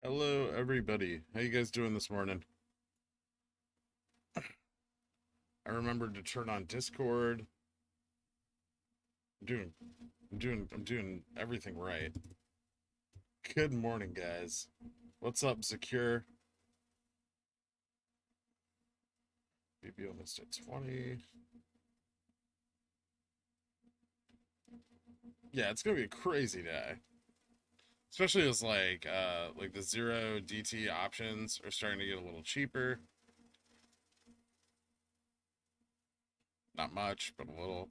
Hello, everybody. How you guys doing this morning? I remembered to turn on Discord. I'm doing, I'm doing everything right. Good morning, guys. What's up, Secure? Maybe almost at 20. Yeah, it's gonna be a crazy day. Especially as like the zero DT options are starting to get a little cheaper. Not much, but a little.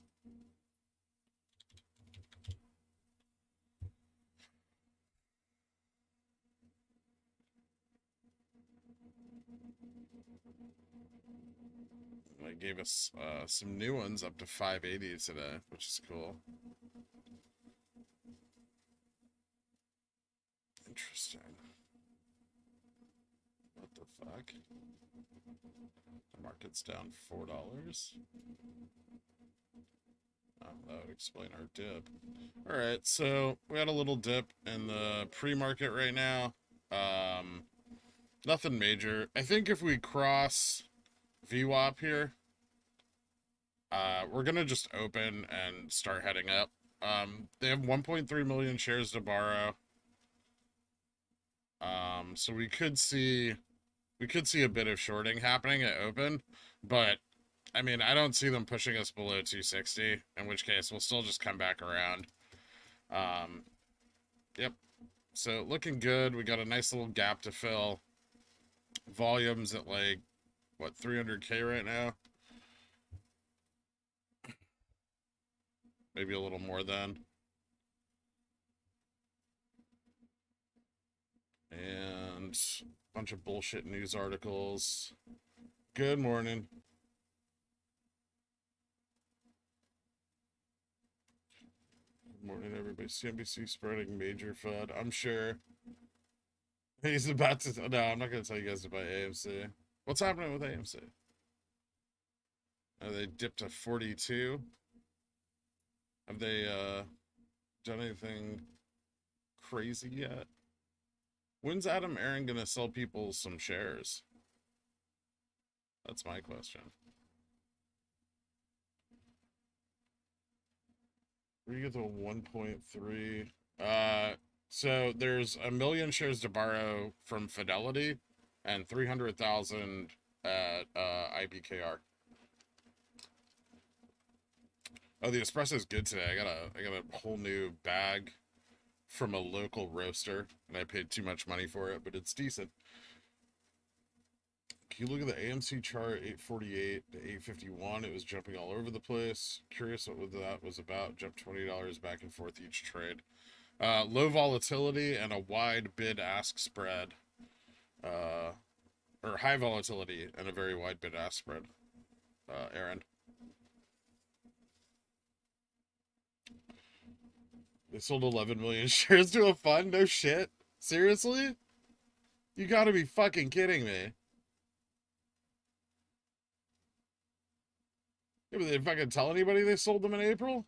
They gave us some new ones up to 580 today, which is cool. Interesting. What the fuck? The market's down $4. Oh, that would explain our dip. All right, so we had a little dip in the pre-market right now. Nothing major. I think if we cross VWAP here, we're gonna just open and start heading up. They have 1.3 million shares to borrow. So we could see a bit of shorting happening at open, but I mean, I don't see them pushing us below 260, in which case we'll still just come back around. Yep. So looking good. We got a nice little gap to fill. Volumes at like, what, 300K right now? Maybe a little more then. And a bunch of bullshit news articles. Good morning. Good morning, everybody. CNBC spreading major FUD. I'm sure. He's about to. No, I'm not going to tell you guys to buy AMC. What's happening with AMC? They dipped to 42. Have they done anything crazy yet? When's Adam Aaron gonna sell people some shares? That's my question. Where you get the 1.3? So there's 1 million shares to borrow from Fidelity and 300,000 at IBKR. Oh, the espresso is good today. I got a whole new bag from a local roaster, and I paid too much money for it, but it's decent. Can you look at the AMC chart, 848 to 851? It was jumping all over the place. Curious what that was about. Jumped $20 back and forth each trade. Low volatility and a wide bid-ask spread. Or high volatility and a very wide bid-ask spread. Aaron. They sold 11 million shares to a fund? No shit. Seriously? You gotta be fucking kidding me. Yeah, but they didn't fucking tell anybody they sold them in April?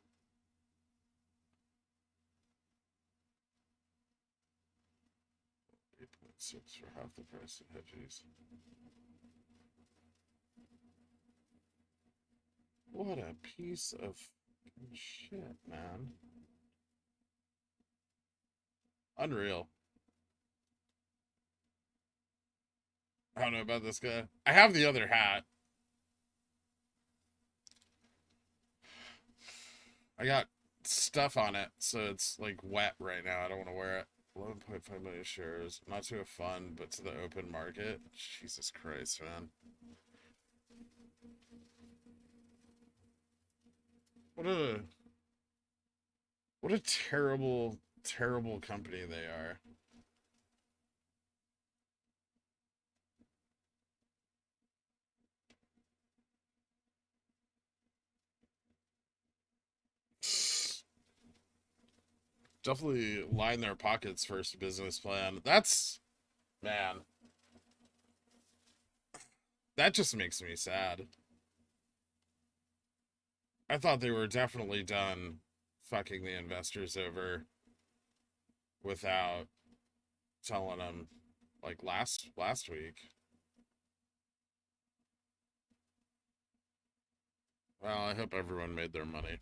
$8.6 for half the price of hedges. What a piece of shit, man. Unreal. I don't know about this guy. I have the other hat. I got stuff on it, so it's like wet right now. I don't want to wear it. 11.5 million shares. Not to a fund, but to the open market. Jesus Christ, man. What a terrible, terrible company they are. Definitely line their pockets first business plan. That's, man, that just makes me sad. I thought they were definitely done fucking the investors over without telling them like last week. Well, I hope everyone made their money.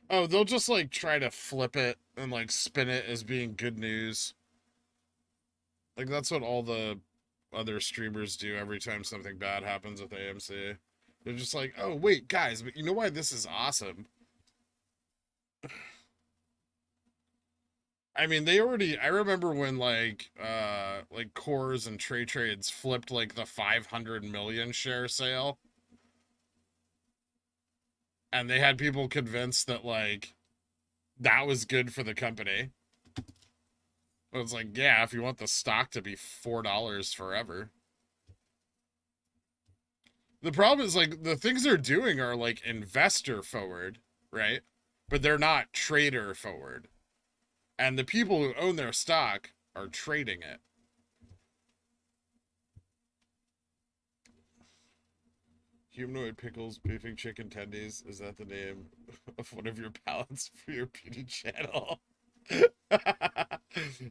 Oh, they'll just like try to flip it and like spin it as being good news. Like that's what all the other streamers do every time something bad happens with AMC. They're just like, "Oh, wait, guys, but you know why this is awesome?" I mean, I remember when like Cores and Trade Trades flipped like the 500 million share sale, and they had people convinced that like that was good for the company. It was like, yeah, if you want the stock to be $4 forever. The problem is like the things they're doing are like investor forward, right? But they're not trader forward. And the people who own their stock are trading it. Humanoid Pickles Beefing Chicken Tendies. Is that the name of one of your palettes for your beauty channel?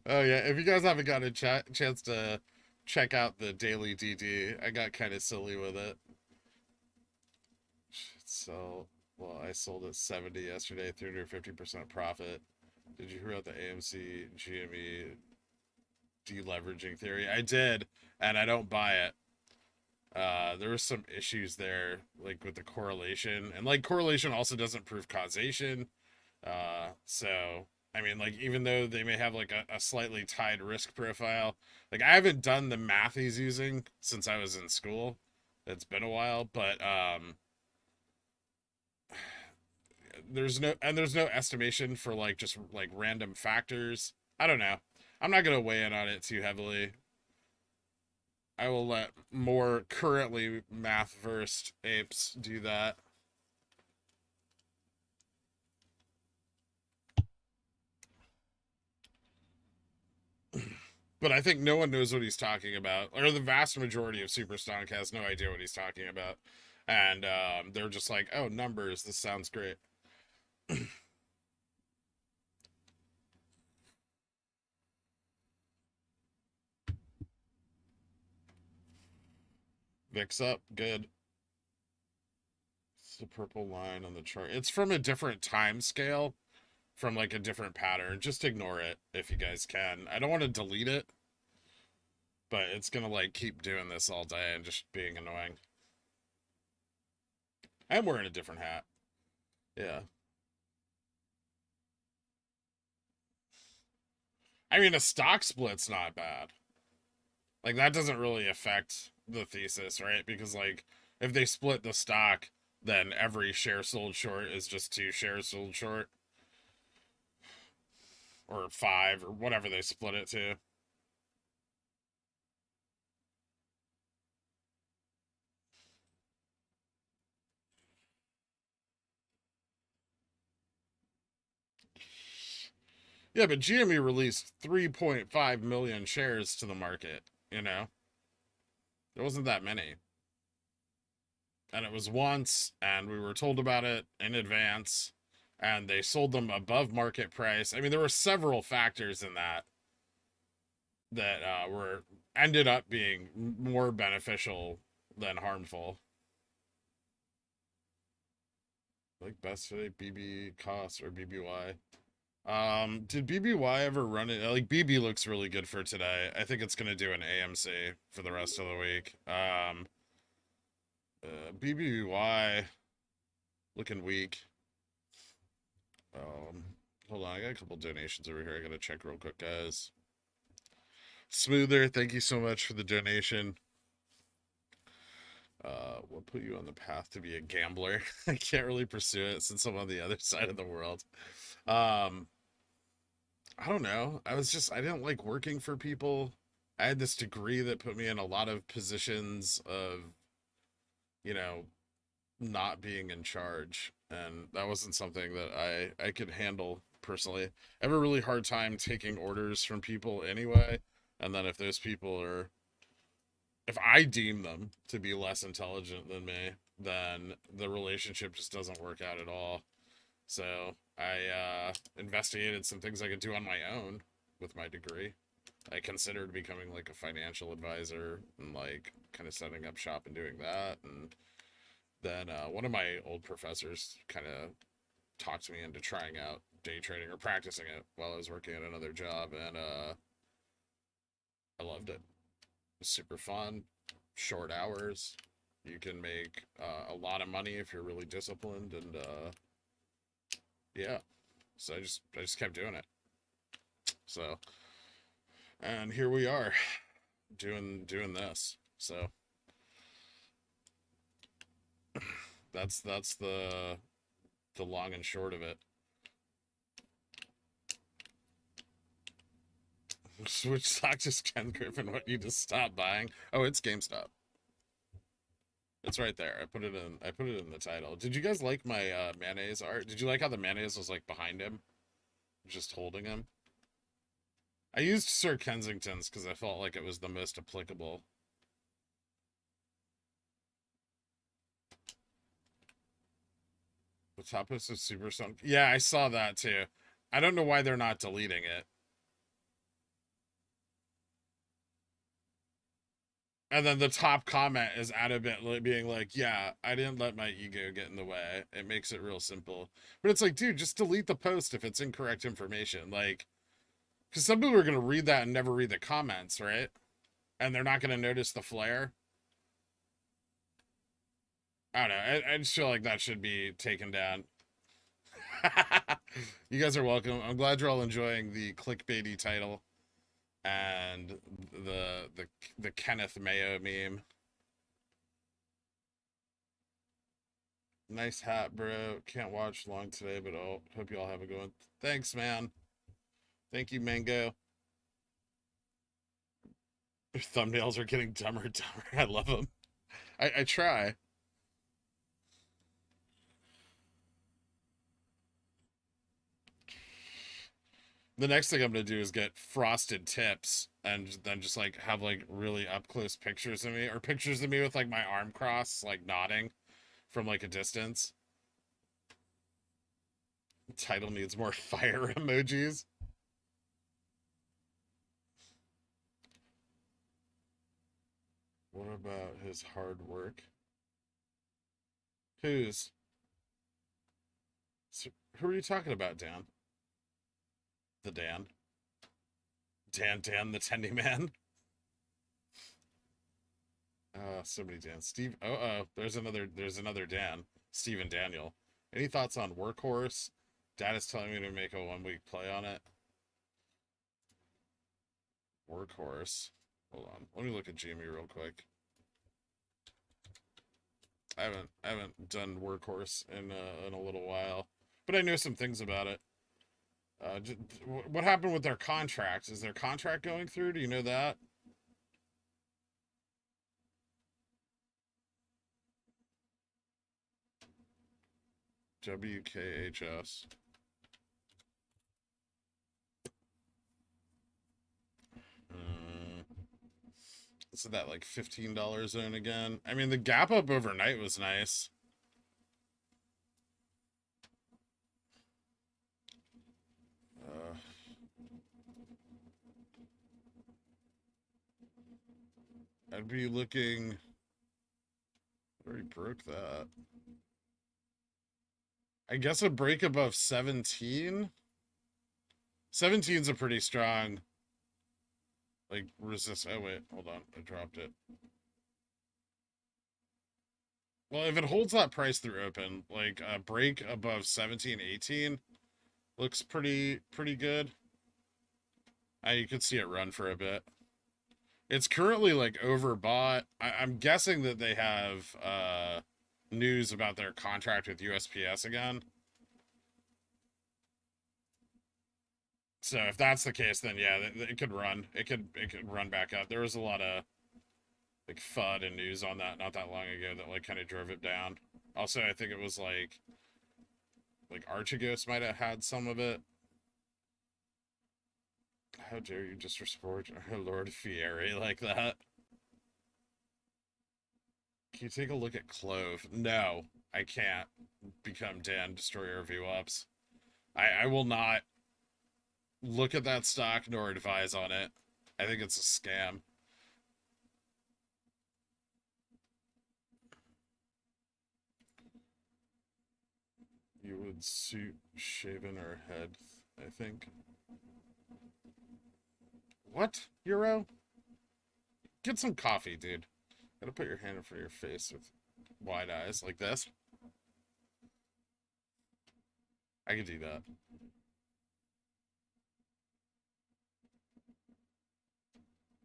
Oh yeah, if you guys haven't got a chance to check out the daily DD, I got kind of silly with it. So, well, I sold at 70 yesterday, 350% profit. Did you hear about the AMC GME deleveraging theory? I did, and I don't buy it. There was some issues there, like with the correlation, and like correlation also doesn't prove causation. So I mean, like even though they may have like a slightly tied risk profile, like I haven't done the math he's using since I was in school. It's been a while, but there's no estimation for like just like random factors. I don't know. I'm not gonna weigh in on it too heavily. I will let more currently math versed apes do that. But I think no one knows what he's talking about, or the vast majority of Super Stonk has no idea what he's talking about, and they're just like, "Oh, numbers. This sounds great." Vix up, good. It's the purple line on the chart. It's from a different time scale, from like a different pattern. Just ignore it if you guys can. I don't want to delete it, but it's gonna like keep doing this all day and just being annoying. I'm wearing a different hat. Yeah. I mean, a stock split's not bad. Like that doesn't really affect the thesis, right? Because like if they split the stock, then every share sold short is just two shares sold short or five or whatever they split it to. Yeah, but GME released 3.5 million shares to the market, you know? There wasn't that many. And it was once, and we were told about it in advance, and they sold them above market price. I mean, there were several factors in that were ended up being more beneficial than harmful. Like best today, BB cost or BBY. Did BBY ever run it? Like BB looks really good for today. I think it's gonna do an AMC for the rest of the week. BBY looking weak. Um, hold on, I got a couple donations over here. I gotta check real quick, guys. Smoother, thank you so much for the donation. What put you on the path to be a gambler? I can't really pursue it since I'm on the other side of the world. Um, I don't know. I didn't like working for people. I had this degree that put me in a lot of positions of, you know, not being in charge. And that wasn't something that I could handle personally. I have a really hard time taking orders from people anyway. And then if those people are if I deem them to be less intelligent than me, then the relationship just doesn't work out at all. So I investigated some things I could do on my own with my degree. I considered becoming like a financial advisor and like kind of setting up shop and doing that. And then one of my old professors kind of talked me into trying out day trading or practicing it while I was working at another job, and I loved it. It was super fun, short hours. You can make a lot of money if you're really disciplined, and yeah. So I just kept doing it. So, and here we are, doing this. So that's the long and short of it. Which stock does Ken Griffin want you to stop buying? Oh, it's GameStop. It's right there. I put it in the title. Did you guys like my mayonnaise art? Did you like how the mayonnaise was like behind him? Just holding him? I used Sir Kensington's because I felt like it was the most applicable. The top post is super sunk. Yeah, I saw that too. I don't know why they're not deleting it. And then the top comment is adamantly being like, yeah, I didn't let my ego get in the way. It makes it real simple. But it's like, dude, just delete the post if it's incorrect information. Like, because some people are going to read that and never read the comments, right? And they're not going to notice the flare. I don't know. I just feel like that should be taken down. You guys are welcome. I'm glad you're all enjoying the clickbaity title and the Kenneth Mayo meme. Nice hat, bro. Can't watch long today, but I hope you all have a good one. Thanks, man. Thank you, Mango. Your thumbnails are getting dumber and dumber. I love them. I try. The next thing I'm gonna do is get frosted tips and then just like have like really up close pictures of me, or pictures of me with like my arm crossed, like nodding from like a distance. The title needs more fire emojis. What about his hard work? Who's? So, who are you talking about, Dan? The Dan? Dan the Tendy Man? So many Dan. Steve. Oh, there's another Dan. Steve and Daniel. Any thoughts on Workhorse? Dad is telling me to make a 1 week play on it. Workhorse. Hold on. Let me look at Jamie real quick. I haven't done Workhorse in a little while, but I know some things about it. What happened with their contracts? Is their contract going through? Do you know that? WKHS. So that like $15 zone again. I mean, the gap up overnight was nice. I'd be looking. Already broke that. I guess a break above 17. 17's a pretty strong like resist. Oh wait, hold on, I dropped it. Well, if it holds that price through open, like a break above 17, 18 looks pretty good. You could see it run for a bit. It's currently like overbought. I'm guessing that they have news about their contract with USPS again. So if that's the case, then yeah, it could run. It could run back up. There was a lot of like FUD and news on that not that long ago that like kind of drove it down. Also, I think it was like Archegos might have had some of it. How dare you disrespect Lord Fieri like that? Can you take a look at Clove? No, I can't become Dan, Destroyer of VWAPs. I will not look at that stock nor advise on it. I think it's a scam. You would suit shaven or head, I think. What? Euro? Get some coffee, dude. Gotta put your hand in front of your face with wide eyes like this. I could do that.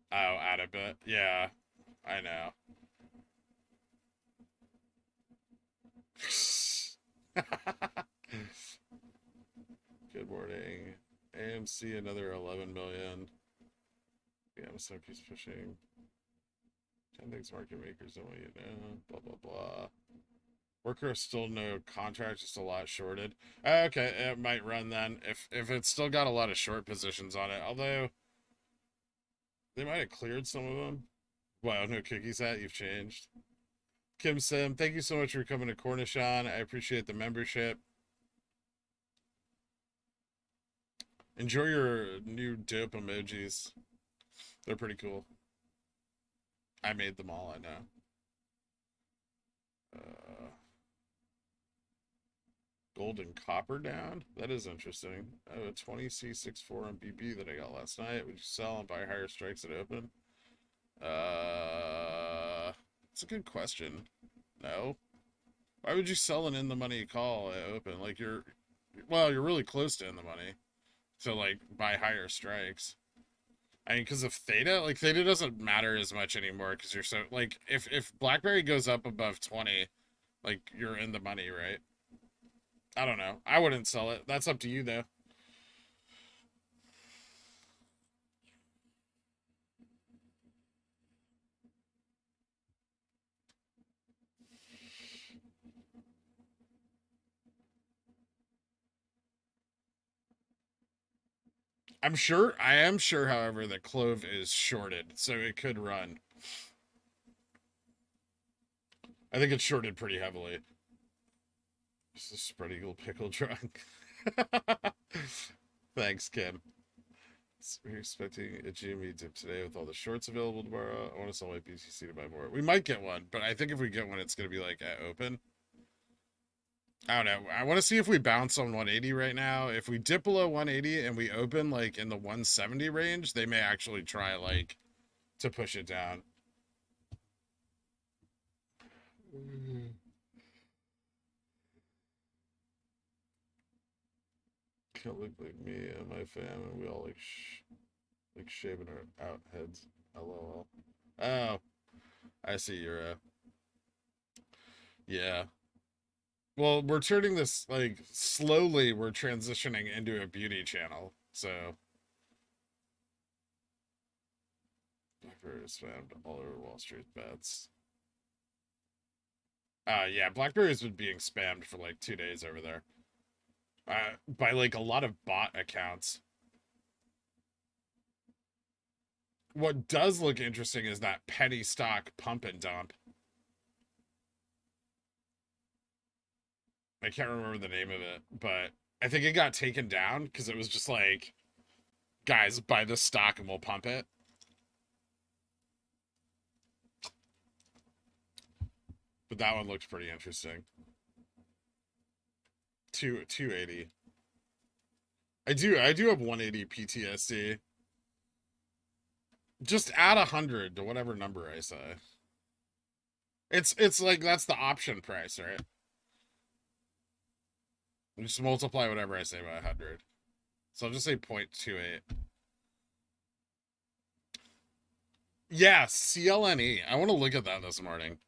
Oh, add a bit. Yeah, I know. Good morning. AMC another 11 million. Yeah, some keeps pushing. 10 things market makers don't want you to know. Blah blah blah. Worker still no contract, just a lot shorted. Okay, it might run then. If it's still got a lot of short positions on it, although they might have cleared some of them. Wow, no cookies at you've changed. Kim Sim, thank you so much for coming to Cornishon. I appreciate the membership. Enjoy your new dope emojis. They're pretty cool. I made them all, I know. Gold and copper down? That is interesting. I have a 20C64 on BB that I got last night. Would you sell and buy higher strikes at open? It's a good question. No. Why would you sell an in the money call at open? Like you're really close to in the money to like buy higher strikes. I mean, because of theta, like theta doesn't matter as much anymore because you're so like if BlackBerry goes up above 20, like you're in the money, right? I don't know. I wouldn't sell it. That's up to you though. I am sure, however, that Clove is shorted, so it could run. I think it's shorted pretty heavily. Just a spread eagle pickle drunk. Thanks, Kim. We're expecting a GME dip today with all the shorts available tomorrow. I want to sell my BTC to buy more. We might get one, but I think if we get one, it's going to be like at open. I don't know. I want to see if we bounce on 180 right now. If we dip below 180 and we open like in the 170 range, they may actually try like to push it down. Can't look like me and my fam, and we all like shaving our out heads. LOL. Oh, I see you're yeah. Well, we're turning this like slowly. We're transitioning into a beauty channel, so BlackBerry is spammed all over Wall Street bets. Yeah, BlackBerry's been being spammed for like 2 days over there. By like a lot of bot accounts. What does look interesting is that penny stock pump and dump. I can't remember the name of it, but I think it got taken down because it was just like, guys, buy this stock and we'll pump it. But that one looked pretty interesting. 280. I do have 180 PTSD. Just add 100 to whatever number I say. It's like that's the option price, right? Just multiply whatever I say by 100. So I'll just say 0.28. Yeah, CLNE. I want to look at that this morning.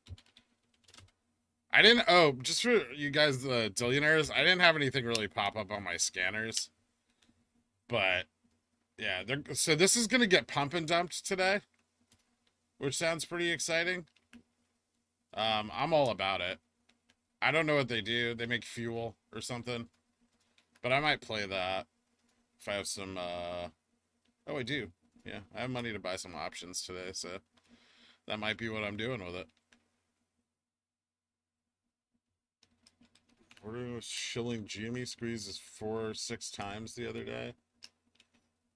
I didn't, oh, just for you guys, the Dillionaires, I didn't have anything really pop up on my scanners. But, yeah, so this is going to get pump and dumped today, which sounds pretty exciting. I'm all about it. I don't know what they do. They make fuel or something. But I might play that if I have some, oh, I do. Yeah, I have money to buy some options today, so that might be what I'm doing with it. Ordering a shilling GME squeezes 4-6 times the other day.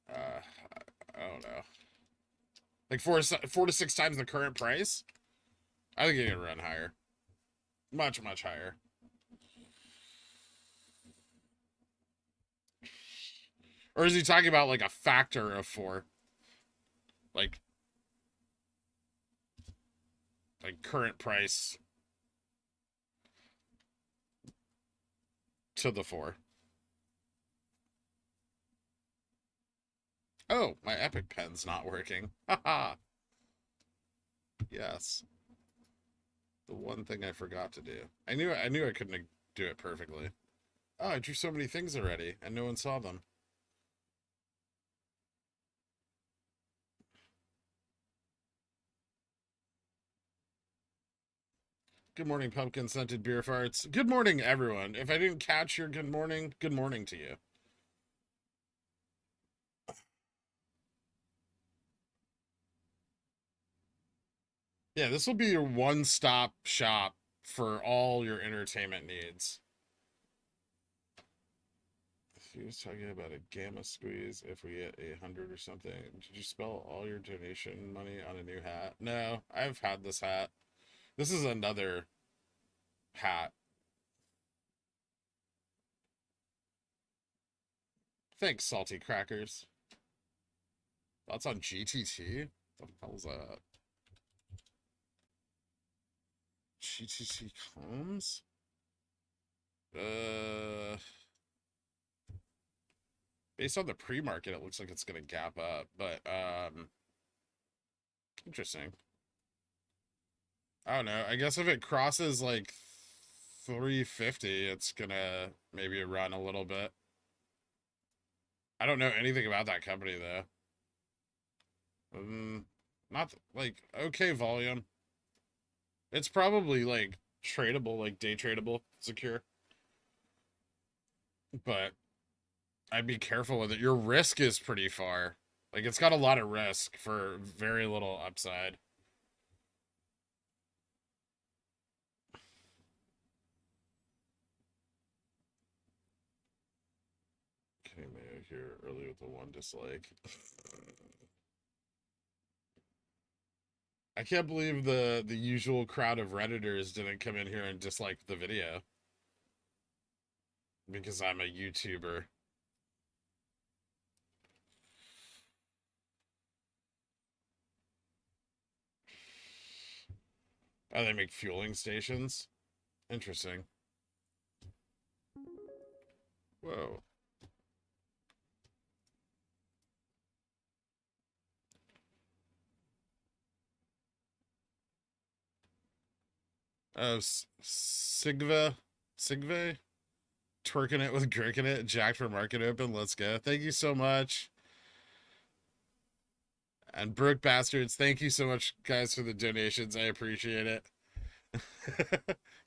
I don't know. Like 4 to 6 times the current price? I think it can run higher. Much, much higher. Or is he talking about like a factor of 4? Like current price to the 4. Oh, my Epic Pen's not working. Haha. Yes. The one thing I forgot to do. I knew I couldn't do it perfectly. Oh, I drew so many things already, and no one saw them. Good morning, pumpkin scented beer farts. Good morning, everyone. If I didn't catch your good morning to you. Yeah, this will be your one-stop shop for all your entertainment needs. He was talking about a gamma squeeze if we get 100 or something. Did you spell all your donation money on a new hat? No, I've had this hat. This is another hat. Thanks, Salty Crackers. Thoughts on GTT? What the hell's that? GTT comes? Based on the pre-market, it looks like it's gonna gap up, but interesting. I don't know. I guess if it crosses like 350, it's gonna maybe run a little bit. I don't know anything about that company though. Not like okay volume. It's probably like tradable, like day tradable, secure. But I'd be careful with it. Your risk is pretty far. Like it's got a lot of risk for very little upside. Came out here early with the one dislike. I can't believe the usual crowd of Redditors didn't come in here and dislike the video. Because I'm a YouTuber. Oh, they make fueling stations? Interesting. Whoa. Oh, Sigve? Twerking it with Gricking it. Jack for market open. Let's go. Thank you so much. And Brook Bastards, thank you so much, guys, for the donations. I appreciate it.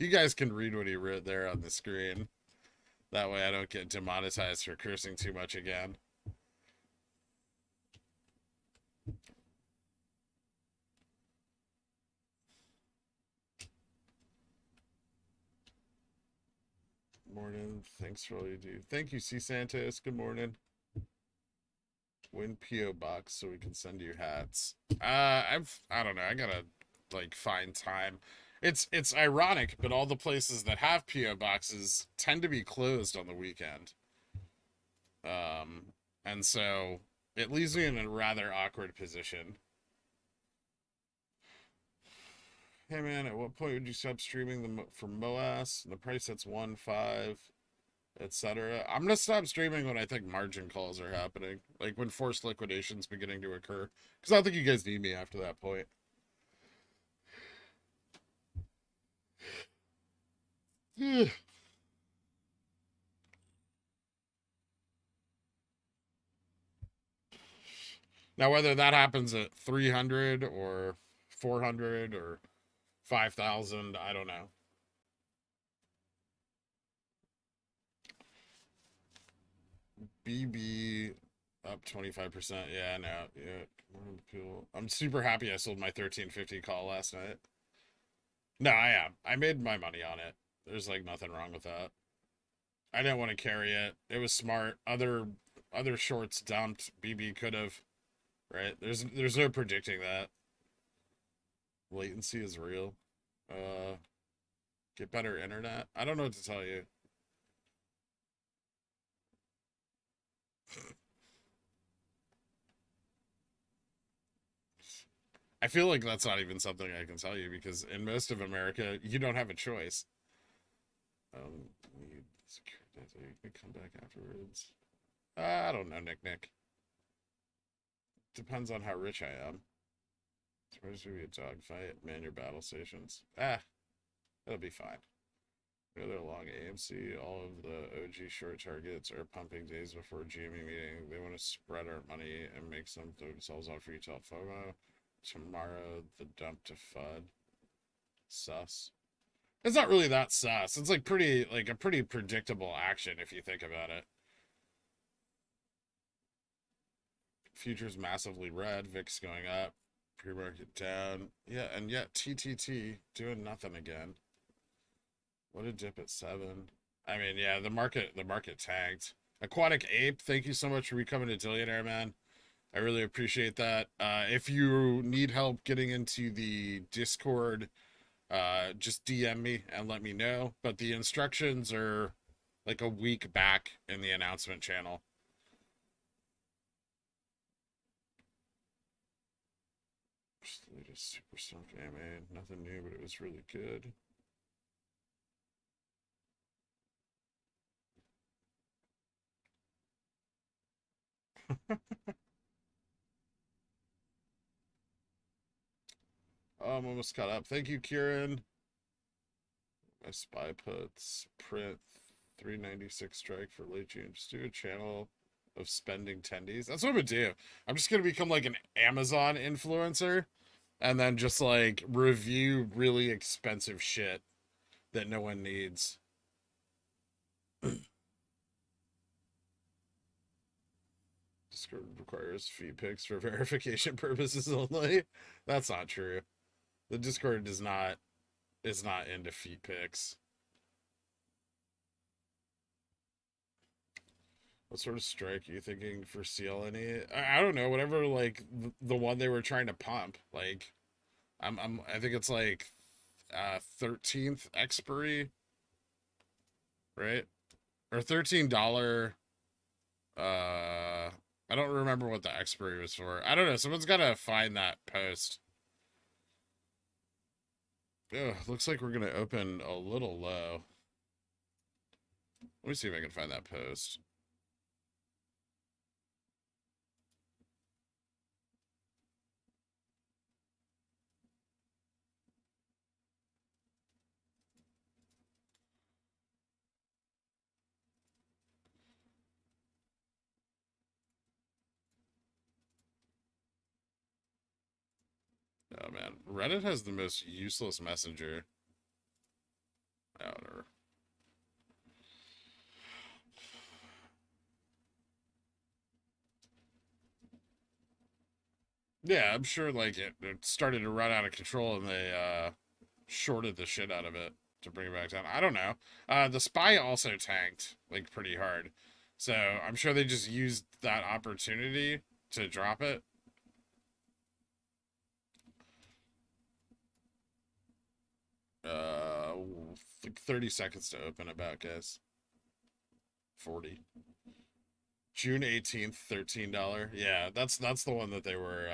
You guys can read what he wrote there on the screen. That way I don't get demonetized for cursing too much again. Morning. Thanks for all you do. Thank you, C. Santos. Good morning. Win PO box so we can send you hats. I don't know. I gotta like find time. It's ironic, but all the places that have PO boxes tend to be closed on the weekend. And so it leaves me in a rather awkward position. Hey man, at what point would you stop streaming from MOASS? The price that's 1.5, etc. I'm gonna stop streaming when I think margin calls are happening, like when forced liquidation's beginning to occur. Because I don't think you guys need me after that point. Now, whether that happens at 300 or 400 or 5,000, I don't know. BB up 25%. Yeah, no. Yeah. I'm super happy I sold my 1350 call last night. No, I am. I made my money on it. There's like nothing wrong with that. I didn't want to carry it. It was smart. Other shorts dumped. BB could have. Right? There's no predicting that. Latency is real. Get better internet. I don't know what to tell you. I feel like that's not even something I can tell you because in most of America, you don't have a choice. Need security. Come back afterwards. I don't know, Nick. Depends on how rich I am. It's supposed to be a dogfight. Man your battle stations. That'll be fine. They're long AMC. All of the OG short targets are pumping days before GME meeting. They want to spread our money and make some themselves off retail FOMO. Tomorrow, the dump to FUD. Sus. It's not really that sus. It's like a pretty predictable action if you think about it. Futures massively red. VIX going up. Pre-market down. Yeah, and yet TTT doing nothing again. What a dip at 7. I mean, yeah, the market tanked. Aquatic Ape, thank you so much for becoming a Dillionaire, man. I really appreciate that. If you need help getting into the Discord, just DM me and let me know. But the instructions are like a week back in the announcement channel. Just the latest Super Stonk AMA. Nothing new, but it was really good. I'm almost caught up. Thank you, Kieran. My spy puts print 396 strike for late June. Just do a channel of spending tendies. That's what I'm gonna do. I'm just gonna become like an Amazon influencer and then just like review really expensive shit that no one needs. Discord requires feed pics for verification purposes only. That's not true. The Discord is not into feet pics. What sort of strike are you thinking for CLNE? I don't know. Whatever, like the one they were trying to pump. Like, I think it's like 13th expiry, right? Or $13. I don't remember what the expiry was for. I don't know. Someone's got to find that post. Ugh, looks like we're going to open a little low. Let me see if I can find that post. Oh man, Reddit has the most useless messenger. I don't know. Yeah, I'm sure like it started to run out of control and they shorted the shit out of it to bring it back down. I don't know. The spy also tanked like pretty hard. So I'm sure they just used that opportunity to drop it. Like 30 seconds to open about, guys. 40. June 18th, $13. Yeah, that's the one that they were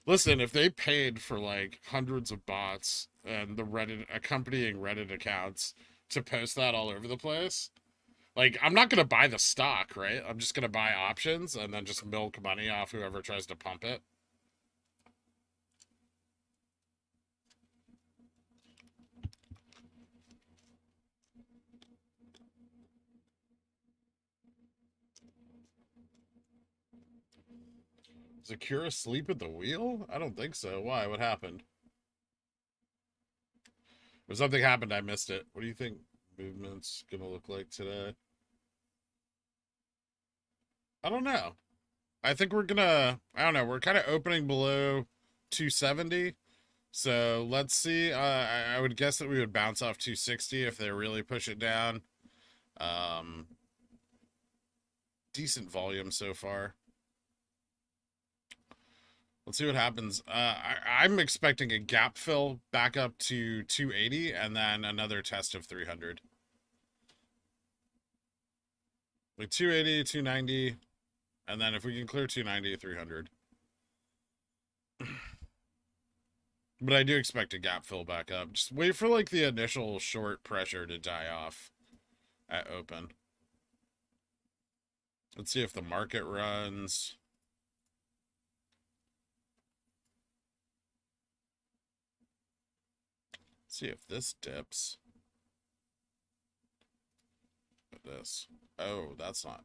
Listen, if they paid for like hundreds of bots and the Reddit accompanying Reddit accounts to post that all over the place, like I'm not gonna buy the stock, right? I'm just gonna buy options and then just milk money off whoever tries to pump it. Is Akira asleep at the wheel? I don't think so. Why? What happened? If something happened, I missed it. What do you think movement's gonna look like today? I don't know. I think we're gonna, I don't know, we're kind of opening below 270. So let's see. I would guess that we would bounce off 260 if they really push it down. Um, Decent volume so far. Let's see what happens. I'm expecting a gap fill back up to 280 and then another test of 300. Like 280, 290, and then if we can clear 290, 300. But I do expect a gap fill back up. Just wait for like the initial short pressure to die off at open. Let's see if the market runs. Let's see if this dips. This. Oh, that's not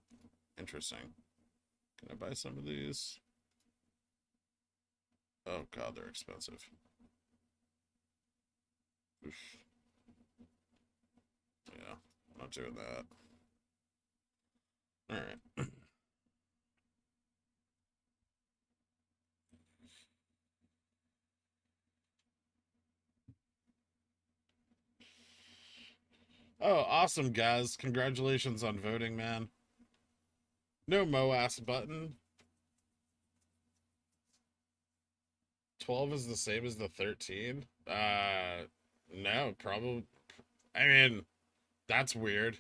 interesting. Can I buy some of these? Oh god, they're expensive. Oof. Yeah, I'm not doing that. All right. Oh, awesome, guys. Congratulations on voting, man. No MOASS button. 12 is the same as the 13? No, probably. I mean, that's weird.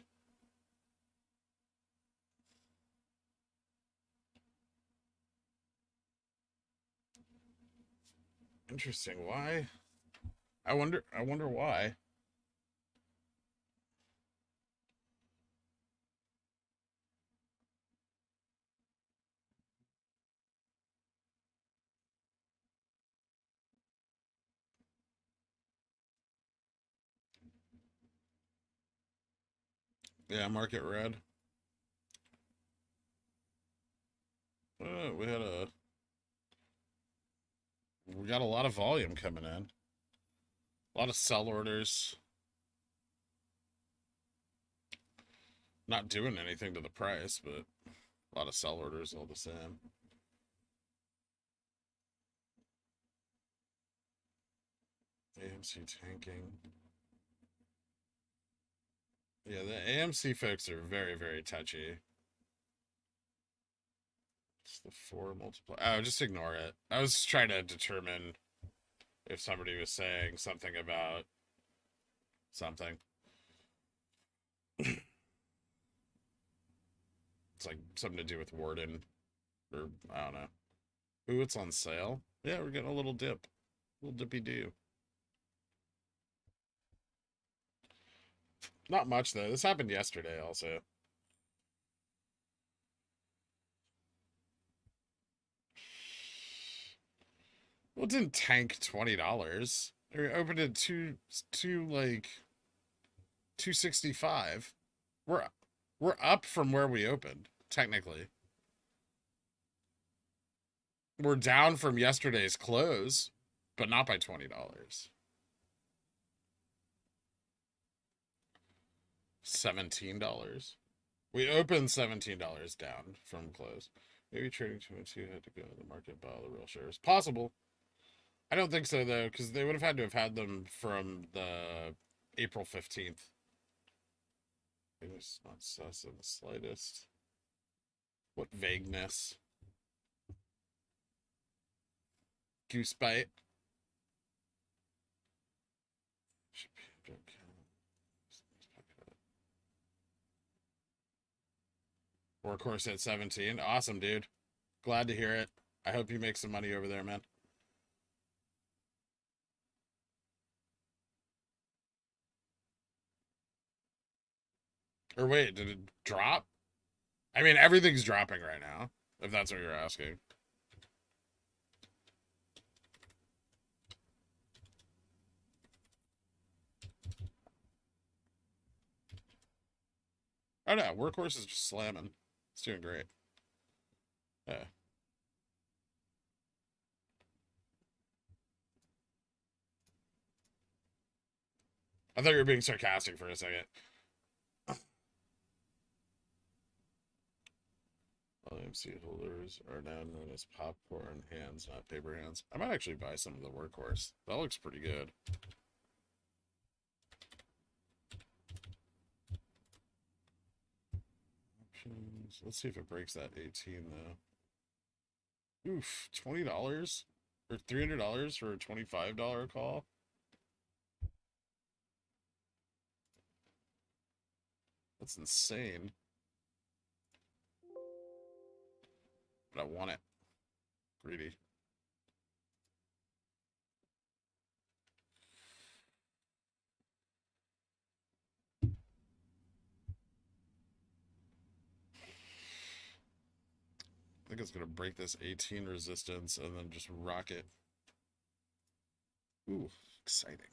Interesting. Why? I wonder why. Yeah, market red. We had we got a lot of volume coming in. A lot of sell orders. Not doing anything to the price, but a lot of sell orders all the same. AMC tanking. Yeah, the AMC folks are very, very touchy. It's the 4 multiply. Oh, just ignore it. I was trying to determine if somebody was saying something about something. It's like something to do with Warden, or I don't know. Ooh, it's on sale. Yeah, we're getting a little dip. A little dippy do. Not much, though. This happened yesterday, also. Well, it didn't tank $20. We opened at like 265. We're we're up from where we opened, technically. We're down from yesterday's close, but not by $20. $17. We opened $17 down from close. Maybe trading too much, you had to go to the market buy all the real shares. Possible. I don't think so though, because they would have had to have had them from the April 15th. It's not sus in the slightest. What vagueness. Goose bite. Workhorse at 17. Awesome, dude. Glad to hear it. I hope you make some money over there, man. Or wait, did it drop? I mean, everything's dropping right now, if that's what you're asking. Oh no, Workhorse is just slamming. It's doing great. Yeah. I thought you were being sarcastic for a second. AMC holders are now known as popcorn hands, not paper hands. I might actually buy some of the workhorse. That looks pretty good. Options. Let's see if it breaks that 18 though. Oof, $20 or $300 for a $25 call. That's insane. But I want it. Greedy. I think it's going to break this 18 resistance and then just rock it. Ooh, exciting.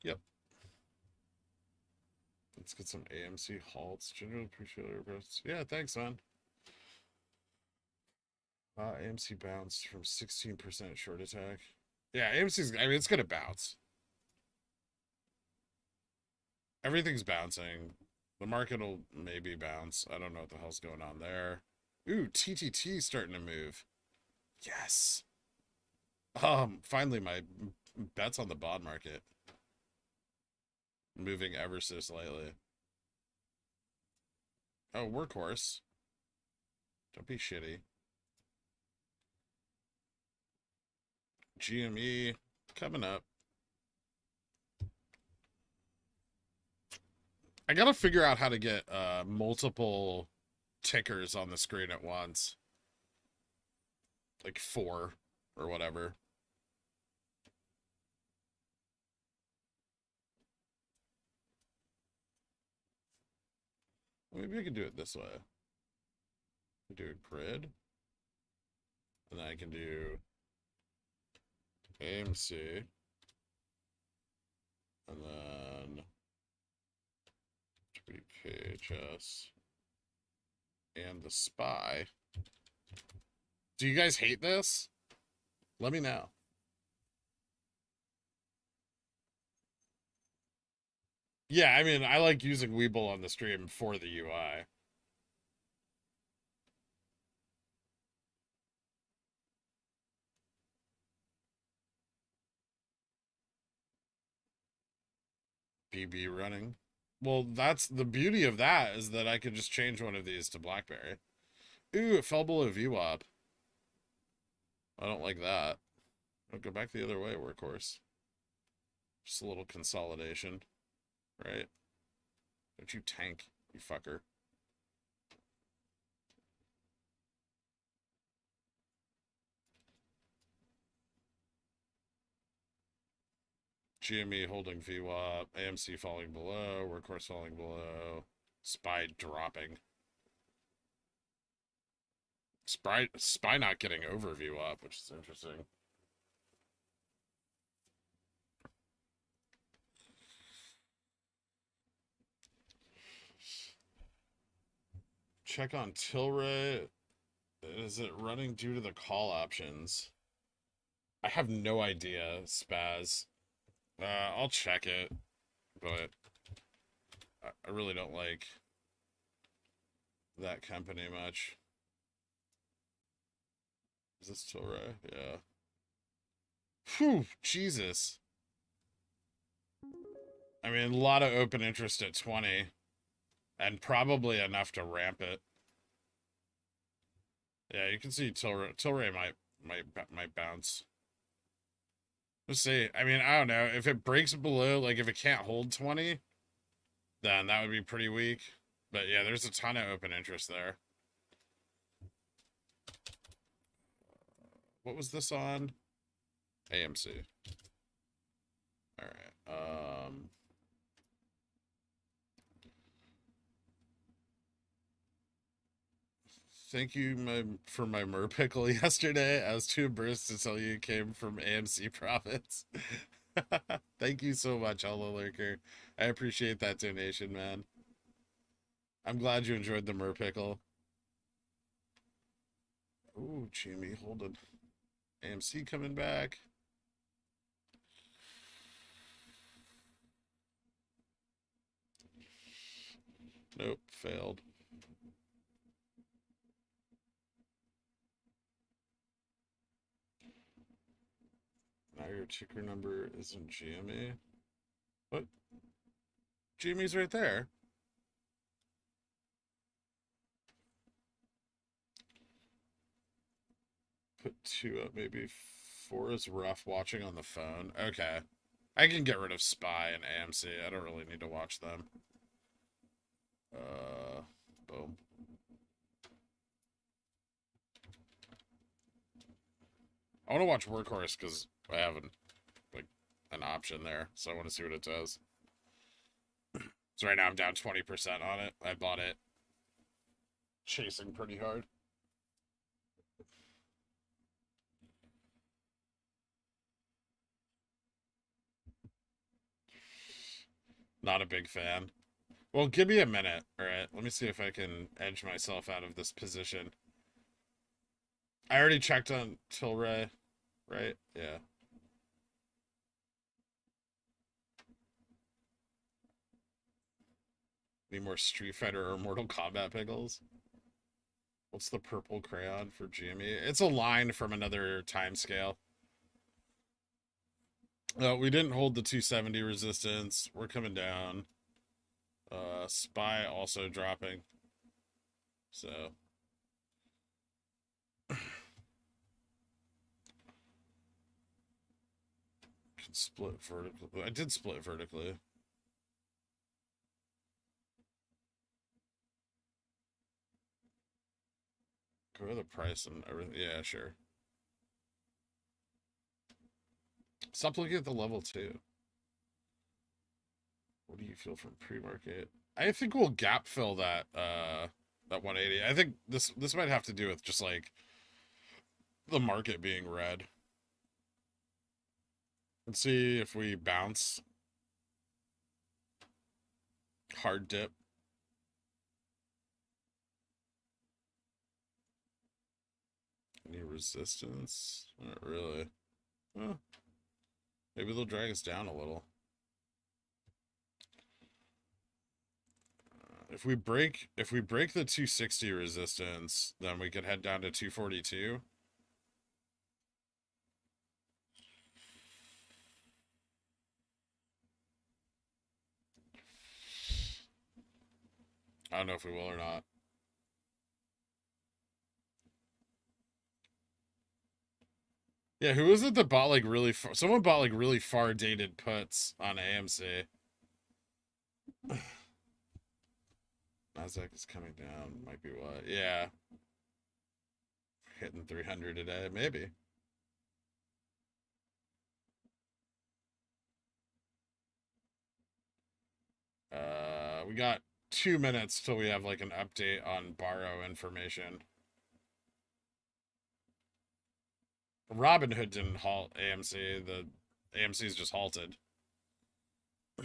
Yep. Let's get some AMC halts. Generally appreciate your requests. Yeah, thanks, man. AMC bounced from 16% short attack. Yeah, AMC's, I mean, it's going to bounce. Everything's bouncing. The market will maybe bounce. I don't know what the hell's going on there. Ooh, TTT starting to move. Yes. Finally, my bets on the bond market moving ever so slightly. Oh, workhorse. Don't be shitty. GME coming up. I gotta figure out how to get multiple tickers on the screen at once. Like 4 or whatever. Maybe I can do it this way. I do a grid. And then I can do AMC. And then PHS. And the SPY. Do you guys hate this? Let me know. Yeah, I mean, I like using WeBull on the stream for the UI. BB running. Well, that's the beauty of that is that I could just change one of these to BlackBerry. Ooh, it fell below VWAP. I don't like that. I'll go back the other way, workhorse. Just a little consolidation, right? Don't you tank, you fucker. GME holding VWAP, AMC falling below, workhorse falling below, SPY dropping. SPY not getting over VWAP, which is interesting. Check on Tilray. Is it running due to the call options? I have no idea, Spaz. I'll check it, but I really don't like that company much. Is this Tilray? Yeah. Whew, Jesus. I mean, a lot of open interest at 20, and probably enough to ramp it. Yeah, you can see Tilray might bounce. Let's see. I mean, I don't know. If it breaks below, like if it can't hold 20, then that would be pretty weak. But yeah, there's a ton of open interest there. What was this on? AMC. All right. Thank you for my Merpickle yesterday. I was too embarrassed to tell you it came from AMC profits. Thank you so much, Hello Lurker. I appreciate that donation, man. I'm glad you enjoyed the Merpickle. Ooh, Jimmy, hold it. AMC coming back. Nope, failed. Now your ticker number isn't GME. What? GME's right there. Put 2 up, maybe 4 is rough watching on the phone. Okay. I can get rid of SPY and AMC. I don't really need to watch them. Boom. I want to watch Workhorse because I have an option there, so I want to see what it does. So right now I'm down 20% on it. I bought it chasing pretty hard. Not a big fan. Well, give me a minute. All right, let me see if I can edge myself out of this position. I already checked on Tilray, right? Yeah. Need more Street Fighter or Mortal Kombat pickles? What's the purple crayon for GME? It's a line from another time scale. We didn't hold the 270 resistance. We're coming down. SPY also dropping. So. Can split vertically. I did split vertically. Go to the price and everything. Yeah, sure. Stop looking at the level 2. What do you feel from pre-market? I think we'll gap fill that 180. I think this might have to do with just like the market being red. Let's see if we bounce. Hard dip. Any resistance? Not really. Well, maybe they'll drag us down a little. If we break the 260 resistance, then we could head down to 242. I don't know if we will or not. Yeah, who was it that bought like really far? Someone bought like really far dated puts on AMC. Nasdaq is coming down. Might be what? Yeah. Hitting 300 today, maybe. We got 2 minutes till we have like an update on borrow information. Robinhood didn't halt AMC. The AMC's just halted. How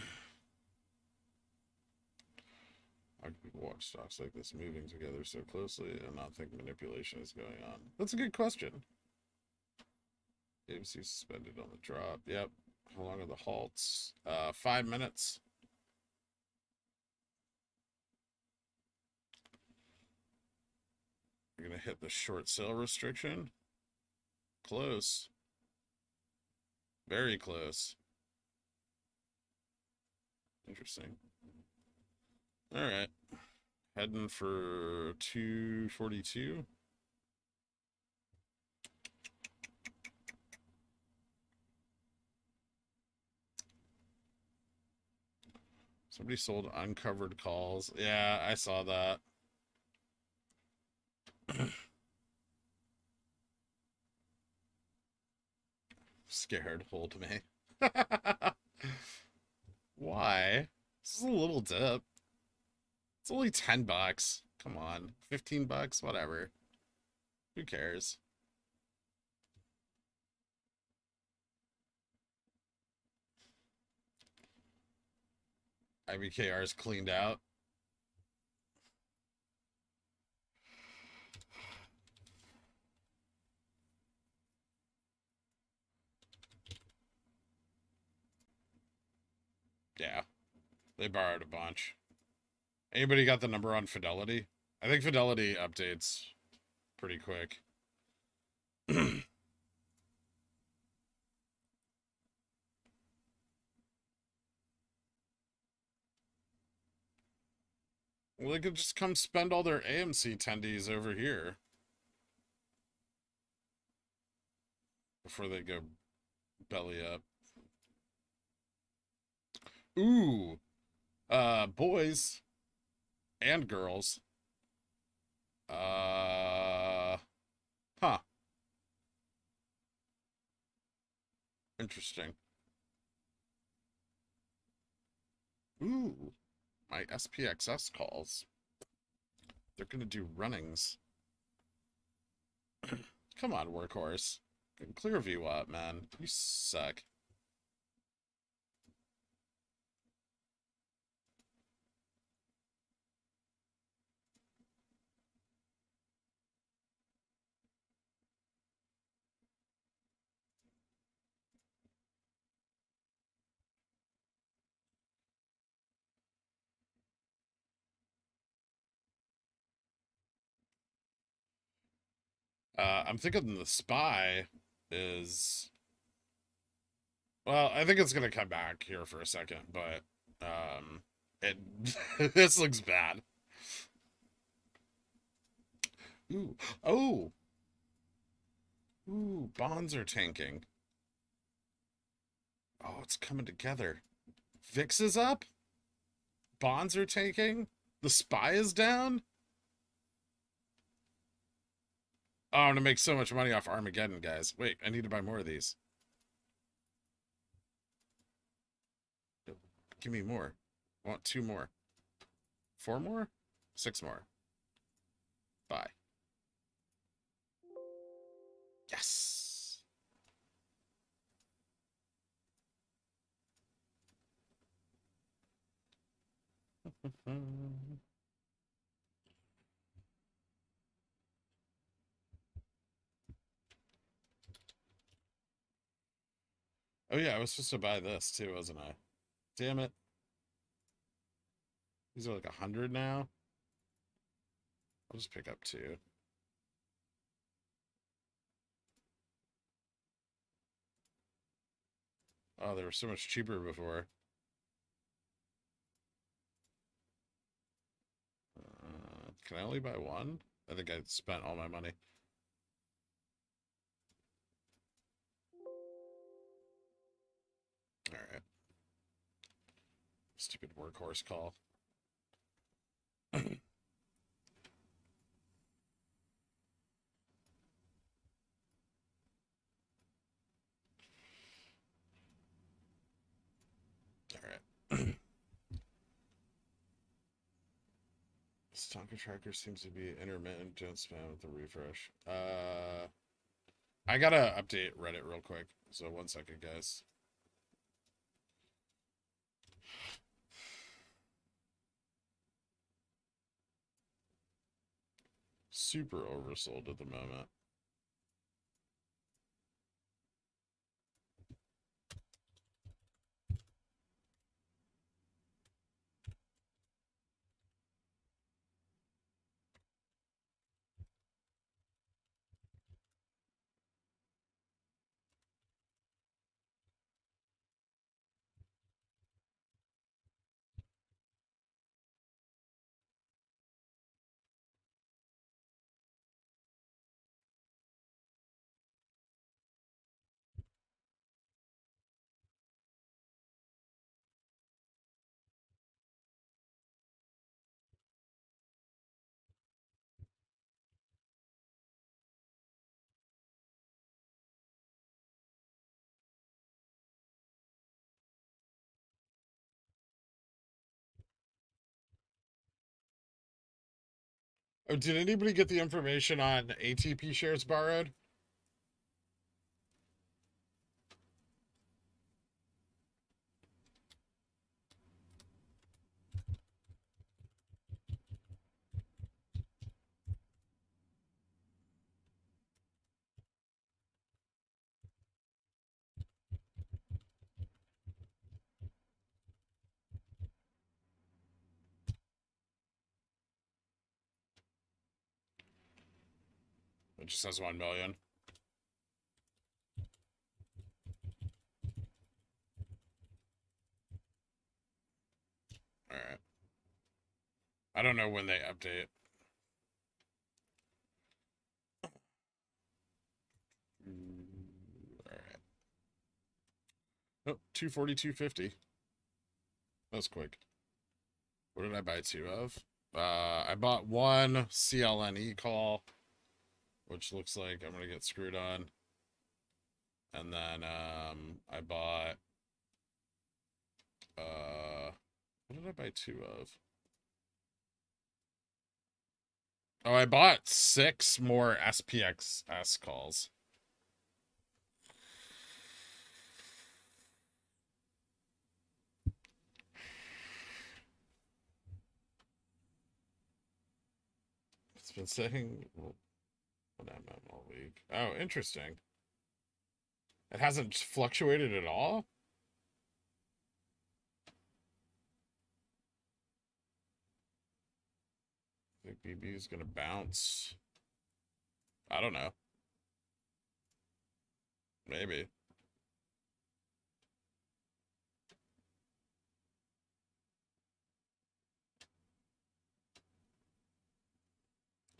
can people watch stocks like this moving together so closely and not think manipulation is going on? That's a good question. AMC suspended on the drop. Yep. How long are the halts? 5 minutes. We're gonna hit the short sale restriction. Close. Very close. Interesting. All right. Heading for 242. Somebody sold uncovered calls. Yeah, I saw that. Scared, hold me. Why? This is a little dip. It's only $10. Come on. $15, whatever. Who cares? IBKR's cleaned out. Yeah. They borrowed a bunch. Anybody got the number on Fidelity? I think Fidelity updates pretty quick. Well, they could just come spend all their AMC tendies over here before they go belly up. Ooh, boys and girls. Huh. Interesting. Ooh, my SPXS calls. They're gonna do runnings. Come on, workhorse. Clear view up, man. You suck. I'm thinking the spy is. Well, I think it's gonna come back here for a second, but it this looks bad. Ooh, oh, ooh, bonds are tanking. Oh, it's coming together. VIX is up. Bonds are tanking. The spy is down. Oh, I'm gonna make so much money off Armageddon, guys. Wait, I need to buy more of these. Give me more. I want 2 more. 4 more? 6 more. Buy. Yes. Oh yeah, I was supposed to buy this too, wasn't I? Damn it. These are like 100 now. I'll just pick up 2. Oh, they were so much cheaper before. Can I only buy 1? I think I spent all my money. All right. Stupid workhorse call. All right. Stonker tracker seems to be intermittent. Don't spam with the refresh. I gotta update Reddit real quick. So 1 second, guys. Super oversold at the moment. Oh, did anybody get the information on ATP shares borrowed? It just says 1 million. All right. I don't know when they update. All right. Oh, 242.50. That was quick. What did I buy 2 of? I bought 1 CLNE call, which looks like I'm gonna get screwed on. And then I bought what did I buy 2 of? Oh, I bought 6 more SPXS calls. It's been saying what MM all week. Oh, interesting. It hasn't fluctuated at all? I think BB is going to bounce. I don't know. Maybe.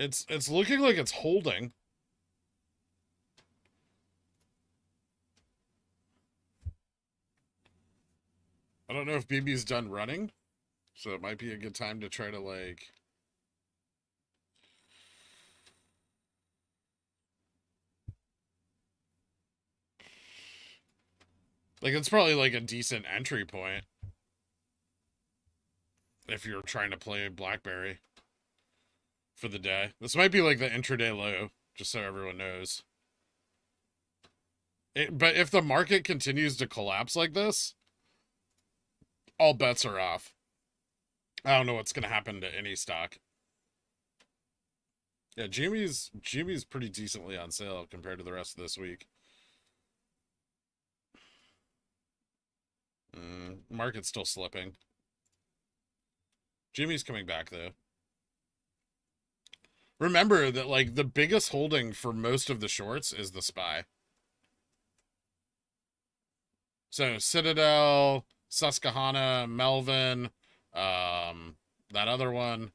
It's looking like it's holding. I don't know if BB's done running, so it might be a good time to try to like it's probably like a decent entry point if you're trying to play BlackBerry for the day. This might be like the intraday low, just so everyone knows. But if the market continues to collapse like this, all bets are off. I don't know what's going to happen to any stock. Yeah, Jimmy's pretty decently on sale compared to the rest of this week. Market's still slipping. Jimmy's coming back though. Remember that like the biggest holding for most of the shorts is the SPY. So Citadel, Susquehanna, Melvin, that other one,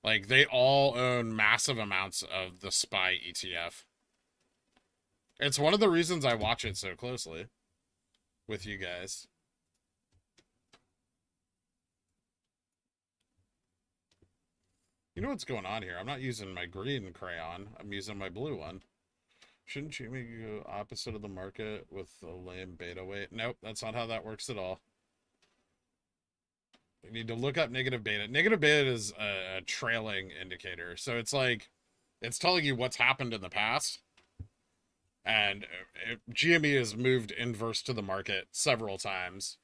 like they all own massive amounts of the SPY ETF. It's one of the reasons I watch it so closely with you guys. You know what's going on here? I'm not using my green crayon. I'm using my blue one. Shouldn't Jimmy go opposite of the market with a lame beta weight? Nope, that's not how that works at all. You need to look up negative beta. Negative beta is a trailing indicator. So it's like, it's telling you what's happened in the past. And GME has moved inverse to the market several times.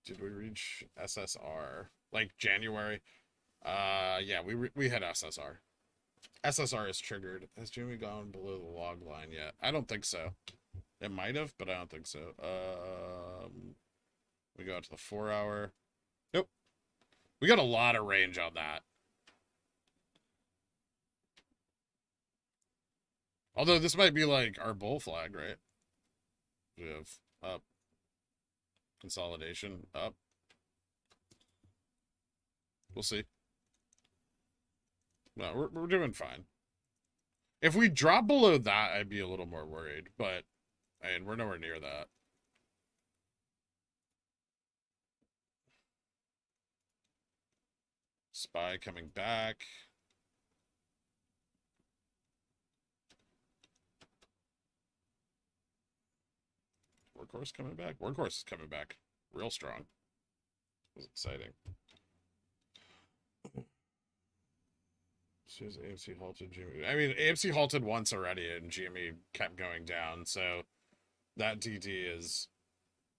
Did we reach SSR? Like January? Yeah, we had SSR. SSR is triggered. Has Jimmy gone below the log line yet? I don't think so. It might have, but I don't think so. We go out to the 4 hour. Nope. We got a lot of range on that. Although this might be like our bull flag, right? We have up. Consolidation up. We'll see. No, we're doing fine. If we drop below that, I'd be a little more worried, but and we're nowhere near that. SPY coming back. Workhorse coming back. Workhorse is coming back real strong. It was exciting. As soon as AMC halted, GME. I mean, AMC halted once already, and GME kept going down. So that DD is,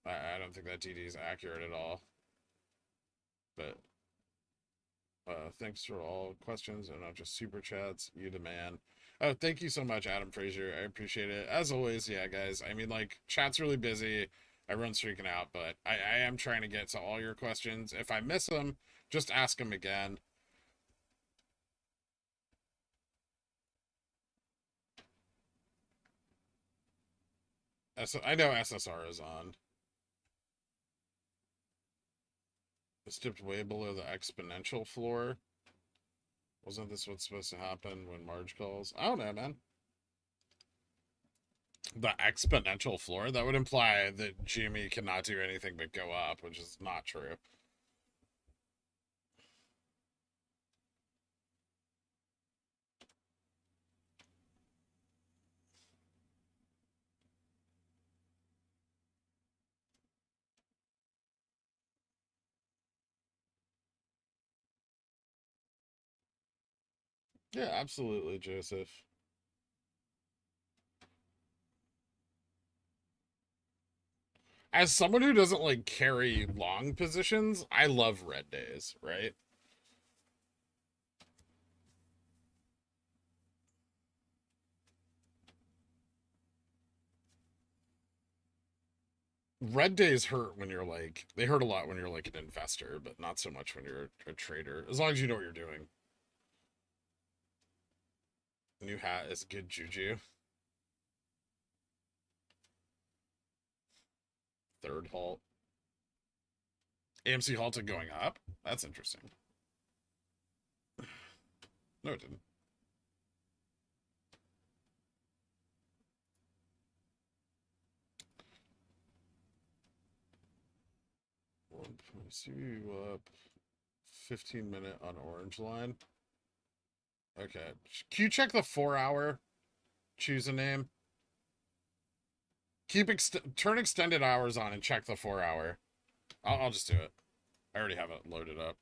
I don't think that DD is accurate at all. But thanks for all questions and not just super chats. You the man. Oh, thank you so much, Adam Frazier. I appreciate it. As always, yeah, guys. I mean, like, chat's really busy. Everyone's freaking out, but I am trying to get to all your questions. If I miss them, just ask them again. I know SSR is on. It's dipped way below the exponential floor. Wasn't this what's supposed to happen when Marge calls? I don't know, man. The exponential floor? That would imply that GME cannot do anything but go up, which is not true. Yeah, absolutely, Joseph. As someone who doesn't like carry long positions, I love red days, right? Red days hurt when you're like, they hurt a lot when you're like an investor, but not so much when you're a trader, as long as you know what you're doing. New hat is good juju. Third halt. AMC halted going up? That's interesting. No, it didn't. See you up 15-minute on orange line. Okay. Can you check the 4-hour? Choose a name. Turn extended hours on and check the 4-hour. I'll just do it. I already have it loaded up.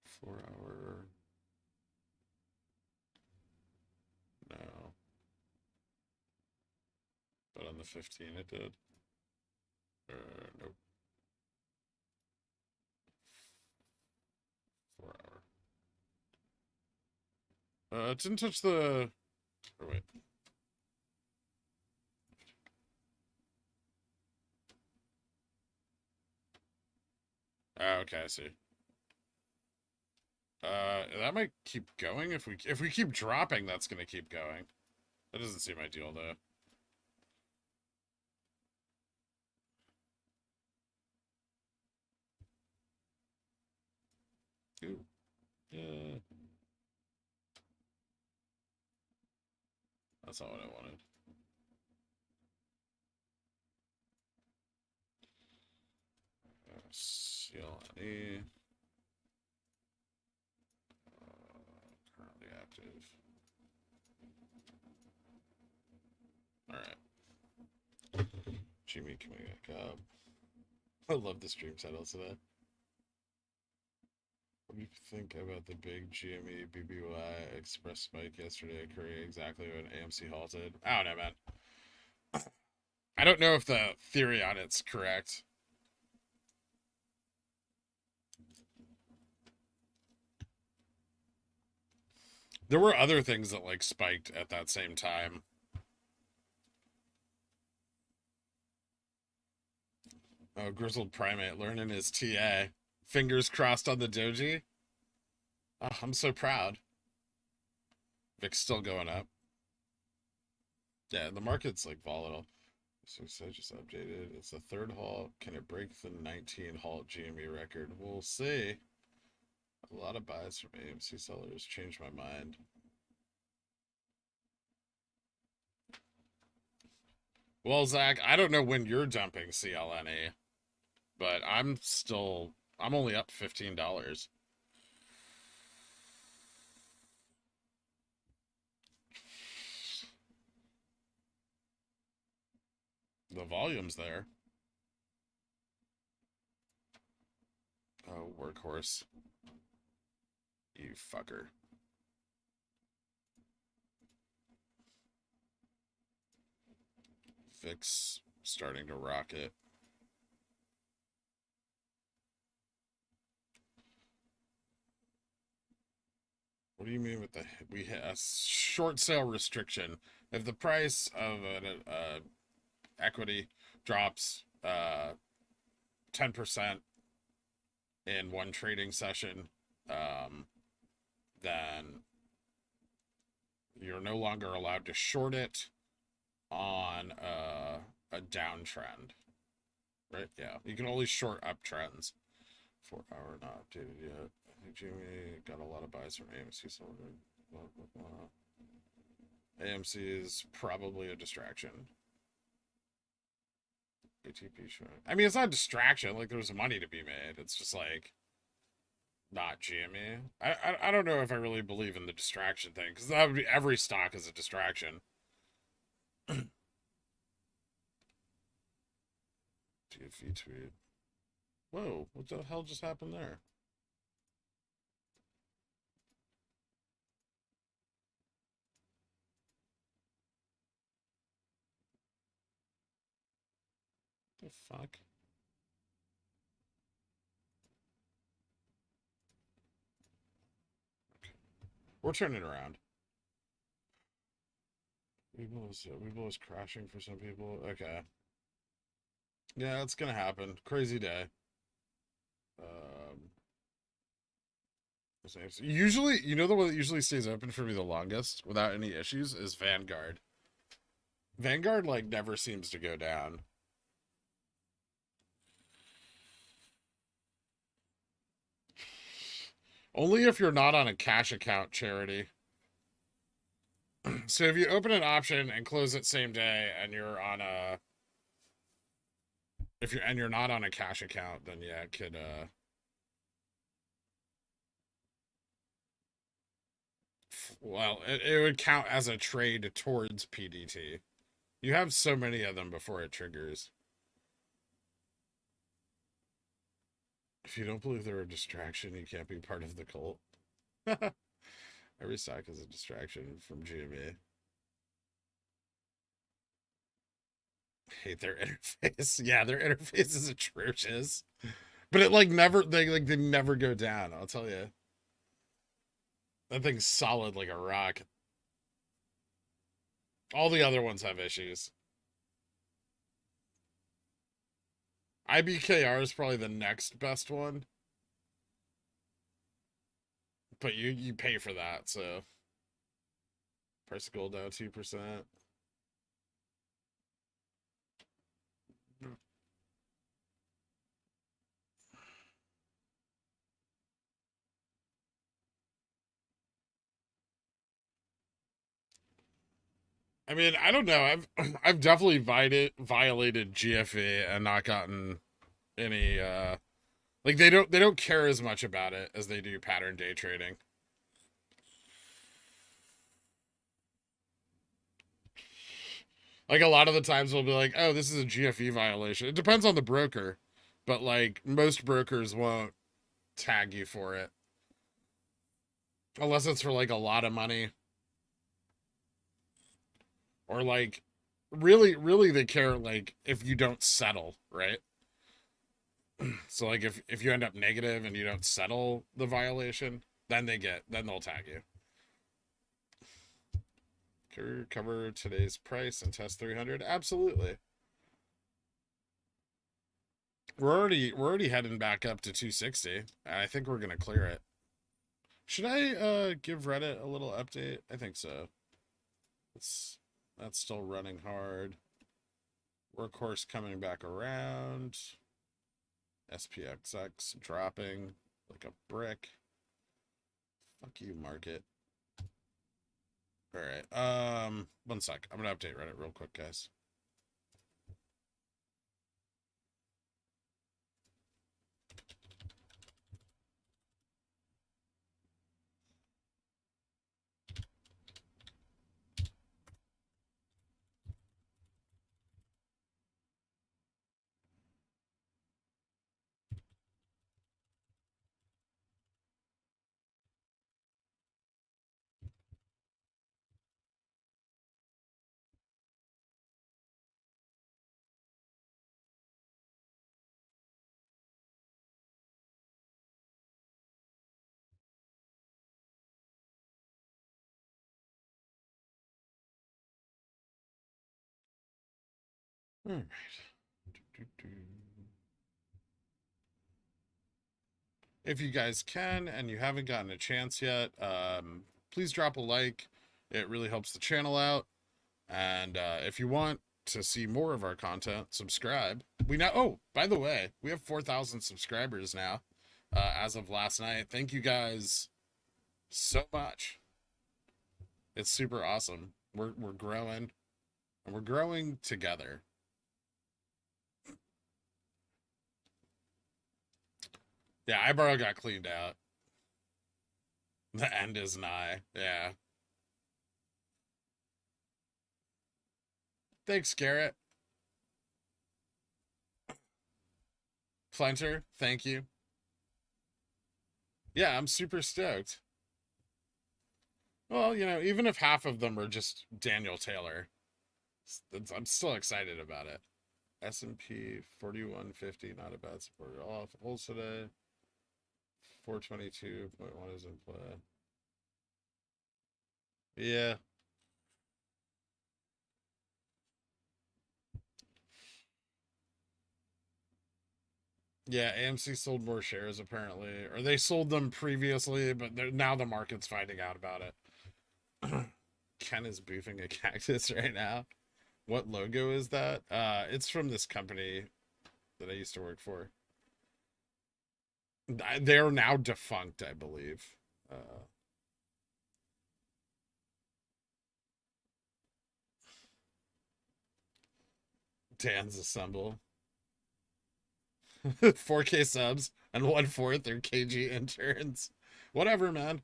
Four-hour. No. But on the 15 it did. Nope. 4-hour. It didn't touch the... Oh, wait. Okay, I see. That might keep going. If we keep dropping, that's gonna keep going. That doesn't seem ideal, though. Ooh. Yeah. That's not what I wanted. CLNE. Currently active. Alright. Jimmy coming back up. I love the stream titles today. What do you think about the big GME BBY express spike yesterday occurring exactly when AMC halted? I don't know, man. I don't know if the theory on it's correct. There were other things that like spiked at that same time. Oh, Grizzled Primate learning his TA. Fingers crossed on the doji. Oh, I'm so proud. VIX's still going up. Yeah, the market's like volatile. So I just updated. It's the third halt. Can it break the 19 halt GME record? We'll see. A lot of buys from AMC sellers changed my mind. Well, Zach, I don't know when you're dumping CLNE, but I'm only up $15. The volume's there. Oh, workhorse. You fucker. VIX starting to rocket. What do you mean with we hit a short sale restriction? If the price of an equity drops 10%, in one trading session, then you're no longer allowed to short it on a downtrend, right? Yeah, you can only short uptrends. 4 hour not updated yet. I think Jimmy got a lot of buys from AMC. So blah, blah, blah. AMC is probably a distraction. ATP short. I mean, it's not a distraction. Like, there's money to be made. It's just like not GME. I don't know if I really believe in the distraction thing, because that would be every stock is a distraction. DFE tweet. Whoa, what the hell just happened there? The fuck? Okay. We're turning around. WeBull is crashing for some people. Okay. Yeah, it's gonna happen. Crazy day. Um, usually, you know, the one that usually stays open for me the longest without any issues is Vanguard. Vanguard like never seems to go down. Only if you're not on a cash account, Charity. So if you open an option and close it same day and you're on a if you're not on a cash account, then yeah, it could well, it would count as a trade towards PDT. You have so many of them before it triggers. If you don't believe they're a distraction, you can't be part of the cult. Every stock is a distraction from GME. Hate their interface. Yeah, their interface is atrocious. But it like never they never go down, I'll tell you. That thing's solid like a rock. All the other ones have issues. IBKR is probably the next best one. But you pay for that, so price of gold down 2%. I mean, I don't know. I've definitely violated GFE and not gotten any like they don't care as much about it as they do pattern day trading. Like a lot of the times we'll be like, "Oh, this is a GFE violation." It depends on the broker, but like most brokers won't tag you for it unless it's for like a lot of money or like really they care like if you don't settle, right? So like if you end up negative and you don't settle the violation, then they'll tag you. Cover today's price and test 300. Absolutely. We're already heading back up to 260. I think we're gonna clear it. Should I give Reddit a little update? I think so. It's that's still running hard. Workhorse coming back around. SPXX dropping like a brick. Fuck you, market. All right. 1 sec. I'm gonna update Reddit real quick, guys. All right. If you guys can and you haven't gotten a chance yet, please drop a like. It really helps the channel out. And if you want to see more of our content, subscribe. We now, oh, by the way, we have 4,000 subscribers now as of last night. Thank you guys so much. It's super awesome. We're growing, and we're growing together. Yeah, eyebrow got cleaned out. The end is nigh. Yeah. Thanks, Garrett. Flenter, thank you. Yeah, I'm super stoked. Well, you know, even if half of them are just Daniel Taylor, I'm still excited about it. S&P 4150, not a bad support. Off holds today. 422.1 is in play. Yeah. Yeah, AMC sold more shares apparently, or they sold them previously, but now the market's finding out about it. Ken is boofing a cactus right now. What logo is that? It's from this company that I used to work for. They're now defunct, I believe. Dan's Assemble. 4K subs and 1/4 are KG interns. Whatever, man.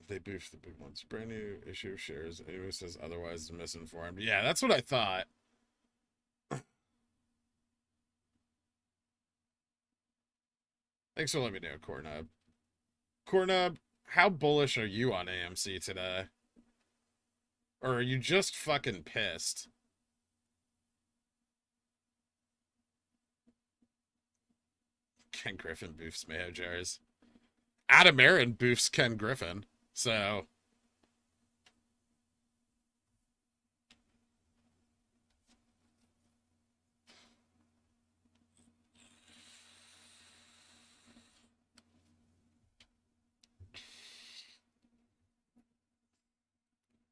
They boofed the big ones. Brand new issue of shares. Anyone says otherwise is misinformed. Yeah, that's what I thought. Thanks for letting me know, Cornub. Cornub, how bullish are you on AMC today? Or are you just fucking pissed? Ken Griffin boofs Mayo Jars. Adam Aaron boofs Ken Griffin. So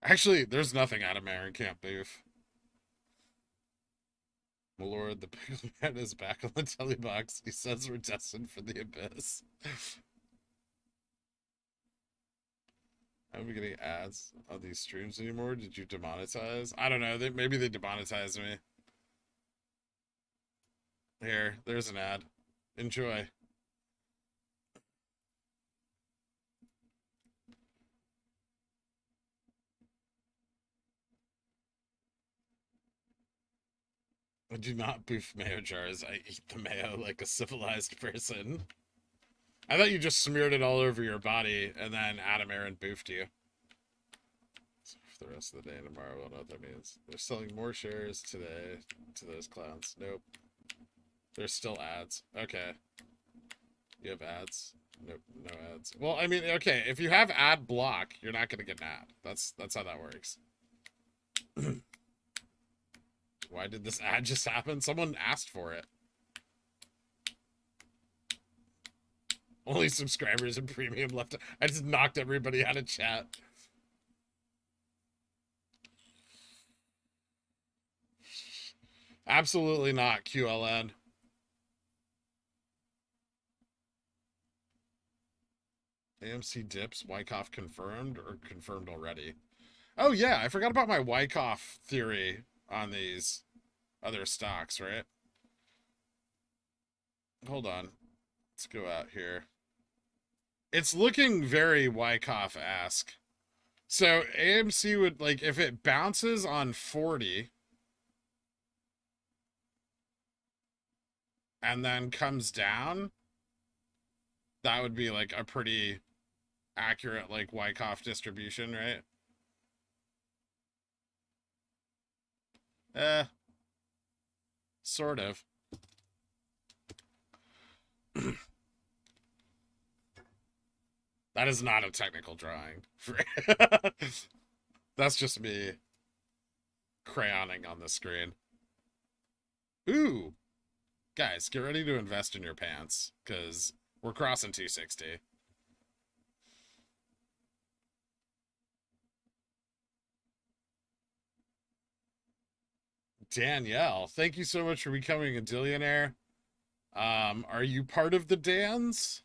actually, there's nothing Adam Aaron can't boof. My lord, the pickle man is back on the telly box. He says we're destined for the abyss. Am I getting ads on these streams anymore? Did you demonetize? I don't know. Maybe they demonetized me. Here, there's an ad. Enjoy. I do not boof mayo jars. I eat the mayo like a civilized person. I thought you just smeared it all over your body and then Adam Aaron boofed you. So for the rest of the day and tomorrow, I don't know what that means. They're selling more shares today to those clowns. Nope. There's still ads. Okay. You have ads? Nope, no ads. Well, I mean, okay, if you have ad block, you're not gonna get an ad. That's how that works. Why did this ad just happen? Someone asked for it. Only subscribers and premium left. I just knocked everybody out of chat. Absolutely not, QLN. AMC dips, Wyckoff confirmed or confirmed already? Oh yeah, I forgot about my Wyckoff theory on these other stocks, right? Hold on. Let's go out here. It's looking very Wyckoff-esque. So AMC would, like, if it bounces on 40 and then comes down, that would be like a pretty accurate, like, Wyckoff distribution, right? Sort of. That is not a technical drawing. That's just me. crayoning on the screen. Ooh, guys, get ready to invest in your pants because we're crossing 260. Danielle, thank you so much for becoming a Dillionaire. Are you part of the Dans?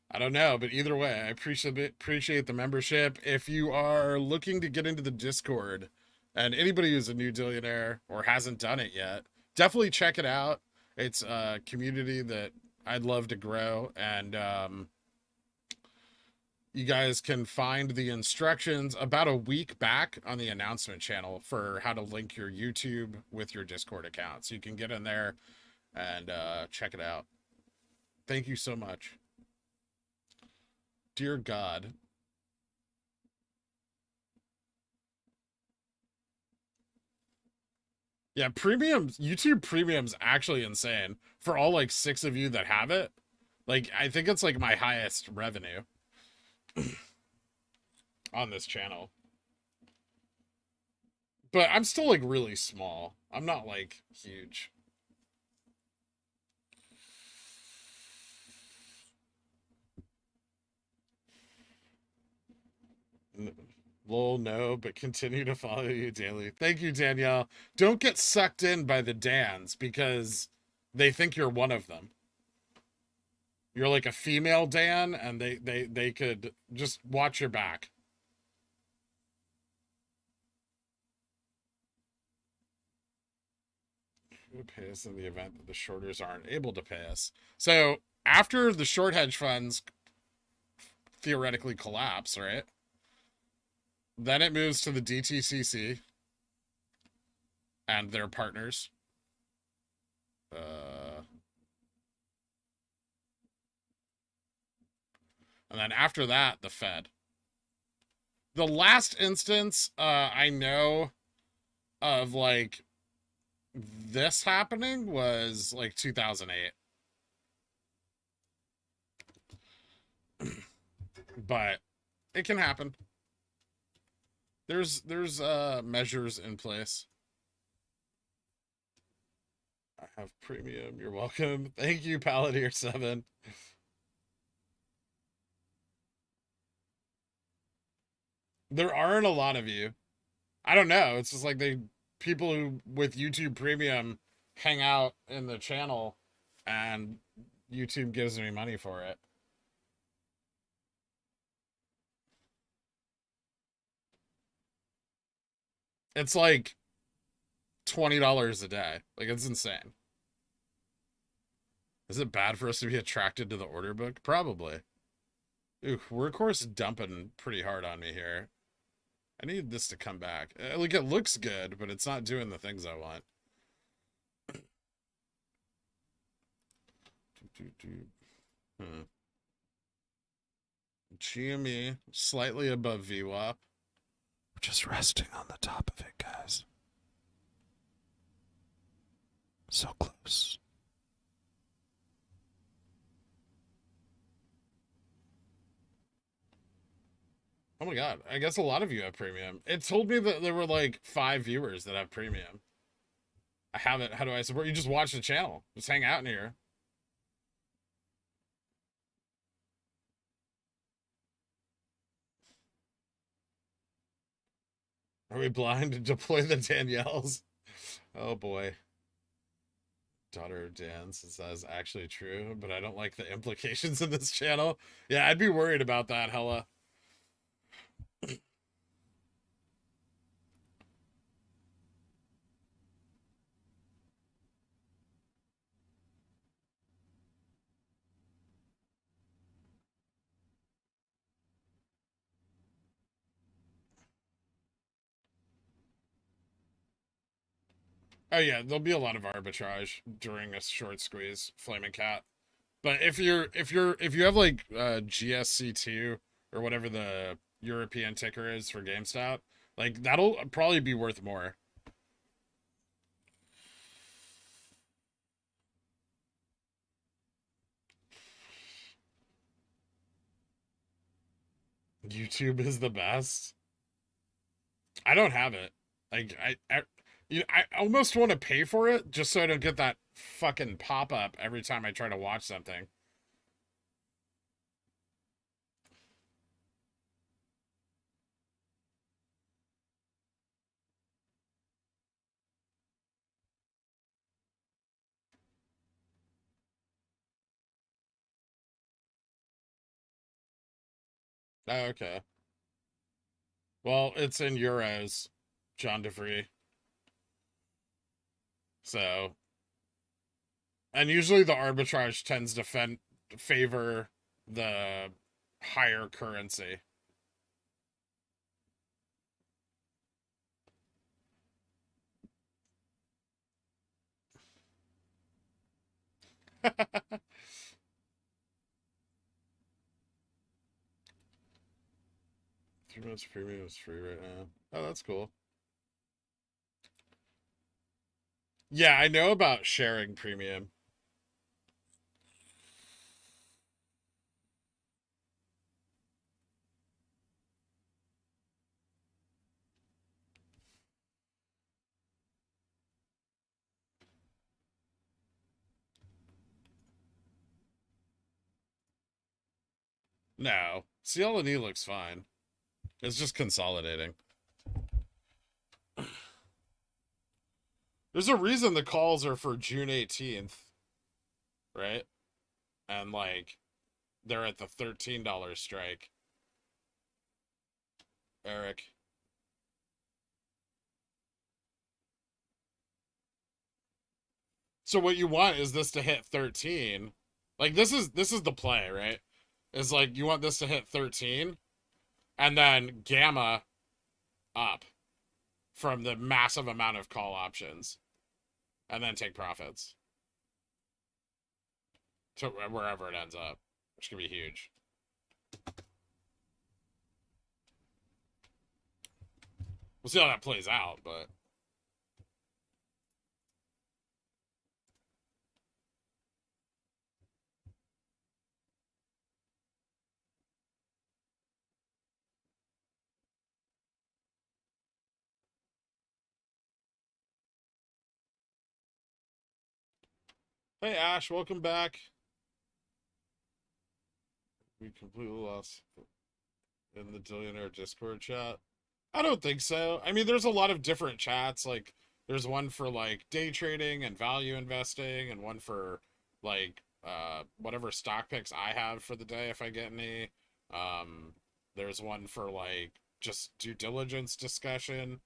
I don't know, but either way, I appreciate the membership. If you are looking to get into the Discord, and anybody who's a new Dillionaire or hasn't done it yet, definitely check it out. It's a community that I'd love to grow, and you guys can find the instructions about a week back on the announcement channel for how to link your YouTube with your Discord account. So you can get in there and check it out. Thank you so much. Dear God. Yeah, YouTube premium's actually insane for all like 6 of you that have it. Like, I think it's like my highest revenue on this channel. But I'm still like really small. I'm not like huge. Lol, no, but continue to follow you daily. Thank you, Danielle. Don't get sucked in by the Dans because they think you're one of them. You're like a female Dan, and they could just watch your back. Who would pay us in the event that the shorters aren't able to pay us? So after the short hedge funds theoretically collapse, right? Then it moves to the DTCC and their partners. And then after that, the Fed. The last instance I know of like this happening was like 2008. But it can happen. There's measures in place. I have premium. You're welcome. Thank you, Paladin7. There aren't a lot of you. I don't know. It's just like people who with YouTube Premium hang out in the channel, and YouTube gives me money for it. It's like $20 a day. Like, it's insane. Is it bad for us to be attracted to the order book? Probably. Ooh, Workhorse dumping pretty hard on me here. I need this to come back. Like, it looks good, but it's not doing the things I want. GME, slightly above VWAP. We're just resting on the top of it, guys. So close. Oh my god, I guess a lot of you have premium. It told me that there were like 5 viewers that have premium. I have it. How do I support you? Just watch the channel. Just hang out in here. Are we blind to deploy the Danielles? Oh boy. Daughter of Dan, since that is actually true, but I don't like the implications of this channel. Yeah, I'd be worried about that, hella. Oh yeah, there'll be a lot of arbitrage during a short squeeze, Flaming Cat. But if you have like GSC2 or whatever the European ticker is for GameStop, like that'll probably be worth more. YouTube is the best. I don't have it. Like I almost want to pay for it just so I don't get that fucking pop up every time I try to watch something. Oh, okay. Well, it's in euros, John DeFree. So, and usually the arbitrage tends to favor the higher currency. Three months premium is free right now. Oh, that's cool. Yeah, I know about sharing premium. No, CL&E looks fine. It's just consolidating. There's a reason the calls are for June 18th, right? And like they're at the $13 strike. Eric. So what you want is this to hit 13. Like this is the play, right? Is like you want this to hit 13 and then gamma up from the massive amount of call options and then take profits to wherever it ends up, which can be huge. We'll see how that plays out, but hey Ash, welcome back. We completely lost in the Dillionaire Discord chat. I don't think so. I mean, there's a lot of different chats. Like, there's one for like day trading and value investing, and one for like whatever stock picks I have for the day if I get any. Um, there's one for like just due diligence discussion.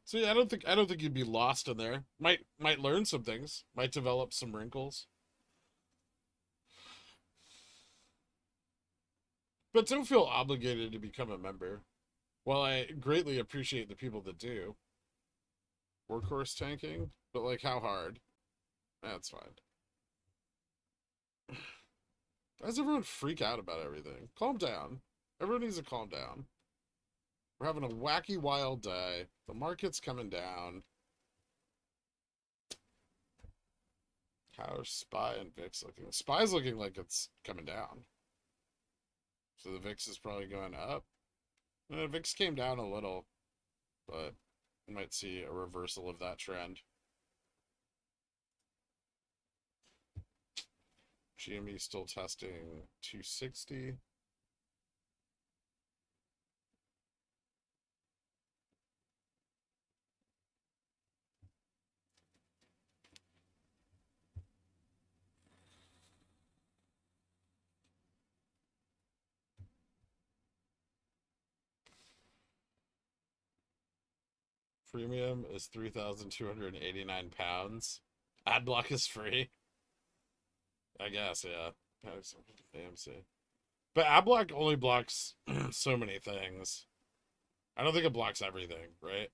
So yeah, I don't think you'd be lost in there. Might learn some things. Might develop some wrinkles. But don't feel obligated to become a member. While I greatly appreciate the people that do. Workhorse tanking? But like how hard? That's fine. Why does everyone freak out about everything? Calm down. Everyone needs to calm down. We're having a wacky wild day. The market's coming down. How's SPY and VIX looking? SPY's looking like it's coming down. So the VIX is probably going up. VIX came down a little, but we might see a reversal of that trend. GME still testing 260. Premium is 3,289 pounds. Ad block is free. I guess, yeah. AMC. But ad block only blocks so many things. I don't think it blocks everything, right?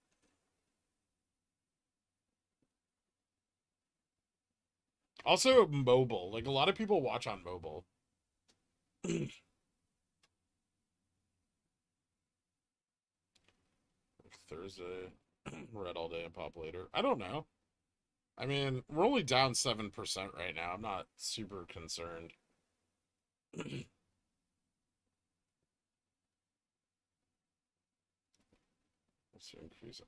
Also, mobile. Like, a lot of people watch on mobile. Thursday. Read all day and pop later. I don't know. I mean, we're only down 7% right now. I'm not super concerned. Let's increase it.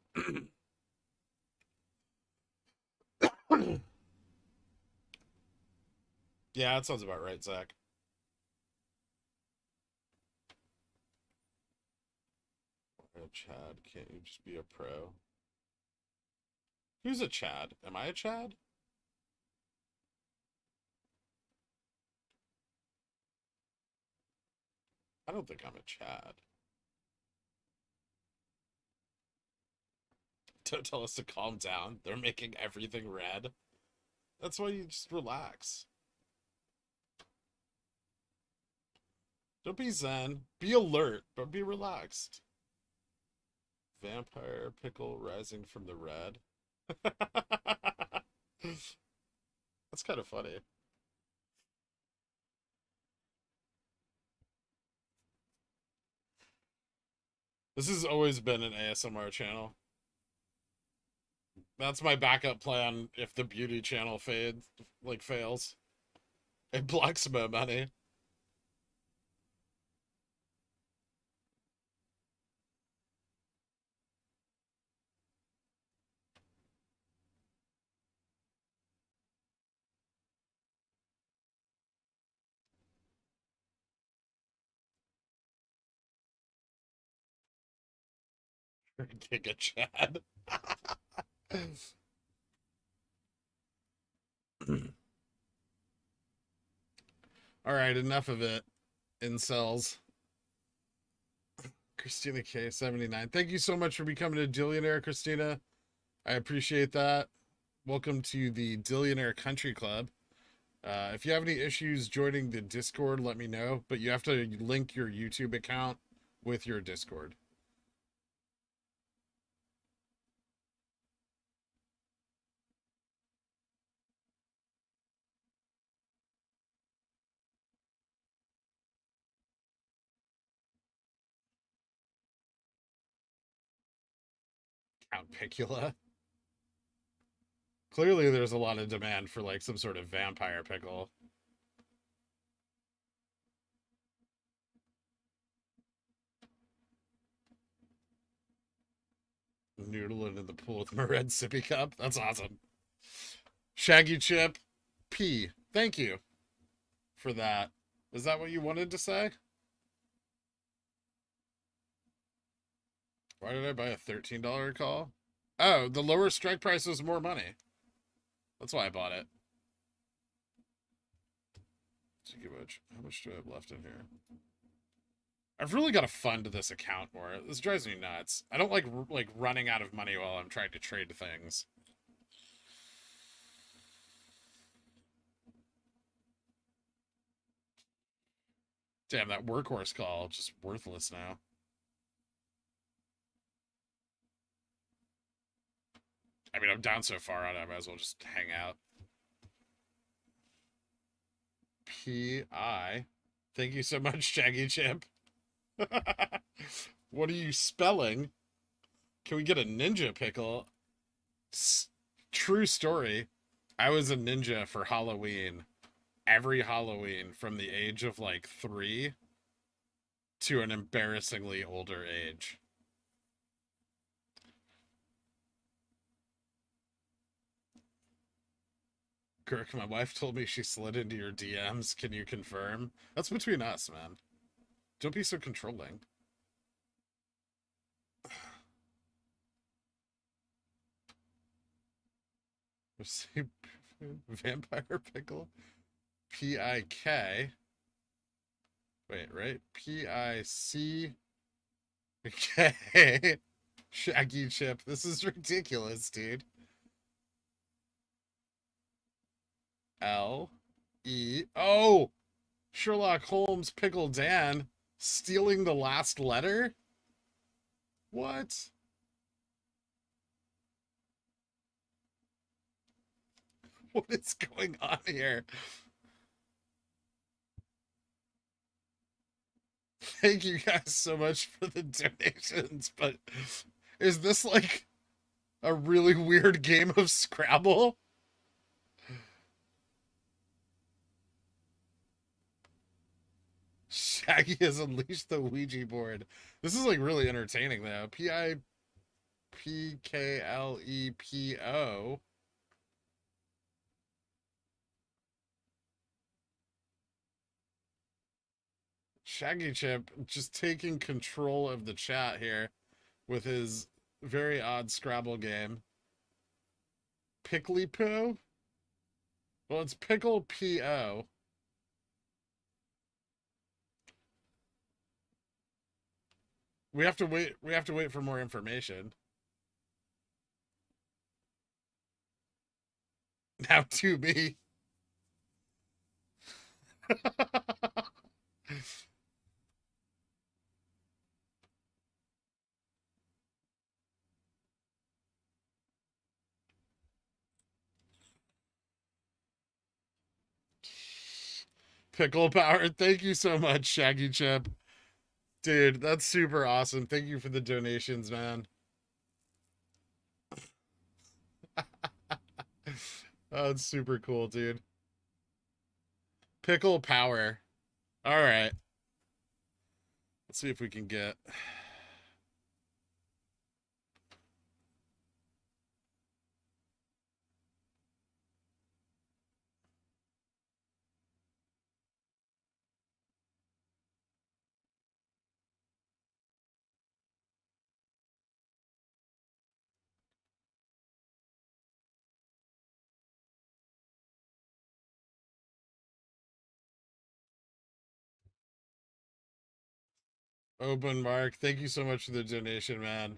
Yeah, that sounds about right, Zach. Chad, can't you just be a pro? Who's a Chad? Am I a Chad? I don't think I'm a Chad. Don't tell us to calm down. They're making everything red. That's why you just relax. Don't be zen. Be alert, but be relaxed. Vampire pickle rising from the red. That's kind of funny. This has always been an ASMR channel. That's my backup plan if the beauty channel fails. It blocks my money. Giga Chad. All right, enough of it. Incels. Christina K79. Thank you so much for becoming a Dillionaire, Christina. I appreciate that. Welcome to the Dillionaire Country Club. If you have any issues joining the Discord, let me know. But you have to link your YouTube account with your Discord. Count Picula. Clearly, there's a lot of demand for like some sort of vampire pickle. Noodling in the pool with my red sippy cup. That's awesome. Shaggy Chip P. Thank you for that. Is that what you wanted to say? Why did I buy a $13 call? Oh, the lower strike price was more money. That's why I bought it. How much do I have left in here? I've really got to fund this account more. This drives me nuts. I don't like running out of money while I'm trying to trade things. Damn, that workhorse call just worthless now. I mean, I'm down so far on it, I might as well just hang out. P.I. Thank you so much, Shaggy Chimp. What are you spelling? Can we get a ninja pickle? True story. I was a ninja for Halloween. Every Halloween from the age of like 3 to an embarrassingly older age. Kirk, my wife told me she slid into your DMs. Can you confirm? That's between us, man. Don't be so controlling. Vampire pickle? P-I-K. Wait, right? P-I-C-K. Shaggy Chip. This is ridiculous, dude. L-E. Oh! Sherlock Holmes Pickle Dan stealing the last letter? What? What is going on here? Thank you guys so much for the donations, but is this like a really weird game of Scrabble? Shaggy has unleashed the Ouija board. This is like really entertaining though. P.I. P-K-L-E-P-O. Shaggy Chip just taking control of the chat here with his very odd Scrabble game. Pickly Poo? Well, it's Pickle P-O. We have to wait. We have to wait for more information. Now to me. Pickle Power. Thank you so much, Shaggy Chip. Dude, that's super awesome. Thank you for the donations, man. That's super cool, dude. Pickle Power. All right. Let's see if we can get... Open Mark, thank you so much for the donation, man.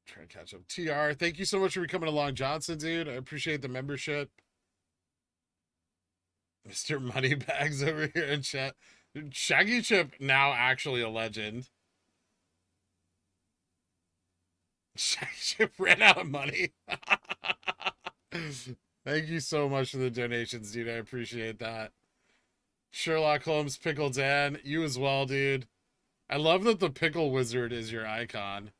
Try to catch up. TR, thank you so much for coming along, Johnson, dude. I appreciate the membership. Mr. Moneybags over here in chat. Shaggy Chip, now actually a legend. Shaggy Chip ran out of money. Thank you so much for the donations, dude. I appreciate that. Sherlock Holmes, Pickle Dan, you as well, dude. I love that the Pickle Wizard is your icon.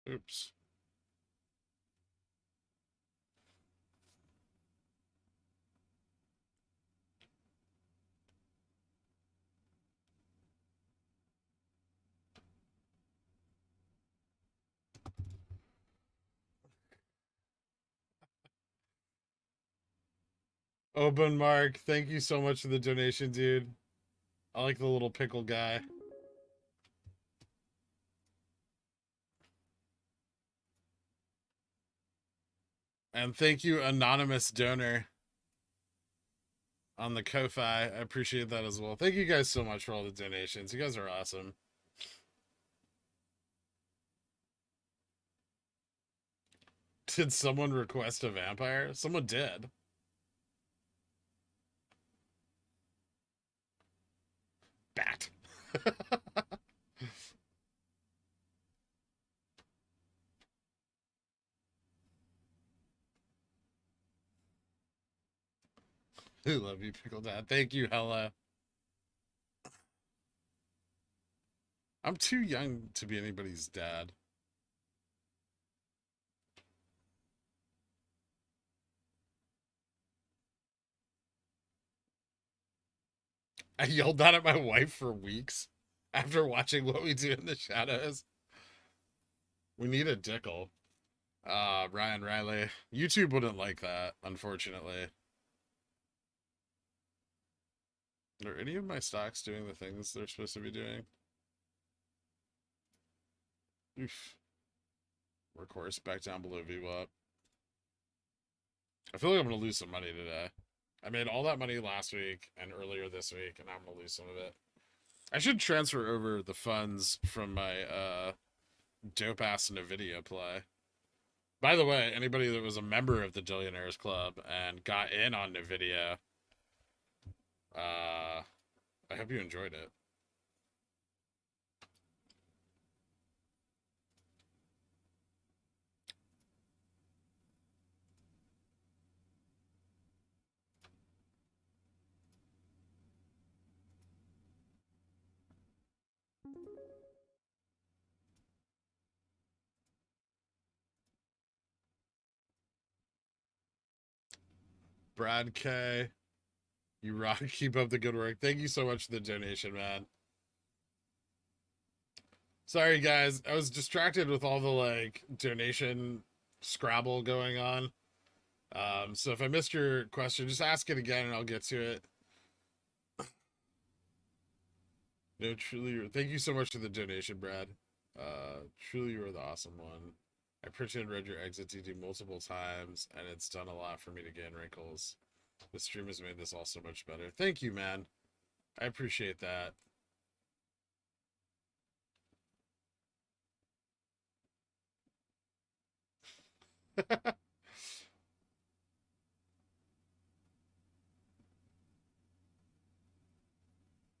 Oops. Open Mark, thank you so much for the donation, dude. I like the little pickle guy. And thank you, anonymous donor, on the Ko-Fi. I appreciate that as well. Thank you guys so much for all the donations. You guys are awesome. Did someone request a vampire? Someone did. Bat. I love you, Pickle Dad. Thank you, Hella. I'm too young to be anybody's dad. I yelled that at my wife for weeks after watching What We Do in the Shadows. We need a Dickle. Ryan Riley. YouTube wouldn't like that, unfortunately. Are any of my stocks doing the things they're supposed to be doing? Oof. Workhorse back down below VWAP. I feel like I'm going to lose some money today. I made all that money last week and earlier this week, and now I'm going to lose some of it. I should transfer over the funds from my dope-ass NVIDIA play. By the way, anybody that was a member of the Billionaires Club and got in on NVIDIA, I hope you enjoyed it. Brad K, you rock. Keep up the good work. Thank you so much for the donation, man. Sorry, guys. I was distracted with all the, like, donation Scrabble going on. So if I missed your question, just ask it again and I'll get to it. No, truly, thank you so much for the donation, Brad. Truly, you are the awesome one. I printed and read your exit DD multiple times, and it's done a lot for me to gain wrinkles. The stream has made this all so much better. Thank you, man. I appreciate that.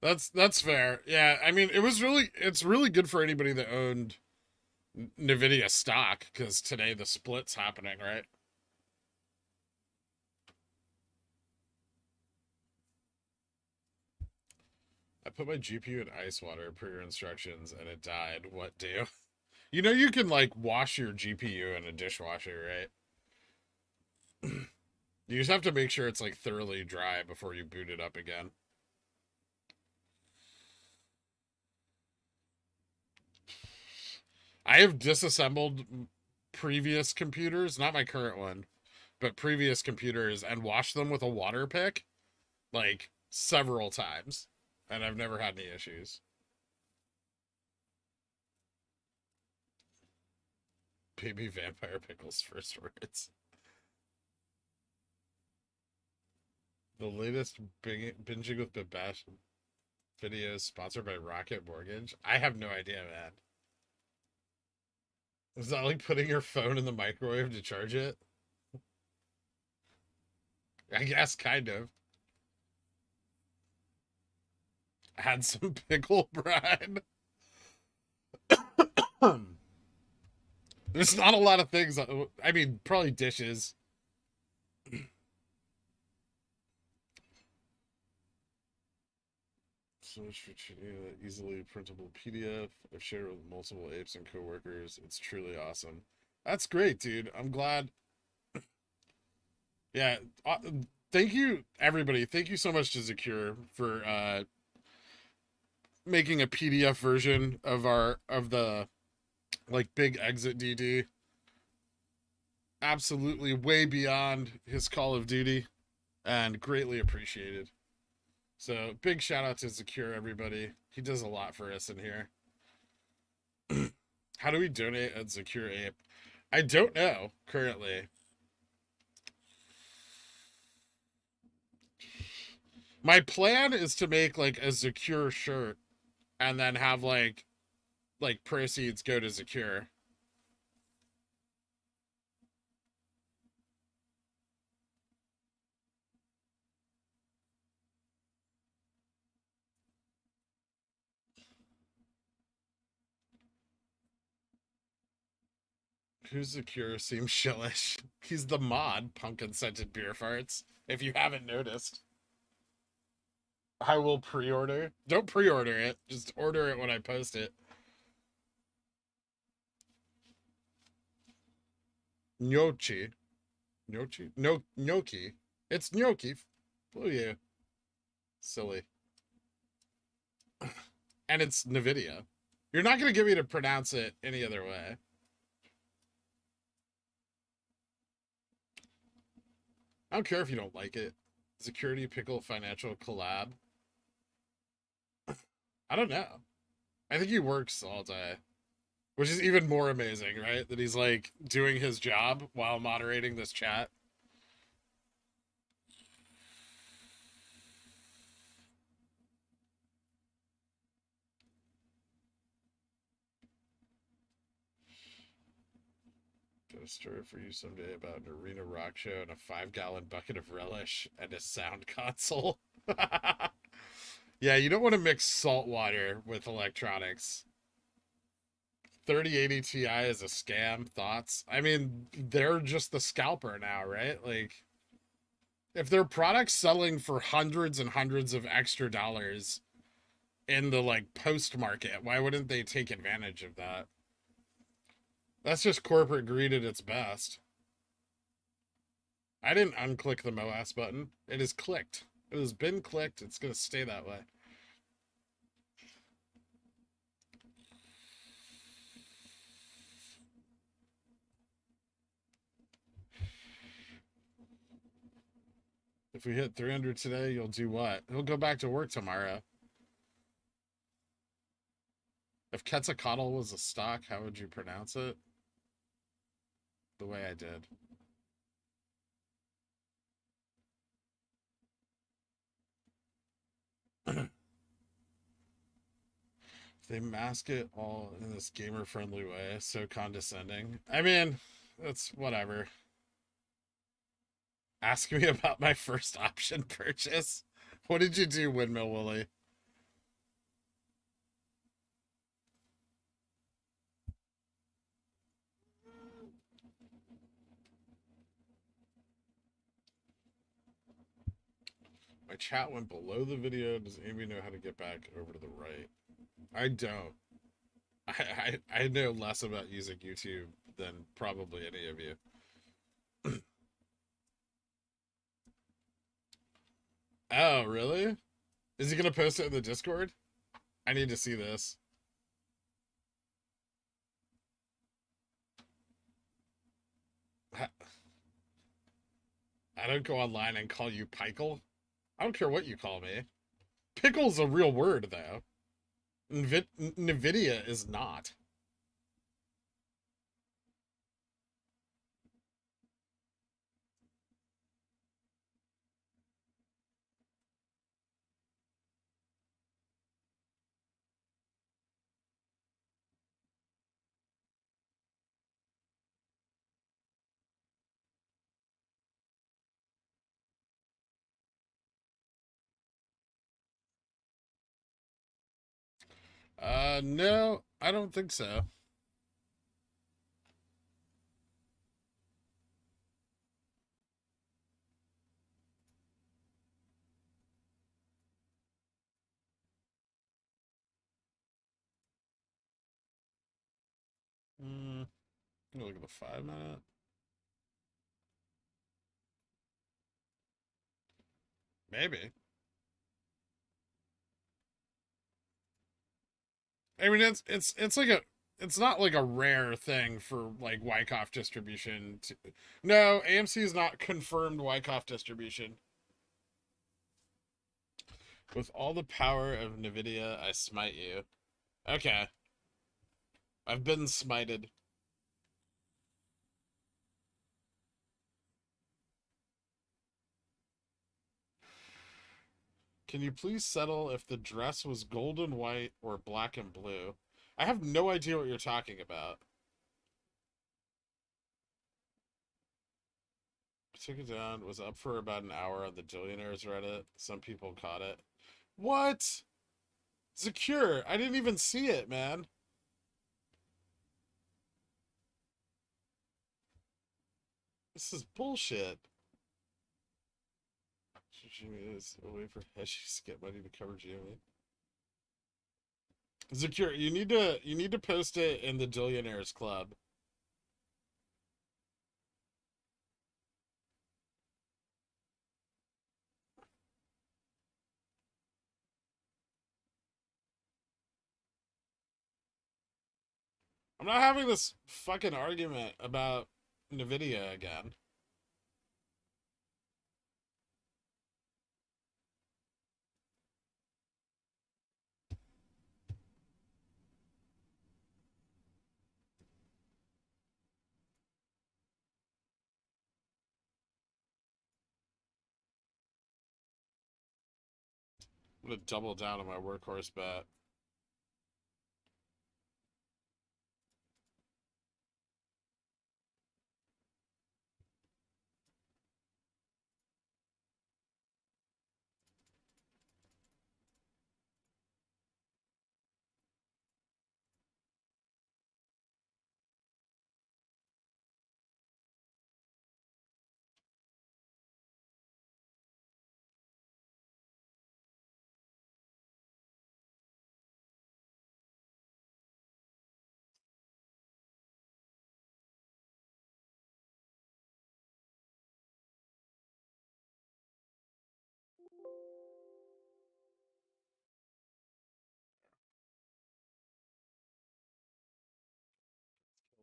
That's fair. Yeah, I mean, it's really good for anybody that owned NVIDIA stock, because today the split's happening, right? I put my GPU in ice water per your instructions and it died. What do? You know, you can, like, wash your GPU in a dishwasher, right? You just have to make sure it's, like, thoroughly dry before you boot it up again. I have disassembled previous computers, not my current one, but previous computers, and washed them with a water pick, like, several times, and I've never had any issues. Baby Vampire Pickles first words. The latest binging with Babash videos sponsored by Rocket Mortgage. I have no idea, man. Is that like putting your phone in the microwave to charge it? I guess, kind of. Had some pickle brine. There's not a lot of things. I mean, probably dishes. So much for easily printable PDF. I've shared with multiple apes and coworkers. It's truly awesome. That's great, dude. I'm glad. Yeah. Thank you, everybody. Thank you so much to Secure for making a PDF version of the like big exit DD. Absolutely way beyond his Call of Duty, and greatly appreciated. So big shout out to Secure, everybody. He does a lot for us in here. How do we donate at Secure Ape? I don't know currently. My plan is to make like a Secure shirt and then have like proceeds go to Secure. Who's Secure seems shillish. He's the mod, pumpkin scented beer farts. If you haven't noticed. I will pre-order. Don't pre-order it. Just order it when I post it. Gnocchi. Gnocchi? No, gnocchi. It's gnocchi. Fool you. Silly. And it's NVIDIA. You're not going to get me to pronounce it any other way. I don't care if you don't like it. Security Pickle Financial collab. I don't know. I think he works all day. Which is even more amazing, right? That he's like doing his job while moderating this chat. Got a story for you someday about an arena rock show and a 5-gallon bucket of relish and a sound console. Yeah, you don't want to mix salt water with electronics. 3080 Ti is a scam. Thoughts? I mean, they're just the scalper now, right? Like, if their product's selling for hundreds and hundreds of extra dollars in the like post market, why wouldn't they take advantage of that? That's just corporate greed at its best. I didn't unclick the MOASS button. It is clicked. It has been clicked. It's going to stay that way. If we hit 300 today, you'll do what? He'll go back to work tomorrow. If Quetzalcoatl was a stock, how would you pronounce it? The way I did. They mask it all in this gamer friendly way, so condescending. I mean, that's whatever. Ask me about my first option purchase. What did you do, Windmill Willie? My chat went below the video. Does anybody know how to get back over to the right? I don't. I know less about using YouTube than probably any of you. Oh, really? Is he gonna post it in the Discord? I need to see this. I don't go online and call you Pickle. I don't care what you call me. Pickle's a real word, though. NVIDIA is not. No, I don't think so. Look at the 5-minute. Maybe. I mean, it's like a it's not like a rare thing for like Wyckoff distribution. No, AMC is not confirmed Wyckoff distribution. With all the power of NVIDIA, I smite you. Okay. I've been smited. Can you please settle if the dress was gold and white or black and blue? I have no idea what you're talking about. Took it down, was up for about an hour on the Billionaires Reddit. Some people caught it. What? Secure. I didn't even see it, man. This is bullshit. Jimmy is a way for Heshies to get money to cover Jimmy. Secure, you need to post it in the Billionaires Club. I'm not having this fucking argument about NVIDIA again. I'm gonna double down on my workhorse bet.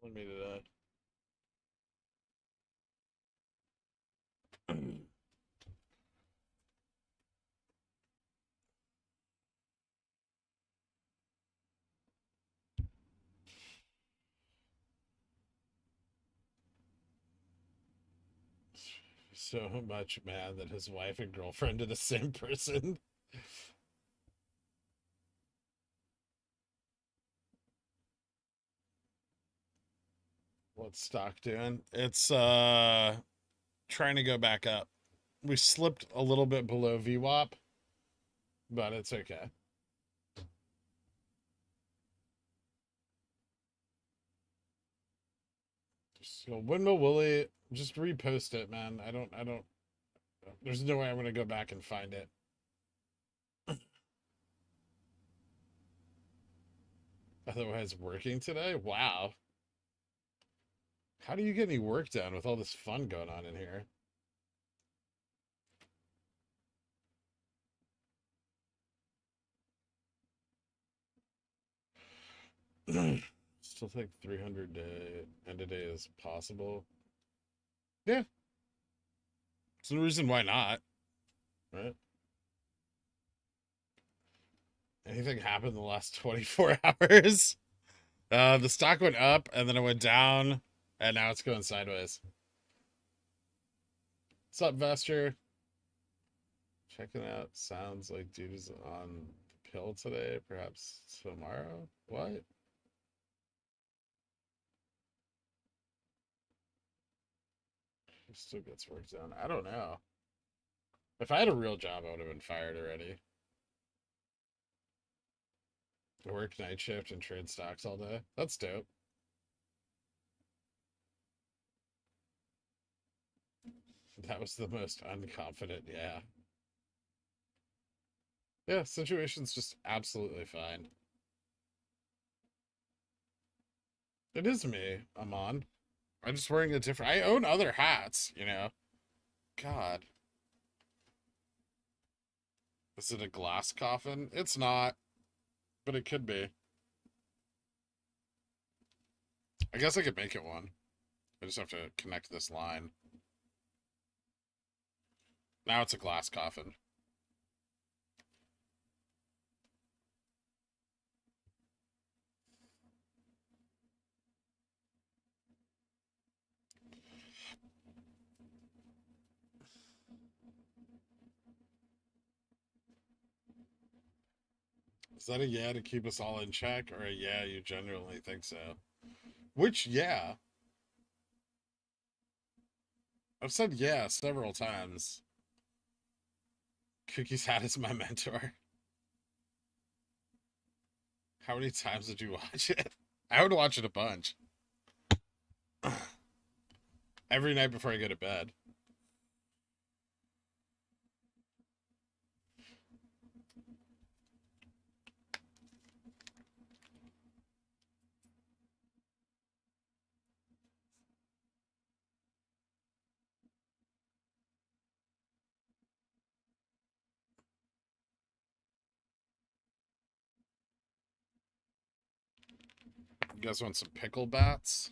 Killing me today. So much mad that his wife and girlfriend are the same person. What's stock doing? It's trying to go back up. We slipped a little bit below VWAP, but it's okay. So Windmill Willie, just repost it, man. I don't there's no way I'm gonna go back and find it. Otherwise working today? Wow. How do you get any work done with all this fun going on in here? Still think 300 day end of day is possible. Yeah. There's no reason why not, right? Anything happened in the last 24 hours? The stock went up and then it went down and now it's going sideways. What's up, Vester? Checking out. Sounds like dude is on the pill today. Perhaps tomorrow. What? He still gets work done. I don't know. If I had a real job, I would have been fired already. I work night shift and trade stocks all day. That's dope. That was the most unconfident, yeah. Yeah, situation's just absolutely fine. It is me, I'm on. I'm just wearing a different. I own other hats, you know. God. Is it a glass coffin? It's not, but it could be. I guess I could make it one. I just have to connect this line. Now it's a glass coffin. Is that a yeah to keep us all in check, or a yeah you genuinely think so? Which yeah? I've said yeah several times. Cookie's hat is my mentor. How many times did you watch it? I would watch it a bunch. Every night before I go to bed. You guys want some pickle bats?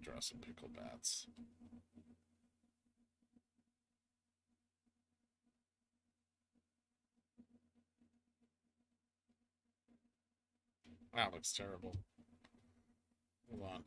Draw some pickle bats. That looks terrible. Hold on.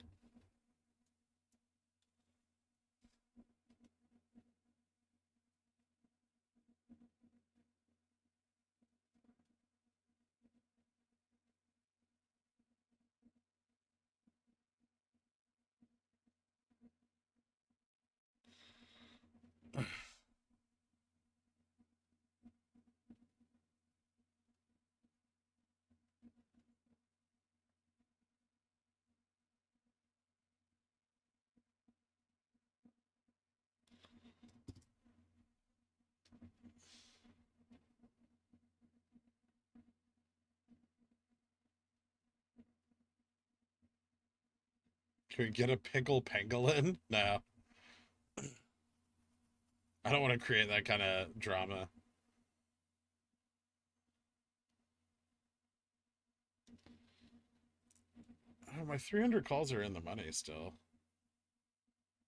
Can we get a pickle pangolin? No. I don't want to create that kind of drama. Oh, my 300 calls are in the money still.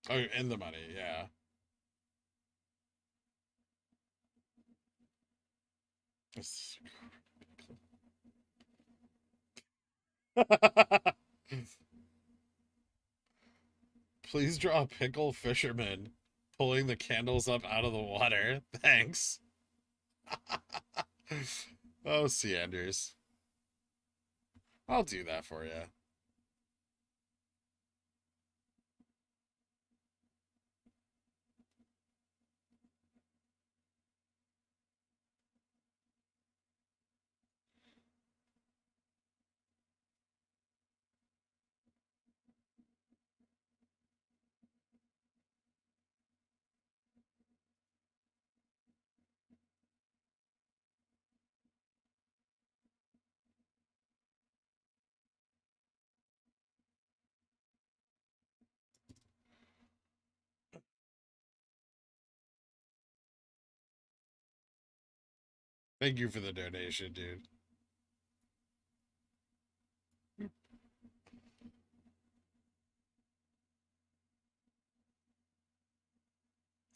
Oh, in the money, yeah. Please draw a pickle fisherman pulling the candles up out of the water. Thanks. Oh, Anders. I'll do that for you. Thank you for the donation, dude.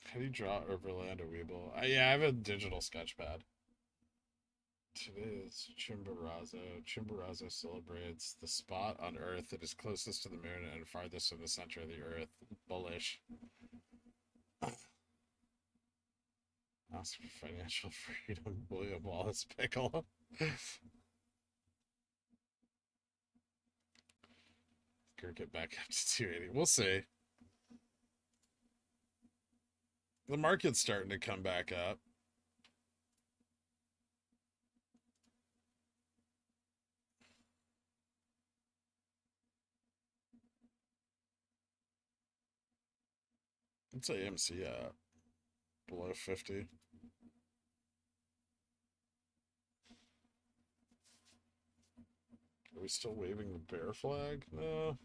How do you draw Overland or WeBull? Yeah, I have a digital sketchpad. Today is Chimborazo. Chimborazo celebrates the spot on Earth that is closest to the moon and farthest from the center of the Earth. Bullish. Ask for financial freedom. William Wallace Pickle. Get back up to 280. We'll see. The market's starting to come back up. What's AMC at? Below 50. Are we still waving the bear flag? No.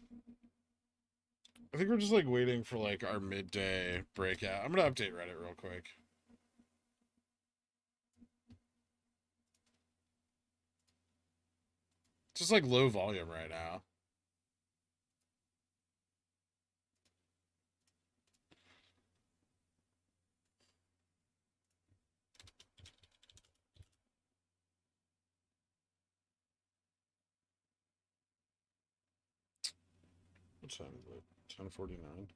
I think we're just like waiting for like our midday breakout. I'm gonna update Reddit real quick. Just like low volume right now. What time is it? 10:49.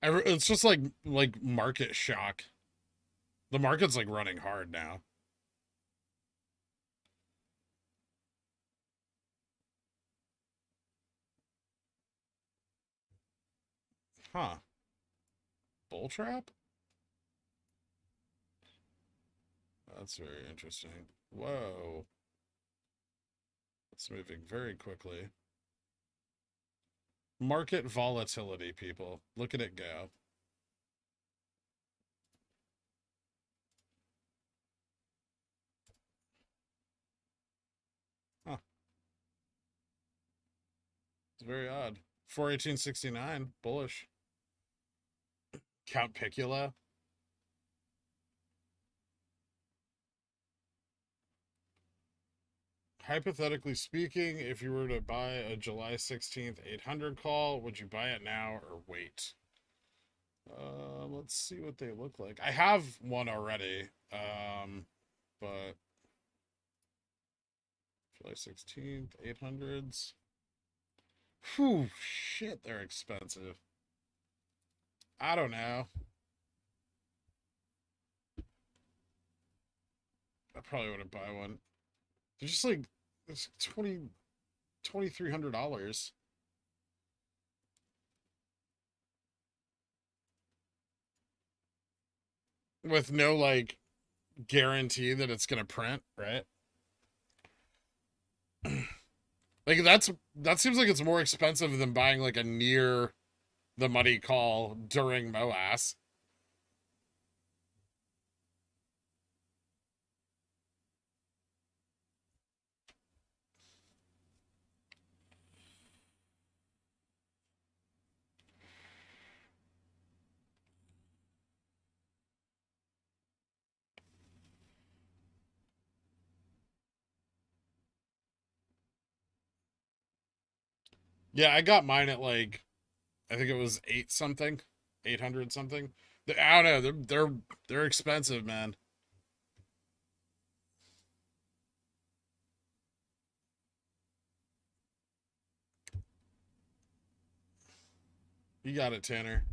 It's just like market shock. The market's like running hard now. Huh. Bull trap? That's very interesting. Whoa. It's moving very quickly. Market volatility, people. Look at it go. Huh. It's very odd. 418.69. Bullish. Count Picula. Hypothetically speaking, if you were to buy a July 16th 800 call, would you buy it now or wait? Let's see what they look like. I have one already, but July 16th 800s. Whew, shit, they're expensive. I don't know. I probably wouldn't buy one. They're just like it's $2,300 with no like guarantee that it's gonna print, right? Like that seems like it's more expensive than buying like a near the money call during MOASS. Yeah, I got mine at like I think it was eight something, 800 something. I don't know. They're expensive, man. You got it, Tanner.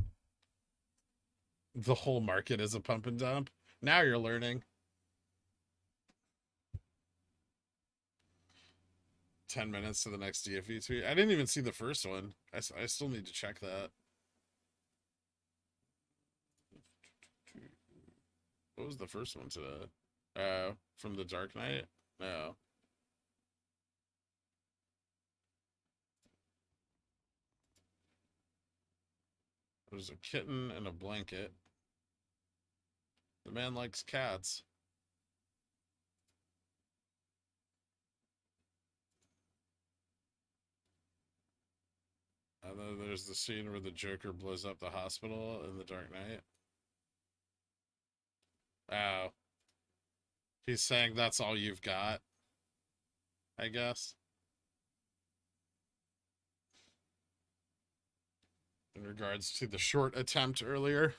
The whole market is a pump and dump. Now you're learning. 10 minutes to the next DFE tweet. I didn't even see the first one. I still need to check that. What was the first one today? From the Dark Knight? No. There's a kitten and a blanket. The man likes cats. And then there's the scene where the Joker blows up the hospital in the Dark Knight. Oh. He's saying that's all you've got, I guess. In regards to the short attempt earlier.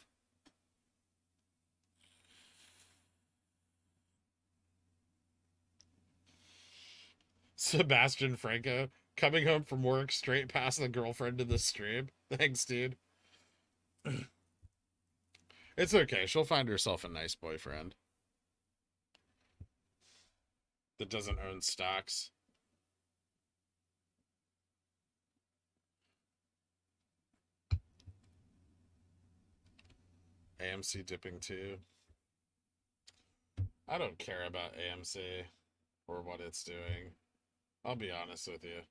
Sebastian Franco coming home from work straight past the girlfriend in the stream. Thanks, dude. It's okay. She'll find herself a nice boyfriend that doesn't own stocks. AMC dipping too. I don't care about AMC or what it's doing. I'll be honest with you.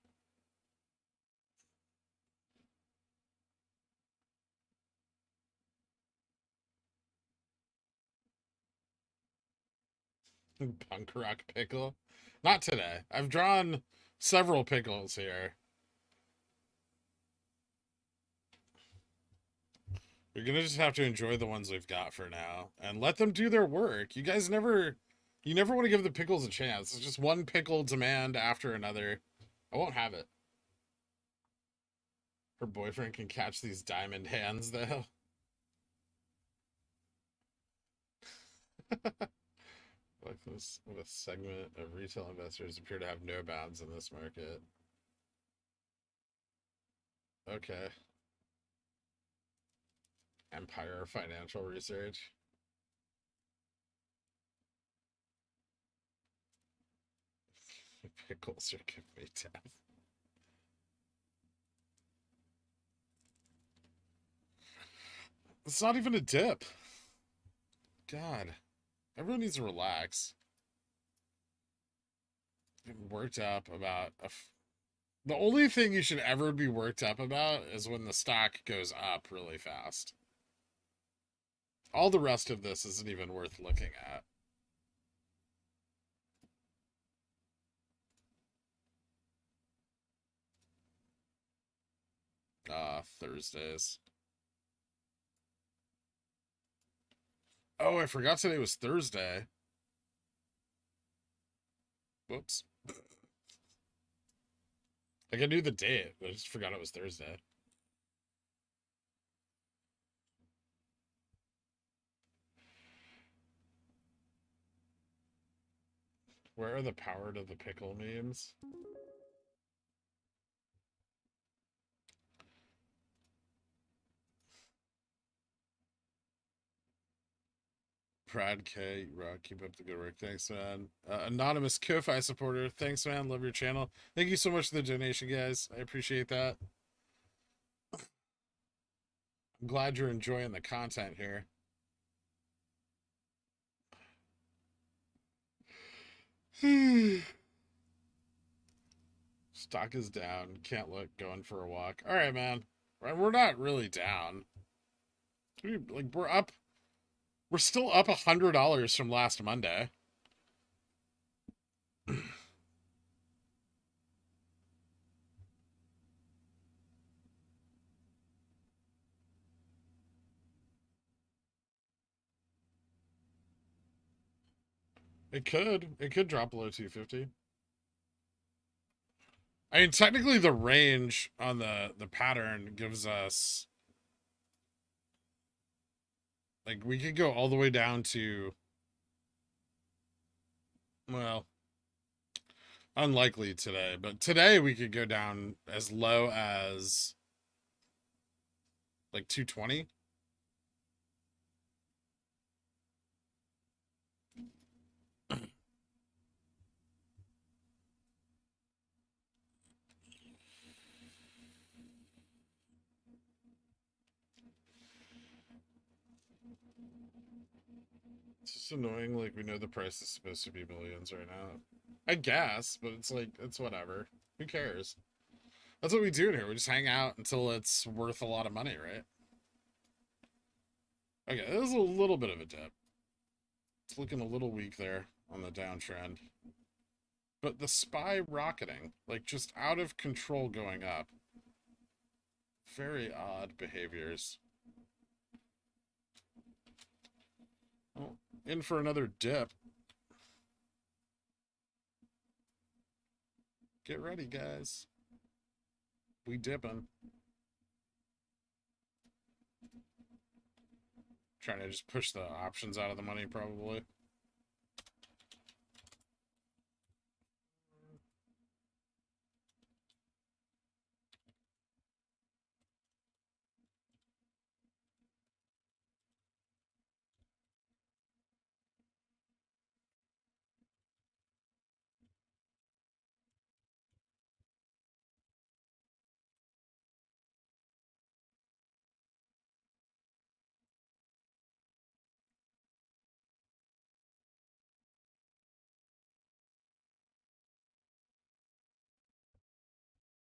Punk rock pickle. Not today. I've drawn several pickles here. You're gonna just have to enjoy the ones we've got for now and let them do their work. You never want to give the pickles a chance. It's just one pickle demand after another. I won't have it. Her boyfriend can catch these diamond hands, though. Like this with segment of retail investors appear to have no bounds in this market. Okay. Empire Financial Research. Pickles are giving me death. It's not even a dip. God. Everyone needs to relax. I'm worked up about the only thing you should ever be worked up about is when the stock goes up really fast. All the rest of this isn't even worth looking at. Thursdays. Oh, I forgot today was Thursday. Whoops. Like I knew the date, but I just forgot it was Thursday. Where are the power to the pickle memes? Pride K, Rock, keep up the good work. Thanks, man. Anonymous Ko-Fi supporter. Thanks, man. Love your channel. Thank you so much for the donation, guys. I appreciate that. I'm glad you're enjoying the content here. Stock is down. Can't look. Going for a walk. All right, man. We're not really down. We're up. We're still up $100 from last Monday. It could. It could drop below 250. I mean, technically, the range on the pattern gives us, like, we could go all the way down to, well, unlikely today, but today we could go down as low as like 220. It's just annoying. Like, we know the price is supposed to be millions right now. I guess, but it's like, it's whatever. Who cares? That's what we do in here. We just hang out until it's worth a lot of money, right? Okay, this is a little bit of a dip. It's looking a little weak there on the downtrend. But the SPY rocketing, like just out of control going up. Very odd behaviors. Oh, in for another dip. Get ready, guys. We dipping. Trying to just push the options out of the money, probably.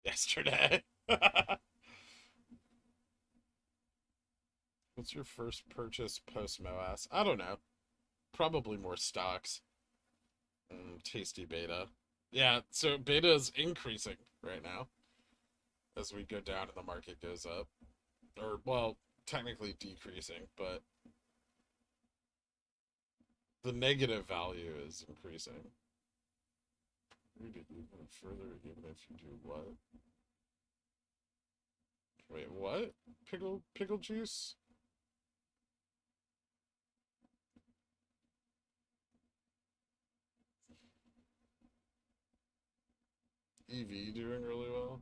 Yesterday. What's your first purchase post MOASS? I don't know. Probably more stocks. Tasty beta. Yeah, so beta is increasing right now as we go down and the market goes up. Or, well, technically decreasing, but the negative value is increasing. Read it even further, even if you do what? Wait, what? Pickle juice? EV doing really well.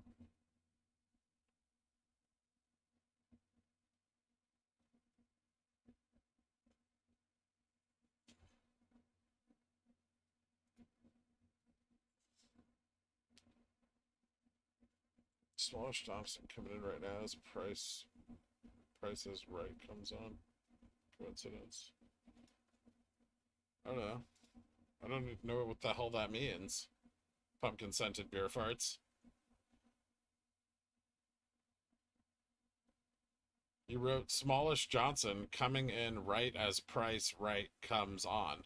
Smallish Thompson coming in right now as price is right comes on. Coincidence. I don't know. I don't know what the hell that means. Pumpkin scented beer farts. You wrote Smallish Johnson coming in right as price right comes on.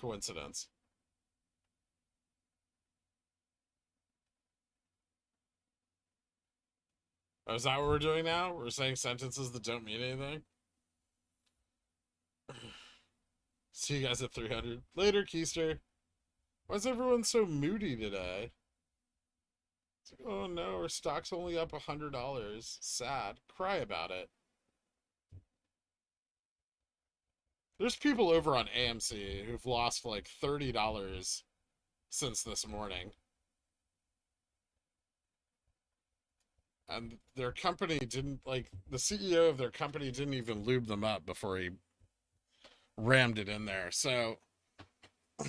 Coincidence. Oh, is that what we're doing now? We're saying sentences that don't mean anything? See you guys at 300. Later, Keister. Why is everyone so moody today? It's like, oh no, our stock's only up $100. Sad. Cry about it. There's people over on AMC who've lost like $30 since this morning. And their company didn't, like, the CEO of their company didn't even lube them up before he rammed it in there. So I'm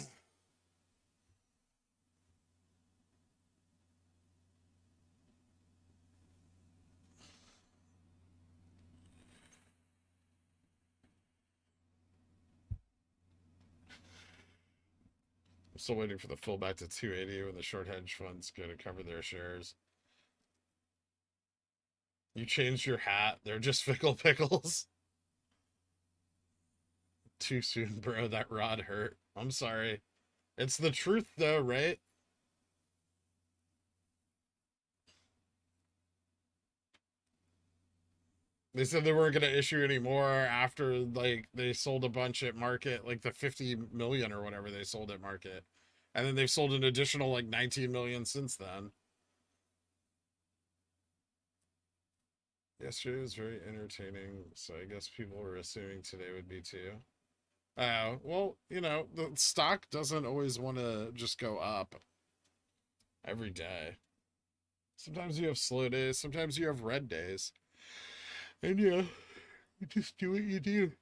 still waiting for the full back to 280 when the short hedge funds go to cover their shares. You changed your hat. They're just fickle pickles. Too soon, bro. That rod hurt. I'm sorry. It's the truth, though, right? They said they weren't going to issue anymore after, like, they sold a bunch at market, like the 50 million or whatever they sold at market. And then they've sold an additional, like, 19 million since then. Yesterday was very entertaining, so I guess people were assuming today would be too. Well, you know, the stock doesn't always want to just go up every day. Sometimes you have slow days, sometimes you have red days. And yeah, you just do what you do.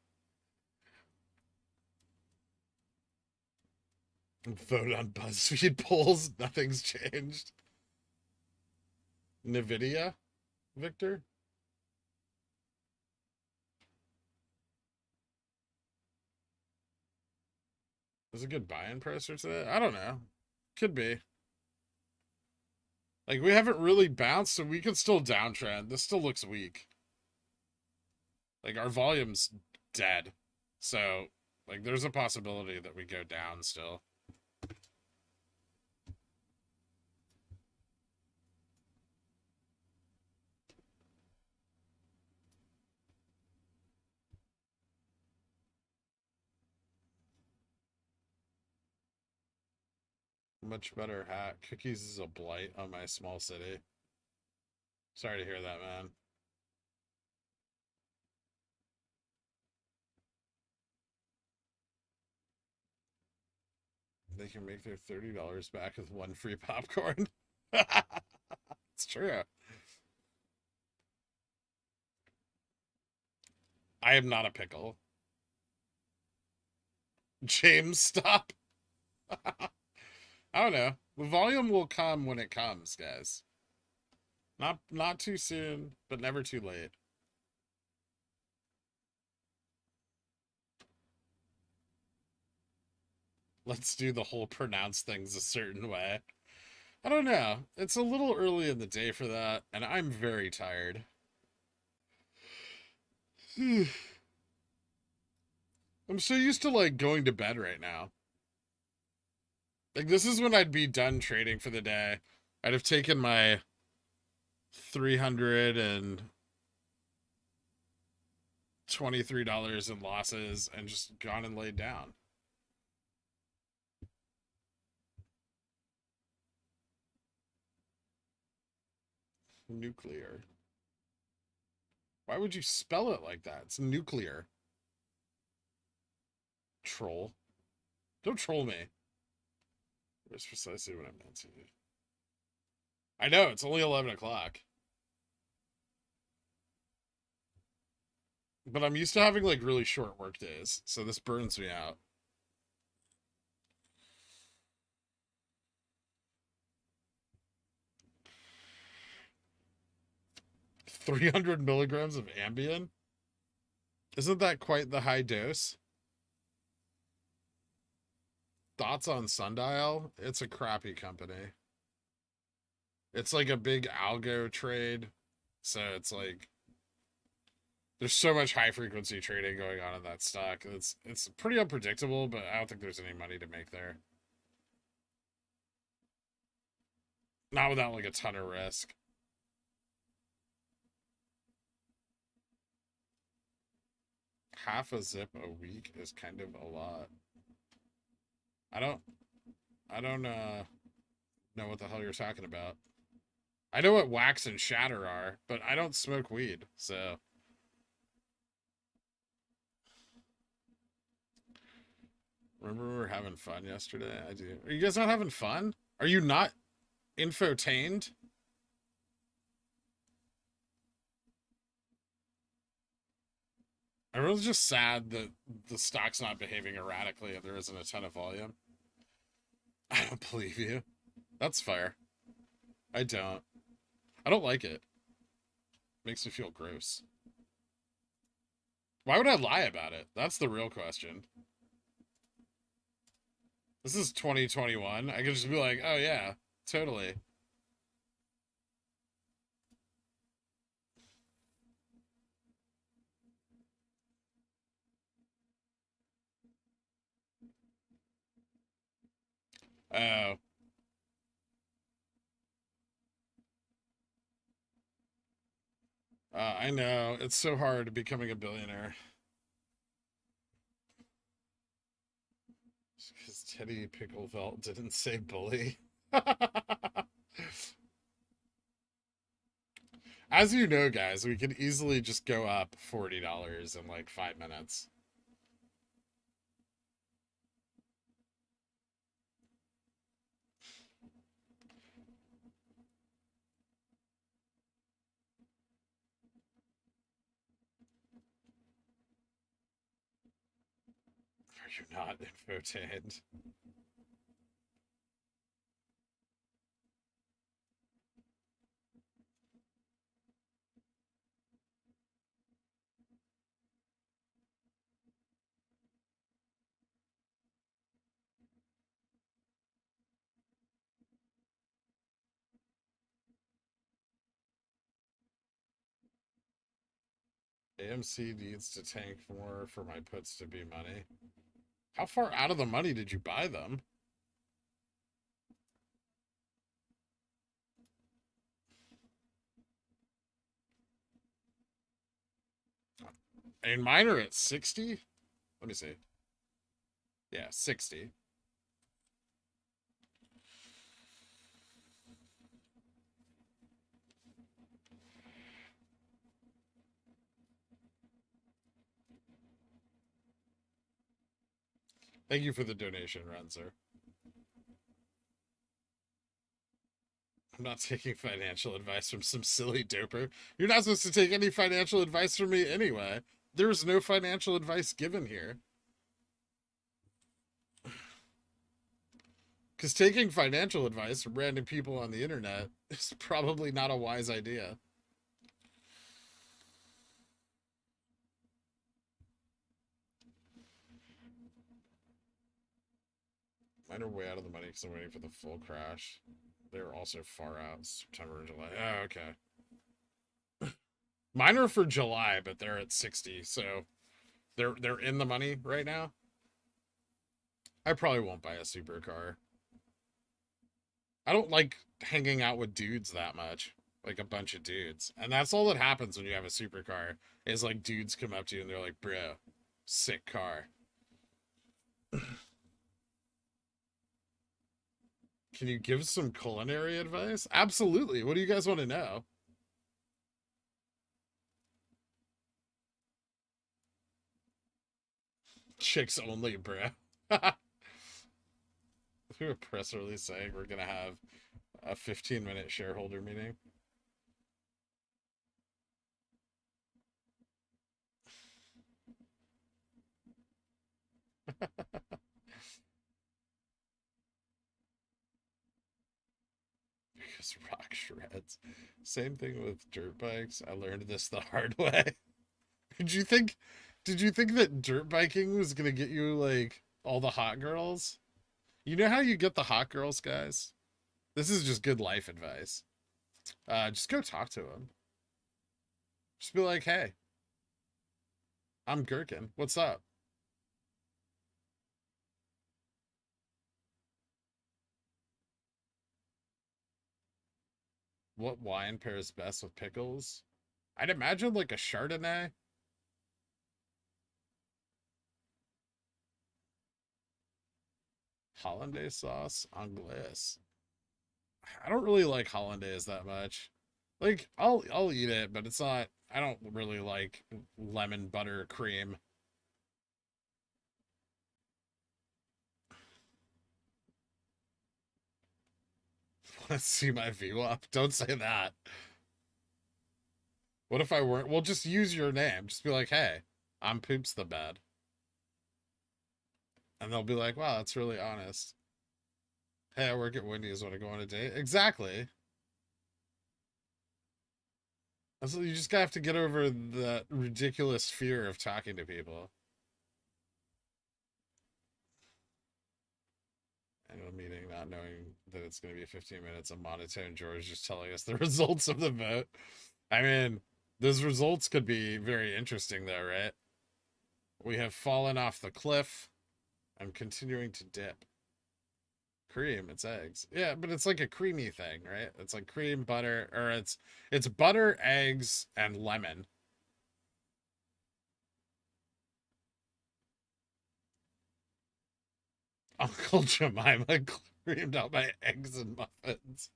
Vote on BuzzFeed polls, nothing's changed. NVIDIA, Victor? Is it a good buy-in price for today? I don't know. Could be. Like, we haven't really bounced, so we could still downtrend. This still looks weak. Like, our volume's dead. So, like, there's a possibility that we go down still. Much better hat. Cookies is a blight on my small city. Sorry to hear that, man. They can make their $30 back with one free popcorn. It's true. I am not a pickle. James, stop. I don't know. The volume will come when it comes, guys. Not too soon, but never too late. Let's do the whole pronounce things a certain way. I don't know. It's a little early in the day for that, and I'm very tired. I'm so used to, like, going to bed right now. Like, this is when I'd be done trading for the day. I'd have taken my 323 in losses and just gone and laid down. Nuclear. Why would you spell it like that? It's nuclear. Troll. Don't troll me. That's precisely what I meant to. I know, it's only 11 o'clock. But I'm used to having, like, really short work days, so this burns me out. 300 milligrams of Ambien? Isn't that quite the high dose? Thoughts on Sundial? It's a crappy company. It's like a big algo trade. So it's like there's so much high frequency trading going on in that stock. It's pretty unpredictable, but I don't think there's any money to make there. Not without like a ton of risk. Half a zip a week is kind of a lot. I don't know what the hell you're talking about. I know what wax and shatter are, but I don't smoke weed, so. Remember we were having fun yesterday? I do. Are you guys not having fun? Are you not infotained? Everyone's just sad that the stock's not behaving erratically and there isn't a ton of volume. I don't believe you. That's fair. I don't. I don't like it. Makes me feel gross. Why would I lie about it? That's the real question. This is 2021. I could just be like, oh yeah, totally. Oh, I know. It's so hard becoming a billionaire. Because Teddy Picklevelt didn't say bully. As you know, guys, we could easily just go up $40 in like 5 minutes. Are you not infotained? AMC needs to tank more for my puts to be money. How far out of the money did you buy them? I mean, mine are at 60. Let me see. Yeah, 60. Thank you for the donation, Renzer. I'm not taking financial advice from some silly doper. You're not supposed to take any financial advice from me anyway. There's no financial advice given here. Because taking financial advice from random people on the internet is probably not a wise idea. Mine are way out of the money because I'm waiting for the full crash. They're also far out, September and July. Oh, okay. Mine are for July, but they're at 60, so they're in the money right now. I probably won't buy a supercar. I don't like hanging out with dudes that much, like a bunch of dudes, and that's all that happens when you have a supercar. Is like dudes come up to you and they're like, "Bro, sick car." Can you give some culinary advice? Absolutely. What do you guys want to know? Chicks only, bro. We a press release saying we're gonna have a 15-minute shareholder meeting. Because rock shreds. Same thing with dirt bikes. I learned this the hard way. Did you think that dirt biking was gonna get you like all the hot girls? You know how you get the hot girls, guys? This is just good life advice. Just go talk to them. Just be like, hey, I'm Gherkin. What's up? What wine pairs best with pickles? I'd imagine like a Chardonnay. Hollandaise sauce, anglaise. I don't really like hollandaise that much. Like I'll eat it, but it's not. I don't really like lemon butter cream. Let's see my view up. Don't say that. What if I weren't? Well, just use your name. Just be like, hey, I'm Poops the Bad. And they'll be like, wow, that's really honest. Hey, I work at Wendy's. Want to go on a date? Exactly. So you just have to get over that ridiculous fear of talking to people. Annual meeting, not knowing that it's going to be 15 minutes of monotone George just telling us the results of the vote. I mean, those results could be very interesting, though, right? We have fallen off the cliff. I'm continuing to dip. Cream, it's eggs. Yeah, but it's like a creamy thing, right? It's like cream, butter, or it's butter, eggs, and lemon. Uncle Jemima creamed out my eggs and muffins.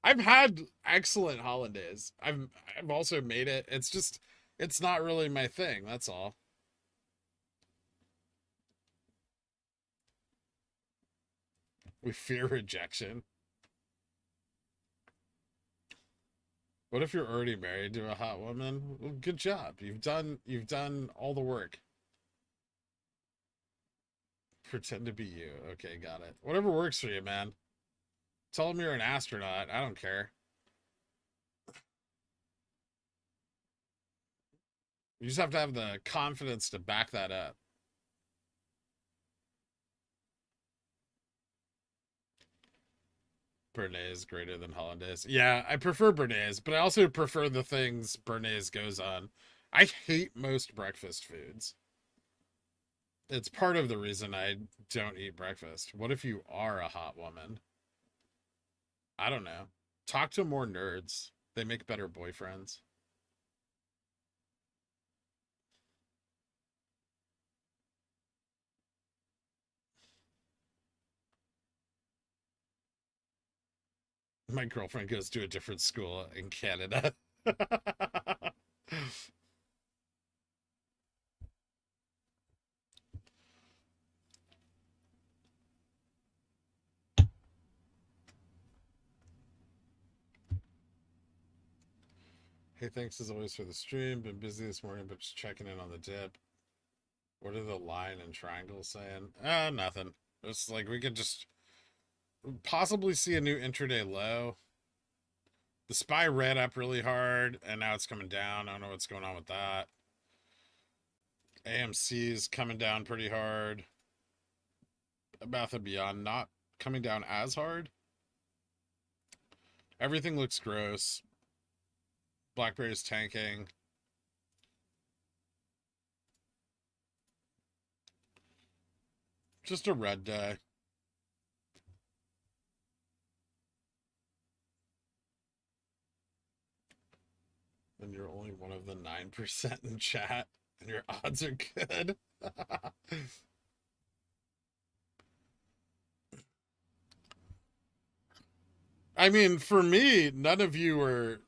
I've had excellent hollandaise. I've also made it. It's just it's not really my thing, that's all. We fear rejection. What if you're already married to a hot woman? Well, good job. You've done all the work. Pretend to be you. Okay, got it. Whatever works for you, man. Tell them you're an astronaut. I don't care. You just have to have the confidence to back that up. Bernays greater than hollandaise. Yeah, I prefer Bernays, but I also prefer the things Bernays goes on. I hate most breakfast foods. It's part of the reason I don't eat breakfast. What if you are a hot woman? I don't know. Talk to more nerds. They make better boyfriends. My girlfriend goes to a different school in Canada. Hey, thanks as always for the stream. Been busy this morning, but just checking in on the dip. What are the line and triangle saying? Nothing. It's like we could just possibly see a new intraday low. The SPY ran up really hard, and now it's coming down. I don't know what's going on with that. AMC's coming down pretty hard. Bath and Beyond not coming down as hard. Everything looks gross. BlackBerry's tanking. Just a red day. And you're only one of the 9% in chat, and your odds are good. I mean, for me, none of you are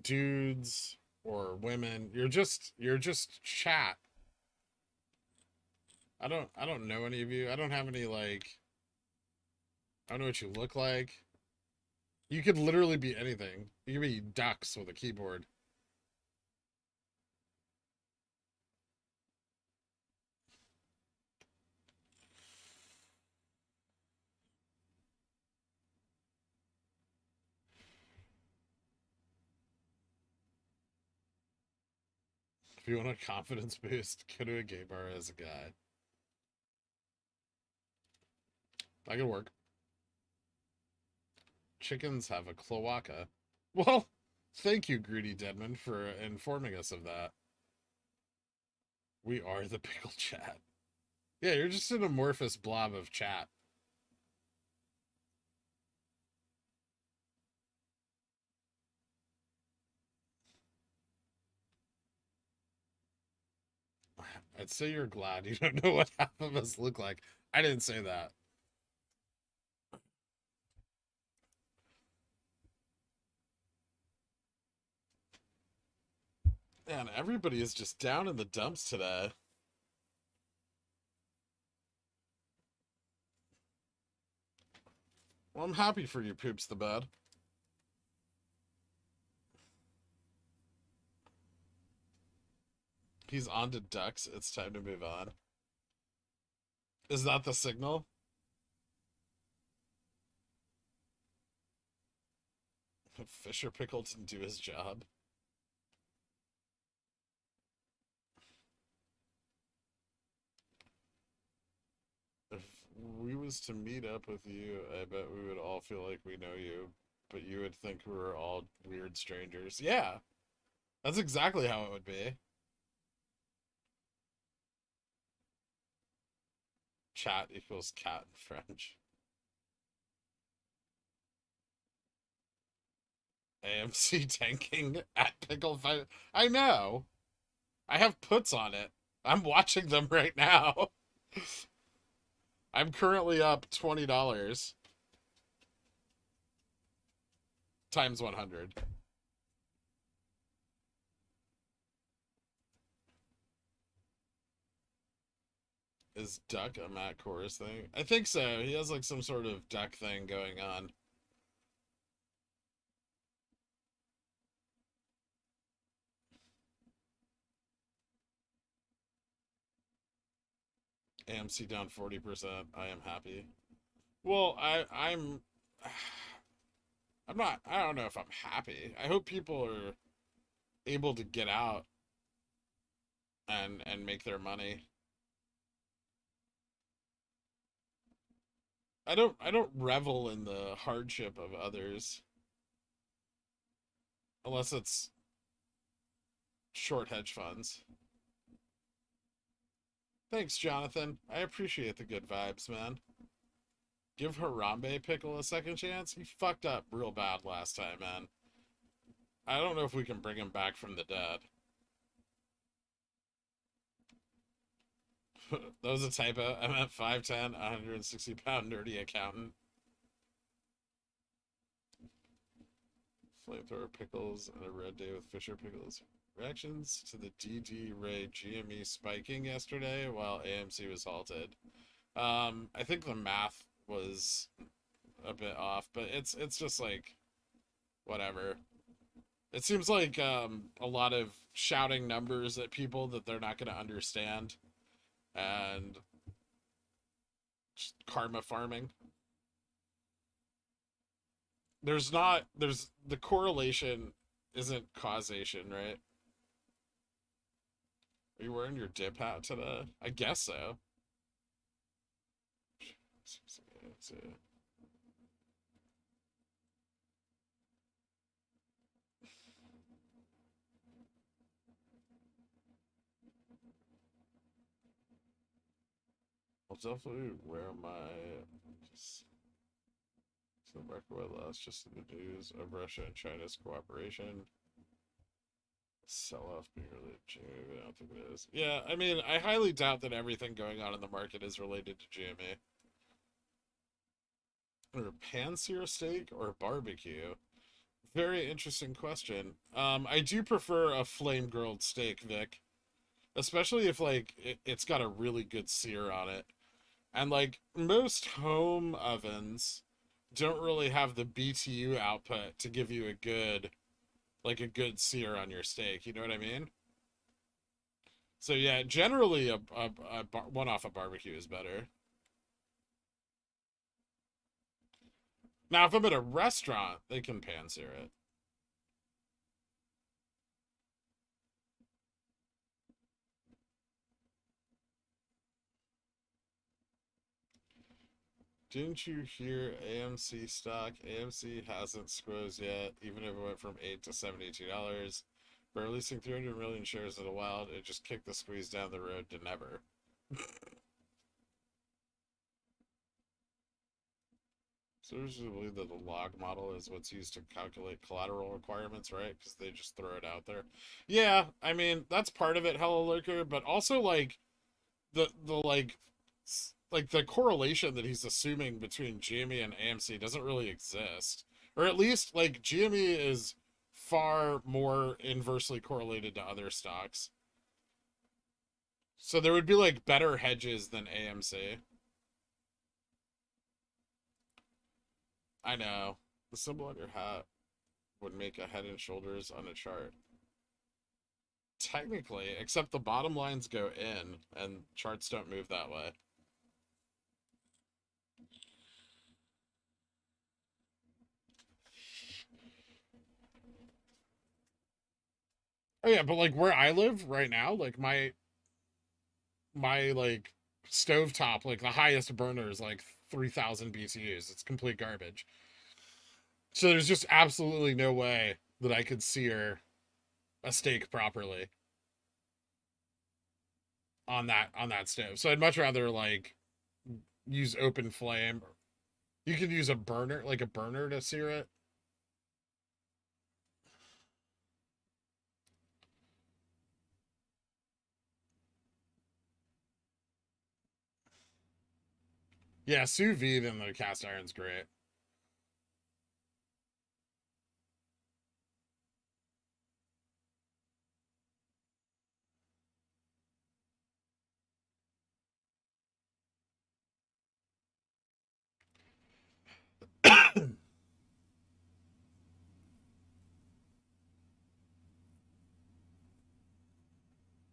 dudes or women. You're just chat. I don't know any of you. I don't have any like I don't know what you look like. You could literally be anything. You could be ducks with a keyboard. If you want a confidence boost, go to a gay bar as a guy. That could work. Chickens have a cloaca. Well, thank you, Greedy Deadman, for informing us of that. We are the pickle chat. Yeah, you're just an amorphous blob of chat. I'd say you're glad you don't know what half of us look like. I didn't say that. Man, everybody is just down in the dumps today. Well, I'm happy for you, Poops the Bad. He's on to ducks. It's time to move on. Is that the signal? Fisher Pickle didn't do his job. If we was to meet up with you, I bet we would all feel like we know you, but you would think we were all weird strangers. Yeah, that's exactly how it would be. Chat equals cat in French. AMC tanking at Pickle Financial. I know. I have puts on it. I'm watching them right now. I'm currently up $20 times 100. Is duck a Matt Chorus thing? I think so. He has like some sort of duck thing going on. AMC down 40%. I am happy. Well, I'm not, I don't know if I'm happy. I hope people are able to get out and make their money. I don't revel in the hardship of others unless it's short hedge funds. Thanks, Jonathan. I appreciate the good vibes, man. Give Harambe Pickle a second chance. He fucked up real bad last time, man. I don't know if we can bring him back from the dead. That was a typo. I meant 5'10", 160-pound nerdy accountant. Flamethrower Pickles and a red day with Fisher Pickles. Reactions to the DD Ray GME spiking yesterday while AMC was halted. I think the math was a bit off, but it's just like whatever. It seems like a lot of shouting numbers at people that they're not going to understand, and just karma farming. There's the correlation isn't causation, right? Are you wearing your dip hat today? I guess so. I'll definitely wear my just the microwave last just in the news of Russia and China's cooperation. Sell off being related to GME. I don't think it is. Yeah, I mean, I highly doubt that everything going on in the market is related to GME. Or pan-sear steak or barbecue? Very interesting question. I do prefer a flame-grilled steak, Vic. Especially if, like, it's got a really good sear on it. And, like, most home ovens don't really have the BTU output to give you a good sear on your steak. You know what I mean? So yeah, generally a one off a barbecue is better. Now, if I'm at a restaurant, they can pan sear it. Didn't you hear AMC stock? AMC hasn't squoze yet, even if it went from $8 to $72. By releasing 300 million shares in a while, it just kicked the squeeze down the road to never. So I usually believe that the log model is what's used to calculate collateral requirements, right? Because they just throw it out there. Yeah, I mean that's part of it, Hello Lurker, but also like the like the correlation that he's assuming between GME and AMC doesn't really exist, or at least like GME is far more inversely correlated to other stocks. So there would be like better hedges than AMC. I know. The symbol on your hat would make a head and shoulders on a chart. Technically, except the bottom lines go in and charts don't move that way. Oh yeah, but like where I live right now, like my like stovetop, like the highest burner is like 3,000 BTUs. It's complete garbage. So there's just absolutely no way that I could sear a steak properly on that stove. So I'd much rather like use open flame. You could use a burner, like a burner to sear it. Yeah, sous vide in the cast iron's great.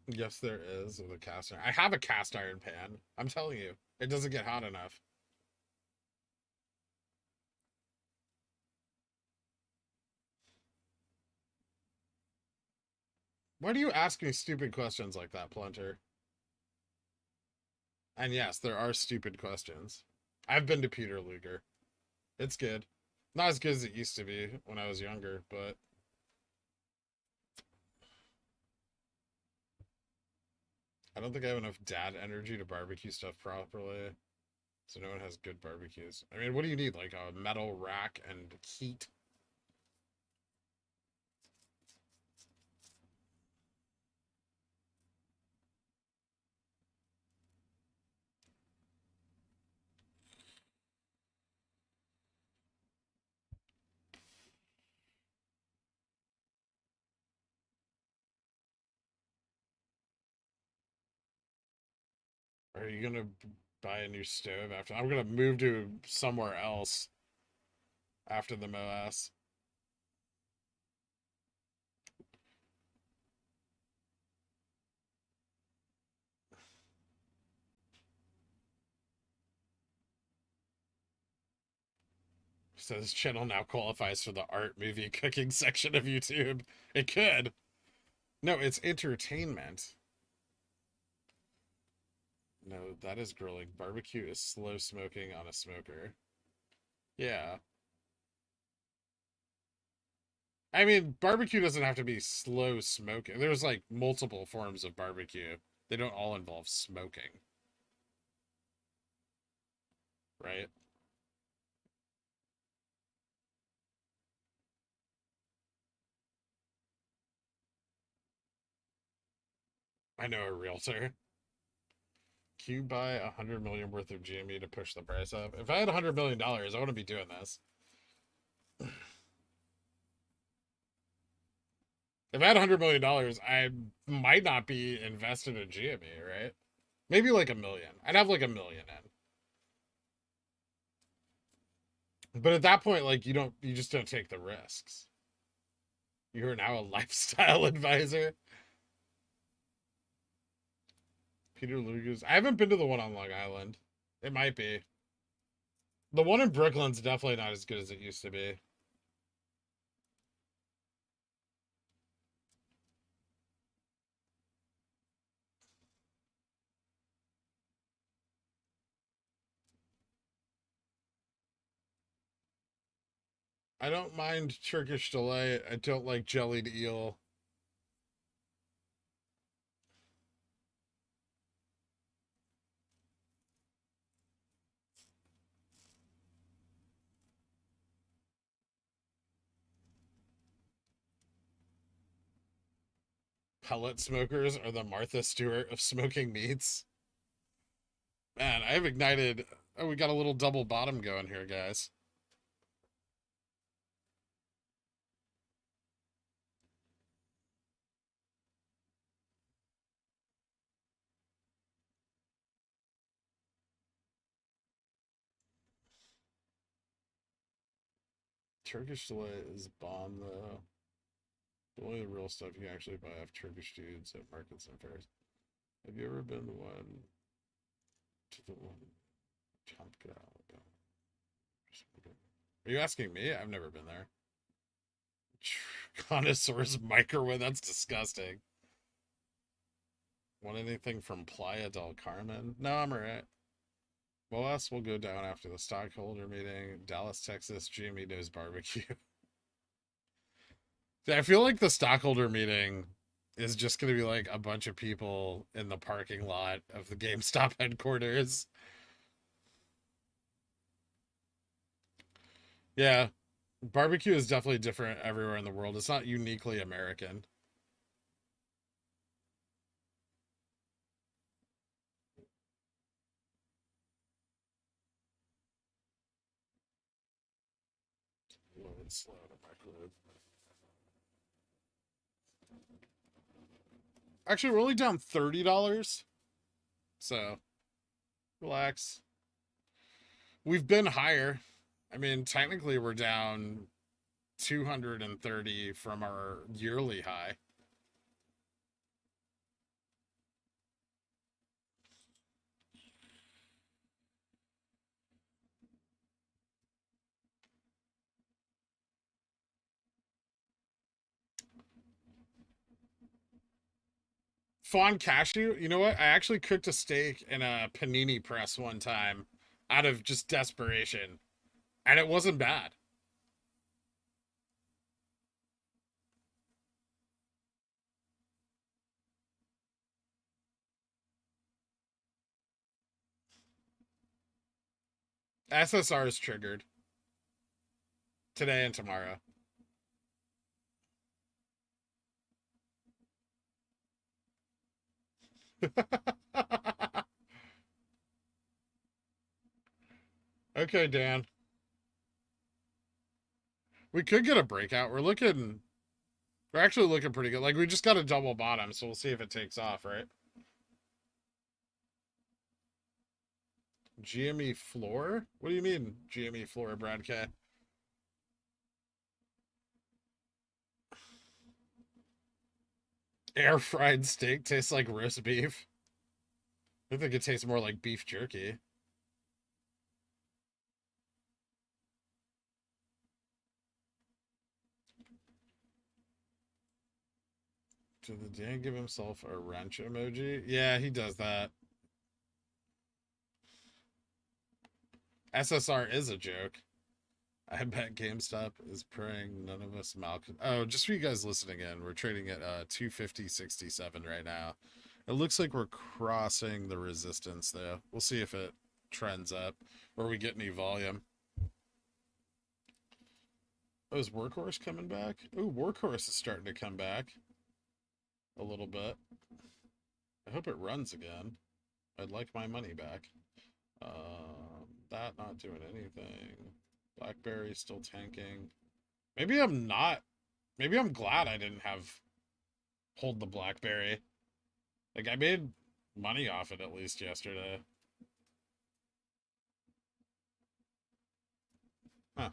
Yes, there is with a cast iron. I have a cast iron pan. I'm telling you, it doesn't get hot enough. Why do you ask me stupid questions like that, Plunter? And yes, there are stupid questions. I've been to Peter Luger. It's good. Not as good as it used to be when I was younger, but I don't think I have enough dad energy to barbecue stuff properly. So no one has good barbecues. I mean, what do you need? Like a metal rack and heat? Are you gonna buy a new stove after? I'm gonna move to somewhere else after the MOASS. So this channel now qualifies for the art movie cooking section of YouTube. It could. No, it's entertainment. No, that is grilling. Barbecue is slow smoking on a smoker. Yeah. I mean, barbecue doesn't have to be slow smoking. There's like multiple forms of barbecue. They don't all involve smoking, right? I know a realtor. Can you buy 100 million worth of GME to push the price up? If I had $100 million, I wouldn't be doing this. If I had $100 million, I might not be invested in GME, right? Maybe like a million. I'd have like a million in. But at that point, like you just don't take the risks. You're now a lifestyle advisor. Peter Luger's. I haven't been to the one on Long Island. It might be. The one in Brooklyn's definitely not as good as it used to be. I don't mind Turkish delight. I don't like jellied eel. Pellet smokers are the Martha Stewart of smoking meats. Man, I've ignited. Oh, we got a little double bottom going here, guys. Turkish delight is bomb, though. Only the real stuff you can actually buy off Turkish dudes at markets and fairs. Have you ever been the one to the one Top Gal? Are you asking me? I've never been there. Connoisseur's microwave. That's disgusting. Want anything from Playa del Carmen? No, I'm alright. MOASS will go down after the stockholder meeting. Dallas, Texas, Jimmy knows barbecue. I feel like the stockholder meeting is just going to be like a bunch of people in the parking lot of the GameStop headquarters. Yeah, barbecue is definitely different everywhere in the world. It's not uniquely American. Low and slow to microwave. Actually, we're only down $30. So relax. We've been higher. I mean, technically, we're down 230 from our yearly high. Fawn cashew. You know what? I actually cooked a steak in a panini press one time out of just desperation, and it wasn't bad. SSR is triggered today and tomorrow. Okay, Dan. We could get a breakout. We're actually looking pretty good. Like, we just got a double bottom, so we'll see if it takes off, right? GME floor? What do you mean, GME floor, Brad K? Air fried steak tastes like roast beef. I think it tastes more like beef jerky. Did the Dan give himself a wrench emoji? Yeah, he does that. SSR is a joke. I bet GameStop is praying none of us Malcolm. Oh, just for you guys listening in, we're trading at 250.67 right now. It looks like we're crossing the resistance though. We'll see if it trends up or we get any volume. Oh, is Workhorse coming back? Oh, Workhorse is starting to come back a little bit. I hope it runs again. I'd like my money back. That not doing anything. Blackberry still tanking. Maybe I'm not. Maybe I'm glad I didn't have hold the Blackberry. Like, I made money off it at least yesterday. Huh.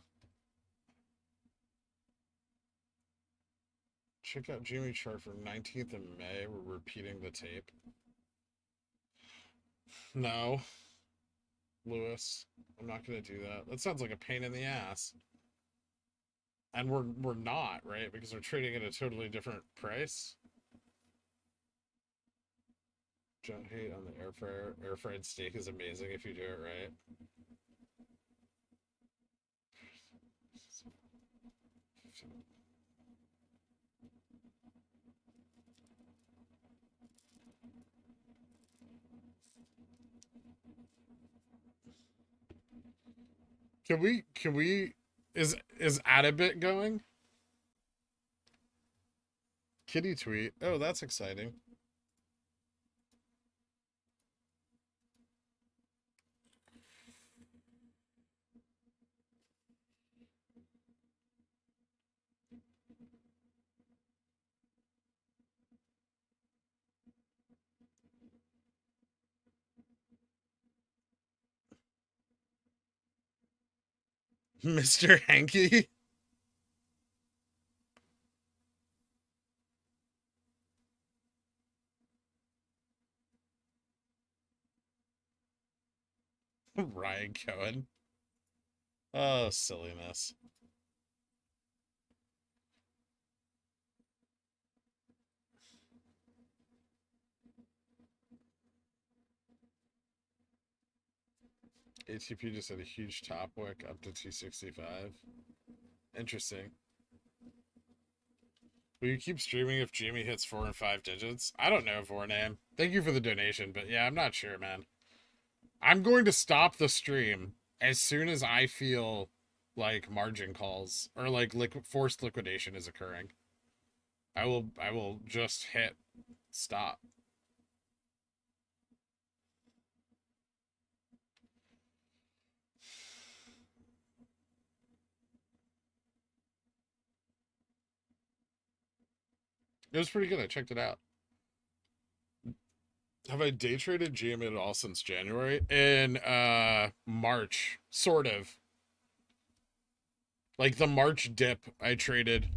Check out Jimmy chart from 19th of May. We're repeating the tape. No, Lewis. I'm not gonna do that. That sounds like a pain in the ass. And we're not, right? Because we're trading at a totally different price. Don't hate on the air fryer. Air fried steak is amazing if you do it right. Can we is Adabit going? Kitty tweet. Oh, that's exciting. Mr. Hanky. Ryan Cohen. Oh, silliness. ATP just had a huge top wick up to 265. Interesting. Will you keep streaming if Jamie hits 4 and 5 digits? I don't know, Vorname. Thank you for the donation, but yeah, I'm not sure, man. I'm going to stop the stream as soon as I feel like margin calls or like forced liquidation is occurring. I will just hit stop. It was pretty good. I checked it out. Have I day traded GM at all since January? In March, sort of. Like the March dip, I traded.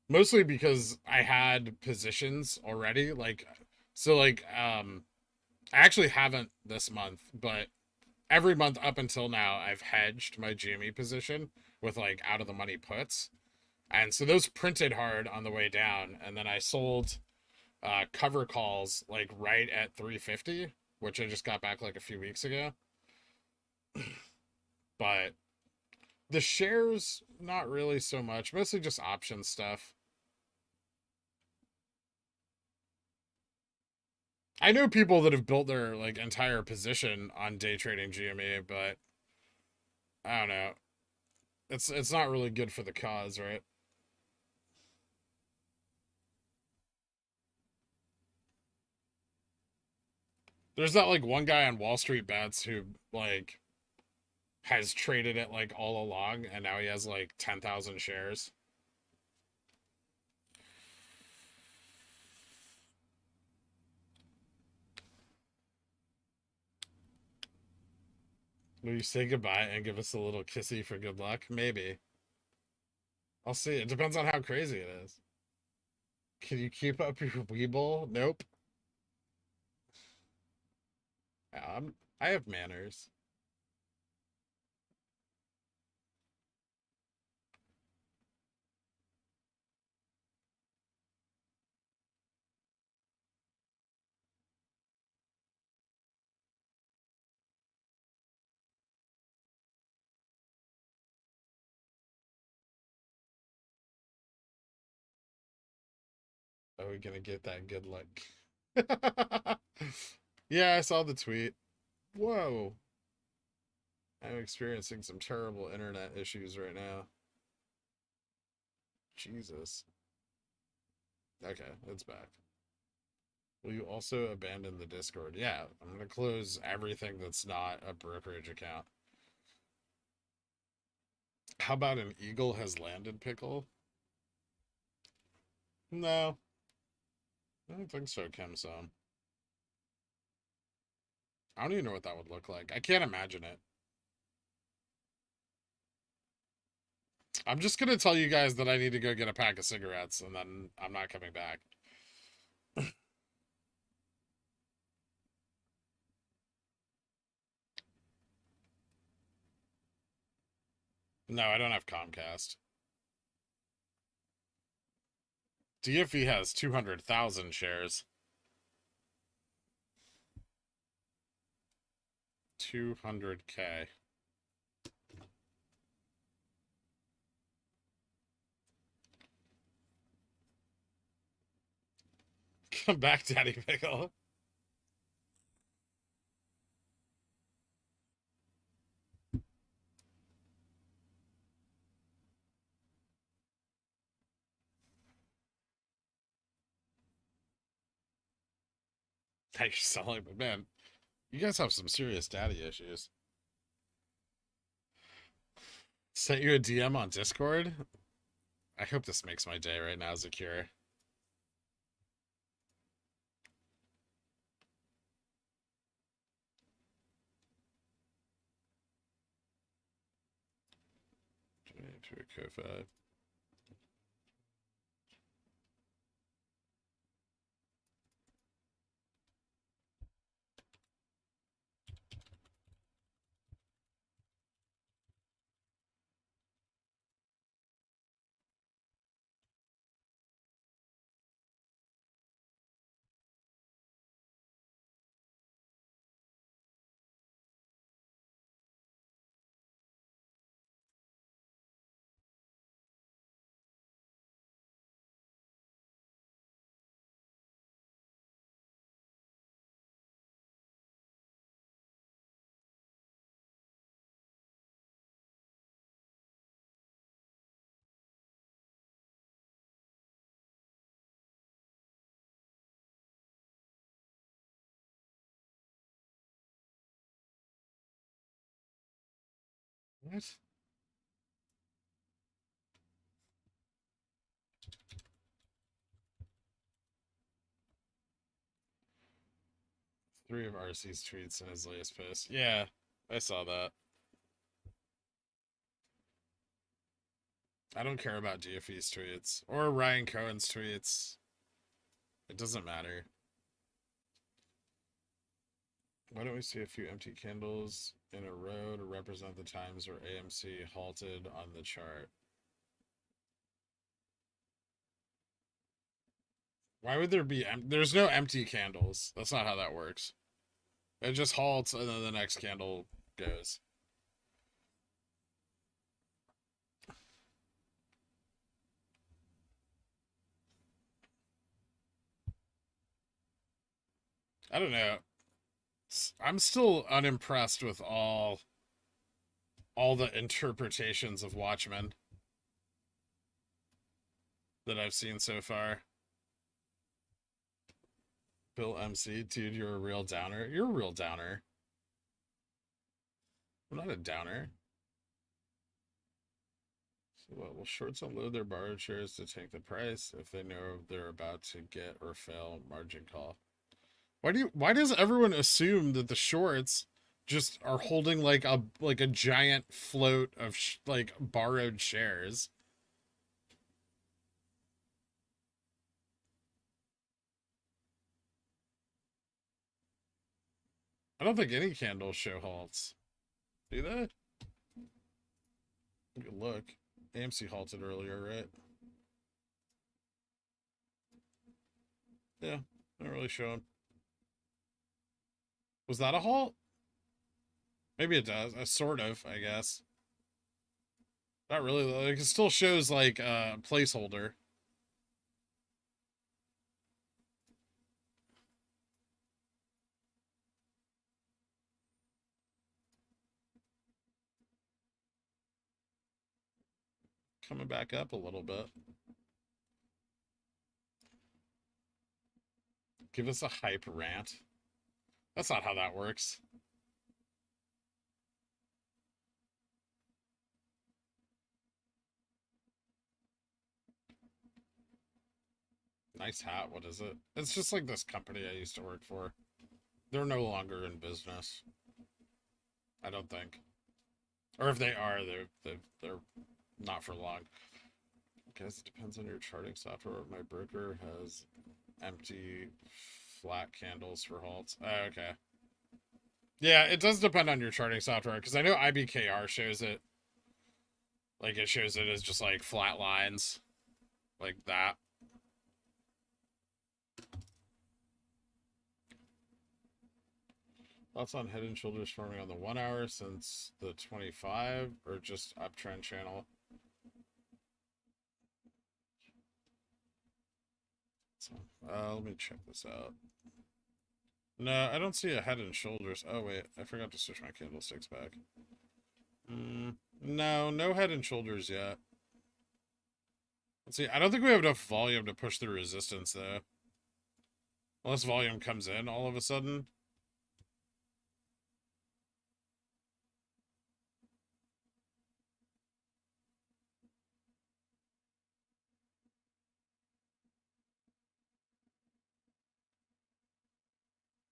Mostly because I had positions already. I actually haven't this month, but every month up until now, I've hedged my GME position with like out of the money puts. And so those printed hard on the way down. And then I sold cover calls like right at 350, which I just got back like a few weeks ago. But the shares, not really so much, mostly just option stuff. I know people that have built their like entire position on day trading GME, but I don't know. It's not really good for the cause, right? There's that like one guy on Wall Street Bets who like has traded it like all along and now he has like 10,000 shares. Will you say goodbye and give us a little kissy for good luck? Maybe. I'll see. It depends on how crazy it is. Can you keep up your WeBull? Nope. I have manners. Are we gonna get that good luck? Yeah, I saw the tweet. Whoa. I'm experiencing some terrible internet issues right now. Jesus. Okay, it's back. Will you also abandon the Discord? Yeah, I'm gonna close everything that's not a brokerage account. How about an eagle has landed, Pickle? No, I don't think so, Kim-san. I don't even know what that would look like. I can't imagine it. I'm just gonna tell you guys that I need to go get a pack of cigarettes, and then I'm not coming back. No, I don't have Comcast. DFE has 200,000 shares. 200K. Come back, Daddy Pickle. You're selling, but man, you guys have some serious daddy issues. Sent you a DM on Discord? I hope this makes my day right now, Zakir. To a Ko-Fi. What? Three of RC's tweets in his latest post. Yeah, I saw that. I don't care about DFE's tweets or Ryan Cohen's tweets. It doesn't matter. Why don't we see a few empty candles in a row to represent the times where AMC halted on the chart? Why would there be there's no empty candles. That's not how that works. It just halts and then the next candle goes. I don't know. I'm still unimpressed with all the interpretations of Watchmen that I've seen so far. Bill MC, dude, you're a real downer. You're a real downer. I'm not a downer. So what? Will shorts unload their borrowed shares to take the price if they know they're about to get or fail margin call? Why does everyone assume that the shorts just are holding like a giant float of like borrowed shares? I don't think any candles show halts. Do they? Good look. AMC halted earlier, right? Yeah, not really showing. Was that a halt? Maybe it does. Sort of, I guess. Not really. Like, it still shows like a placeholder. Coming back up a little bit. Give us a hype rant. That's not how that works. Nice hat. What is it? It's just like this company I used to work for. They're no longer in business. I don't think. Or if they are, they're not for long. I guess it depends on your charting software. My broker has empty flat candles for halts. Oh, okay. Yeah, it does depend on your charting software, because I know IBKR shows it. Like, it shows it as just, like, flat lines. Like that. Thoughts on Head and Shoulders forming on the 1 hour since the 25, or just uptrend channel? So, let me check this out. No, I don't see a Head and Shoulders. Oh, wait. I forgot to switch my candlesticks back. No, no Head and Shoulders yet. Let's see. I don't think we have enough volume to push through resistance, though. Unless volume comes in all of a sudden.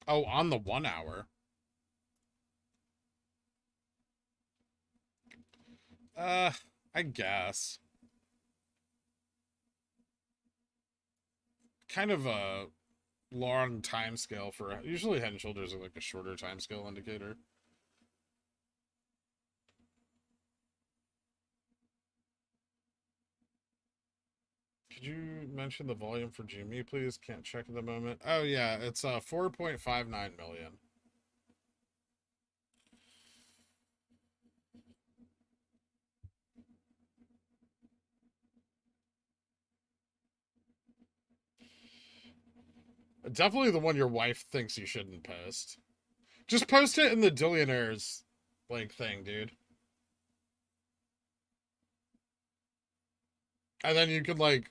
Oh, on the 1 hour. I guess. Kind of a long time scale for usually Head and Shoulders are like a shorter time scale indicator. Could you mention the volume for GME, please? Can't check at the moment. Oh yeah, it's 4.59 million. Definitely the one your wife thinks you shouldn't post. Just post it in the Dillionaires like thing, dude. And then you could like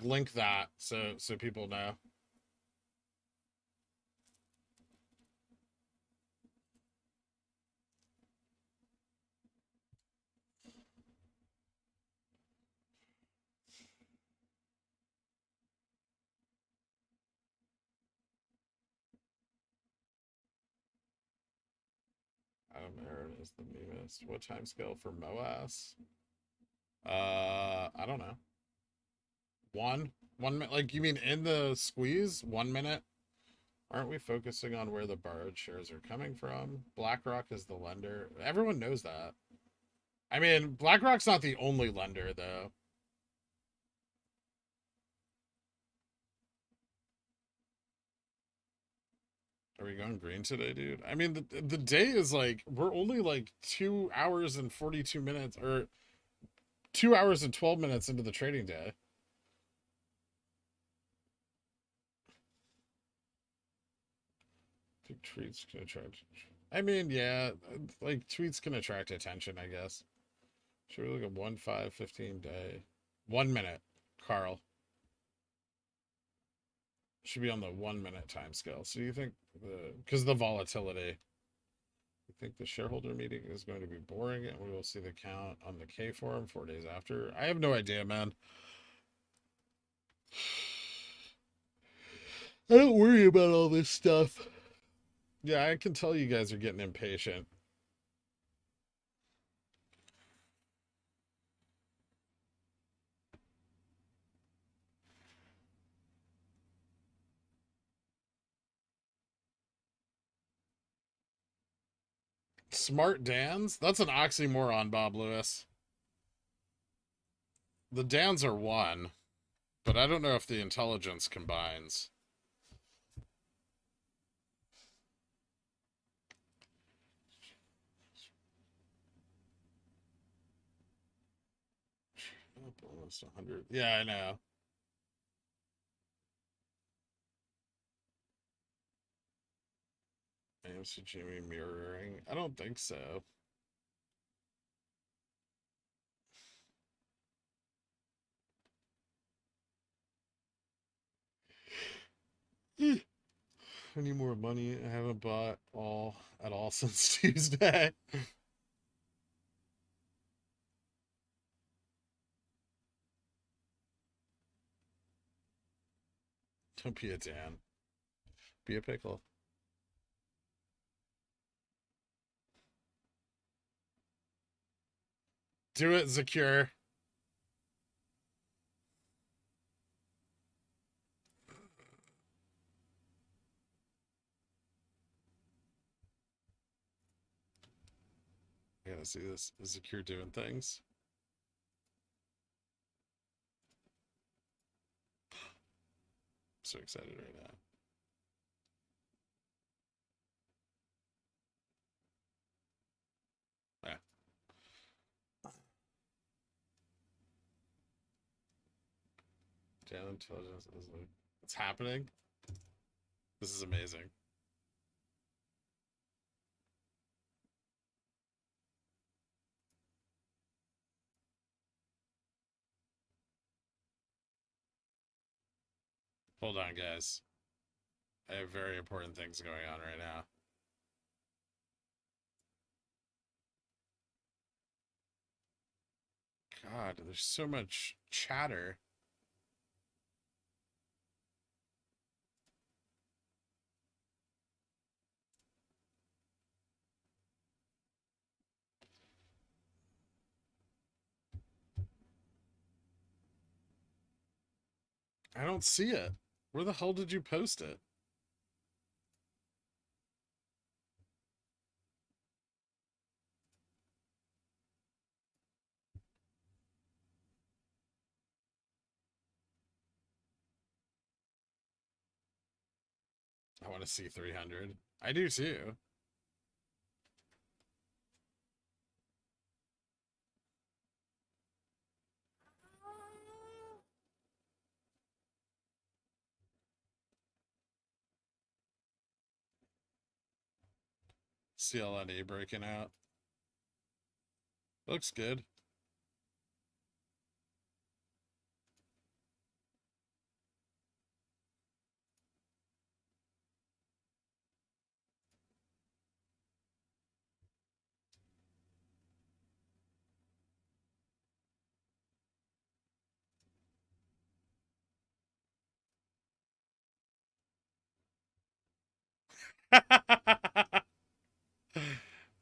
link that so people know. Aaron is the meanest. What time scale for MOASS? I don't know. One minute. Like, you mean in the squeeze? 1 minute? Aren't we focusing on where the borrowed shares are coming from? BlackRock is the lender. Everyone knows that. I mean, BlackRock's not the only lender, though. Are we going green today, dude? I mean, the day is like, we're only like 2 hours and 42 minutes, or 2 hours and 12 minutes into the trading day. I think tweets can attract. I mean, yeah, like tweets can attract attention, I guess. Should we look at 1/5/15 day? 1 minute, Carl. Should be on the 1 minute time scale. So do you think because the volatility, you think the shareholder meeting is going to be boring and we will see the count on the K forum 4 days after? I have no idea, man. I don't worry about all this stuff. Yeah, I can tell you guys are getting impatient. Smart Dans? That's an oxymoron, Bob Lewis. The Dans are one, but I don't know if the intelligence combines. Almost 100. Yeah, I know. AMC Jimmy mirroring? I don't think so. I need more money. I haven't bought all at all since Tuesday. Don't be a Dan. Be a pickle. Do it, Zakir. I gotta see this. Is Zakir doing things? I'm so excited right now. Yeah. Channel intelligence is like, it's happening. This is amazing. Hold on, guys. I have very important things going on right now. God, there's so much chatter. I don't see it. Where the hell did you post it? I want to see 300. I do too. CLNE breaking out. Looks good.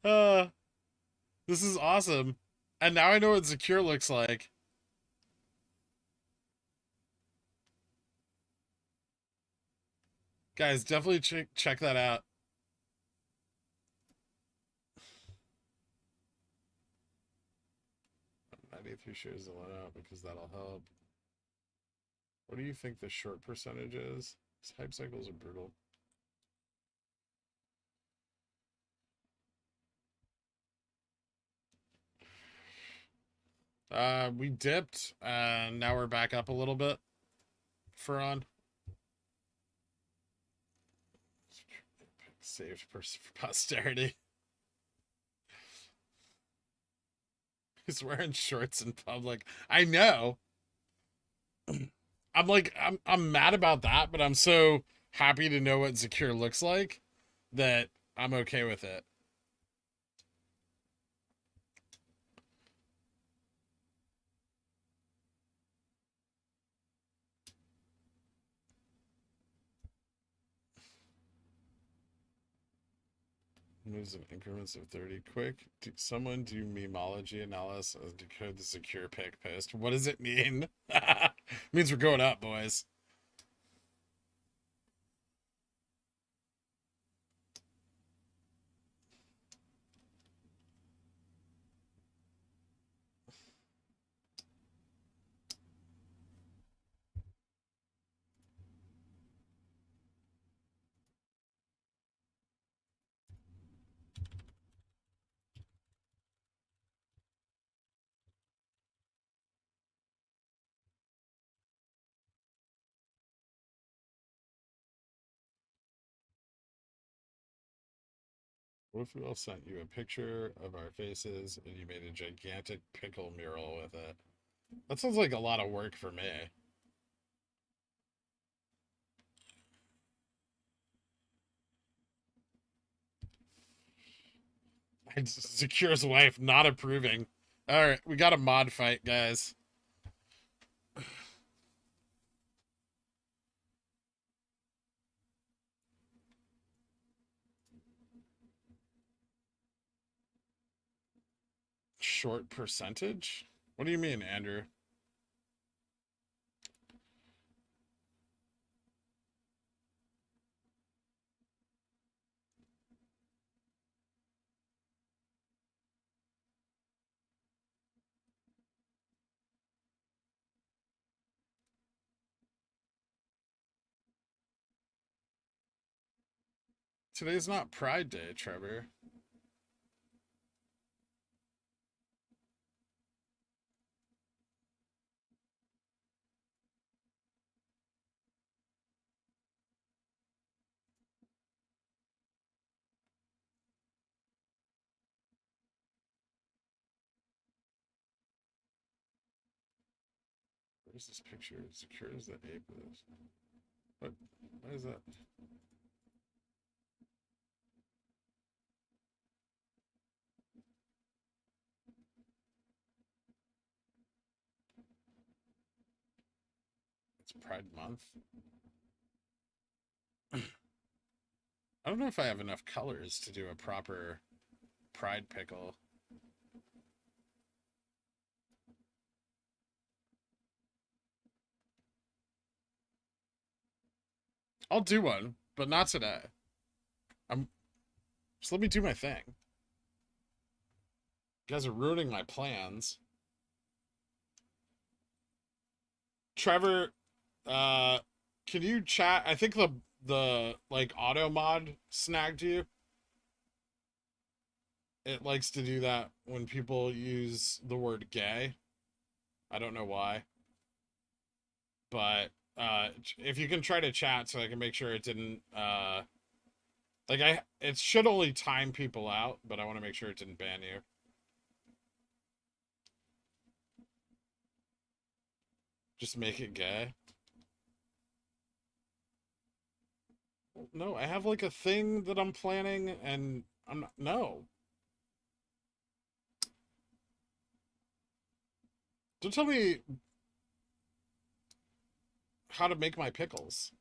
uh, This is awesome. And now I know what secure looks like. Guys, definitely check that out. 93 shares the one out because that'll help. What do you think the short percentage is? These hype cycles are brutal. We dipped, and now we're back up a little bit for on. Saved for posterity. He's wearing shorts in public. I know. I'm mad about that, but I'm so happy to know what secure looks like that I'm okay with it. Moves in increments of 30. Quick, someone do memology analysis and decode the secure pick post. What does it mean? It means we're going up, boys. What if we all sent you a picture of our faces and you made a gigantic pickle mural with it? That sounds like a lot of work for me. Secure's wife not approving. All right, we got a mod fight, guys. Short percentage? What do you mean, Andrew? Today's not Pride Day, Trevor. Where's this picture? Secure as the ape is. What? Why is that? It's Pride Month. I don't know if I have enough colors to do a proper Pride pickle. I'll do one, but not today. Just let me do my thing. You guys are ruining my plans. Trevor, can you chat? I think the like auto mod snagged you. It likes to do that when people use the word gay. I don't know why. But if you can try to chat so I can make sure it didn't it should only time people out, but I want to make sure it didn't ban you. Just make it gay. No, I have like a thing that I'm planning and I'm not, no. Don't tell me how to make my pickles.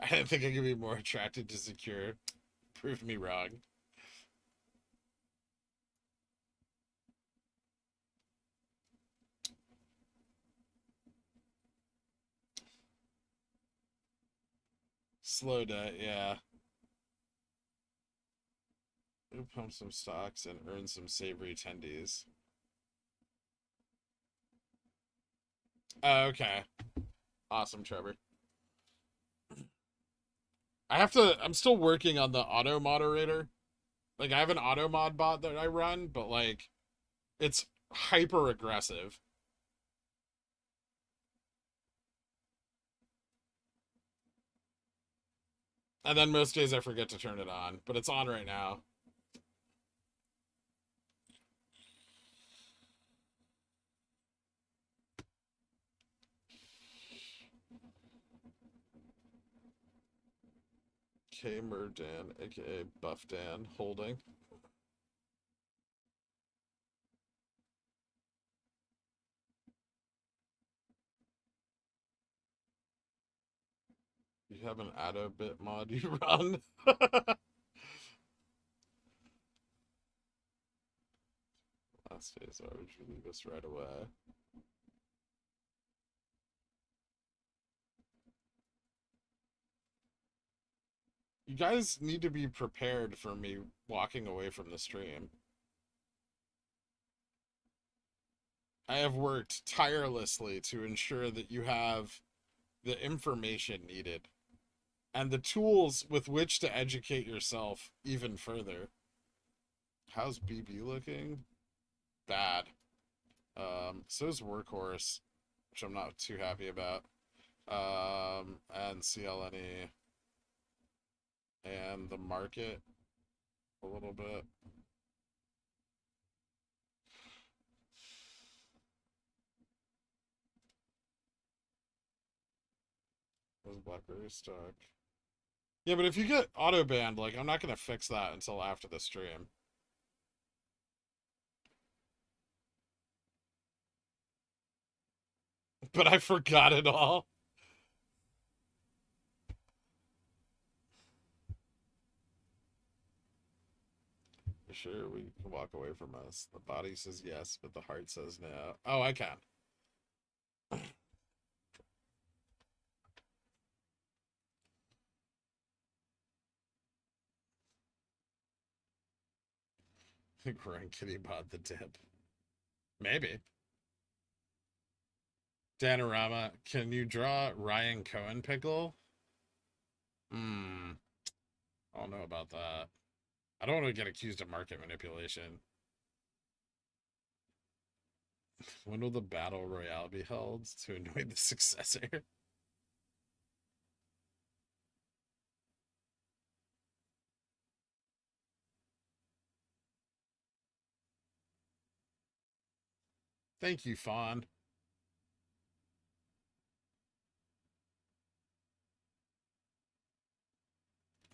I didn't think I could be more attracted to secure. Proved me wrong. Slow debt, yeah. We'll pump some stocks and earn some savory tendies. Okay. Awesome, Trevor. I'm still working on the auto moderator. Like, I have an auto mod bot that I run, but, like, it's hyper aggressive. And then most days I forget to turn it on, but it's on right now. K Murdan, aka Buff Dan, holding. You have an auto bit mod you run? Last days are, would you leave us right away? You guys need to be prepared for me walking away from the stream. I have worked tirelessly to ensure that you have the information needed and the tools with which to educate yourself even further. How's BB looking? Bad. So's Workhorse, which I'm not too happy about. And CLNE and the market a little bit. Was BlackBerry stuck? Yeah, but if you get auto banned, like, I'm not gonna fix that until after the stream. But I forgot it all. Sure, we can walk away from us. The body says yes, but the heart says no. Oh, I can. Grand Kitty bought the dip. Maybe. Danorama, can you draw Ryan Cohen pickle? I don't know about that. I don't want to get accused of market manipulation. When will the battle royale be held to anoint the successor? Thank you, Fawn.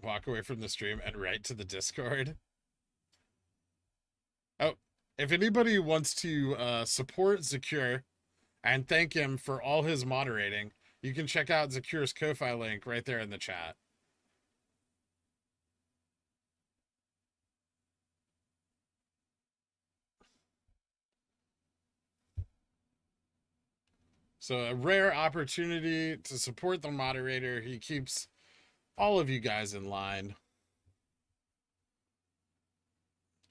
Walk away from the stream and write to the Discord. Oh, if anybody wants to support Zakir and thank him for all his moderating, you can check out Zakir's Ko-Fi link right there in the chat. So a rare opportunity to support the moderator. He keeps all of you guys in line.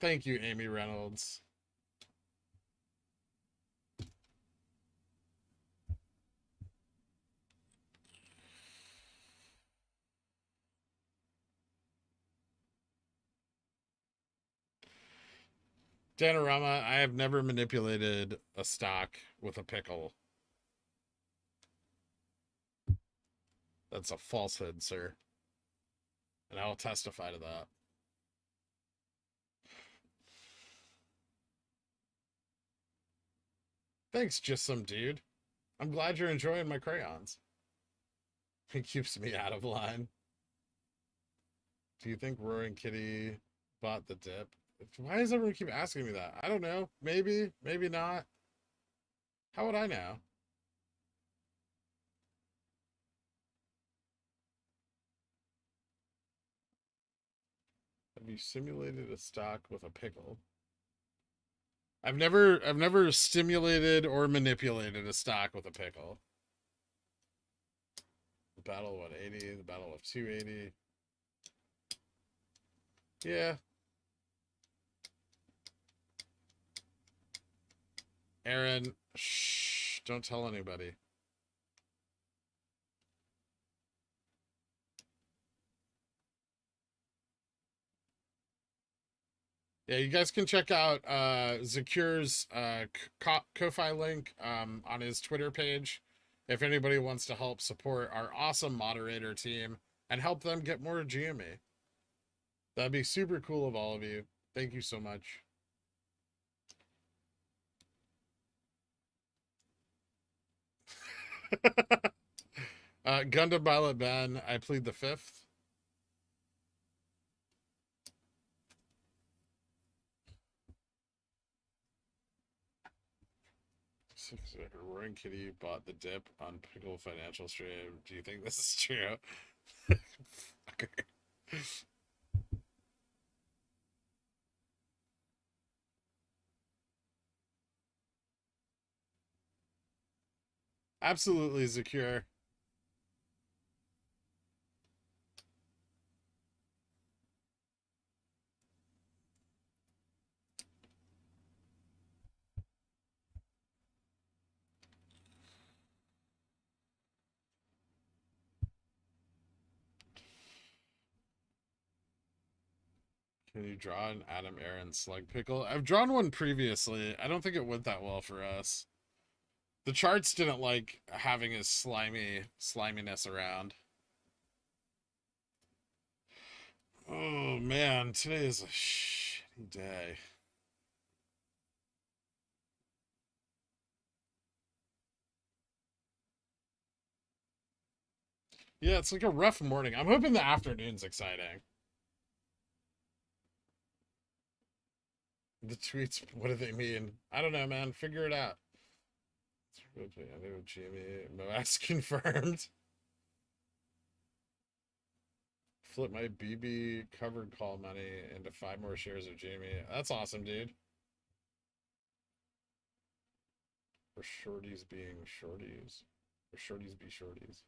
Thank you, Amy Reynolds. Danorama, I have never manipulated a stock with a pickle. That's a falsehood, sir. And I will testify to that. Thanks, just some dude. I'm glad you're enjoying my crayons. He keeps me out of line. Do you think Roaring Kitty bought the dip? Why does everyone keep asking me that? I don't know. Maybe, maybe not. How would I know? Have you simulated a stock with a pickle? I've never stimulated or manipulated a stock with a pickle. The Battle of 180, the Battle of 280. Yeah. Aaron, shh, don't tell anybody. Yeah, you guys can check out Zakir's Ko-Fi link on his Twitter page if anybody wants to help support our awesome moderator team and help them get more GME. That'd be super cool of all of you. Thank you so much. Gundam Violet Ben, I plead the fifth. Roaring Kitty bought the dip on Pickle Financial stream. Do you think this is true? Okay. Absolutely, Zakir. Can you draw an Adam Aaron slug pickle? I've drawn one previously. I don't think it went that well for us. The charts didn't like having his sliminess around. Oh man, today is a shitty day. Yeah, it's like a rough morning. I'm hoping the afternoon's exciting. The tweets, what do they mean? I don't know, man. Figure it out. I know Jimmy MOASS confirmed. Flip my BB covered call money into 5 more shares of Jamie. That's awesome, dude. Or shorties being shorties. Or shorties be shorties.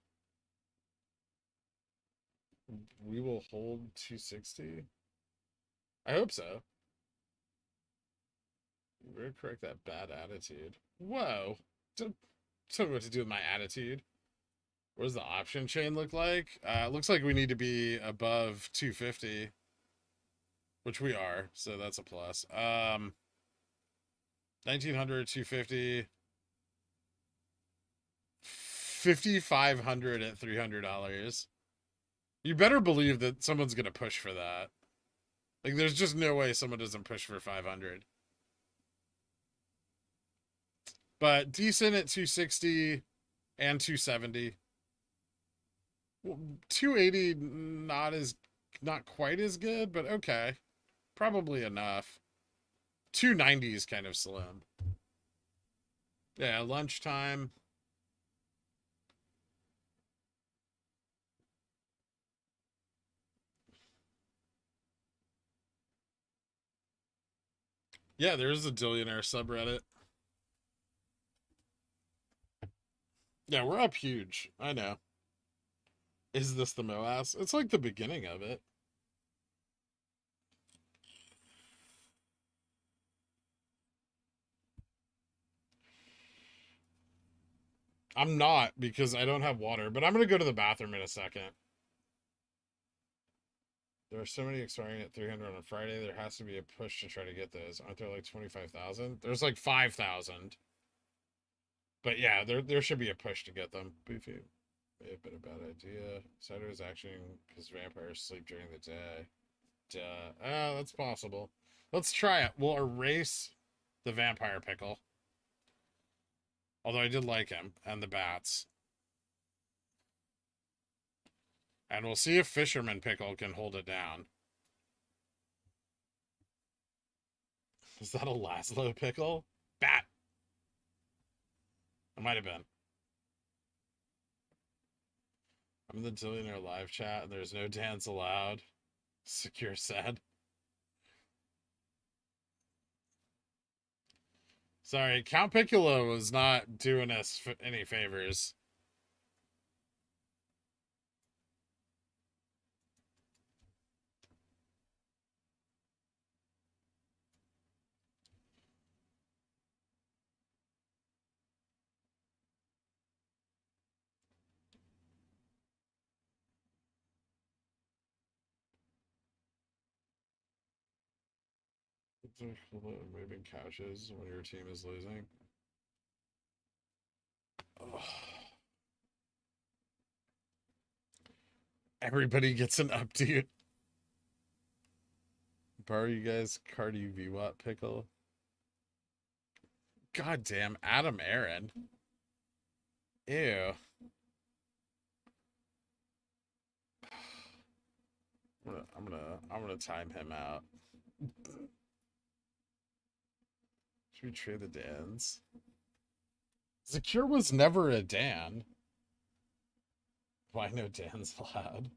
We will hold 260. I hope so. We're gonna correct that bad attitude. Whoa. Don't tell me what to do with my attitude. What does the option chain look like? It looks like we need to be above 250, which we are, so that's a plus. 1900, 250, 5500 at $300. You better believe that someone's gonna push for that. Like, there's just no way someone doesn't push for 500. But decent at 260 and 270. 280 not quite as good, but okay. Probably enough. 290 is kind of slim. Yeah, lunchtime. Yeah, there's a Dillionaire subreddit. Yeah, we're up huge. I know. Is this the MOASS? It's like the beginning of it. I'm not because I don't have water, but I'm going to go to the bathroom in a second. There are so many expiring at 300 on Friday. There has to be a push to try to get those. Aren't there like 25,000? There's like 5,000. But yeah, there should be a push to get them. Beefy. May have been a bad idea. Cider is acting because vampires sleep during the day. Duh. Ah, that's possible. Let's try it. We'll erase the vampire pickle. Although I did like him and the bats. And we'll see if Fisherman Pickle can hold it down. Is that a Laszlo pickle? Bat. It might have been. I'm in the Dillionaire live chat and there's no dance allowed. Secure said. Sorry, Count Piccolo was not doing us any favors. Moving couches when your team is losing. Ugh. Everybody gets an update. Borrow you guys Cardi VWAP pickle. Goddamn Adam Aaron. Ew. I'm gonna time him out. Should we trade the Dans? Zakir was never a Dan. Why no Dan's allowed?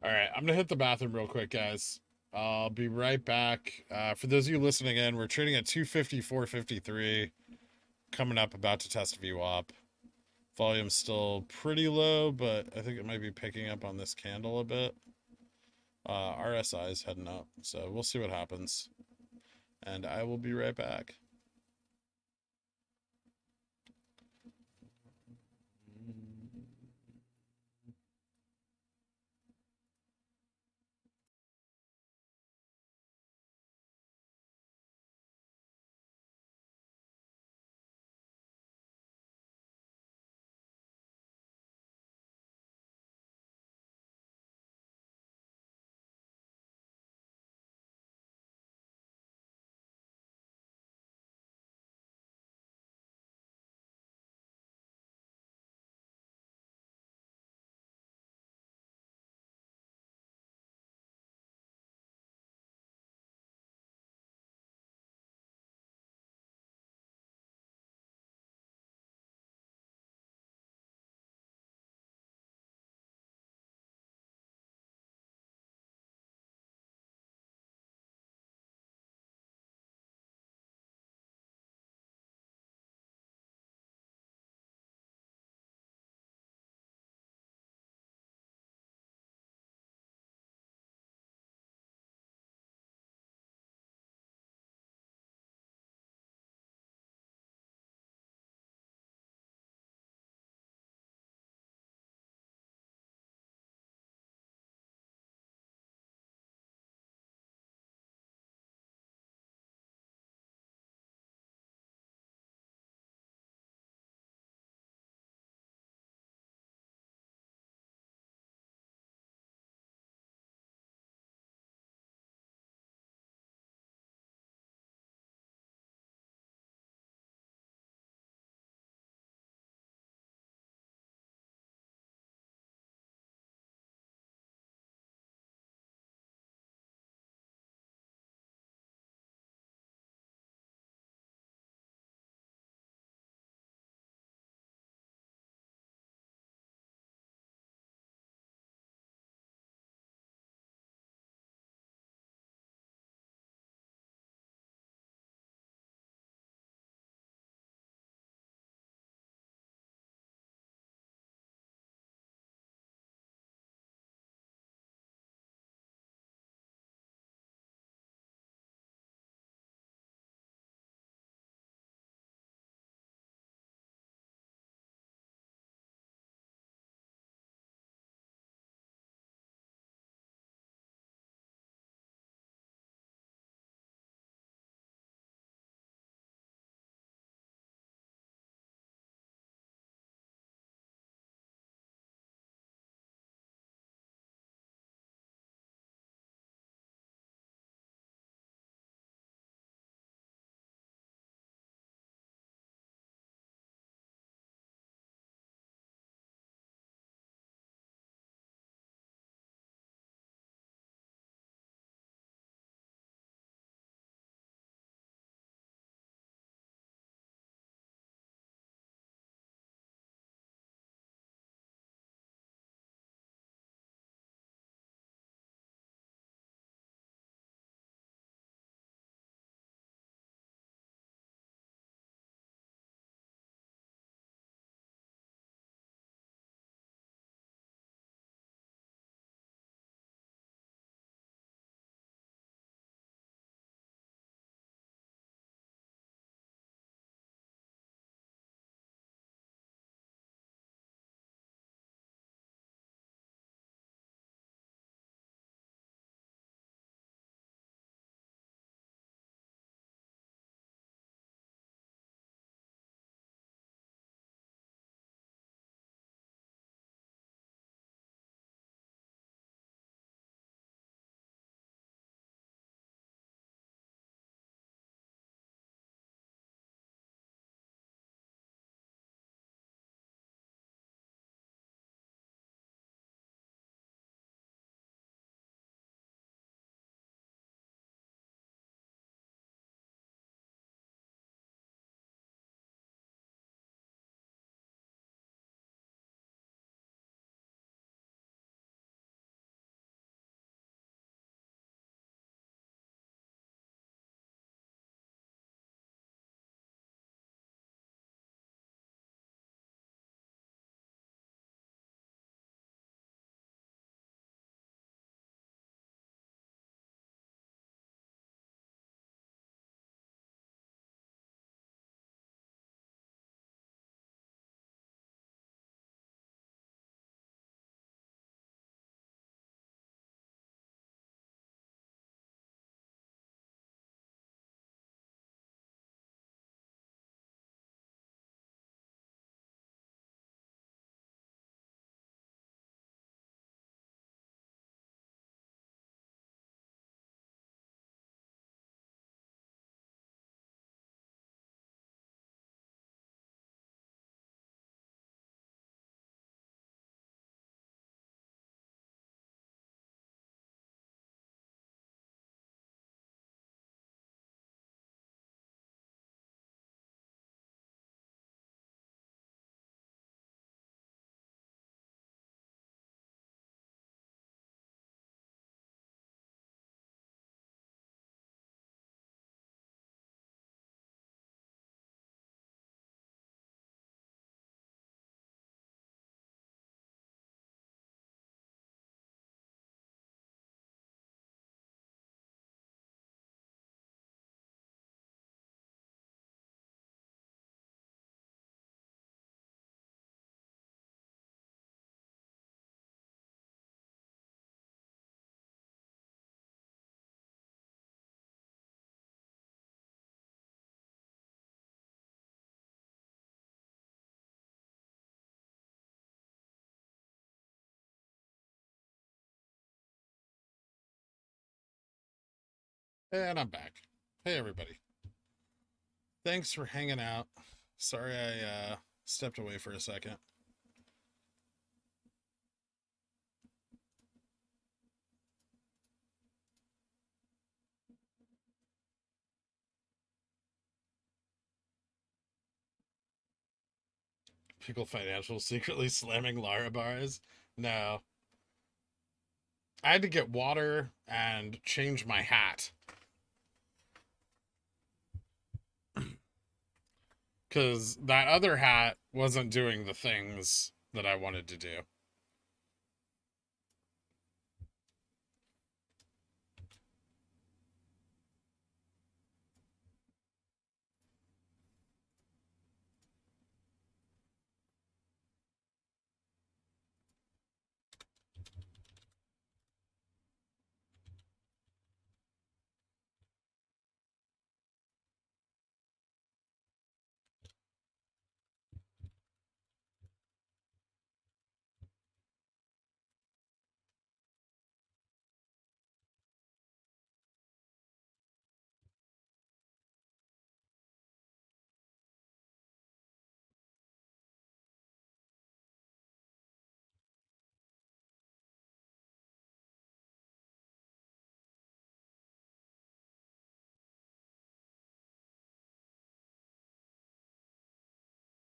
All right, I'm gonna hit the bathroom real quick, guys. I'll be right back. For those of you listening in, we're trading at 254.53. Coming up, about to test VWAP. Volume's still pretty low, but I think it might be picking up on this candle a bit. RSI is heading up, so we'll see what happens. And I will be right back. And I'm back. Hey, everybody. Thanks for hanging out. Sorry I stepped away for a second. Pickle Financial secretly slamming Lara bars? No. I had to get water and change my hat. Because that other hat wasn't doing the things that I wanted to do.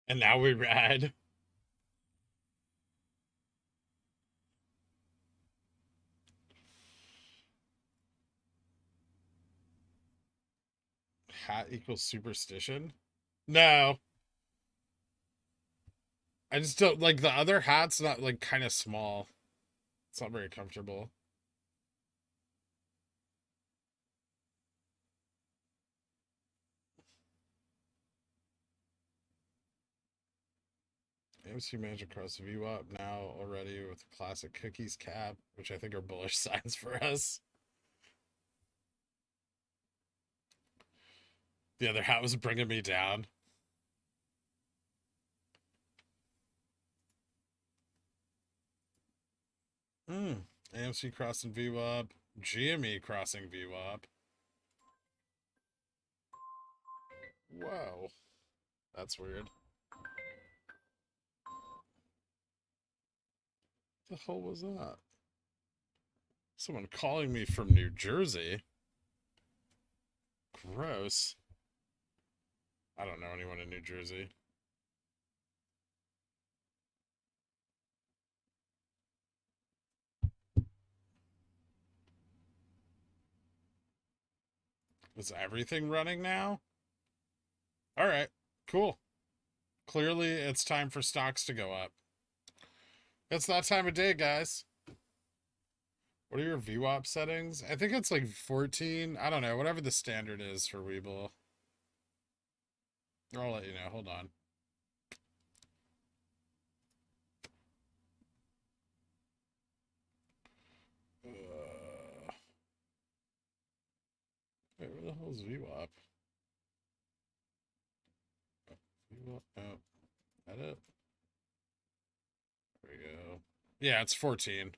And now we ride. Hat equals superstition? No. I just don't like the other hat's not like kind of small. It's not very comfortable. MC Magic across the VWAP now already with classic cookies cap, which I think are bullish signs for us. The other hat was bringing me down. AMC crossing VWAP, GME crossing VWAP. Whoa. That's weird. The hell was that? Someone calling me from New Jersey? Gross. I don't know anyone in New Jersey. Is everything running now? All right, cool. Clearly, it's time for stocks to go up. It's that time of day, guys. What are your VWAP settings? I think it's like 14. I don't know. Whatever the standard is for WeBull. I'll let you know. Hold on. Wait, where the hell is VWAP? VWAP, oh, edit. There we go. Yeah, it's 14.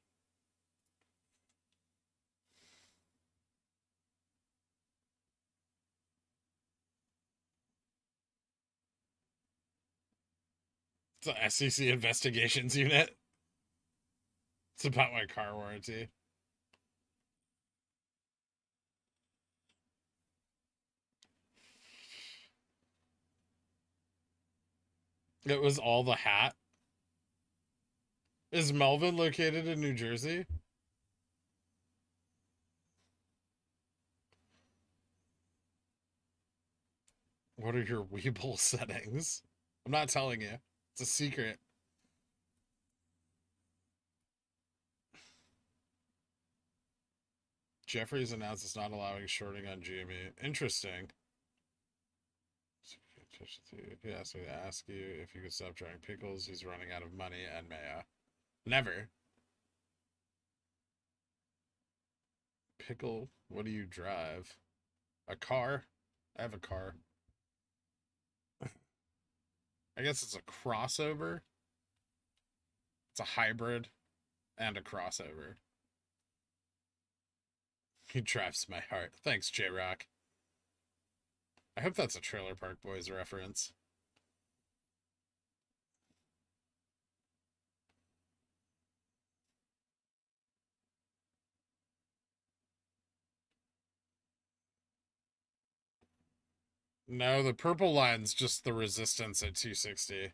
It's the SEC investigations unit. It's about my car warranty. It was all the hat. Is Melvin located in New Jersey? What are your Weeble settings? I'm not telling you. It's a secret. Jeffries announced it's not allowing shorting on GME. Interesting. He asked me to ask you if you could stop trying pickles. He's running out of money and Maya. Never. Pickle, what do you drive? A car? I have a car. I guess it's a crossover. It's a hybrid and a crossover. He drives my heart. Thanks, J-Rock. I hope that's a Trailer Park Boys reference. No, the purple line's just the resistance at 260.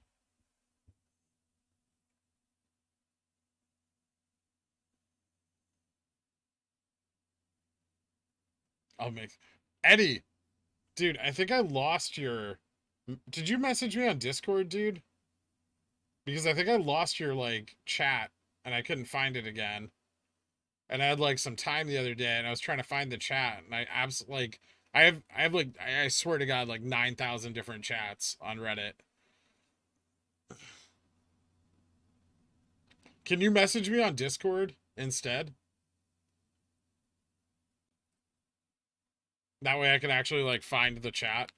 I'll make... Eddie! Dude, I think I lost your... Did you message me on Discord, dude? Because I think I lost your, like, chat, and I couldn't find it again. And I had, like, some time the other day, and I was trying to find the chat, and I absolutely, like... I have like, I swear to God, like 9,000 different chats on Reddit. Can you message me on Discord instead? That way I can actually like find the chat.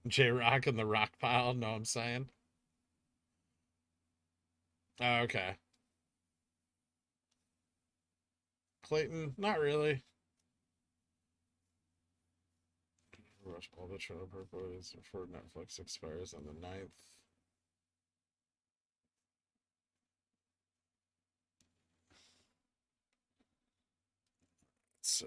J-Rock and the rock pile, know what I'm saying? Oh, okay. Clayton, not really. Rush all the trailer purpose before Netflix expires on the 9th. So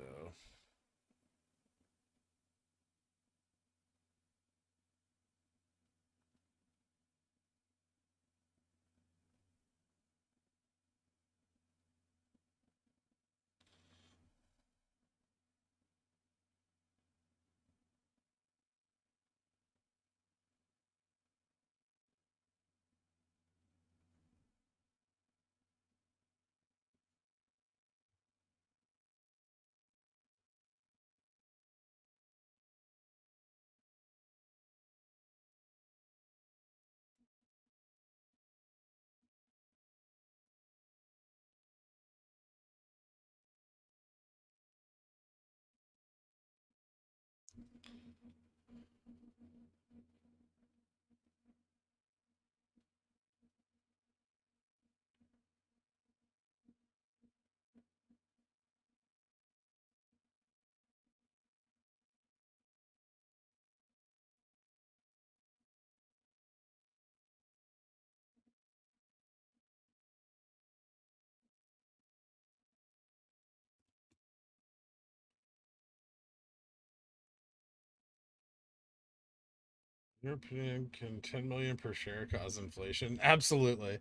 your opinion, can 10 million per share cause inflation? Absolutely.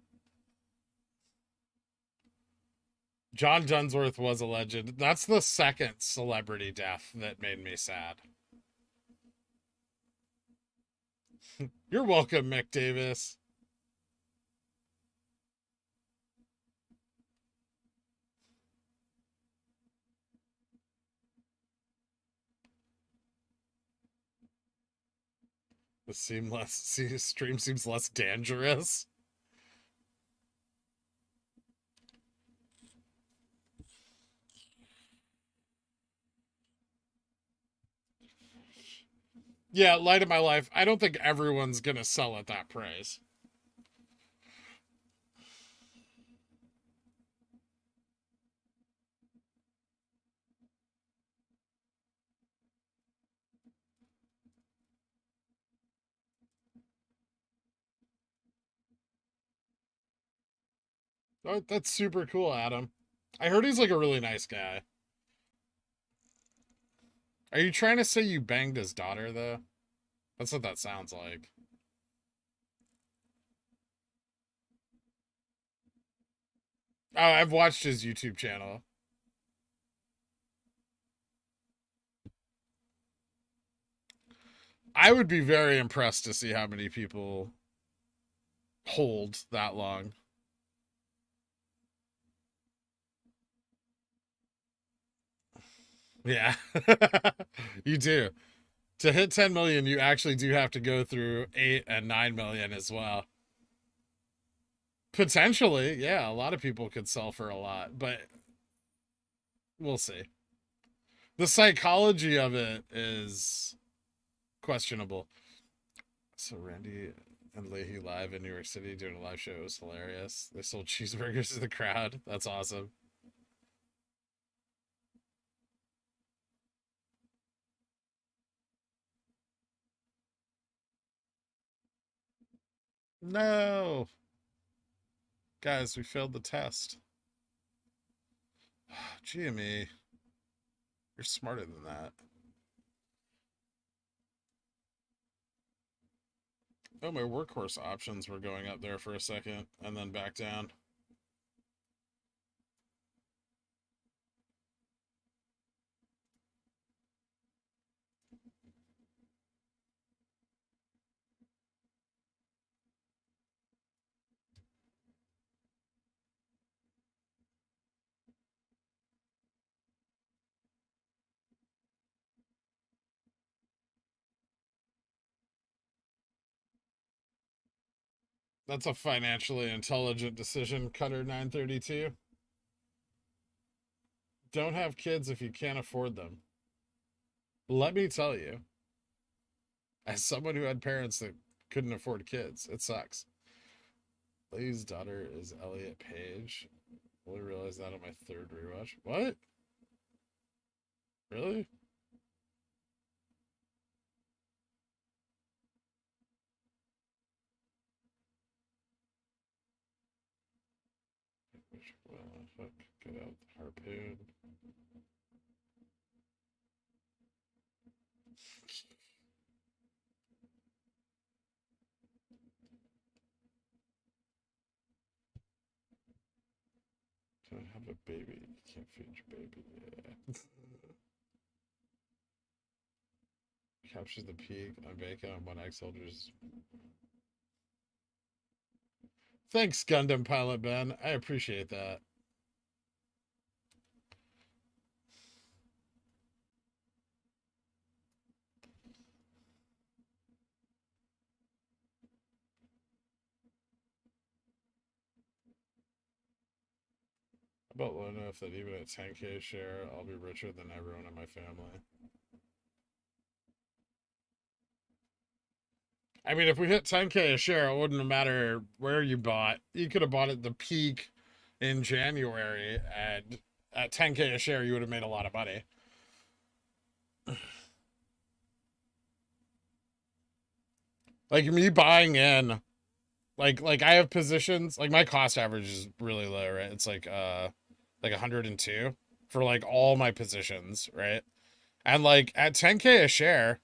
John Dunsworth was a legend. That's the second celebrity death that made me sad. You're welcome, Mick Davis. The stream seems less dangerous. Yeah, light of my life. I don't think everyone's gonna sell at that price. Oh, that's super cool, Adam. I heard he's like a really nice guy. Are you trying to say you banged his daughter, though? That's what that sounds like. Oh, I've watched his YouTube channel. I would be very impressed to see how many people hold that long. Yeah. You do. To hit 10 million, you actually do have to go through 8 and 9 million as well. Potentially, yeah, a lot of people could sell for a lot, but we'll see. The psychology of it is questionable. So Randy And Leahy live in New York City doing a live show. It was hilarious. They sold cheeseburgers to the crowd. That's awesome. No! Guys, we failed the test. GME, you're smarter than that. Oh, my workhorse options were going up there for a second and then back down. That's a financially intelligent decision, Cutter 932. Don't have kids if you can't afford them. Let me tell you, as someone who had parents that couldn't afford kids, it sucks. Lee's daughter is Elliot Page. Only realized that on my third rewatch. What? Really? Well, fuck. Get out the harpoon. Don't have a baby. You can't feed your baby. Yeah. Captures the peak on bacon on 1X holders. Thanks, Gundam Pilot Ben. I appreciate that. About low enough that even at 10K share, I'll be richer than everyone in my family. I mean, if we hit 10K a share, it wouldn't matter where you bought. You could have bought at the peak in January, and at 10K a share, you would have made a lot of money. Like me buying in, like I have positions. Like my cost average is really low, right? It's like 102 for like all my positions, right? And like at 10K a share,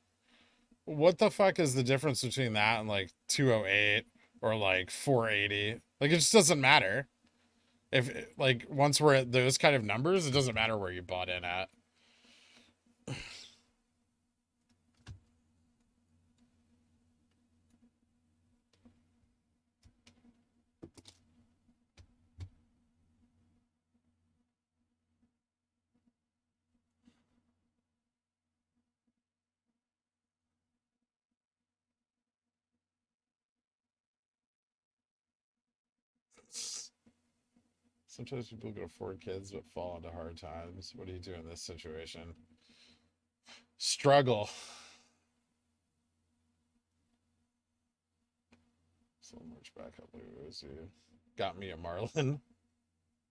what the fuck is the difference between that and like 208 or like 480? Like it just doesn't matter. If like once we're at those kind of numbers, it doesn't matter where you bought in at. Sometimes people can afford kids but fall into hard times. What do you do in this situation? Struggle. So much back up. Got me a Marlin.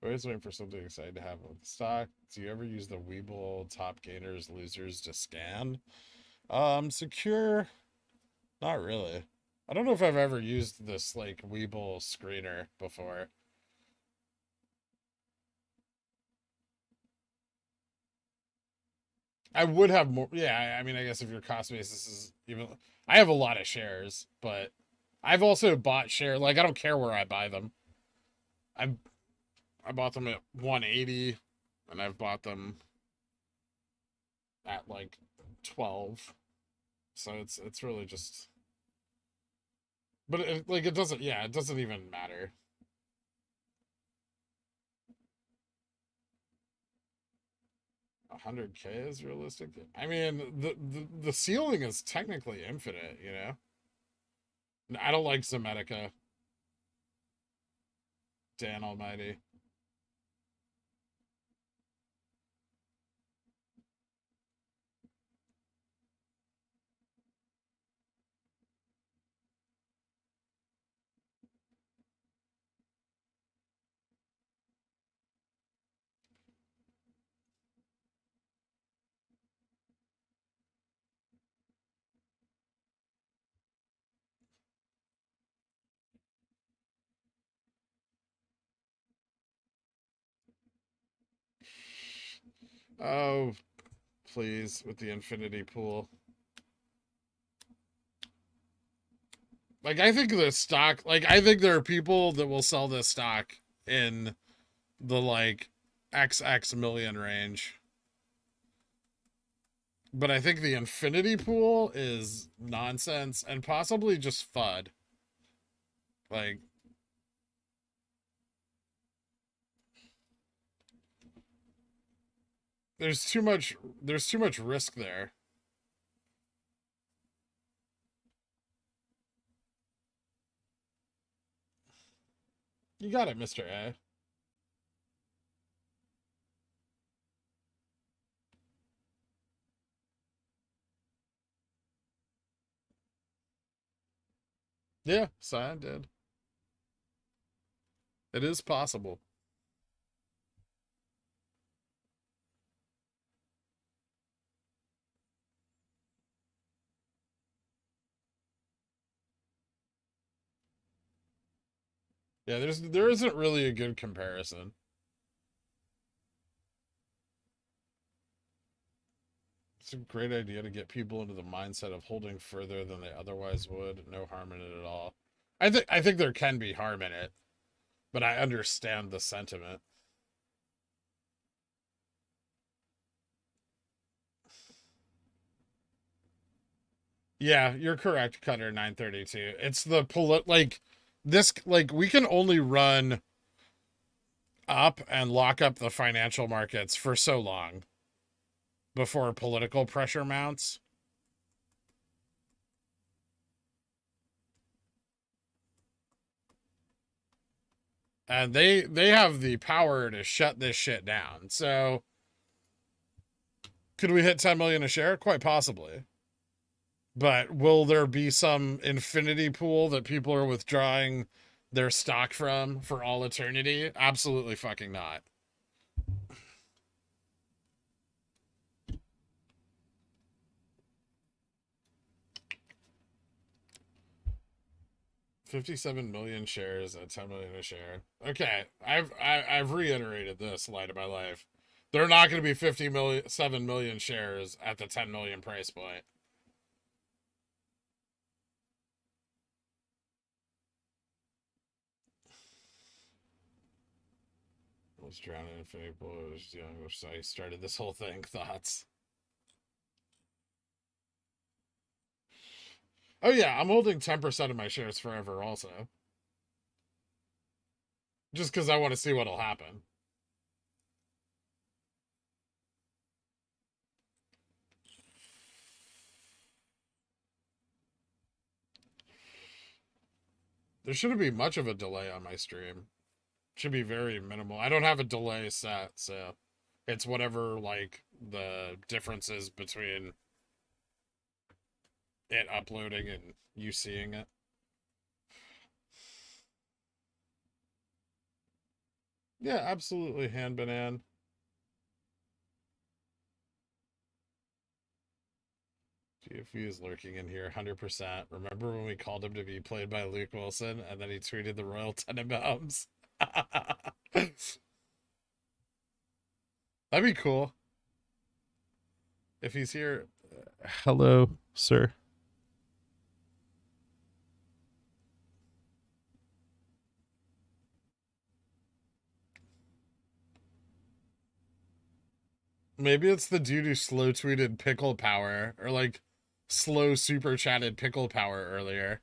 Always waiting for something exciting to happen with the stock. Do you ever use the WeBull top gainers losers to scan? Secure. Not really. I don't know if I've ever used this like WeBull screener before. I would have more. Yeah, I mean, I guess if your cost basis is even, I have a lot of shares, but I've also bought share. Like I don't care where I buy them. I I bought them at 180, and I've bought them at like 12. So it's really just. But like it doesn't. Yeah, it doesn't even matter. 100K is realistic. I mean, the ceiling is technically infinite. You know. I don't like Zemetica. Dan Almighty. Oh, please, with the infinity pool. Like, I think the stock, like, I think there are people that will sell this stock in the, like, XX million range. But I think the infinity pool is nonsense and possibly just FUD. Like, there's too much risk there. You got it, Mr. A. Yeah, Cyan did. It is possible. Yeah, there isn't really a good comparison. It's a great idea to get people into the mindset of holding further than they otherwise would. No harm in it at all. I think there can be harm in it, but I understand the sentiment. Yeah, you're correct, Cutter 932. It's the like this, like, we can only run up and lock up the financial markets for so long before political pressure mounts. And they have the power to shut this shit down. So could we hit 10 million a share? Quite possibly. But will there be some infinity pool that people are withdrawing their stock from for all eternity? Absolutely fucking not. $57 million shares at 10 million a share. Okay, I've reiterated this light of my life. They're not going to be 7 million shares at the 10 million price point. I was drowning in infinity pool. I was young, so I started this whole thing. Thoughts? Oh yeah, I'm holding 10% of my shares forever. Also, just because I want to see what'll happen. There shouldn't be much of a delay on my stream. Should be very minimal. I don't have a delay set, so it's whatever, like, the differences between it uploading and you seeing it. Yeah, absolutely, hand banan. GFV is lurking in here 100%. Remember when we called him to be played by Luke Wilson and then he tweeted the Royal Tenenbaums? That'd be cool. If he's here. Hello, sir. Maybe it's the dude who slow tweeted pickle power or, like, slow super chatted pickle power earlier.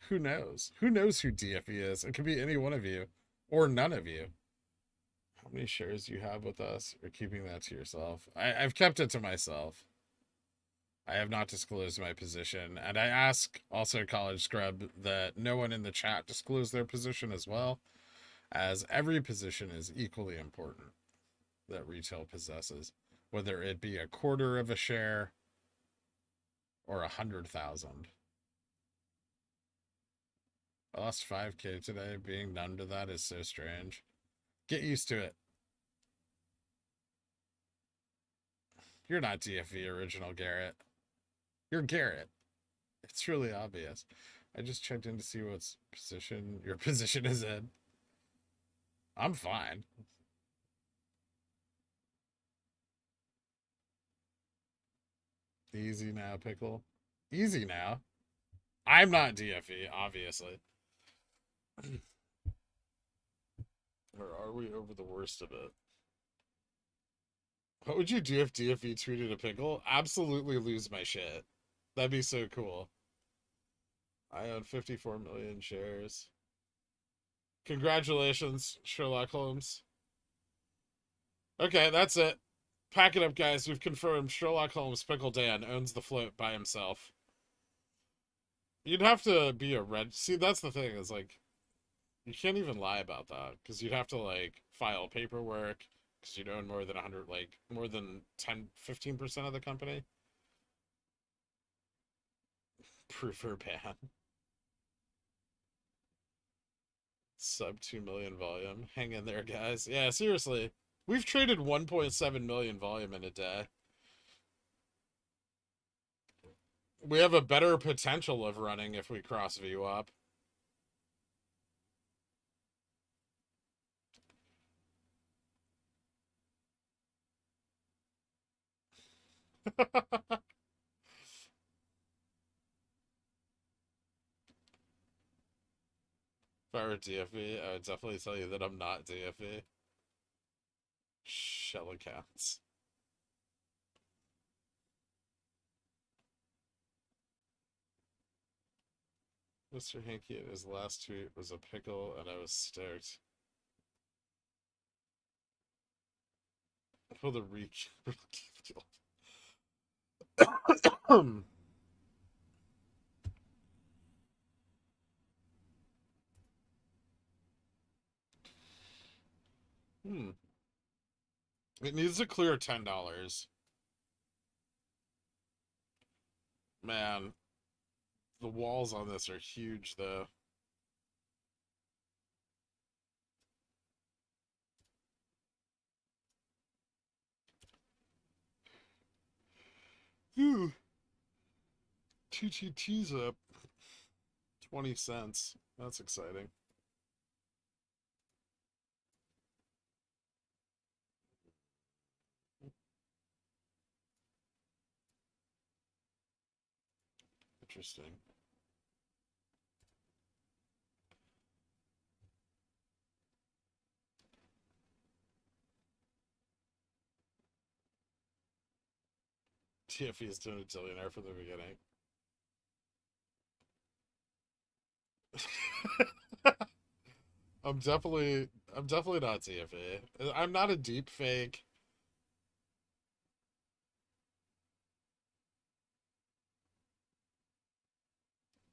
Who knows? Who knows who DFE is? It could be any one of you or none of you. How many shares do you have with us? You're keeping that to yourself. I've kept it to myself. I have not disclosed my position. And I ask also College Scrub that no one in the chat disclose their position as well, as every position is equally important that retail possesses, whether it be a quarter of a share or 100,000. I lost 5K today. Being numb to that is so strange. Get used to it. You're not DFV original, Garrett. You're Garrett. It's really obvious. I just checked in to see what's position your position is in. I'm fine. Easy now, Pickle. Easy now. I'm not DFE, obviously. Or are we over the worst of it? What would you do if DFE tweeted a Pickle? Absolutely lose my shit. That'd be so cool. I own 54 million shares. Congratulations, Sherlock Holmes. Okay, that's it. Pack it up, guys. We've confirmed Sherlock Holmes Pickle Dan owns the float by himself. You'd have to be a red. See, that's the thing, is like, you can't even lie about that, because you'd have to, like, file paperwork, because you'd own more than 100, like, more than 10, 15% of the company. Proof or ban. Sub 2 million volume. Hang in there, guys. Yeah, seriously. We've traded 1.7 million volume in a day. We have a better potential of running if we cross VWAP. If I were DFE, I would definitely tell you that I'm not DFE. Shell accounts. Mr. Hankey in his last tweet was a pickle, and I was stoked. For the reach. It needs to clear $10. Man, the walls on this are huge, though. Ooh. TTT's up 20 cents. That's exciting. Interesting. TFE is doing a billionaire from the beginning. I'm definitely not TFE. I'm not a deep fake.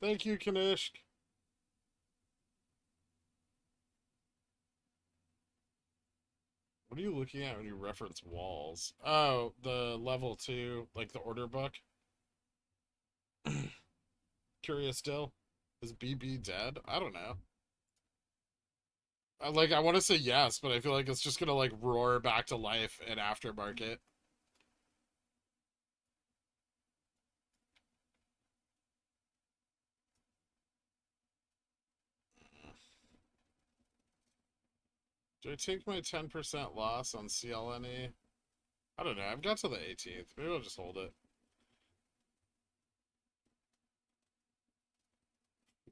Thank you, Kanishk. What are you looking at when you reference walls? Oh, the level 2, like the order book. Curious still? Is BB dead? I don't know. Like, I want to say yes, but I feel like it's just gonna, like, roar back to life in aftermarket. Do I take my 10% loss on CLNE? I don't know. I've got to the 18th. Maybe I'll just hold it.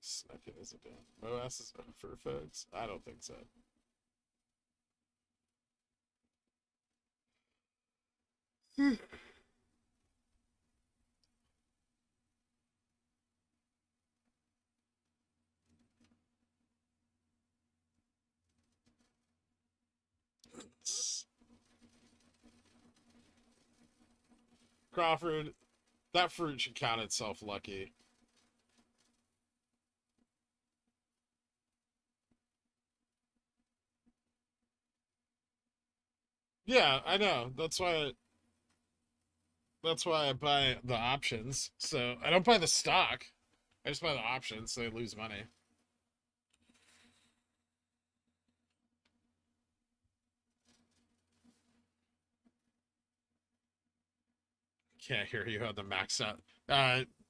Second is a bit. MOASS is over, folks. I don't think so. Crawford, that fruit should count itself lucky. Yeah, I know. That's why I buy the options. So I don't buy the stock. I just buy the options so they lose money. Can't hear you on the max out.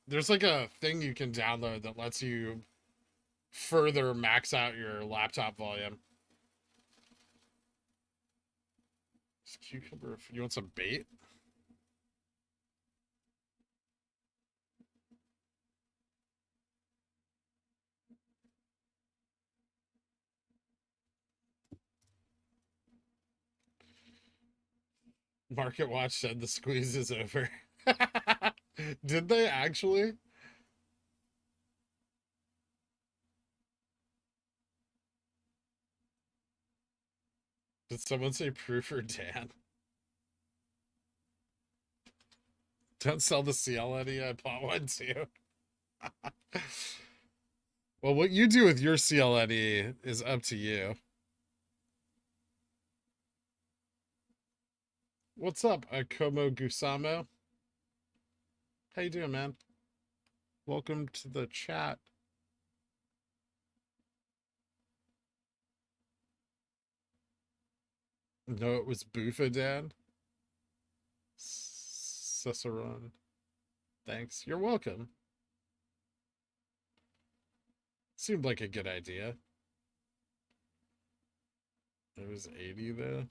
There's like a thing you can download that lets you further max out your laptop volume. Cucumber, you want some bait? Market Watch said the squeeze is over. Did they actually? Did someone say proof or Dan? Don't sell the CLNE. I bought one too. Well, what you do with your CLNE is up to you. What's up, Akomo Gusamo? How you doing, man? Welcome to the chat. No, it was Buffadan. Cicerone. Thanks. You're welcome. Seemed like a good idea. It was 80 though.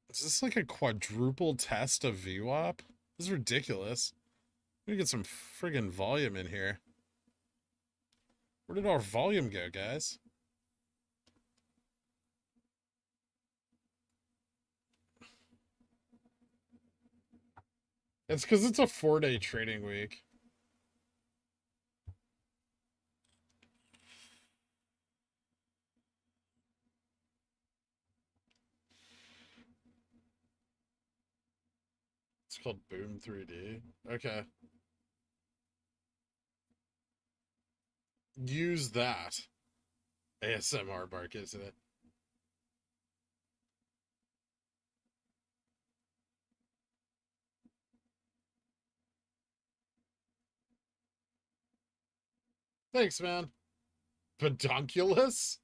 Is this like a quadruple test of VWAP? This is ridiculous. We need to get some friggin' volume in here. Where did our volume go, guys? It's because it's a 4-day trading week. It's called Boom 3D. Okay. Use that. ASMR market today. Thanks, man. Pedunculus?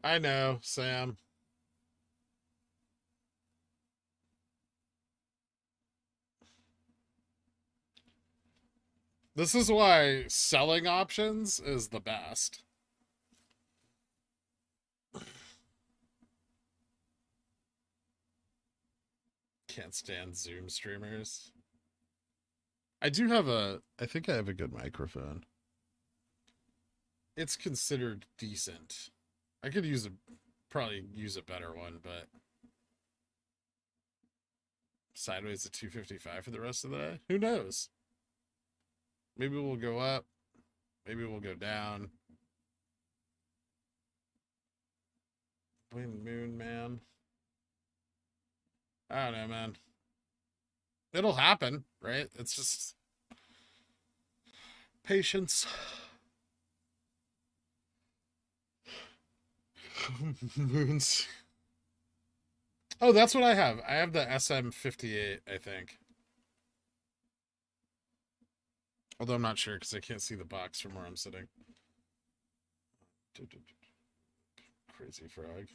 I know, Sam. This is why selling options is the best. Can't stand Zoom streamers. I think I have a good microphone. It's considered decent. I could probably use a better one, but sideways at 255 for the rest of the day? Who knows? Maybe we'll go up. Maybe we'll go down. Wind Moon, man. I don't know, man. It'll happen, right? It's just patience. Moons. Oh, that's what I have. I have the SM58, I think. Although I'm not sure because I can't see the box from where I'm sitting. Crazy frog.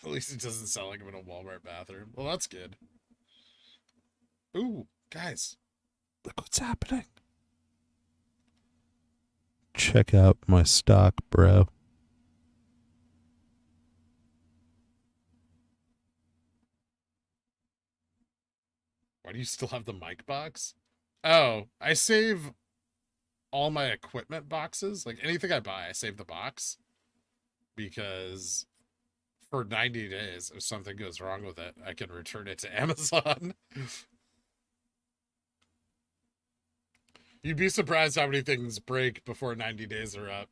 At least it doesn't sound like I'm in a Walmart bathroom. Well, that's good. Ooh, guys. Look what's happening. Check out my stock, bro. Why do you still have the mic box? Oh, I save all my equipment boxes. Like anything I buy, I save the box. Because for 90 days, if something goes wrong with it, I can return it to Amazon. You'd be surprised how many things break before 90 days are up.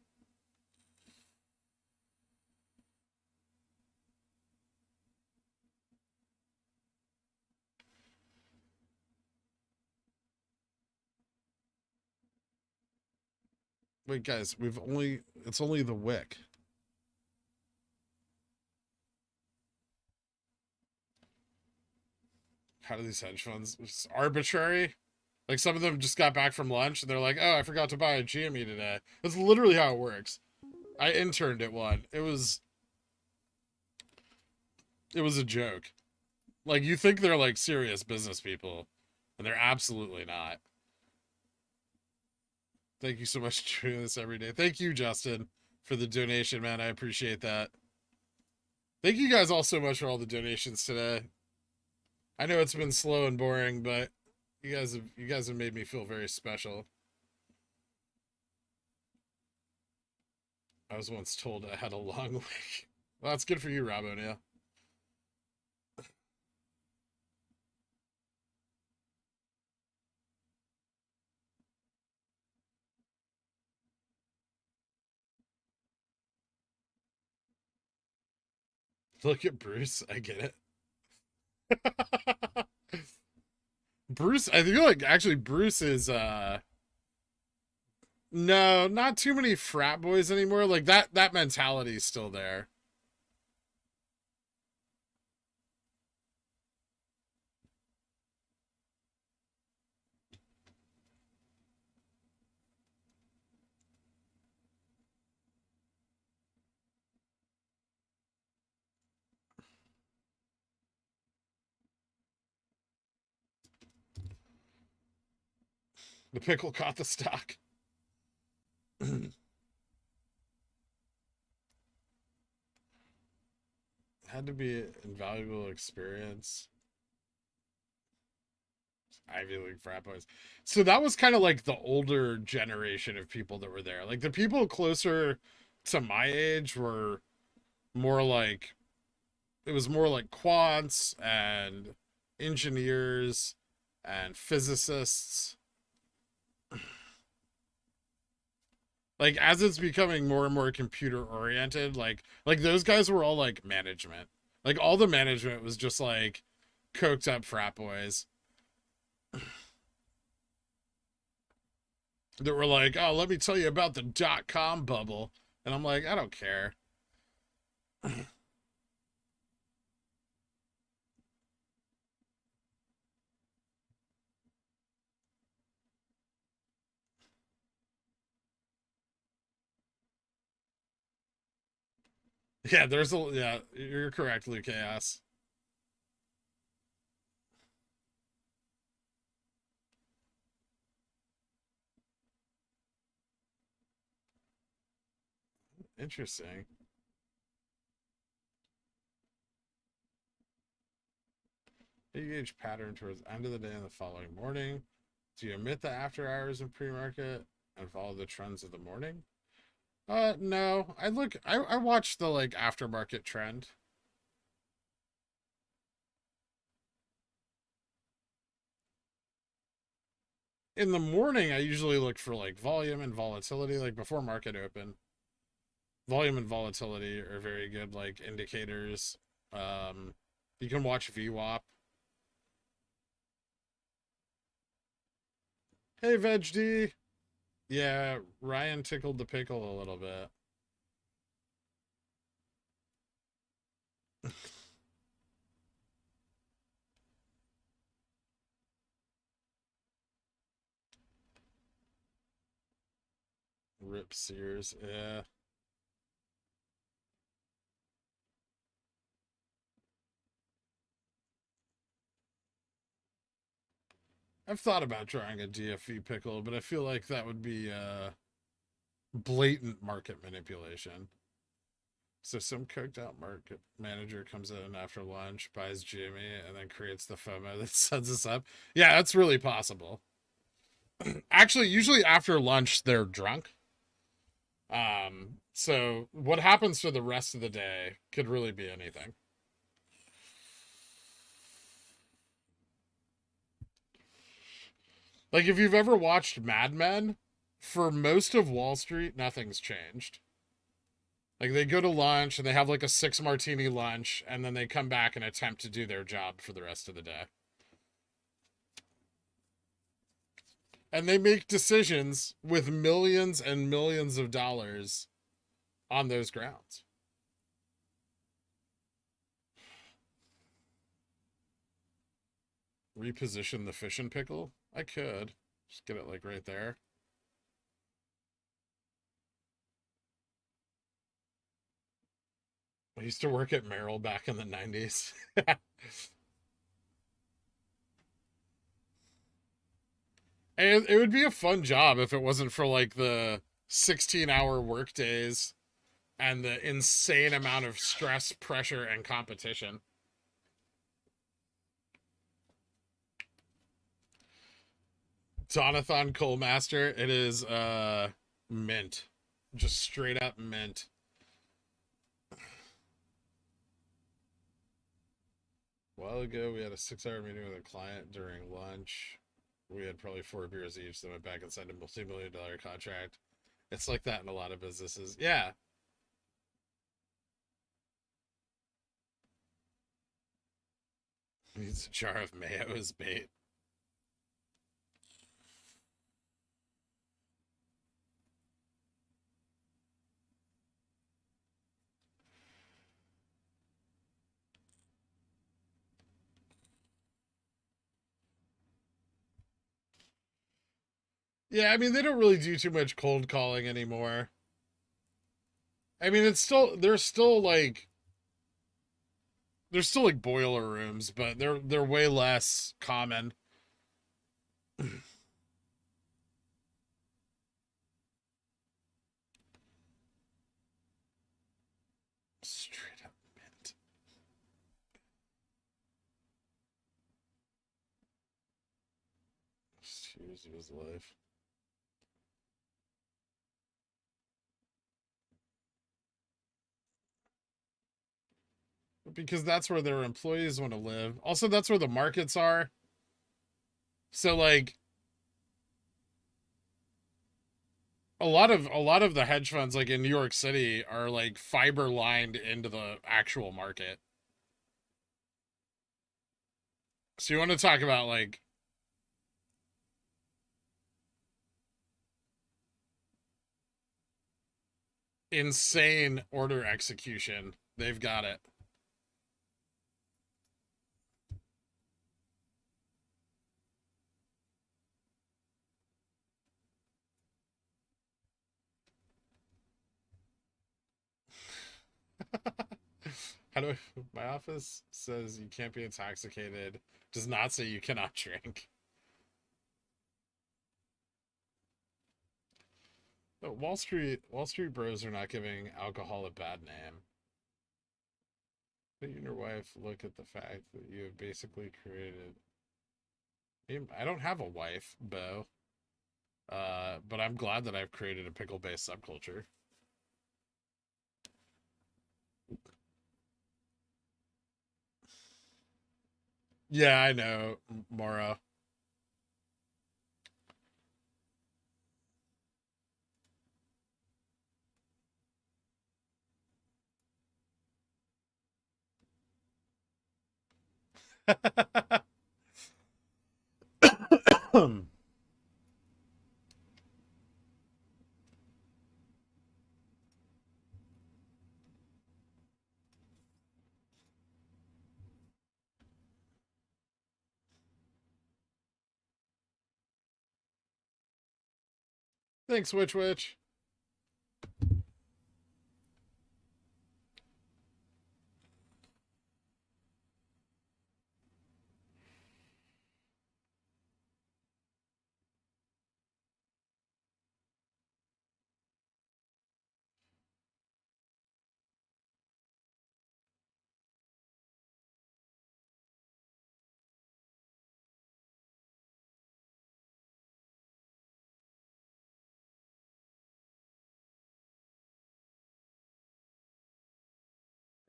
Wait, guys, it's only the wick. How do these hedge funds? It's arbitrary. Like some of them just got back from lunch and they're like, "Oh, I forgot to buy a GME today." That's literally how it works. I interned at one. It was a joke. Like you think they're like serious business people, and they're absolutely not. Thank you so much for doing this every day. Thank you, Justin, for the donation, man. I appreciate that. Thank you guys all so much for all the donations today. I know it's been slow and boring, but you guys have made me feel very special. I was once told I had a long week. Well, that's good for you, Rob O'Neill. Look at Bruce. I get it. Bruce, I feel like actually Bruce is no, not too many frat boys anymore. Like that mentality is still there. The pickle caught the stock. Had to be an invaluable experience. Ivy League frat boys. So that was kind of like the older generation of people that were there. Like the people closer to my age were more like it was more like quants and engineers and physicists. Like as it's becoming more and more computer oriented, like those guys were all like management. Like all the management was just like coked up frat boys that were like, "Oh, let me tell you about the .com bubble," and I'm like, I don't care. Yeah, yeah, you're correct, Luke Chaos. Interesting. You gauge pattern towards the end of the day and the following morning. Do you omit the after hours and pre-market and follow the trends of the morning? No. I watch the like aftermarket trend. In the morning, I usually look for like volume and volatility, like before market open. Volume and volatility are very good like indicators. Um, you can watch VWAP. Hey, Veg D. Yeah, Ryan tickled the pickle a little bit. Rip Sears. Yeah. I've thought about trying a DFV pickle, but I feel like that would be blatant market manipulation. So some coked out market manager comes in after lunch, buys Jimmy, and then creates the FOMO that sets us up. Yeah, that's really possible. Actually, usually after lunch they're drunk. So what happens for the rest of the day could really be anything. Like if you've ever watched Mad Men, for most of Wall Street, nothing's changed. Like they go to lunch and they have like a 6 martini lunch, and then they come back and attempt to do their job for the rest of the day. And they make decisions with millions and millions of dollars on those grounds. Reposition the fish and pickle? I could. Just get it like right there. I used to work at Merrill back in the 90s. And it would be a fun job if it wasn't for like the 16-hour work days and the insane amount of stress, pressure, and competition. Donathon Coalmaster, it is mint. Just straight up mint. A while ago, we had a 6-hour meeting with a client during lunch. We had probably 4 beers each, then went back and signed a multi-million-dollar contract. It's like that in a lot of businesses. Yeah. Needs a jar of mayo as bait. Yeah, I mean, they don't really do too much cold calling anymore. I mean, there's still like boiler rooms, but they're way less common. Straight up mint. Years of his life. Because that's where their employees want to live. Also, that's where the markets are. So like a lot of the hedge funds like in New York City are like fiber lined into the actual market. So you want to talk about like insane order execution. They've got it. How do I, my office says you can't be intoxicated, does not say you cannot drink. But Wall Street bros are not giving alcohol a bad name. But you and your wife look at the fact that you have basically created. I don't have a wife, Bo. But I'm glad that I've created a pickle-based subculture. Yeah, I know, Mora. Thanks, Witch Witch.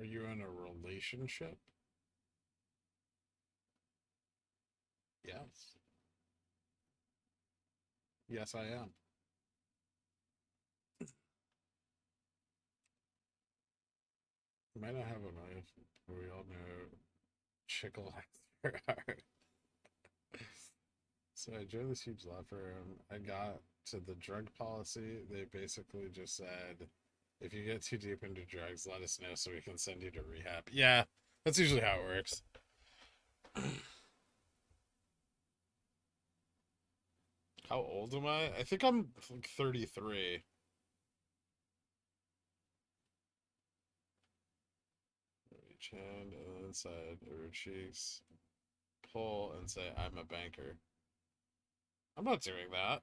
Are you in a relationship? Yes. Yes, I am. You might not have a knife, but we all know Chickle has heart. So I joined this huge law firm. I got to the drug policy. They basically just said, if you get too deep into drugs, let us know so we can send you to rehab. Yeah, that's usually how it works. How old am I? I think I'm like 33. Reach hand and inside her cheeks. Pull and say, I'm a banker. I'm not doing that.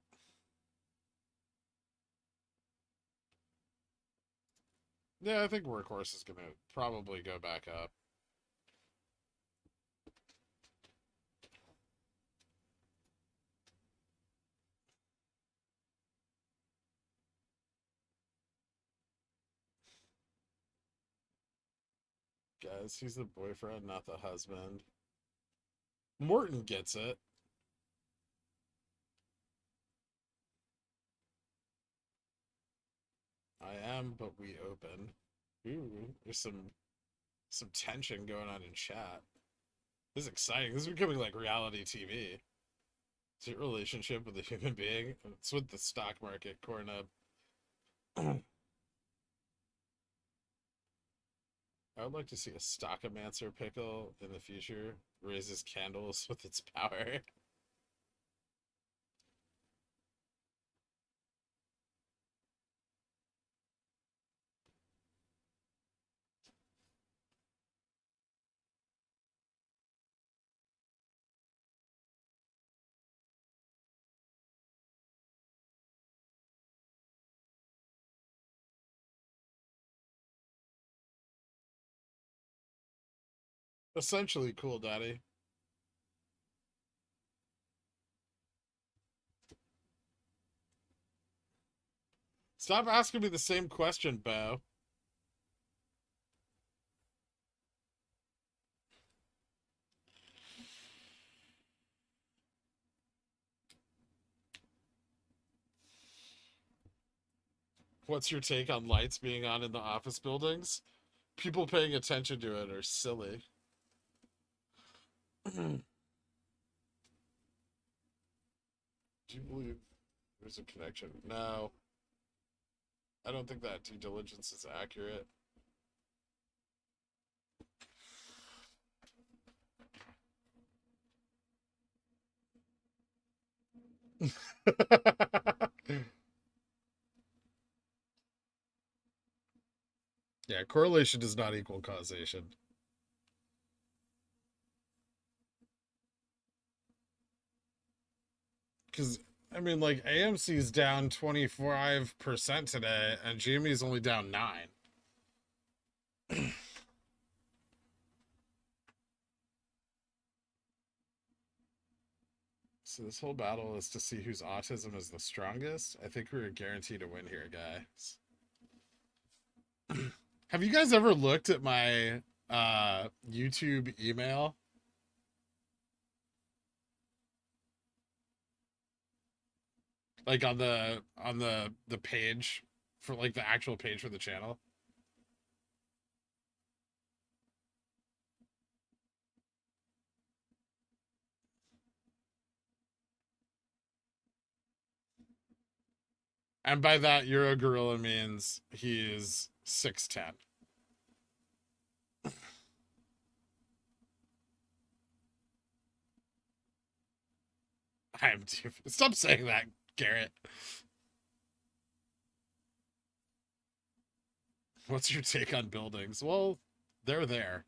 Yeah, I think Workhorse is going to probably go back up. Guys, he's the boyfriend, not the husband. Morton gets it. I am, but we open. Ooh, there's some tension going on in chat. This is exciting. This is becoming like reality TV. It's your relationship with a human being. It's with the stock market, corn up. I would like to see a stockomancer pickle in the future. Raises candles with its power. Essentially cool, Daddy. Stop asking me the same question, Bo. What's your take on lights being on in the office buildings? People paying attention to it are silly. Do you believe there's a connection? No. I don't think that due diligence is accurate. Yeah, correlation does not equal causation. Because, I mean, like, AMC's down 25% today, and GME's only down 9. So this whole battle is to see whose autism is the strongest. I think we're guaranteed to win here, guys. Have you guys ever looked at my YouTube email? Like on the page for like the actual page for the channel? And by that, Euro Gorilla means he's 6'10". I'm too. Stop saying that, Garrett. What's your take on buildings? Well, they're there.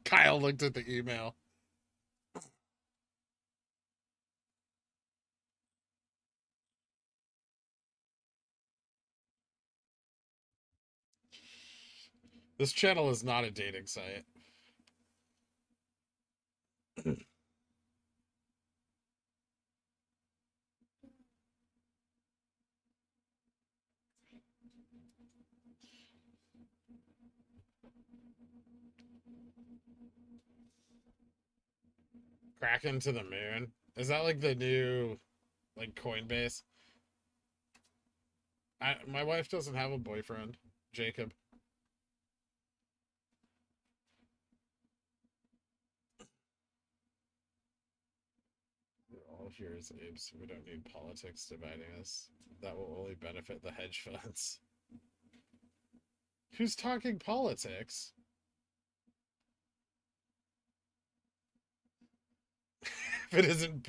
Kyle looked at the email. This channel is not a dating site. Kraken to the moon. Is that like the new like Coinbase? My wife doesn't have a boyfriend, Jacob. We're all here as apes. We don't need politics dividing us. That will only benefit the hedge funds. Who's talking politics? If it isn't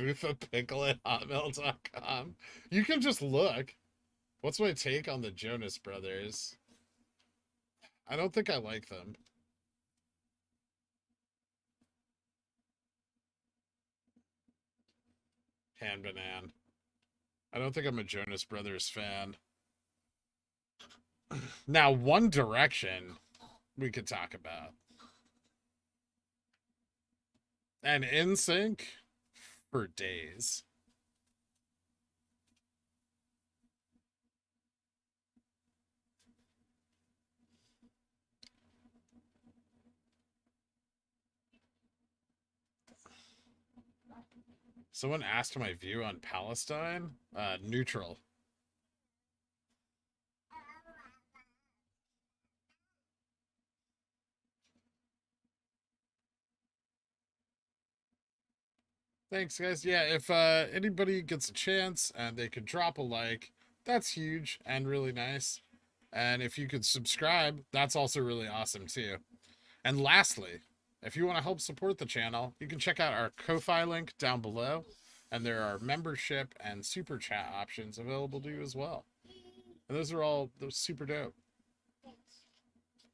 Pickle at hotmail.com. You can just look. What's my take on the Jonas Brothers? I don't think I like them. Hand Banan. I don't think I'm a Jonas Brothers fan. Now, One Direction we could talk about. And NSYNC for days. Someone asked my view on Palestine. Neutral. Thanks, guys. Yeah, if anybody gets a chance and they could drop a like, that's huge and really nice. And if you could subscribe, that's also really awesome too. And lastly, if you want to help support the channel, you can check out our Ko-Fi link down below. And there are membership and super chat options available to you as well. And those super dope.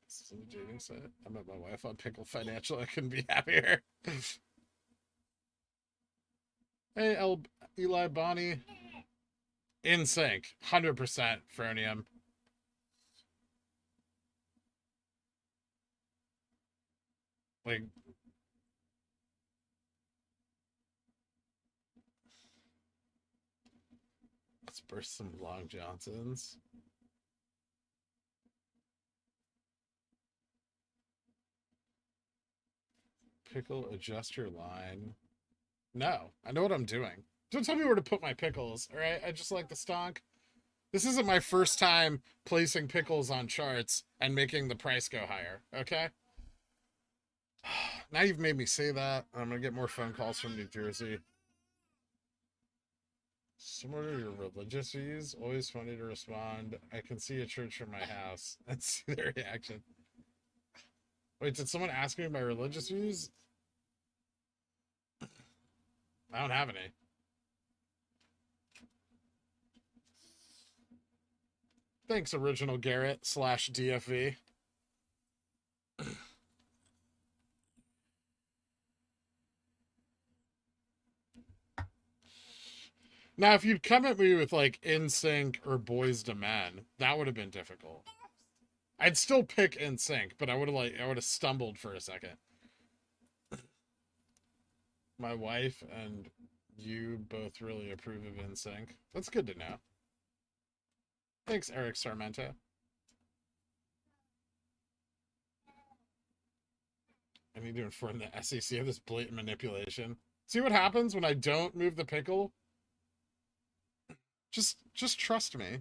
This is a dating site. I met my wife on Pickle Financial. I couldn't be happier. Hey, Eli Bonnie. NSYNC. 100% Fronium. Like, let's burst some Long Johnsons. Pickle, adjust your line. No, I know what I'm doing. Don't tell me where to put my pickles, all right? I just like the stonk. This isn't my first time placing pickles on charts and making the price go higher, okay? Now you've made me say that. I'm going to get more phone calls from New Jersey. Similar to your religious views, always funny to respond. I can see a church from my house and see their reaction. Wait, did someone ask me my religious views? I don't have any. Thanks, Original Garrett / DFV. Now, if you'd come at me with like NSYNC or Boys to Men, that would have been difficult. I'd still pick NSYNC, but I would have stumbled for a second. My wife and you both really approve of NSYNC. That's good to know. Thanks, Eric Sarmento. I need to inform the SEC of this blatant manipulation. See what happens when I don't move the pickle? Just trust me.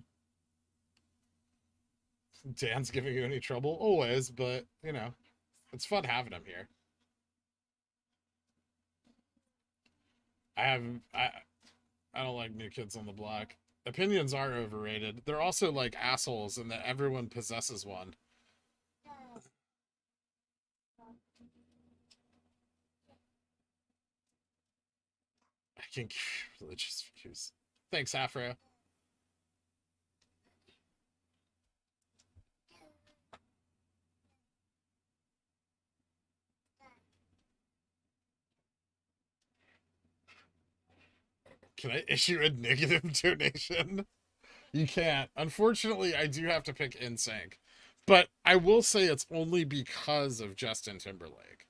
Dan's giving you any trouble? Always, but, you know, it's fun having him here. I don't like New Kids on the Block. Opinions are overrated. They're also like assholes in that everyone possesses one. I can give you religious views. Thanks, Afro. Can I issue a negative donation? You can't. Unfortunately, I do have to pick NSYNC. But I will say it's only because of Justin Timberlake.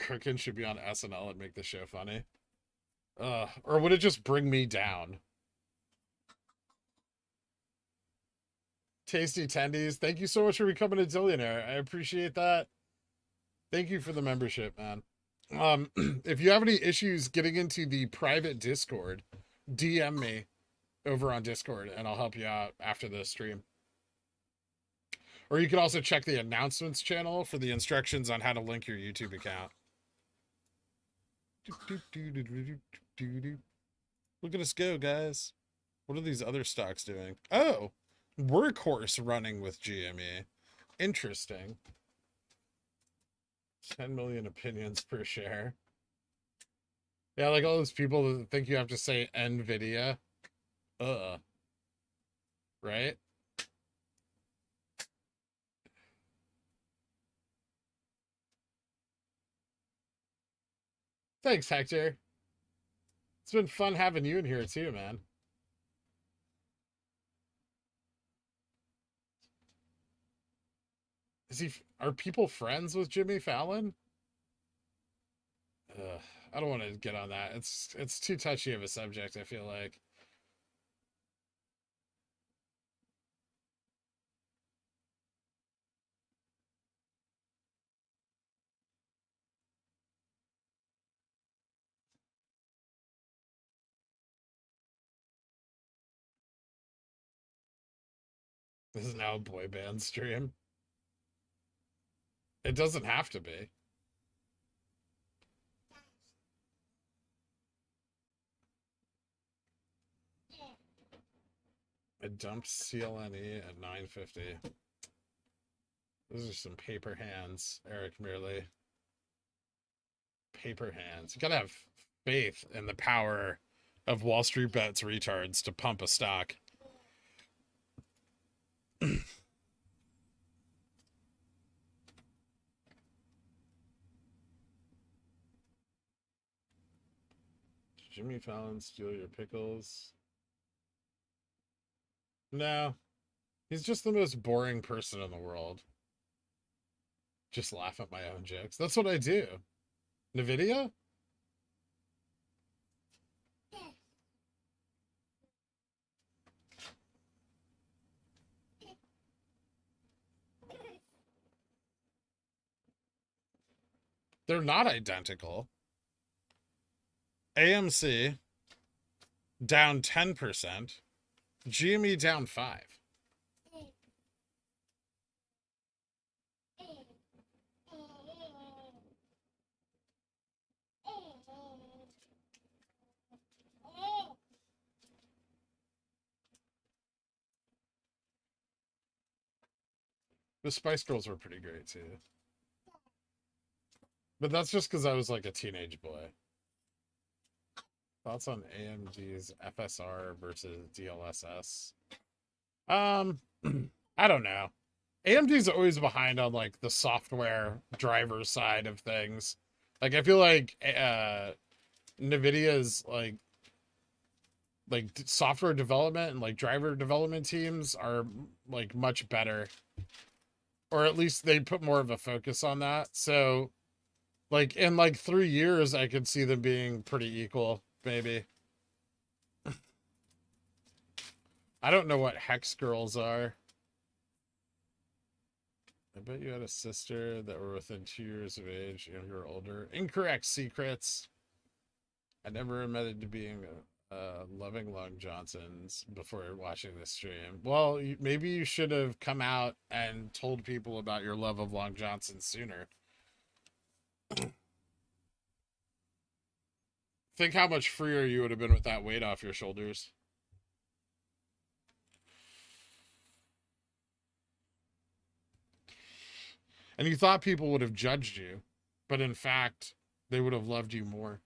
Cookin should be on SNL and make the show funny. Or would it just bring me down? Tasty Tendies, thank you so much for becoming a Dillionaire. I appreciate that. Thank you for the membership, man. If you have any issues getting into the private Discord, DM me over on Discord and I'll help you out after the stream. Or you can also check the announcements channel for the instructions on how to link your YouTube account. Look at us go, guys. What are these other stocks doing? Oh, Workhorse running with GME. Interesting. 10 million opinions per share. Yeah, like all those people that think you have to say NVIDIA. Right? Thanks, Hector. It's been fun having you in here too, man. Is he? Are people friends with Jimmy Fallon? Ugh, I don't want to get on that. It's too touchy of a subject. I feel like this is now a boy band stream. It doesn't have to be. I dumped CLNE at 950. Those are some paper hands, Eric Merely. Paper hands. You gotta have faith in the power of Wall Street Bets retards to pump a stock. Jimmy Fallon steal your pickles? No. He's just the most boring person in the world. Just laugh at my own jokes. That's what I do. NVIDIA? They're not identical. AMC down 10%. GME down 5. The Spice Girls were pretty great too. But that's just because I was like a teenage boy. Thoughts on AMD's FSR versus DLSS? I don't know. AMD's always behind on like the software driver side of things. Like I feel like NVIDIA's like software development and like driver development teams are like much better, or at least they put more of a focus on that. So like in like 3 years I could see them being pretty equal, maybe. I don't know what hex girls are. I bet you had a sister that were within 2 years of age, younger or older. Incorrect, secrets. I never admitted to being loving Long Johnsons before watching this stream. Well, maybe you should have come out and told people about your love of Long Johnsons sooner. Think how much freer you would have been with that weight off your shoulders. And you thought people would have judged you, but in fact, they would have loved you more.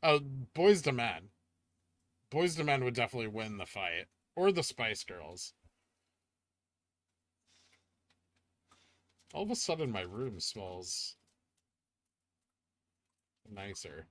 Oh, Boys to Men. Boys to Men would definitely win the fight. Or the Spice Girls. All of a sudden, my room smells nicer.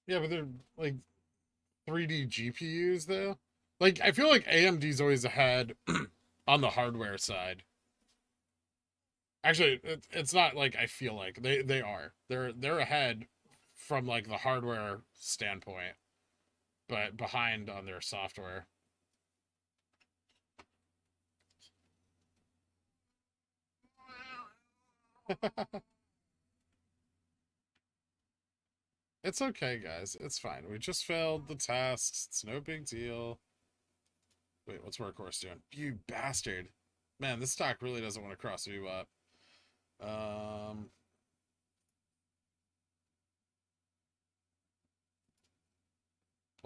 Yeah, but they're like 3D GPUs, though. Like, I feel like AMD's always ahead on the hardware side. Actually, it's not like I feel like they are. They're ahead from like the hardware standpoint, but behind on their software. It's okay, guys. It's fine. We just failed the test. It's no big deal. Wait, what's Workhorse doing? You bastard. Man, this stock really doesn't want to cross you up. Um,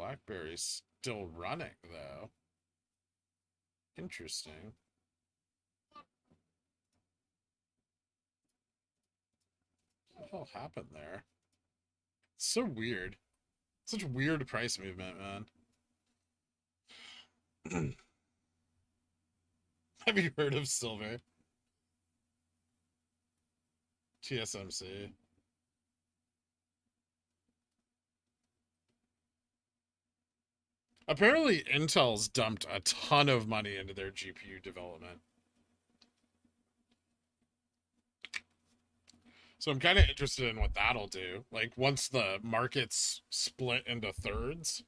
BlackBerry's still running, though. Interesting. What the hell happened there? It's so weird. Such weird price movement, man. Have you heard of silver? TSMC. Apparently, Intel's dumped a ton of money into their GPU development. So I'm kind of interested in what that'll do. Like, once the market's split into thirds.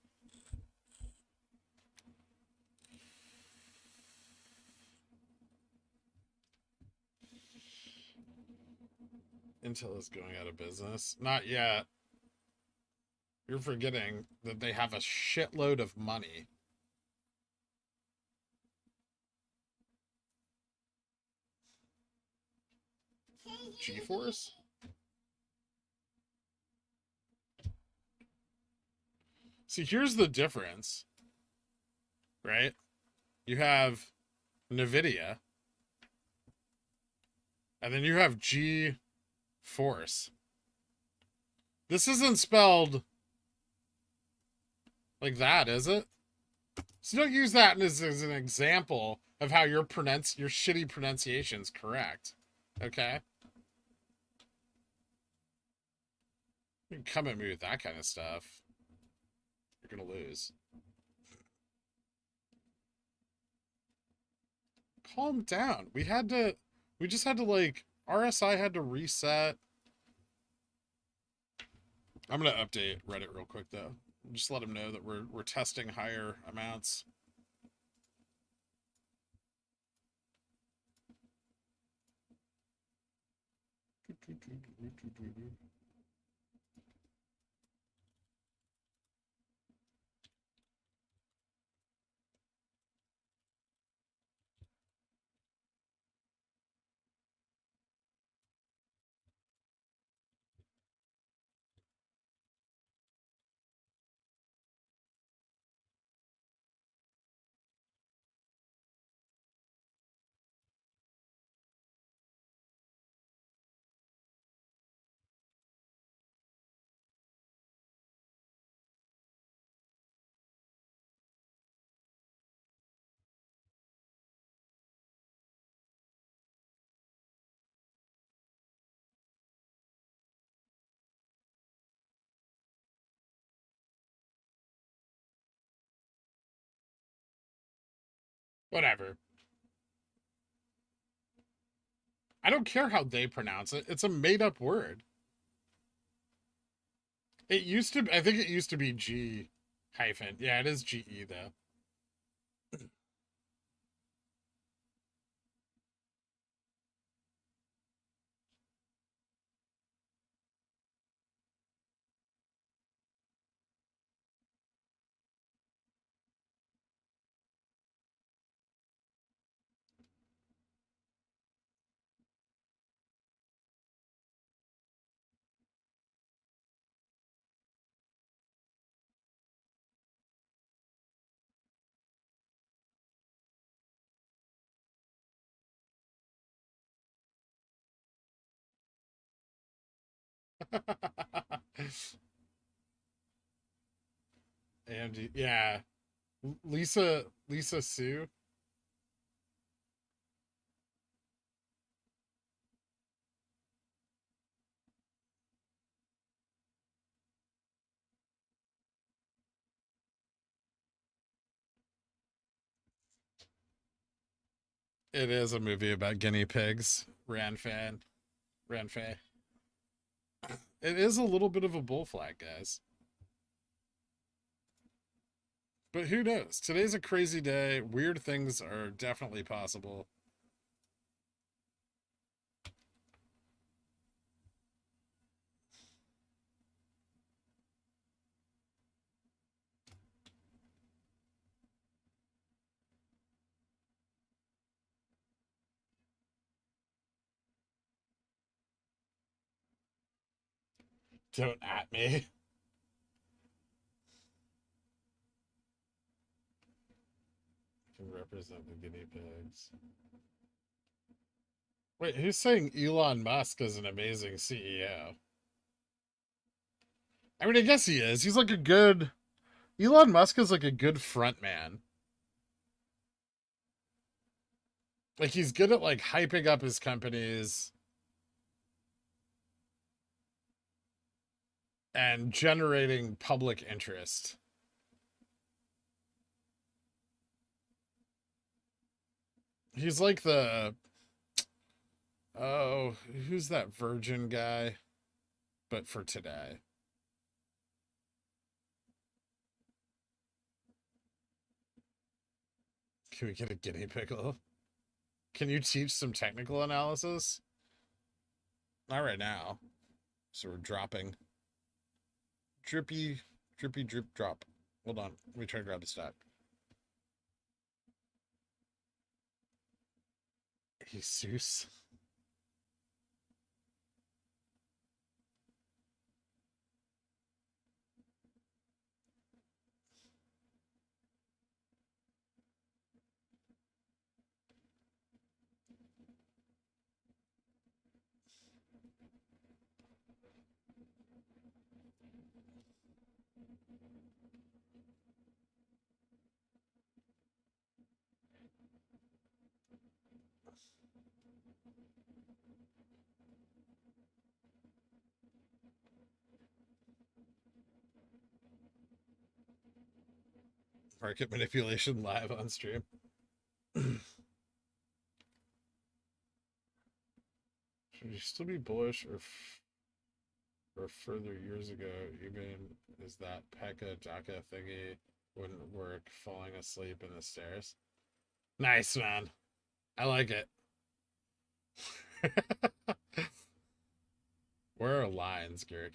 Intel is going out of business. Not yet. You're forgetting that they have a shitload of money. GeForce? See, here's the difference, right? You have NVIDIA, and then you have GeForce. This isn't spelled like that, is it? So don't use that as an example of how your shitty pronunciation's correct. Okay? You can come at me with that kind of stuff. You're gonna lose. Calm down. We just had to like, RSI had to reset. I'm gonna update Reddit real quick though. Just let them know that we're testing higher amounts. Whatever. I don't care how they pronounce it. It's a made-up word. It used to. I think it used to be G hyphen. Yeah, it is GE though. And yeah, Lisa Sue. It is a movie about guinea pigs. Ranfei. It is a little bit of a bull flag, guys. But who knows? Today's a crazy day. Weird things are definitely possible. Don't at me. represent the guinea pigs. Wait, who's saying Elon Musk is an amazing CEO? I mean, I guess he is. He's like a good... Elon Musk is like a good front man. Like, he's good at like hyping up his companies and generating public interest. He's like the... Oh, who's that Virgin guy? But for today. Can we get a guinea pickle? Can you teach some technical analysis? Not right now. So we're dropping. Drippy, drippy, drip, drop. Hold on. Let me try to grab a stack. Jesus. Market manipulation live on stream. Should you still be bullish or further years ago, even is that Pekka Jaka thingy wouldn't work falling asleep in the stairs? Nice, man. I like it. Where are lines, Girk?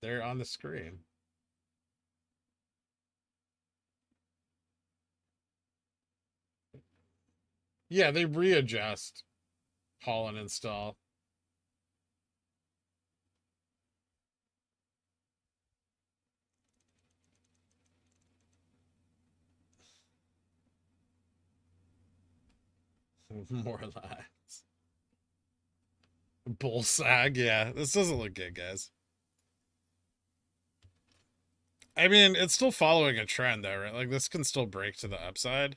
They're on the screen. Yeah, they readjust, haul and install. More lines. Bull sag, yeah. This doesn't look good, guys. I mean, it's still following a trend, though, right? Like, this can still break to the upside.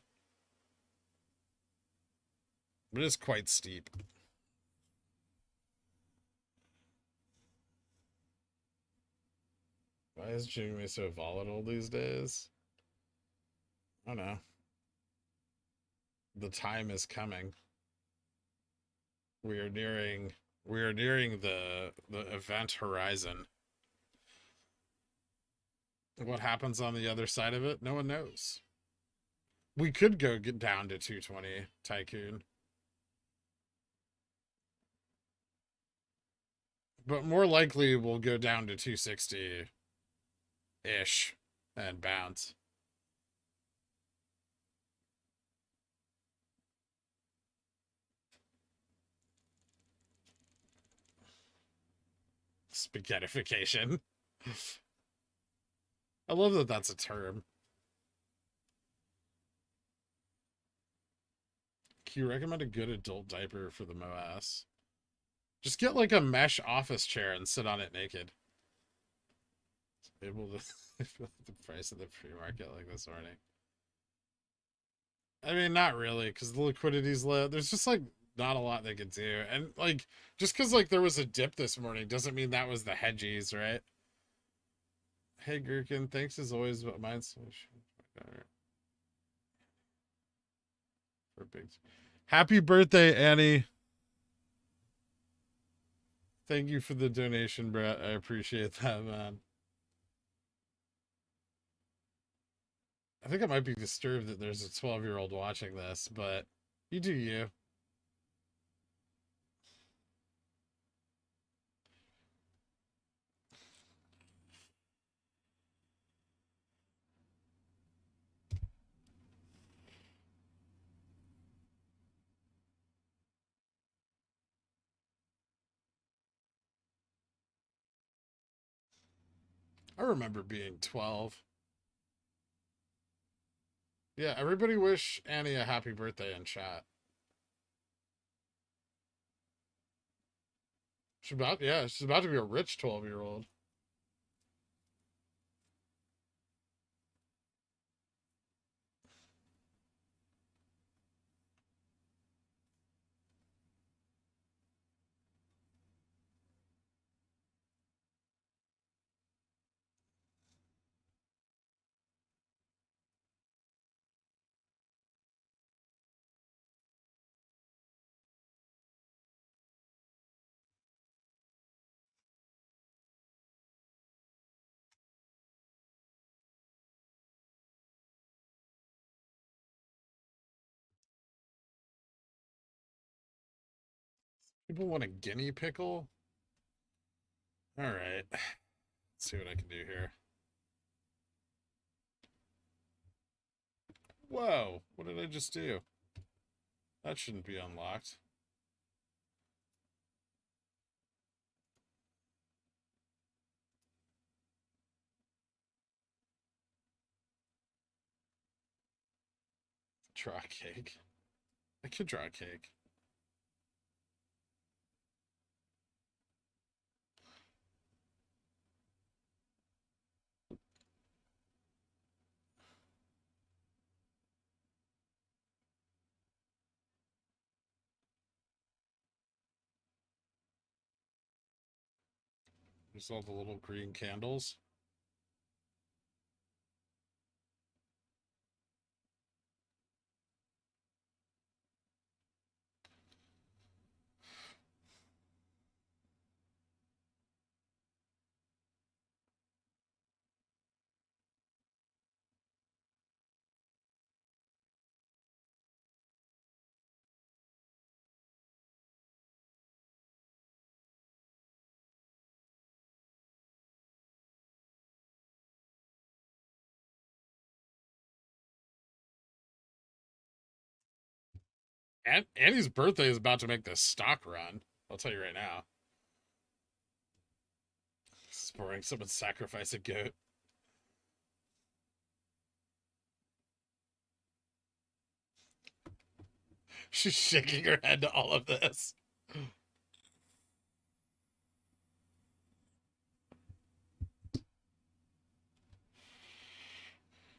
But it's quite steep. Why is Jimmy so volatile these days? I don't know. The time is coming. We are nearing the event horizon. What happens on the other side of it? No one knows. We could get down to 220 Tycoon. But more likely we'll go down to 260-ish and bounce. Spaghettification. I love that that's a term. Can you recommend a good adult diaper for the MOASS? Just get like a mesh office chair and sit on it naked. Able to the price of the free market like this morning. I mean, not really, because the liquidity's low. There's just like not a lot they could do, and like just because like there was a dip this morning doesn't mean that was the hedgies, right? Hey Gherkin, thanks as always, but mine's for big. Happy birthday, Annie. Thank you for the donation, Brett. I appreciate that, man. I think I might be disturbed that there's a 12-year-old watching this, but you do you. I remember being 12. Yeah, everybody wish Annie a happy birthday in chat. She's about to be a rich 12-year-old. People want a guinea pickle? All right. Let's see what I can do here. Whoa, what did I just do? That shouldn't be unlocked. Draw a cake. I could draw a cake. There's all the little green candles. Annie's birthday is about to make the stock run. I'll tell you right now. This is boring. Someone sacrifice a goat. She's shaking her head to all of this.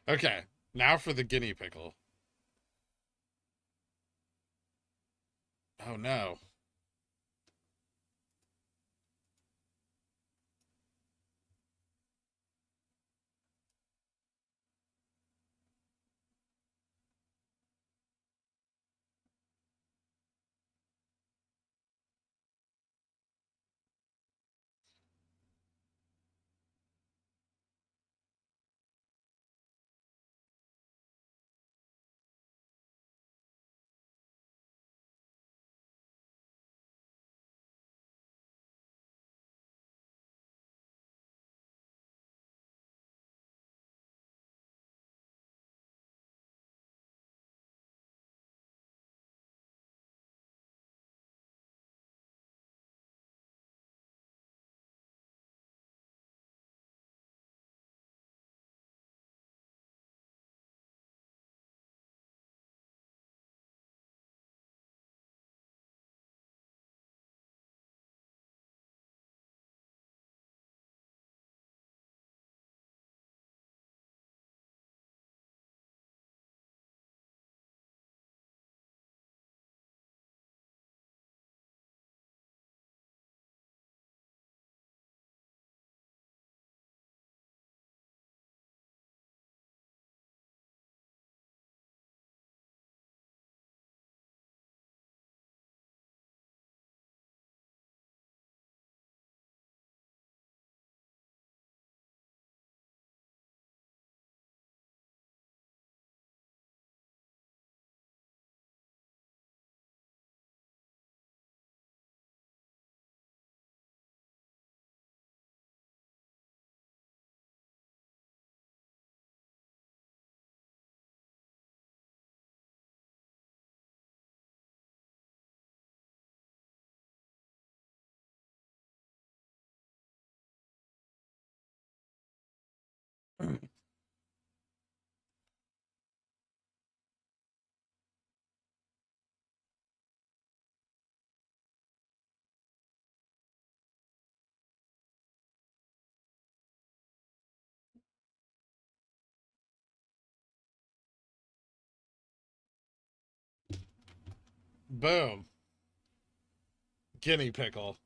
Okay, now for the guinea pickle. Oh no. Boom. Guinea pickle.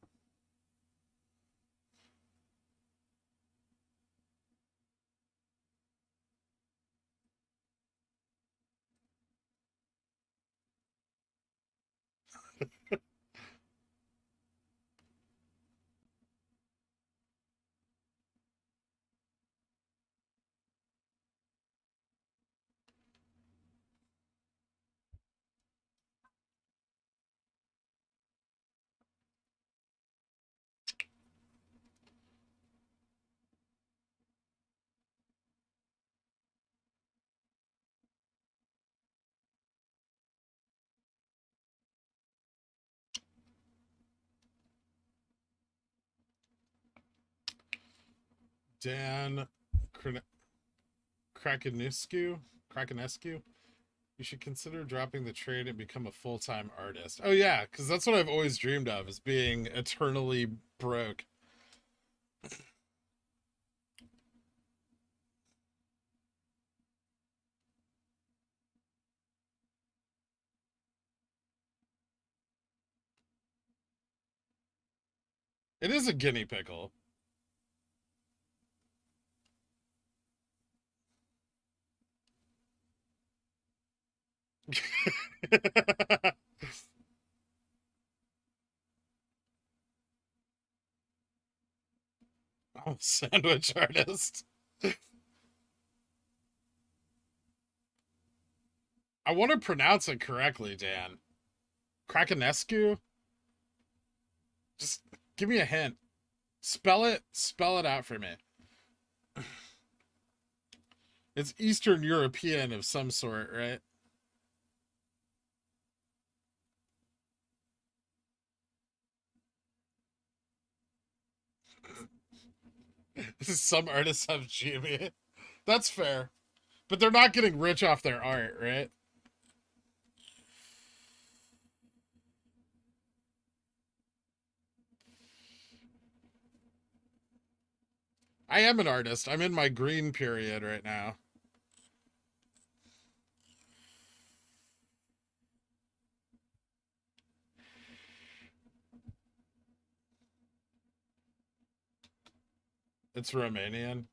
Dan Krakenescu. Krakenescu. You should consider dropping the trade and become a full-time artist. Oh yeah, because that's what I've always dreamed of, is being eternally broke. It is a guinea pickle. Oh, sandwich artist. I want to pronounce it correctly, Dan. Krakenescu? Just give me a hint. Spell it out for me. It's Eastern European of some sort, right? Some artists have Jimmy. That's fair. But they're not getting rich off their art, right? I am an artist. I'm in my green period right now. It's Romanian.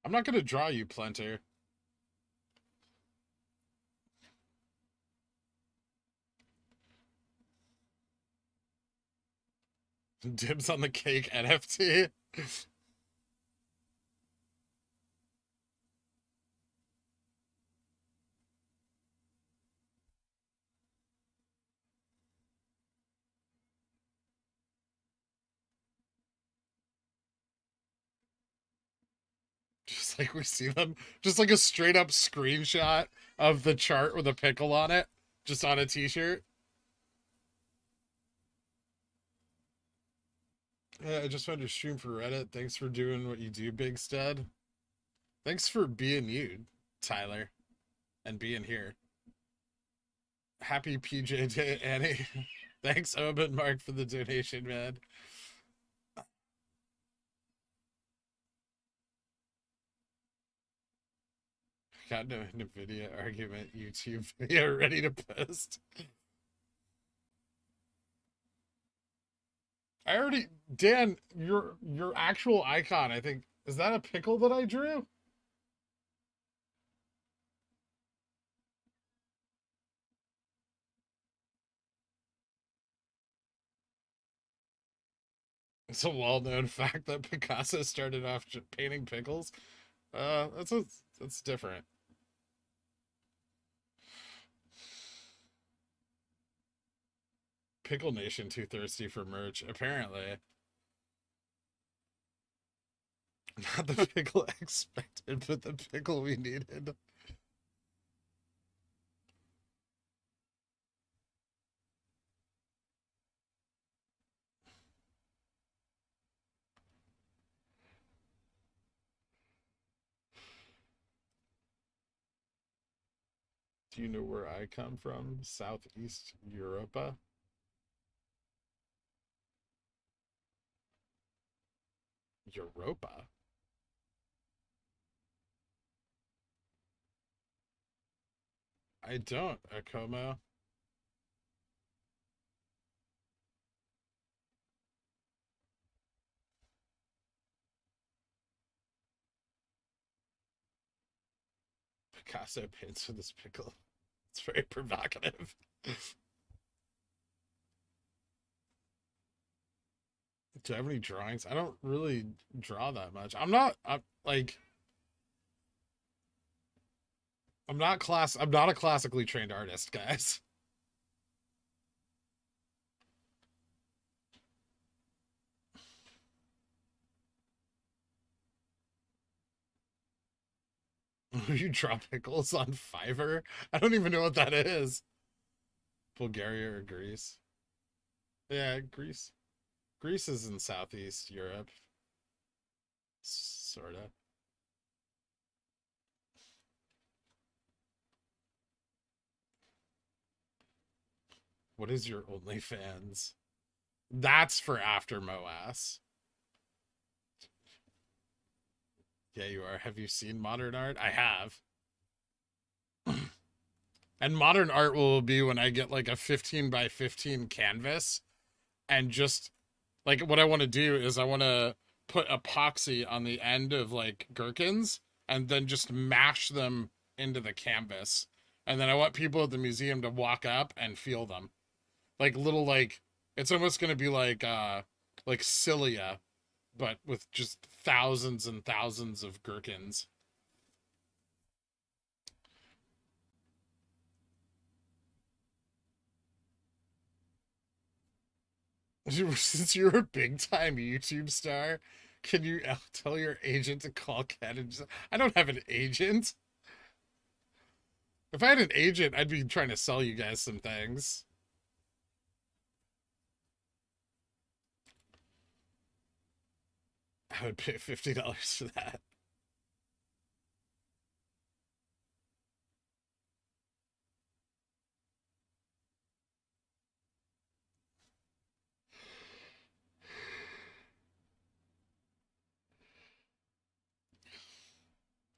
I'm not going to draw you, Plenter. Dibs on the cake NFT. Just like we see them. Just like a straight up screenshot of the chart with a pickle on it. Just on a t-shirt. Yeah, I just found your stream for Reddit. Thanks for doing what you do, Big Stud. Thanks for being you, Tyler, and being here. Happy PJ Day, Annie. Thanks, Oben Mark, for the donation, man. Got no NVIDIA argument YouTube video ready to post. I already Dan, your actual icon, I think, is that a pickle that I drew? It's a well-known fact that Picasso started off painting pickles. That's different. Pickle Nation too thirsty for merch, apparently. Not the pickle I expected, but the pickle we needed. Do you know where I come from? Southeast Europa. Europa? I don't, Akoma. Picasso paints with his pickle. It's very provocative. Do I have any drawings? I don't really draw that much. I'm like I'm not a classically trained artist, guys. You draw pickles on Fiverr? I don't even know what that is. Bulgaria or Greece? Yeah, Greece. Greece is in Southeast Europe. Sorta. What is your OnlyFans? That's for after MOASS. Yeah, you are. Have you seen modern art? I have. And modern art will be when I get like a 15 by 15 canvas and just like what I want to do is I want to put epoxy on the end of like gherkins and then just mash them into the canvas. And then I want people at the museum to walk up and feel them. Like little like it's almost going to be like cilia but with just thousands and thousands of gherkins. Since you're a big time YouTube star, can you tell your agent to call Ken and just, I don't have an agent. If I had an agent, I'd be trying to sell you guys some things. I would pay $50 for that.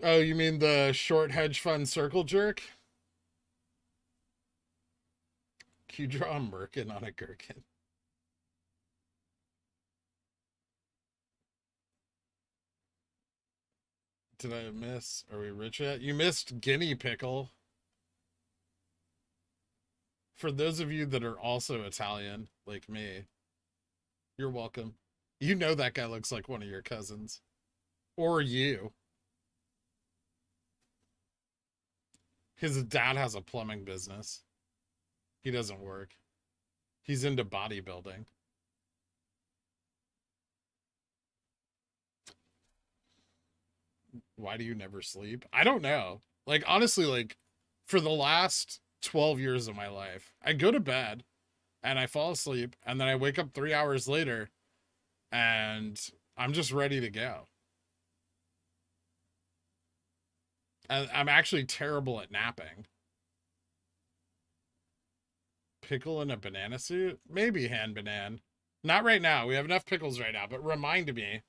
Oh, you mean the short hedge fund circle jerk? Can you draw a merkin on a gherkin? Did I miss? Are we rich yet? You missed guinea pickle. For those of you that are also Italian, like me, you're welcome. You know that guy looks like one of your cousins. Or you. His dad has a plumbing business. He doesn't work. He's into bodybuilding. Why do you never sleep? I don't know. Like, honestly, like, for the last 12 years of my life, I go to bed and I fall asleep and then I wake up 3 hours later and I'm just ready to go. And I'm actually terrible at napping. Pickle in a banana suit? Maybe hand banana. Not right now. We have enough pickles right now, but remind me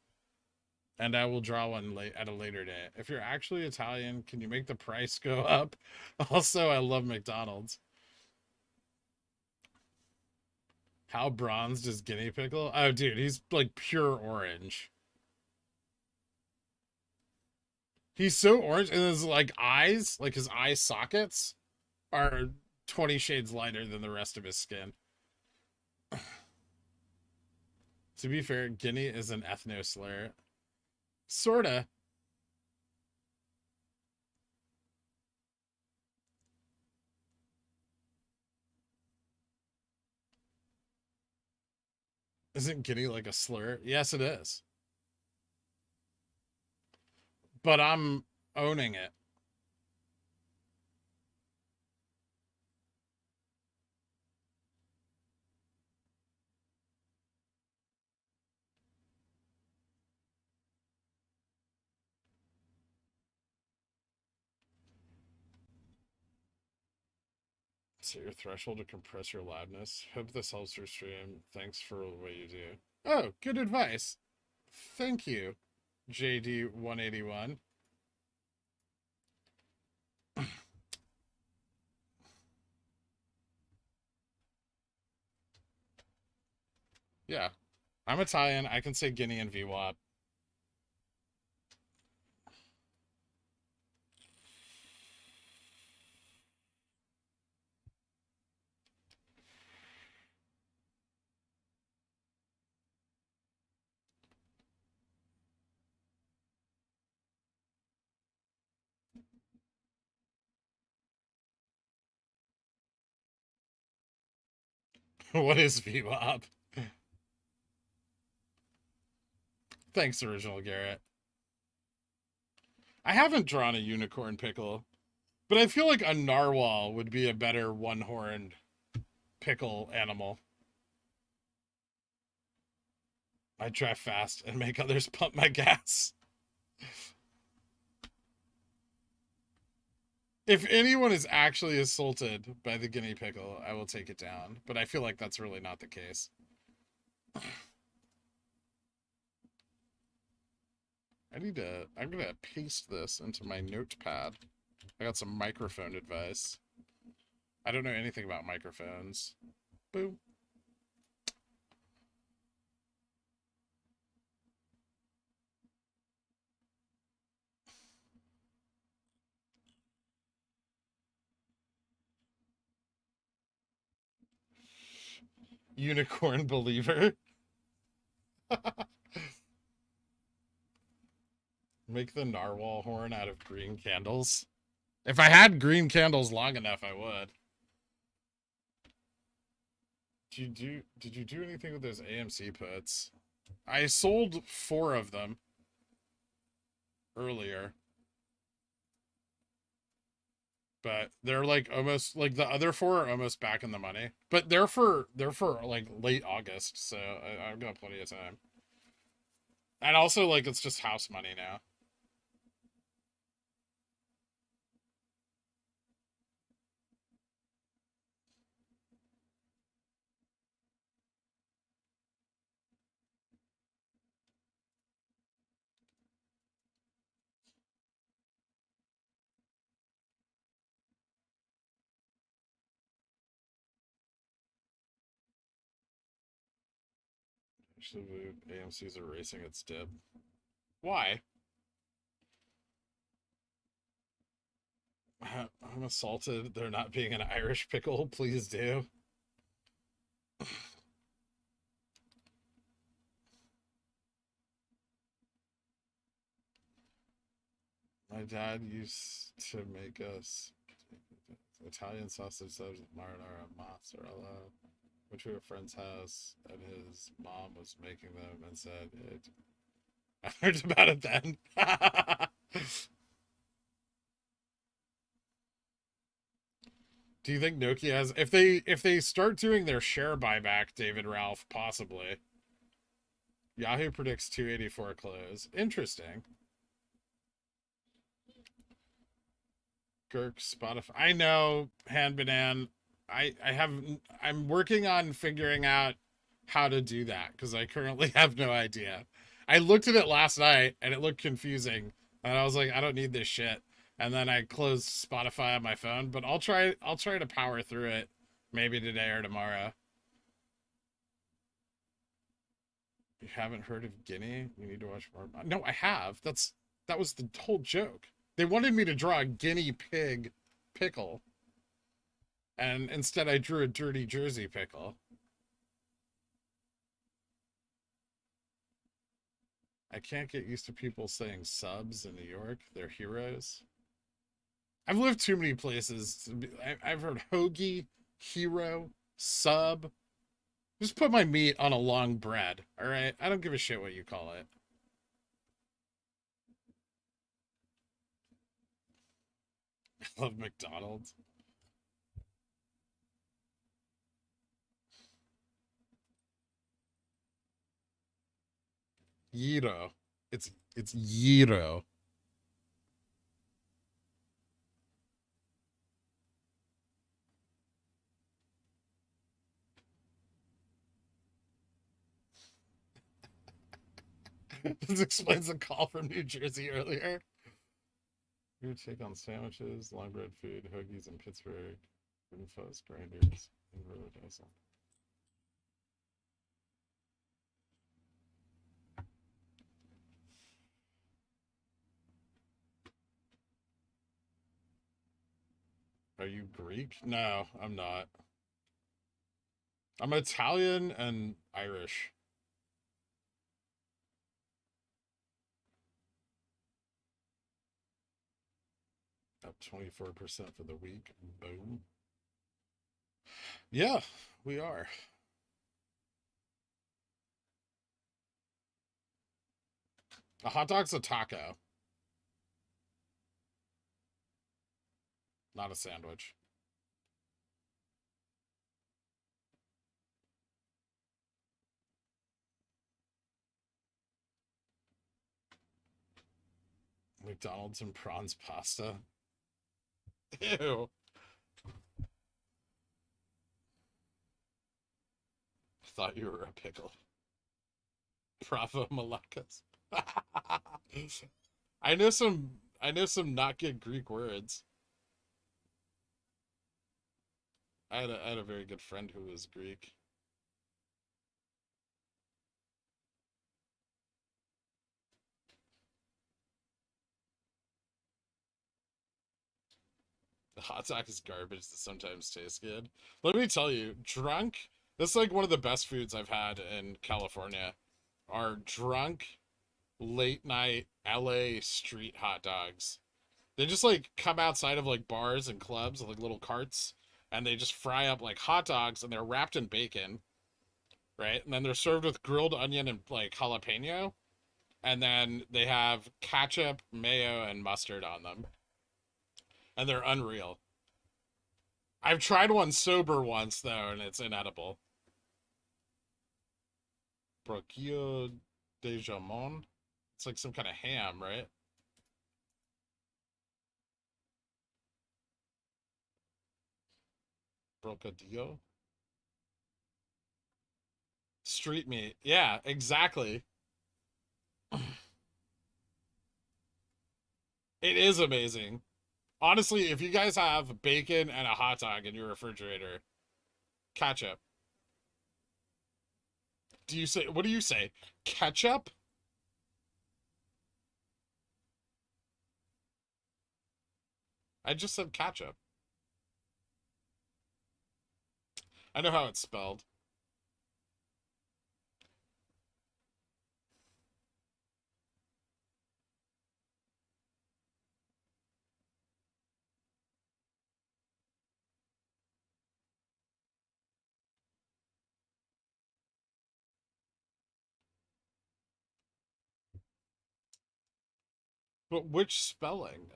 and I will draw one late at a later date. If you're actually Italian, can you make the price go up? Also, I love McDonald's. How bronzed is Guinea Pickle? Oh, dude, he's like pure orange. He's so orange, and his like eyes, like his eye sockets, are 20 shades lighter than the rest of his skin. To be fair, Guinea is an ethno slur. Sorta. Isn't Guinea like a slur? Yes, it is. But I'm owning it. Set your threshold to compress your loudness. Hope this helps your stream. Thanks for what you do. Oh, good advice. Thank you, JD181. Yeah, I'm Italian. I can say Guinea and VWAP. What is VWAP? Thanks, Original Garrett. I haven't drawn a unicorn pickle, but I feel like a narwhal would be a better one-horned pickle animal. I drive fast and make others pump my gas. If anyone is actually assaulted by the guinea pickle, I will take it down. But I feel like that's really not the case. I'm gonna paste this into my notepad. I got some microphone advice. I don't know anything about microphones. Boom. Unicorn believer. Make the narwhal horn out of green candles. If I had green candles long enough, I would. Did you do anything with those AMC puts? I sold 4 of them earlier. But they're like almost like the other 4 are almost back in the money. But they're for like late August, so I've got plenty of time. And also like it's just house money now. Actually, AMC's erasing its dip. Why? I'm assaulted. They're not being an Irish pickle. Please do. My dad used to make us Italian sausage subs with marinara and mozzarella, which we were at a friend's house, and his mom was making them and said it. I heard about it then. Do you think Nokia has if they start doing their share buyback, David Ralph, possibly. Yahoo predicts 284 close. Interesting. Girk, Spotify. I know, Hand Banan. I'm working on figuring out how to do that because I currently have no idea. I looked at it last night and it looked confusing, and I was like, I don't need this shit. And then I closed Spotify on my phone, but I'll try to power through it maybe today or tomorrow. You haven't heard of Guinea? You need to watch more. No, I have. That was the whole joke. They wanted me to draw a guinea pig pickle, and instead I drew a dirty Jersey pickle. I can't get used to people saying subs in New York. They're heroes. I've lived too many places. I've heard hoagie, hero, sub. Just put my meat on a long bread, all right? I don't give a shit what you call it. I love McDonald's. Gyro. It's gyro. This explains the call from New Jersey earlier. Your take on sandwiches, long bread food, hoagies in Pittsburgh, Rufus, grinders, and Rhododendron. Are you Greek? No, I'm not. I'm Italian and Irish. Up 24% for the week. Boom. Yeah, we are. A hot dog's a taco, not a sandwich. McDonald's and prawns pasta. Ew. Thought you were a pickle. Bravo Malakas. I know some not good Greek words. I had a very good friend who was Greek. The hot dog is garbage that sometimes tastes good. Let me tell you, drunk, this is like one of the best foods I've had in California, are drunk late night LA street hot dogs. They just like come outside of like bars and clubs, like little carts, and they just fry up like hot dogs and they're wrapped in bacon, right? And then they're served with grilled onion and like jalapeno, and then they have ketchup, mayo, and mustard on them. And they're unreal. I've tried one sober once though, and it's inedible. Broquillo de jamon. It's like some kind of ham, right? Brocadillo. Street meat. Yeah, exactly. It is amazing. Honestly, if you guys have bacon and a hot dog in your refrigerator, ketchup. Do you say, what do you say? Ketchup? I just said ketchup. I know how it's spelled. But which spelling?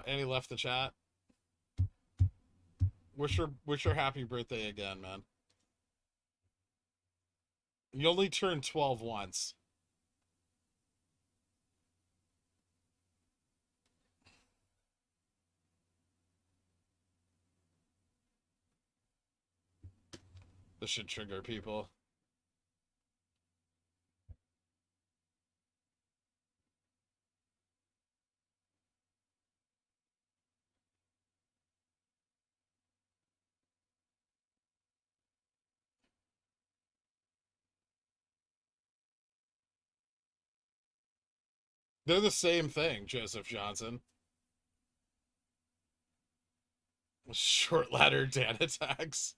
Annie left the chat. Wish her happy birthday again, man. You only turned 12 once. This should trigger people. They're the same thing, Joseph Johnson. Short ladder Dan attacks.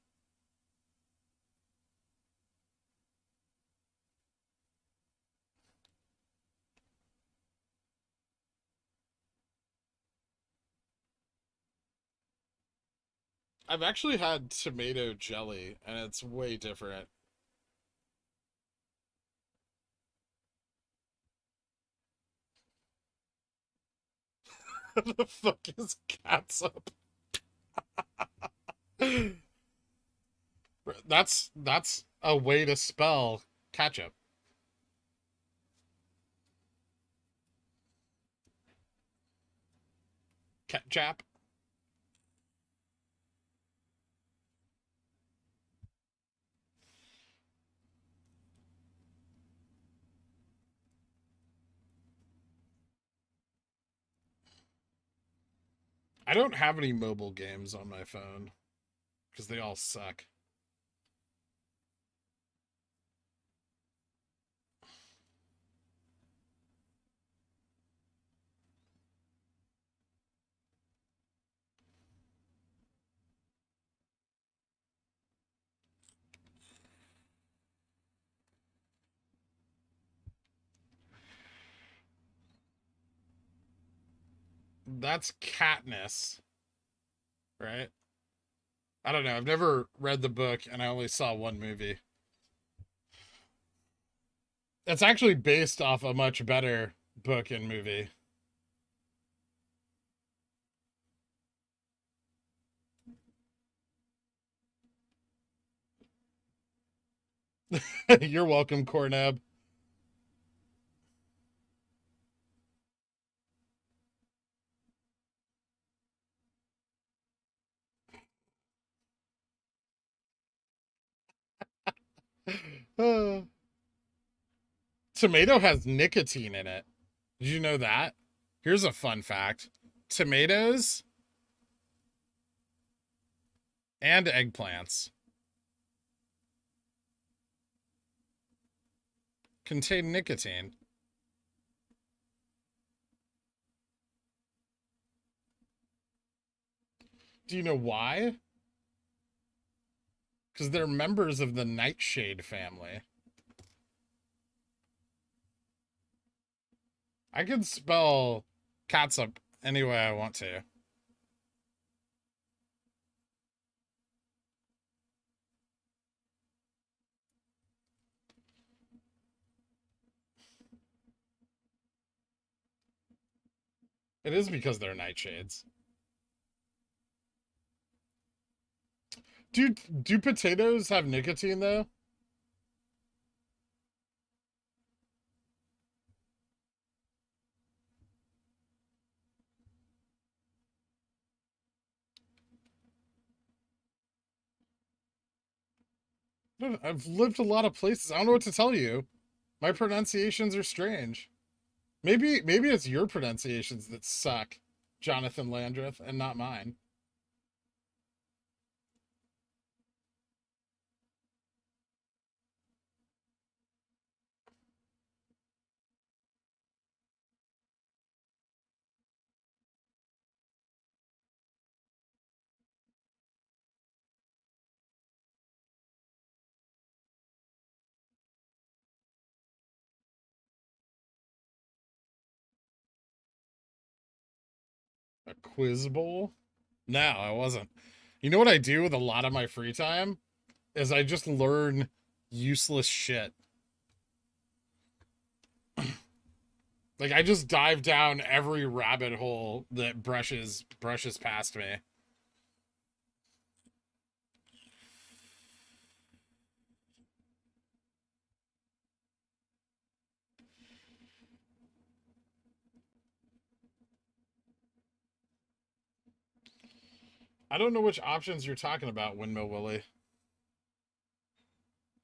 I've actually had tomato jelly, and it's way different. The fuck is catsup? That's a way to spell ketchup. Ketchup. I don't have any mobile games on my phone because they all suck. That's Katniss, right? I don't know. I've never read the book and I only saw one movie. It's actually based off a much better book and movie. You're welcome, Corneb. Tomato has nicotine in it. Did you know that? Here's a fun fact. Tomatoes and eggplants contain nicotine. Do you know why? Because they're members of the nightshade family. I can spell catsup any way I want to. It is because they're nightshades. Do potatoes have nicotine though? I've lived a lot of places. I don't know what to tell you. My pronunciations are strange. Maybe it's your pronunciations that suck, Jonathan Landreth, and not mine. A quiz bowl? No, I wasn't. You know what I do with a lot of my free time? Is I just learn useless shit. Like I just dive down every rabbit hole that brushes past me. I don't know which options you're talking about, Windmill Willie.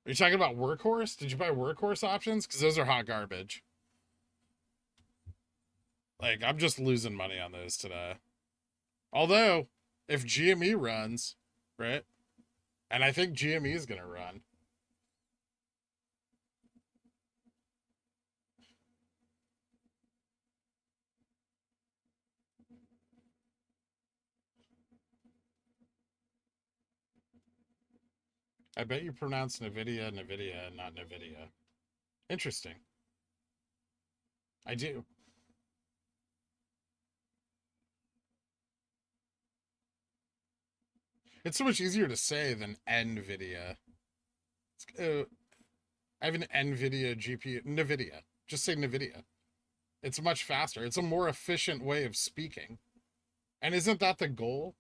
Are you talking about Workhorse? Did you buy Workhorse options? Because those are hot garbage. Like, I'm just losing money on those today. Although, if GME runs, right? And I think GME is going to run. I bet you pronounce NVIDIA, NVIDIA, and not NVIDIA. Interesting. I do. It's so much easier to say than NVIDIA. I have an NVIDIA GPU. NVIDIA. Just say NVIDIA. It's much faster. It's a more efficient way of speaking. And isn't that the goal?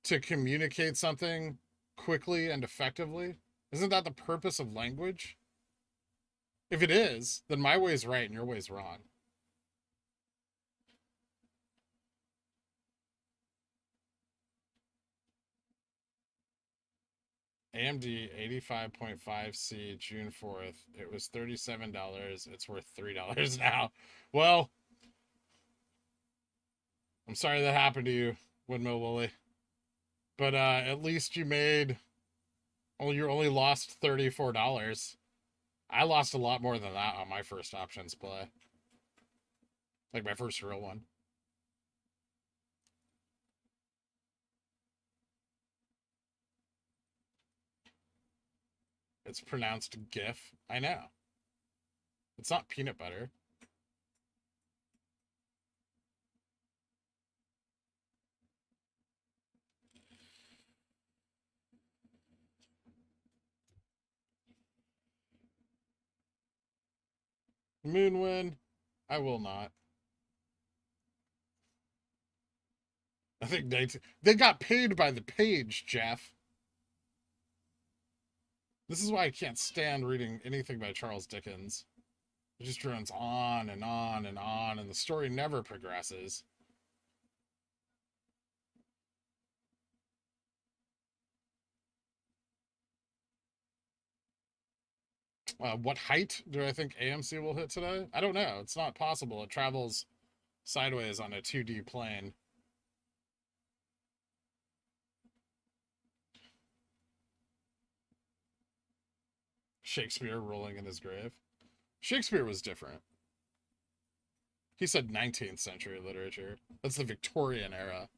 To communicate something quickly and effectively? Isn't that the purpose of language? If it is, then my way is right and your way is wrong. AMD 85.5C June 4th. It was $37. It's worth $3 now. Well, I'm sorry that happened to you, Windmill Willie. But at least you made. Well, you only lost $34. I lost a lot more than that on my first options play. Like my first real one. It's pronounced GIF. I know. It's not peanut butter. Moonwind. I will not. I think they got paid by the page, Jeff. This is why I can't stand reading anything by Charles Dickens. It just runs on and on and on, and the story never progresses. What height do I think AMC will hit today? I don't know. It's not possible. It travels sideways on a 2D plane. Shakespeare rolling in his grave. Shakespeare was different. He said 19th century literature. That's the Victorian era.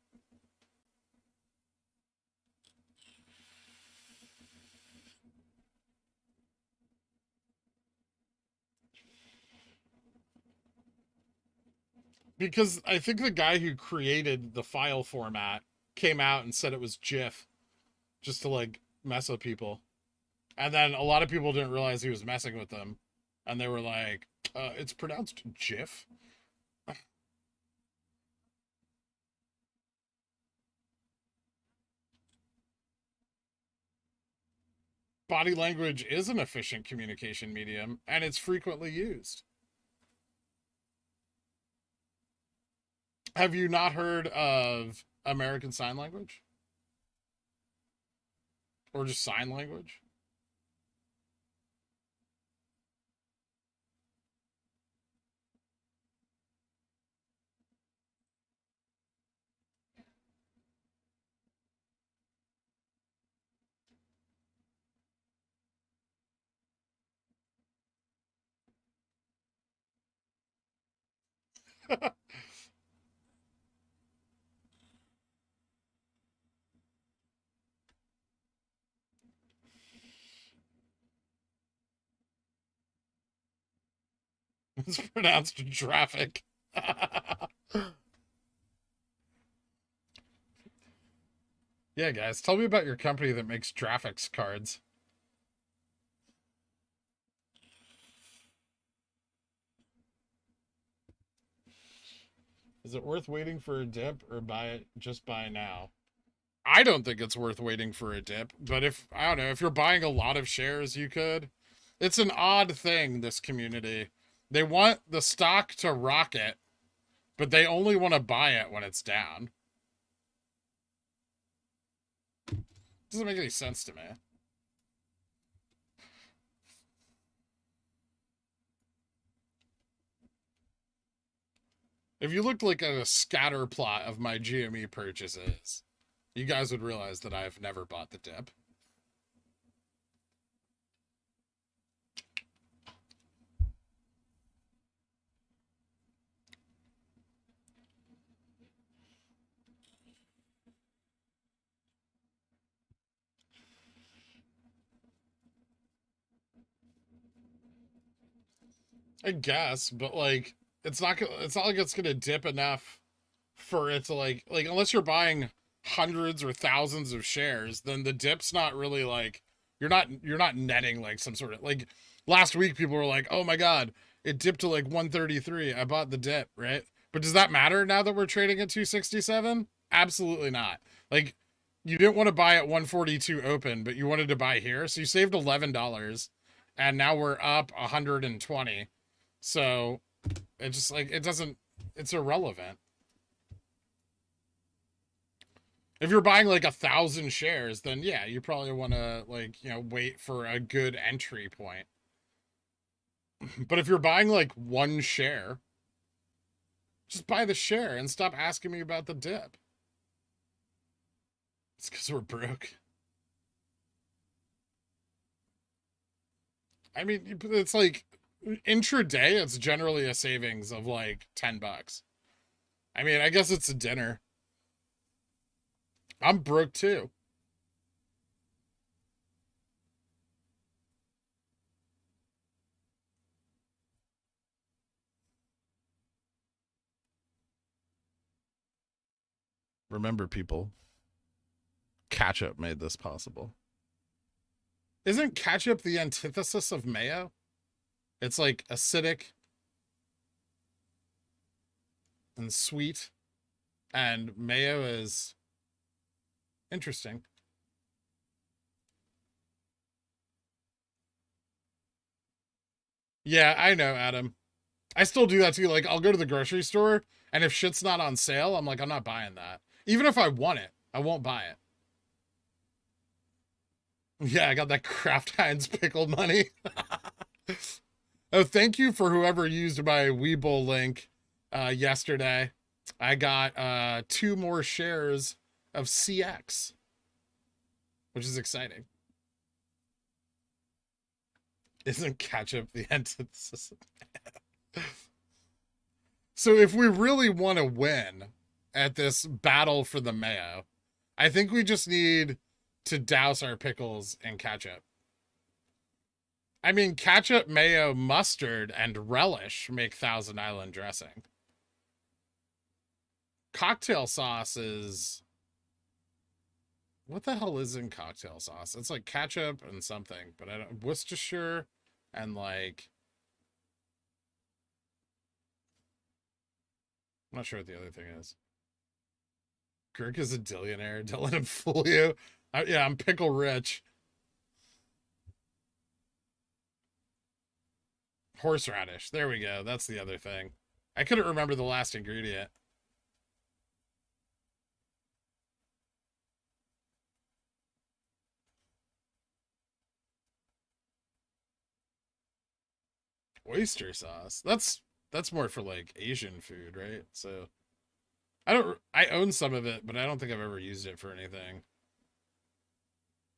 Because I think the guy who created the file format came out and said it was GIF just to like mess with people. And then a lot of people didn't realize he was messing with them. And they were like, it's pronounced GIF. Body language is an efficient communication medium, and it's frequently used. Have you not heard of American Sign Language? Or just sign language? It's pronounced traffic. Yeah, guys, tell me about your company that makes graphics cards. Is it worth waiting for a dip or buy it just buy now? I don't think it's worth waiting for a dip, but if I don't know, if you're buying a lot of shares, you could. It's an odd thing, this community. They want the stock to rocket, but they only want to buy it when it's down. Doesn't make any sense to me. If you looked like at a scatter plot of my GME purchases, you guys would realize that I've never bought the dip. I guess, but like it's not like it's gonna dip enough for it to like unless you're buying hundreds or thousands of shares, then the dip's not really like you're not netting like some sort of like last week people were like, oh my god, it dipped to like 133. I bought the dip, right? But does that matter now that we're trading at 267? Absolutely not. Like you didn't want to buy at 142 open, but you wanted to buy here, so you saved $11, and now we're up 120. So it just like it doesn't. It's irrelevant. If you're buying like 1,000 shares, then yeah, you probably want to like wait for a good entry point. But if you're buying like one share, Just buy the share and stop asking me about the dip. It's because we're broke. I mean, it's like intraday, it's generally a savings of like $10. I mean, I guess it's a dinner. I'm broke too. Remember, people, ketchup made this possible. Isn't ketchup the antithesis of mayo? It's like acidic and sweet, and mayo is interesting. Yeah, I know, Adam. I still do that too. Like, I'll go to the grocery store, and if shit's not on sale, I'm like, I'm not buying that. Even if I want it, I won't buy it. Yeah, I got that Kraft Heinz pickle money. Oh, thank you for whoever used my WeBull link yesterday. I got 2 more shares of CX, which is exciting. Isn't ketchup the antithesis? So if we really want to win at this battle for the mayo, I think we just need to douse our pickles in ketchup. I mean, ketchup, mayo, mustard, and relish make Thousand Island dressing. Cocktail sauce is... What the hell is in cocktail sauce? It's like ketchup and something, but I don't... Worcestershire and like... I'm not sure what the other thing is. Girk is a dillionaire. Don't let him fool you. Yeah, I'm pickle rich. Horseradish. There we go. That's the other thing. I couldn't remember the last ingredient. Oyster sauce. That's more for like Asian food, right? So I own some of it, but I don't think I've ever used it for anything.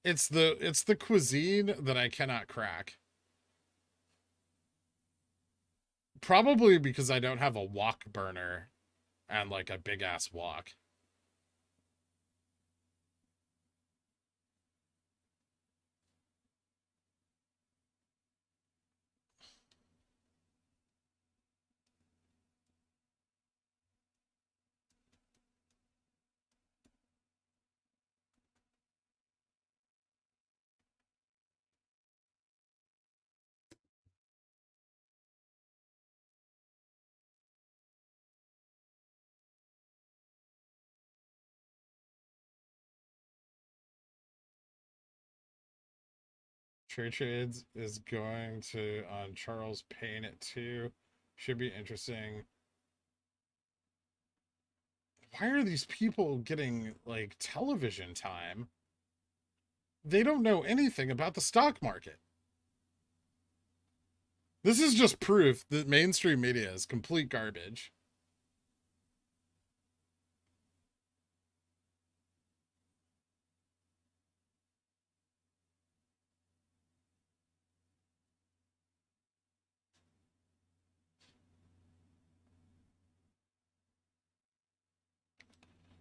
It's the cuisine that I cannot crack. Probably because I don't have a wok burner and like a big ass wok. Trade Trades is going to on Charles Payne at 2. Should be interesting. Why are these people getting like television time? They don't know anything about the stock market. This is just proof that mainstream media is complete garbage.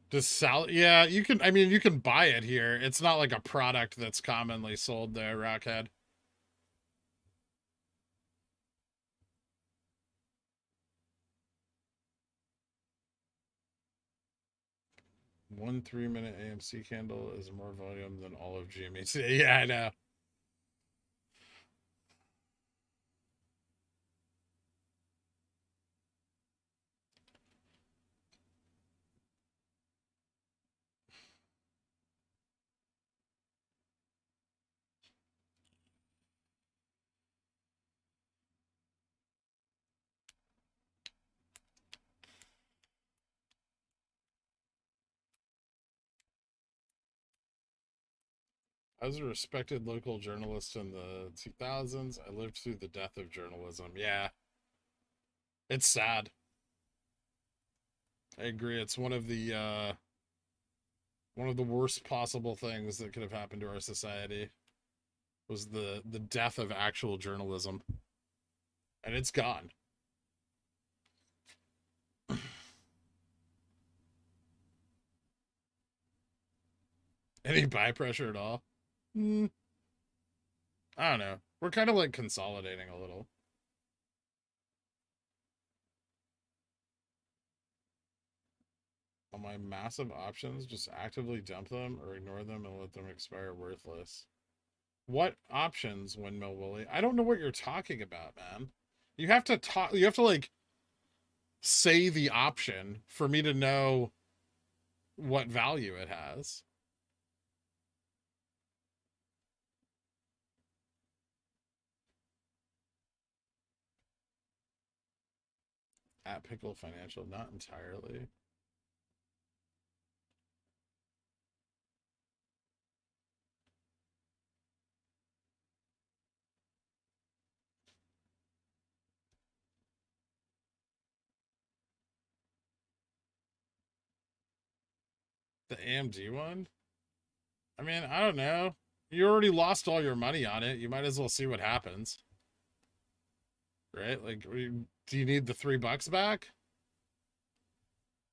Does Sal? Yeah, you can. I mean, you can buy it here. It's not like a product that's commonly sold there, Rockhead. 1 3-minute AMC candle is more volume than all of GME. Yeah, I know. I was a respected local journalist in the 2000s. I lived through the death of journalism. Yeah, it's sad. I agree. It's one of the worst possible things that could have happened to our society was the death of actual journalism. And it's gone. Any buy pressure at all? Mm, I don't know. We're kind of like consolidating a little. On my massive options, just actively dump them or ignore them and let them expire worthless. What options, Windmill Willie? I don't know what you're talking about, man. You have to talk. You have to like say the option for me to know what value it has. At Pickle Financial, not entirely. The AMD one? I mean, I don't know. You already lost all your money on it. You might as well see what happens. Right? Like, do you need the $3 back?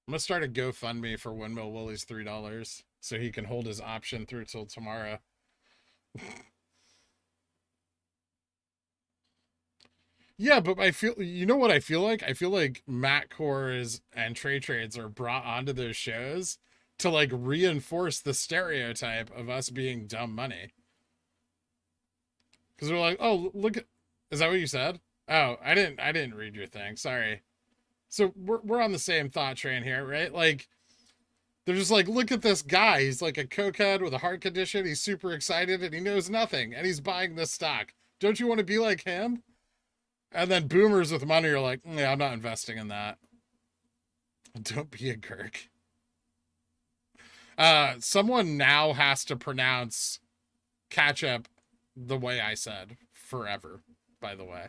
I'm gonna start a GoFundMe for Windmill Willie's $3 so he can hold his option through till tomorrow. Yeah, but I feel, you know what I feel like? I feel like Matt Cores and Trey Trades are brought onto those shows to like reinforce the stereotype of us being dumb money. Because we're like, oh, look at, is that what you said? Oh, I didn't read your thing. Sorry. So we're on the same thought train here, right? Like they're just like, look at this guy. He's like a cokehead with a heart condition. He's super excited and he knows nothing and he's buying this stock. Don't you want to be like him? And then boomers with money are like, yeah, I'm not investing in that. Don't be a Kirk. Someone now has to pronounce ketchup the way I said forever, by the way.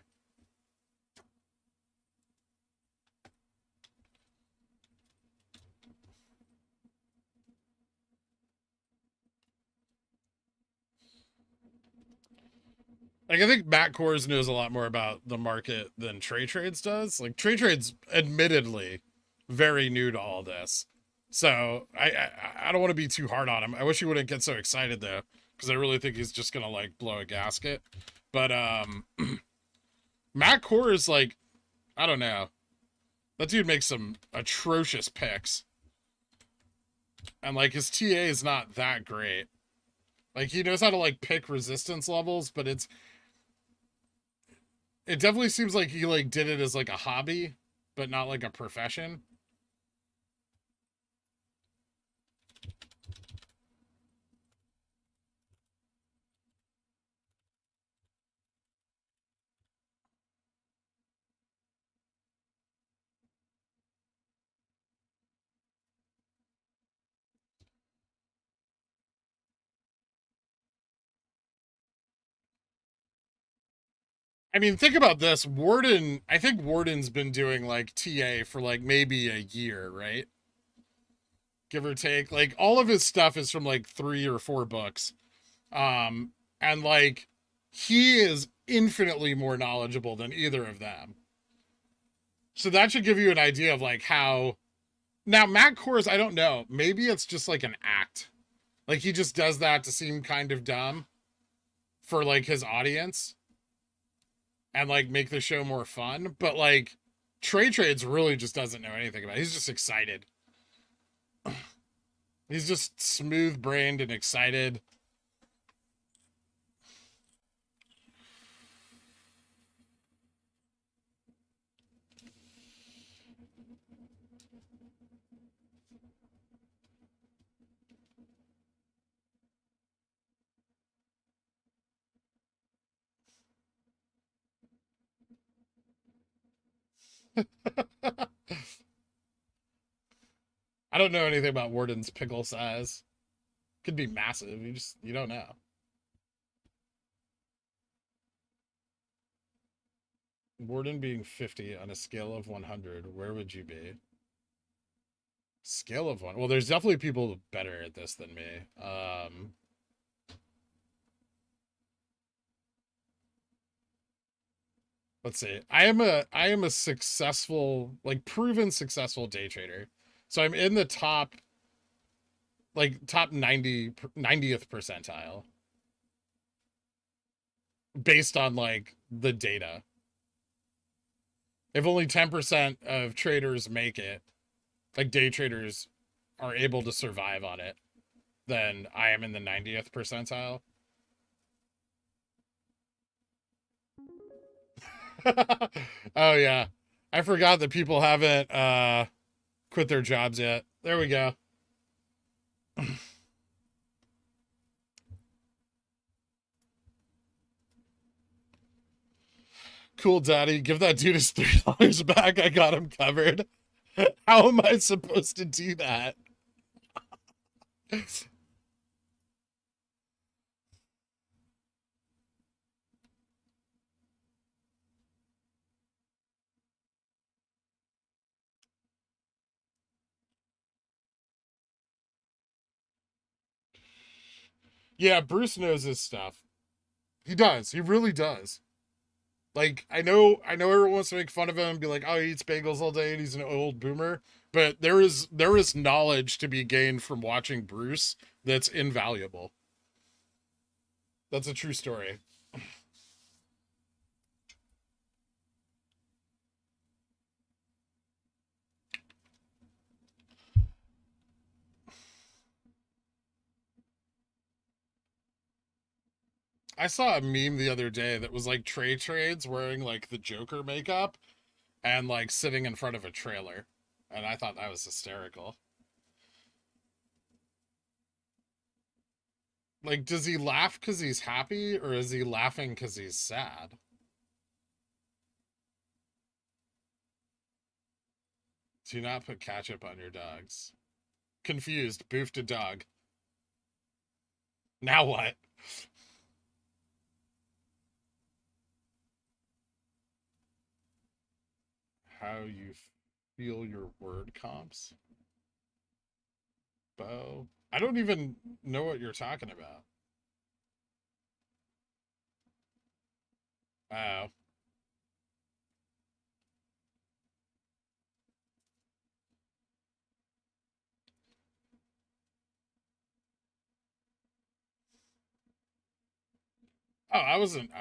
Like I think Matt Kors knows a lot more about the market than Trey Trades does. Like Trey Trades, admittedly, very new to all this, so I don't want to be too hard on him. I wish he wouldn't get so excited though, because I really think he's just gonna like blow a gasket. But Matt Kors, like I don't know, that dude makes some atrocious picks, and like his TA is not that great. Like he knows how to like pick resistance levels, but it definitely seems like he like did it as like a hobby, but not like a profession. I mean, think about this. Warden, I think Warden's been doing like TA for like maybe a year, right? Give or take. Like all of his stuff is from like 3 or 4 books. Um, and like he is infinitely more knowledgeable than either of them. So that should give you an idea of like how now Matt Kors, I don't know. Maybe it's just like an act. Like he just does that to seem kind of dumb for like his audience and like make the show more fun. But like Trey Trades really just doesn't know anything about it. He's just excited. He's just smooth brained and excited. I don't know anything about Warden's pickle size. Could be massive. You don't know. Warden being 50 on a scale of 100, where would you be? Scale of one. Well, there's definitely people better at this than me. Let's see. I am a successful, like proven successful day trader. So I'm in the top, like top 90th percentile based on like the data. If only 10% of traders make it, like day traders are able to survive on it, then I am in the 90th percentile. Oh yeah. I forgot that people haven't quit their jobs yet. There we go. Cool, daddy. Give that dude his $3 back. I got him covered. How am I supposed to do that? Yeah, Bruce knows his stuff. He does. He really does. Like I know everyone wants to make fun of him and be like, "Oh, he eats bagels all day and he's an old boomer." But there is knowledge to be gained from watching Bruce that's invaluable. That's a true story. I saw a meme the other day that was like Trey Trades wearing like the Joker makeup and like sitting in front of a trailer. And I thought that was hysterical. Like, does he laugh because he's happy or is he laughing because he's sad? Do not put ketchup on your dogs. Confused, boofed a dog. Now what? How you feel your word comps? Bo? I don't even know what you're talking about. Oh. Oh, I wasn't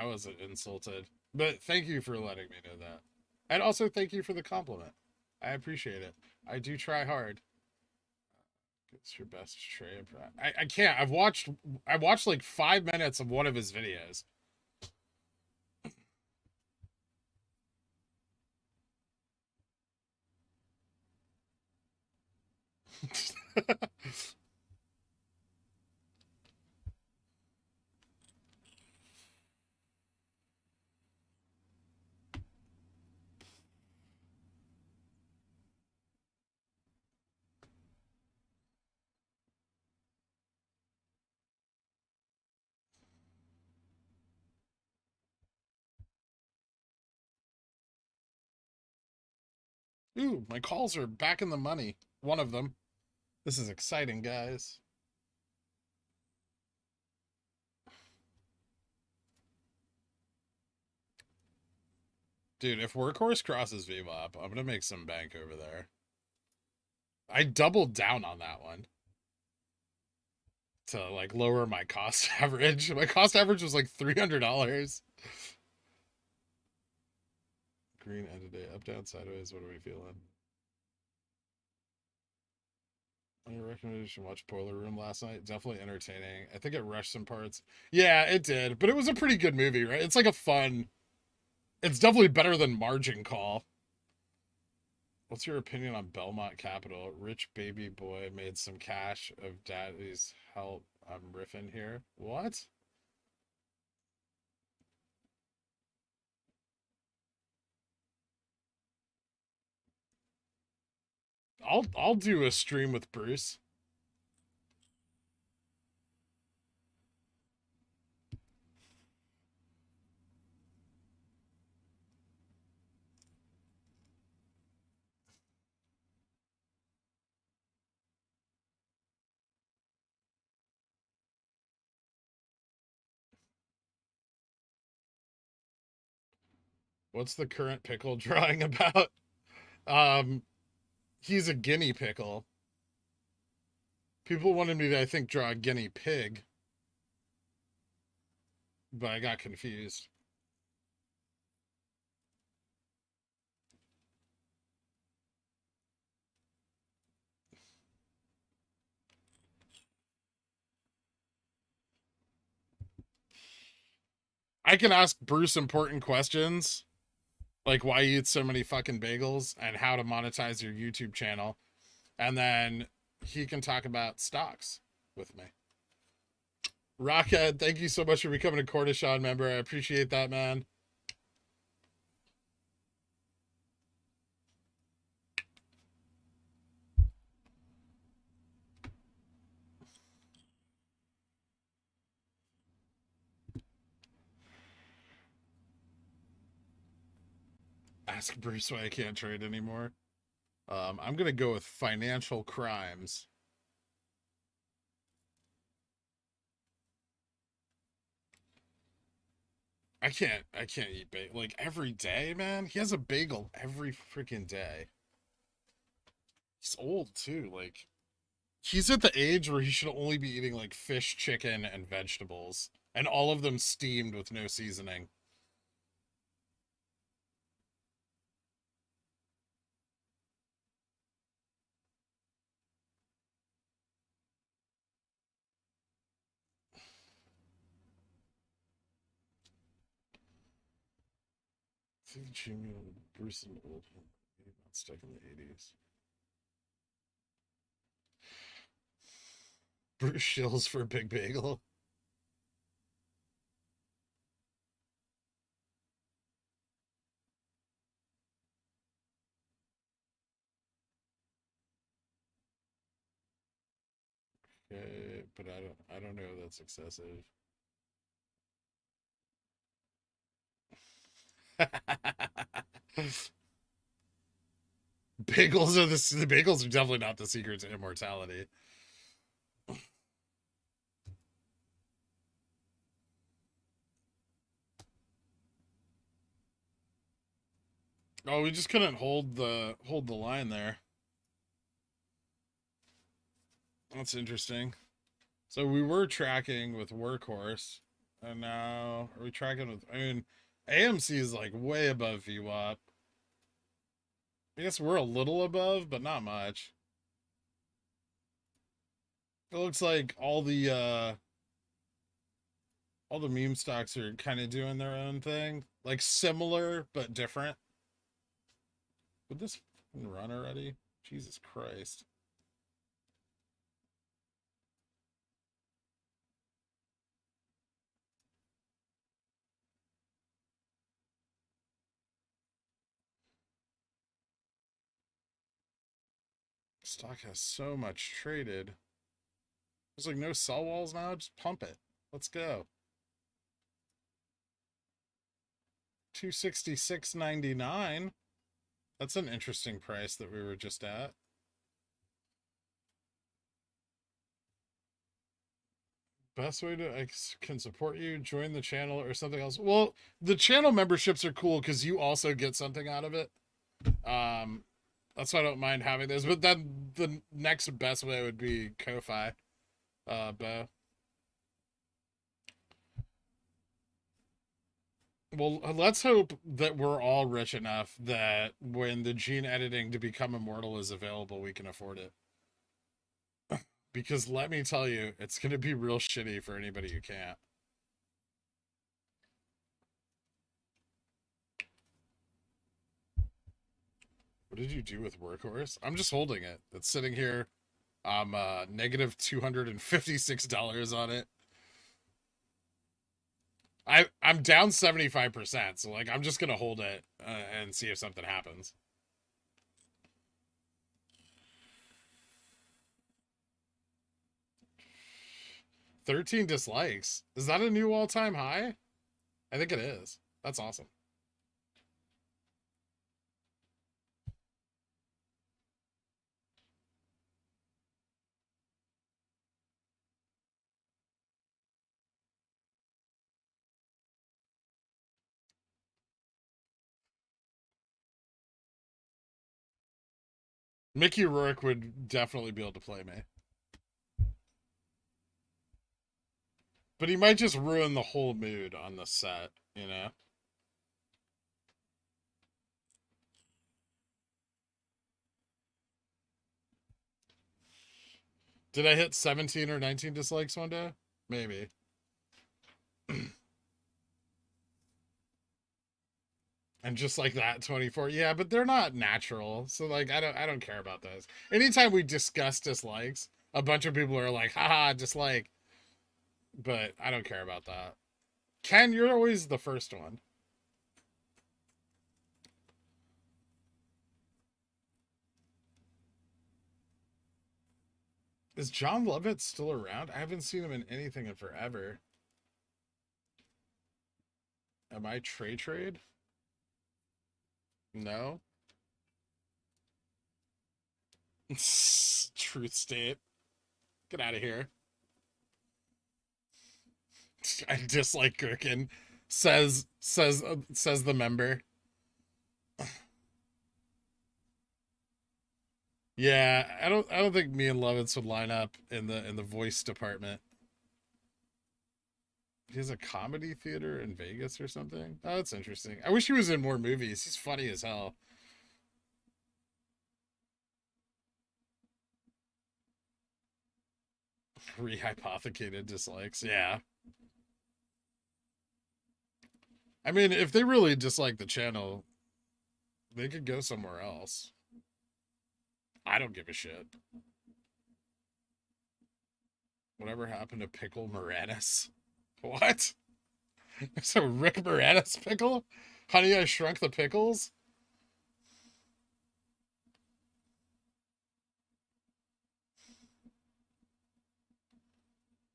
insulted. But thank you for letting me know that. And also thank you for the compliment. I appreciate it. I do try hard. It's your best Trey. I can't. I watched like 5 minutes of one of his videos. Ooh, my calls are back in the money. One of them. This is exciting, guys. Dude, if Workhorse crosses VWAP, I'm gonna make some bank over there. I doubled down on that one to like lower my cost average. My cost average was like $300. Green end of day, up, down, sideways. What are we feeling? I recommendation watch Boiler Room last night. Definitely entertaining. I think it rushed some parts. Yeah, it did, but it was a pretty good movie, right? It's like a fun. It's definitely better than Margin Call. What's your opinion on Belmont Capital? Rich baby boy made some cash of daddy's help. I'm riffing here. What? I'll do a stream with Bruce. What's the current pickle drawing about? Um, he's a guinea pickle. People wanted me to, I think, draw a guinea pig, but I got confused. I can ask Bruce important questions, like why you eat so many fucking bagels and how to monetize your YouTube channel, and then he can talk about stocks with me. Rockhead, thank you so much for becoming a Cornishon member. I appreciate that, man. Ask Bruce why I can't trade anymore. I'm gonna go with financial crimes. I can't eat bagel like every day, man. He has a bagel every freaking day. He's old too. Like he's at the age where he should only be eating like fish, chicken, and vegetables, and all of them steamed with no seasoning. I think Jimmy Bruce and old not stuck in the 80s. Bruce shills for a big bagel. Okay, but I don't know if that's excessive. The bagels are definitely not the secret to immortality. Oh, we just couldn't hold the line there. That's interesting. So we were tracking with Workhorse, and now are we tracking with? I mean, AMC is like way above VWAP. I guess we're a little above, but not much. It looks like all the meme stocks are kind of doing their own thing, like similar but different. Would this run already? Jesus Christ. Stock has so much traded. There's like no sell walls now. Just pump it. Let's go. 266.99. That's an interesting price that we were just at. Best way to I can support you, join the channel or something else. Well, the channel memberships are cool because you also get something out of it. That's why I don't mind having those. But then the next best way would be Ko-Fi. Bo. Well, let's hope that we're all rich enough that when the gene editing to become immortal is available, we can afford it. Because let me tell you, it's going to be real shitty for anybody who can't. What did you do with Workhorse? I'm just holding it. It's sitting here. I'm negative $256 on it. I'm down 75%, so like I'm just gonna hold it and see if something happens. 13 dislikes. Is that a new all-time high? I think it is. That's awesome. Mickey Rourke would definitely be able to play me. But he might just ruin the whole mood on the set, you know? Did I hit 17 or 19 dislikes one day? Maybe. And just like that, 24. Yeah, but they're not natural. So like I don't care about those. Anytime we discuss dislikes, a bunch of people are like, haha, dislike. But I don't care about that. Ken, you're always the first one. Is John Lovett still around? I haven't seen him in anything in forever. Am I trade? No. Truth state. Get out of here. I dislike Gherkin. Says the member. Yeah, I don't think me and Lovitz would line up in the voice department. He has a comedy theater in Vegas or something. Oh, that's interesting. I wish he was in more movies. He's funny as hell. Rehypothecated dislikes. Yeah. I mean, if they really dislike the channel, they could go somewhere else. I don't give a shit. Whatever happened to Pickle Moranis? What? So Rick Moranis pickle? Honey, I Shrunk the Pickles?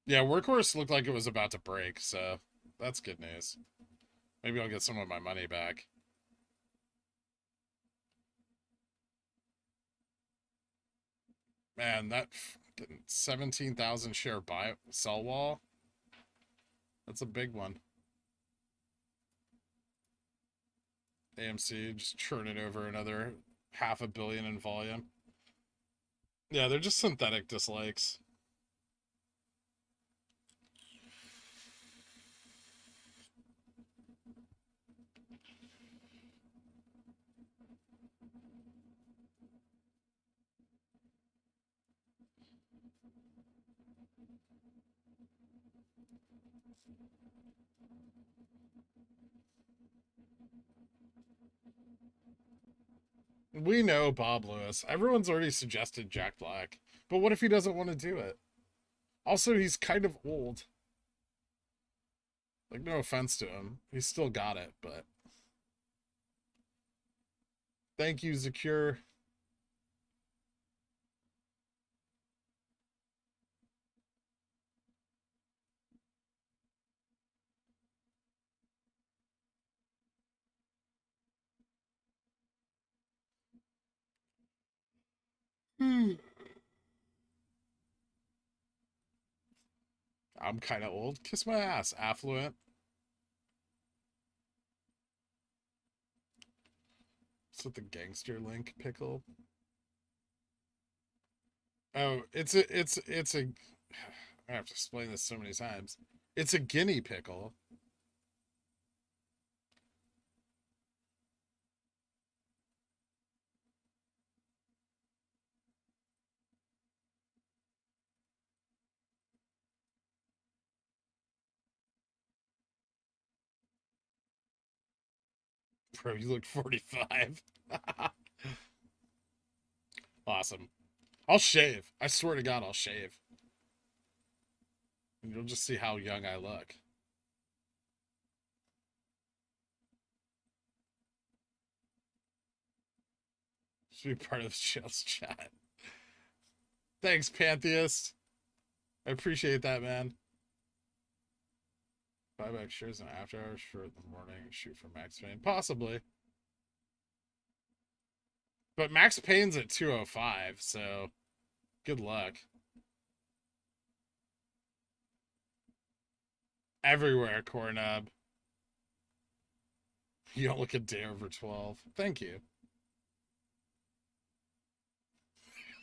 Yeah, Workhorse looked like it was about to break, so that's good news. Maybe I'll get some of my money back. Man, that 17,000 share buy sell wall, that's a big one. AMC just churning over another $500 million in volume. Yeah, they're just synthetic dislikes. We know Bob Lewis. Everyone's already suggested Jack Black. But what if he doesn't want to do it? Also, he's kind of old. Like, no offense to him. He's still got it, but. Thank you, Zakir. I'm kind of old. Kiss my ass. Affluent. What's with the gangster link pickle? Oh, it's a. I have to explain this so many times. It's a guinea pickle. Bro, you look 45. Awesome. I'll shave. I swear to God, I'll shave. And you'll just see how young I look. Should be part of the show's chat. Thanks, Pantheist. I appreciate that, man. Buyback shares in after hours for the morning shoot for Max Payne. Possibly. But Max Payne's at 205, so good luck. Everywhere, Cornub. You don't look a day over 12. Thank you.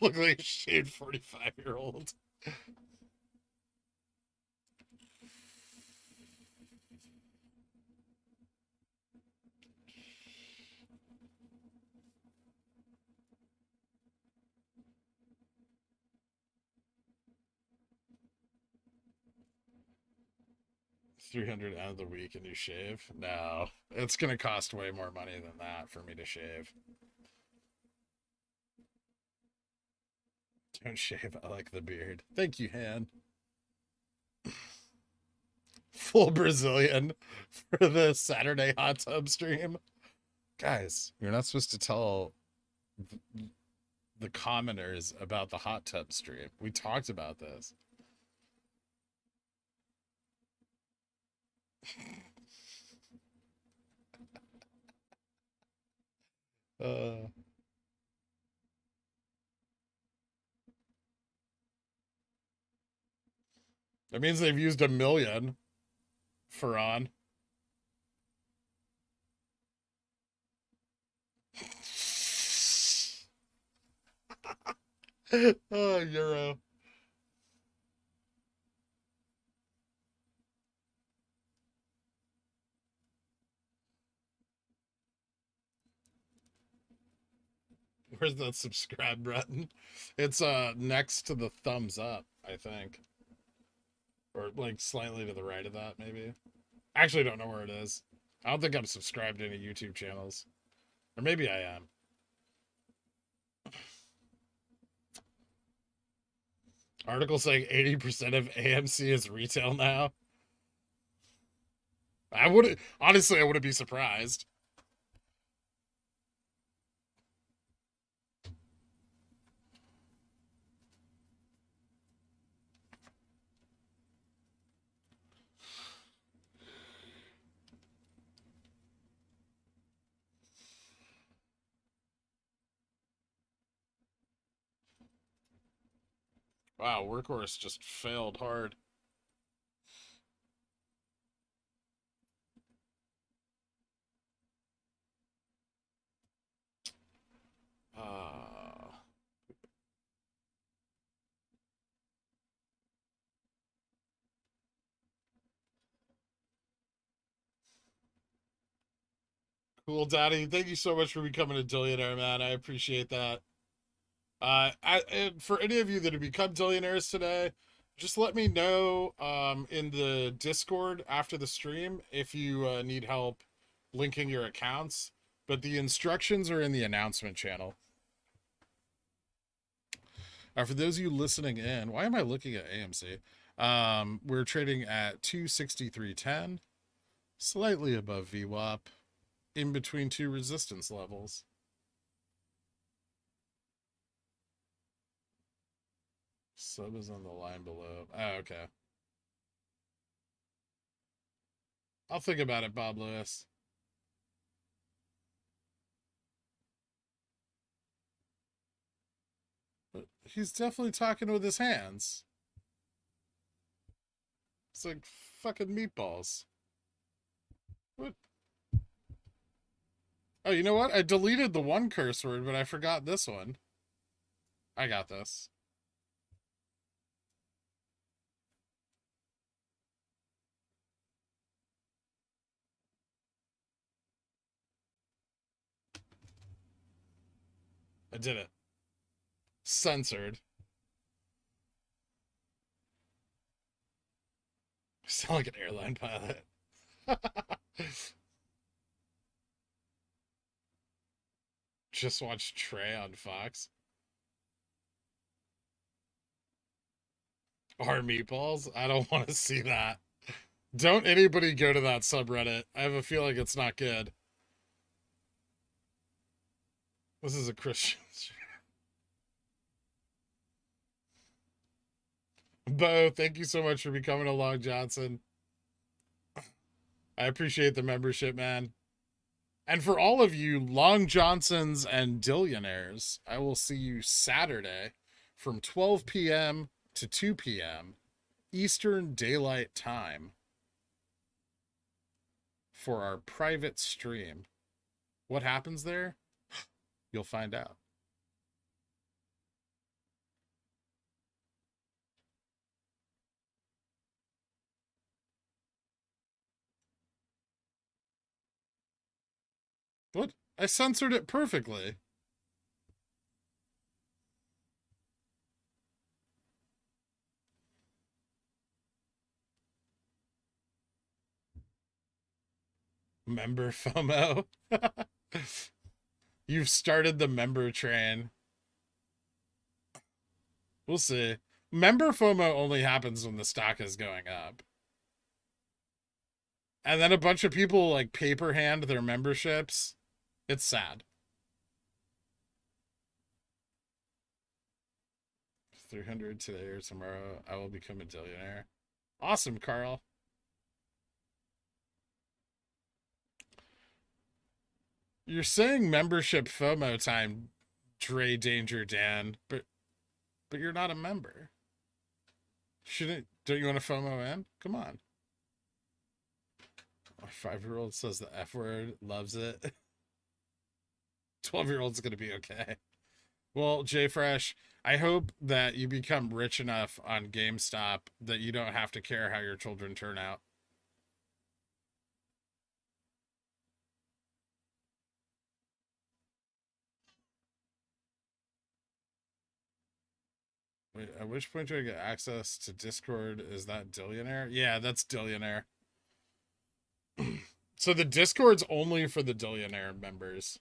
Look like a shaved 45-year-old. $300 out of the week and you shave? No, it's gonna cost way more money than that for me to shave. Don't shave. I like the beard. Thank you, Han. Full Brazilian for the Saturday hot tub stream. Guys, you're not supposed to tell the commoners about the hot tub stream. We talked about this. uh that means they've used 1 million for on. Oh, Euro. Where's that subscribe button? It's next to the thumbs up, I think. Or like slightly to the right of that, maybe. Actually, don't know where it is. I don't think I'm subscribed to any YouTube channels. Or maybe I am. Article saying 80% of AMC is retail now. I wouldn't, honestly, I wouldn't be surprised. Wow, Workhorse just failed hard. Cool, Daddy. Thank you so much for becoming a billionaire, man. I appreciate that. And for any of you that have become billionaires today, just let me know in the Discord after the stream if you need help linking your accounts. But the instructions are in the announcement channel. For those of you listening in, why am I looking at AMC? We're trading at 263.10, slightly above VWAP, in between two resistance levels. Sub is on the line below. Oh, okay. I'll think about it, Bob Lewis. But he's definitely talking with his hands. It's like fucking meatballs. What? Oh, you know what? I deleted the one curse word, but I forgot this one. I got this. I did it. Censored. I sound like an airline pilot. Just watched Trey on Fox. Our meatballs? I don't want to see that. Don't anybody go to that subreddit. I have a feeling it's not good. This is a Christian. Bo, thank you so much for becoming a Long Johnson. I appreciate the membership, man. And for all of you Long Johnsons and Dillionaires, I will see you Saturday from 12 p.m. to 2 p.m. Eastern Daylight Time for our private stream. What happens there? You'll find out. What? I censored it perfectly. Member FOMO. You've started the member train. We'll see. Member FOMO only happens when the stock is going up. And then a bunch of people like paper hand their memberships. It's sad. 300 today or tomorrow. I will become a billionaire. Awesome, Carl. You're saying membership FOMO time, Dre Danger Dan, but you're not a member. Don't you want to FOMO in? Come on. My 5-year-old says the F word, loves it. 12-year-old's gonna be okay. Well, Jay Fresh, I hope that you become rich enough on GameStop that you don't have to care how your children turn out. Wait, at which point do I get access to Discord? Is that Dillionaire? Yeah, that's Dillionaire. So the Discord's only for the Dillionaire members.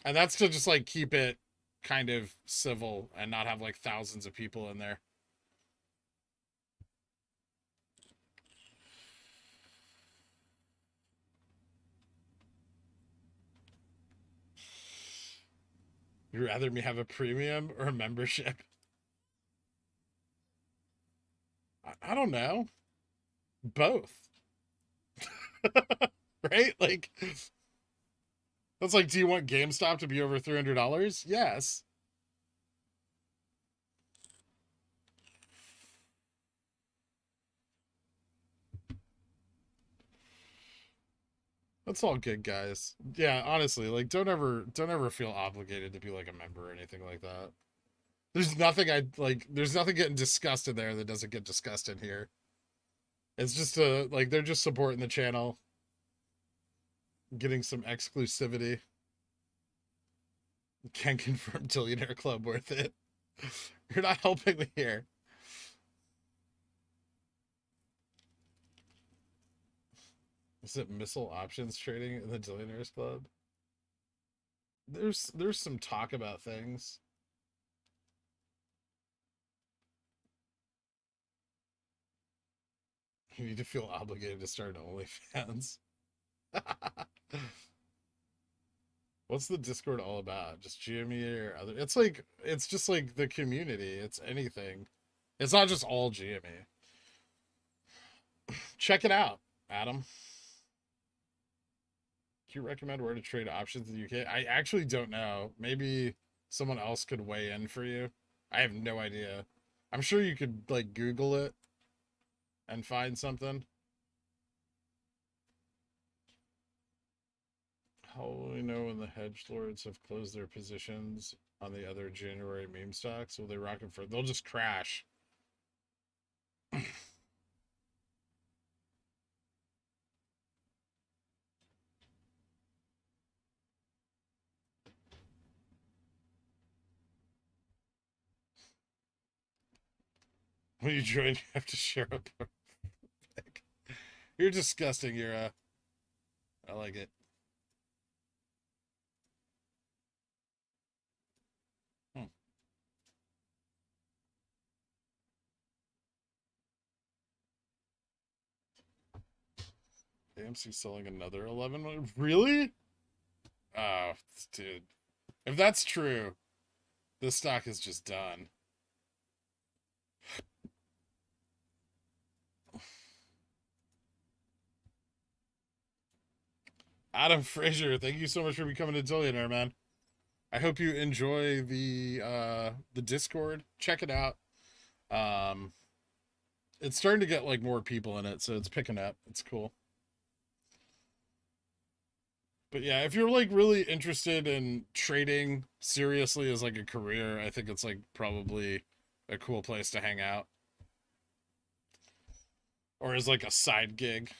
And that's to just like keep it kind of civil and not have like thousands of people in there. You'd rather me have a premium or a membership? I don't know. Both. Right? Like, that's like, do you want GameStop to be over $300? Yes. That's all good, guys. Yeah, honestly, like don't ever feel obligated to be like a member or anything like that. There's nothing there's nothing getting discussed in there that doesn't get discussed in here. It's just like they're just supporting the channel, getting some exclusivity. Can't confirm Tillionaire Club worth it. You're not helping me here. Is it missile options trading in the Billionaires Club? There's some talk about things. You need to feel obligated to start an OnlyFans. What's the Discord all about? Just GME or other? It's just like the community. It's anything. It's not just all GME. Check it out, Adam. Can you recommend where to trade options in the UK? I actually don't know. Maybe someone else could weigh in for you. I have no idea. I'm sure you could like Google it and find something. How will we know when the hedge lords have closed their positions on the other January meme stocks? Will they rock it for? They'll just crash. When you join, you have to share a pick. You're disgusting, Yura. I like it. AMC selling another 11. Really? Oh, dude. If that's true, this stock is just done. Adam Frazier, thank you so much for becoming a billionaire, man. I hope you enjoy the Discord. Check it out. Um, it's starting to get like more people in it, so it's picking up. It's cool. But yeah, if you're like really interested in trading seriously as like a career, I think it's like probably a cool place to hang out. Or as like a side gig.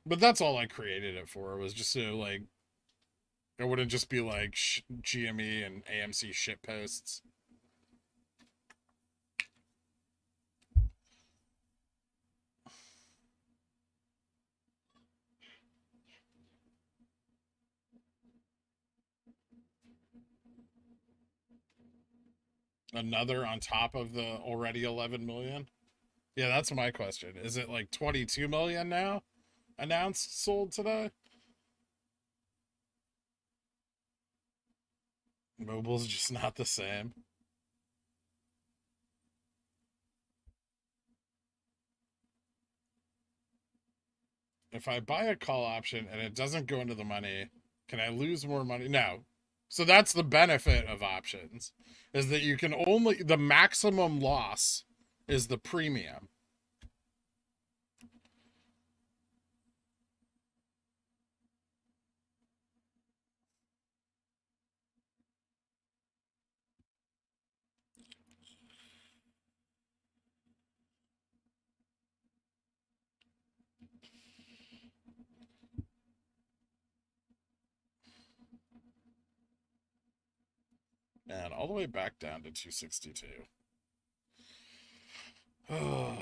But that's all I created it for, was just so like it wouldn't just be like GME and AMC shit posts. Another on top of the already 11 million? Yeah, that's my question. Is it like 22 million now announced sold today? Mobile's just not the same. If I buy a call option and it doesn't go into the money, can I lose more money? No. So that's the benefit of options, is that you can only, the maximum loss is the premium. And all the way back down to 262. Oh.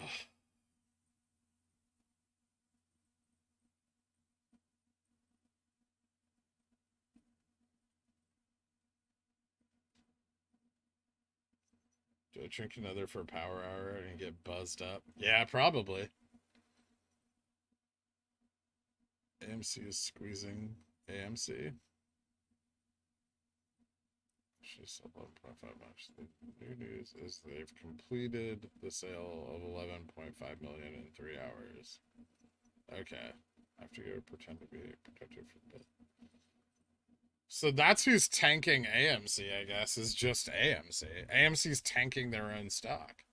Do I drink another for a power hour and get buzzed up? Yeah, probably. AMC is squeezing AMC. She's 11.5 much. The new news is they've completed the sale of 11.5 million in 3 hours. Okay. I have to go pretend to be protected for a bit. So that's who's tanking AMC, I guess, is just AMC. AMC's tanking their own stock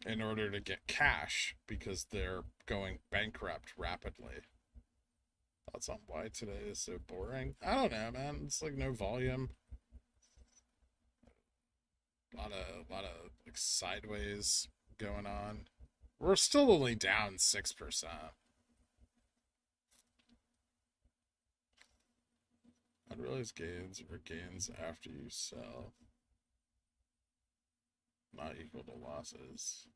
in order to get cash because they're going bankrupt rapidly. Thoughts on why today is so boring? I don't know, man. It's like no volume. A lot of like sideways going on. We're still only down 6%. Unrealized gains or gains after you sell, not equal to losses.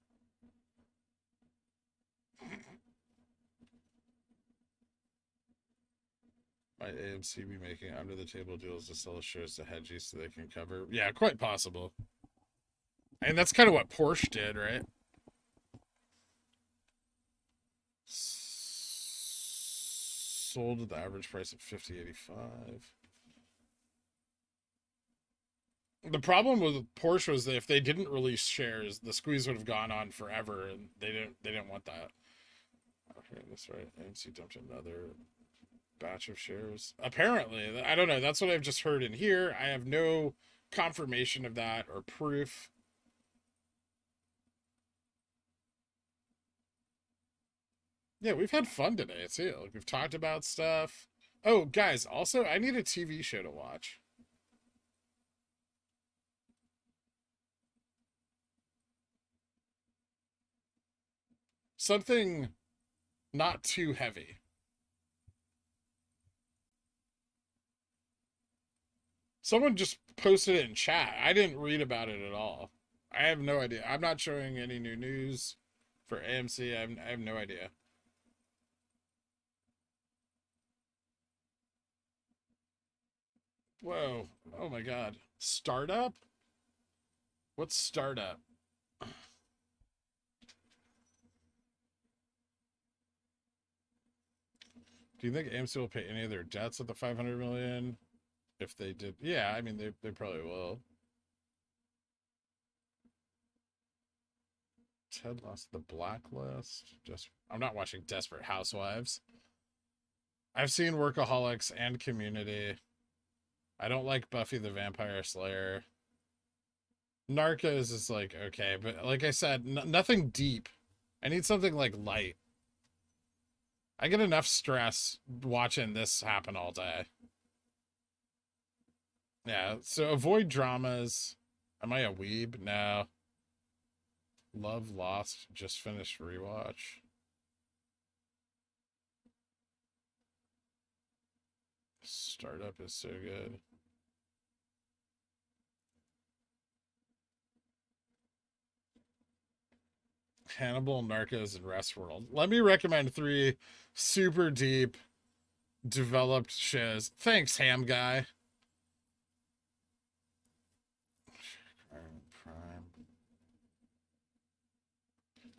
Might AMC be making under the table deals to sell shares to hedgies so they can cover? Yeah, quite possible. And that's kind of what Porsche did, right? Sold at the average price of 50.85. The problem with Porsche was that if they didn't release shares, the squeeze would have gone on forever, and they didn't want that. Okay, that's right. AMC dumped another batch of shares. Apparently, I don't know. That's what I've just heard in here. I have no confirmation of that or proof. Yeah, we've had fun today too. Like, we've talked about stuff. Oh, guys, also I need a TV show to watch. Something not too heavy. Someone just posted it in chat. I didn't read about it at all. I have no idea. I'm not showing any new news for AMC. I have no idea. Whoa. Oh my god. Startup? What's startup? Do you think AMC will pay any of their debts at the 500 million? If they did, yeah, I mean they probably will. Ted lost the blacklist. Just I'm not watching Desperate Housewives. I've seen Workaholics and Community. I don't like Buffy the Vampire Slayer. Narcos is like okay, but like I said, nothing deep. I need something like light. I get enough stress watching this happen all day. Yeah, so avoid dramas. Am I a weeb? No. Love Lost. Just finished rewatch. Startup is so good. Hannibal, Narcos, and Westworld. Let me recommend 3 super deep, developed shows. Thanks, Ham Guy. Prime.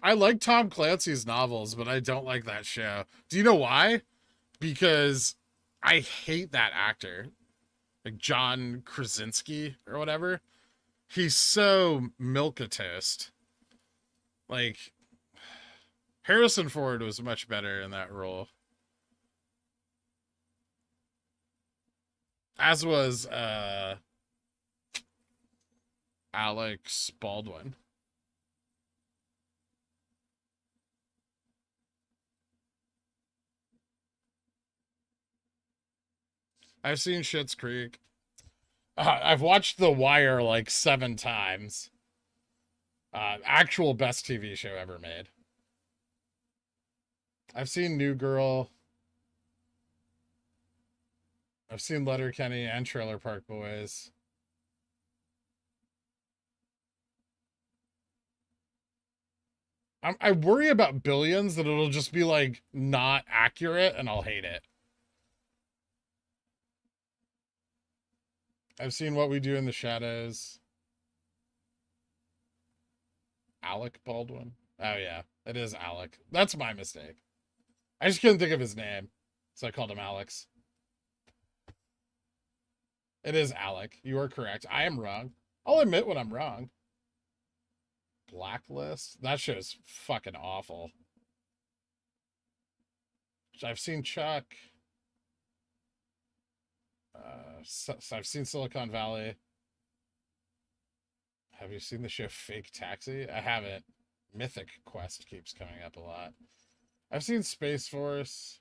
I like Tom Clancy's novels, but I don't like that show. Do you know why? Because I hate that actor. Like John Krasinski or whatever. He's so milquetoast. Like, Harrison Ford was much better in that role. As was Alex Baldwin. I've seen Schitt's Creek. I've watched The Wire like 7 times. Actual best TV show ever made. I've seen New Girl. I've seen Letterkenny and Trailer Park Boys. I worry about Billions that it'll just be like not accurate and I'll hate it. I've seen What We Do in the Shadows. Alec Baldwin. Oh yeah, it is Alec. That's my mistake. I just couldn't think of his name, so I called him Alex. It is Alec. You are correct. I am wrong. I'll admit when I'm wrong. Blacklist? That show's fucking awful. I've seen Chuck. So I've seen Silicon Valley. Have you seen the show Fake Taxi? I haven't. Mythic Quest keeps coming up a lot. I've seen Space Force.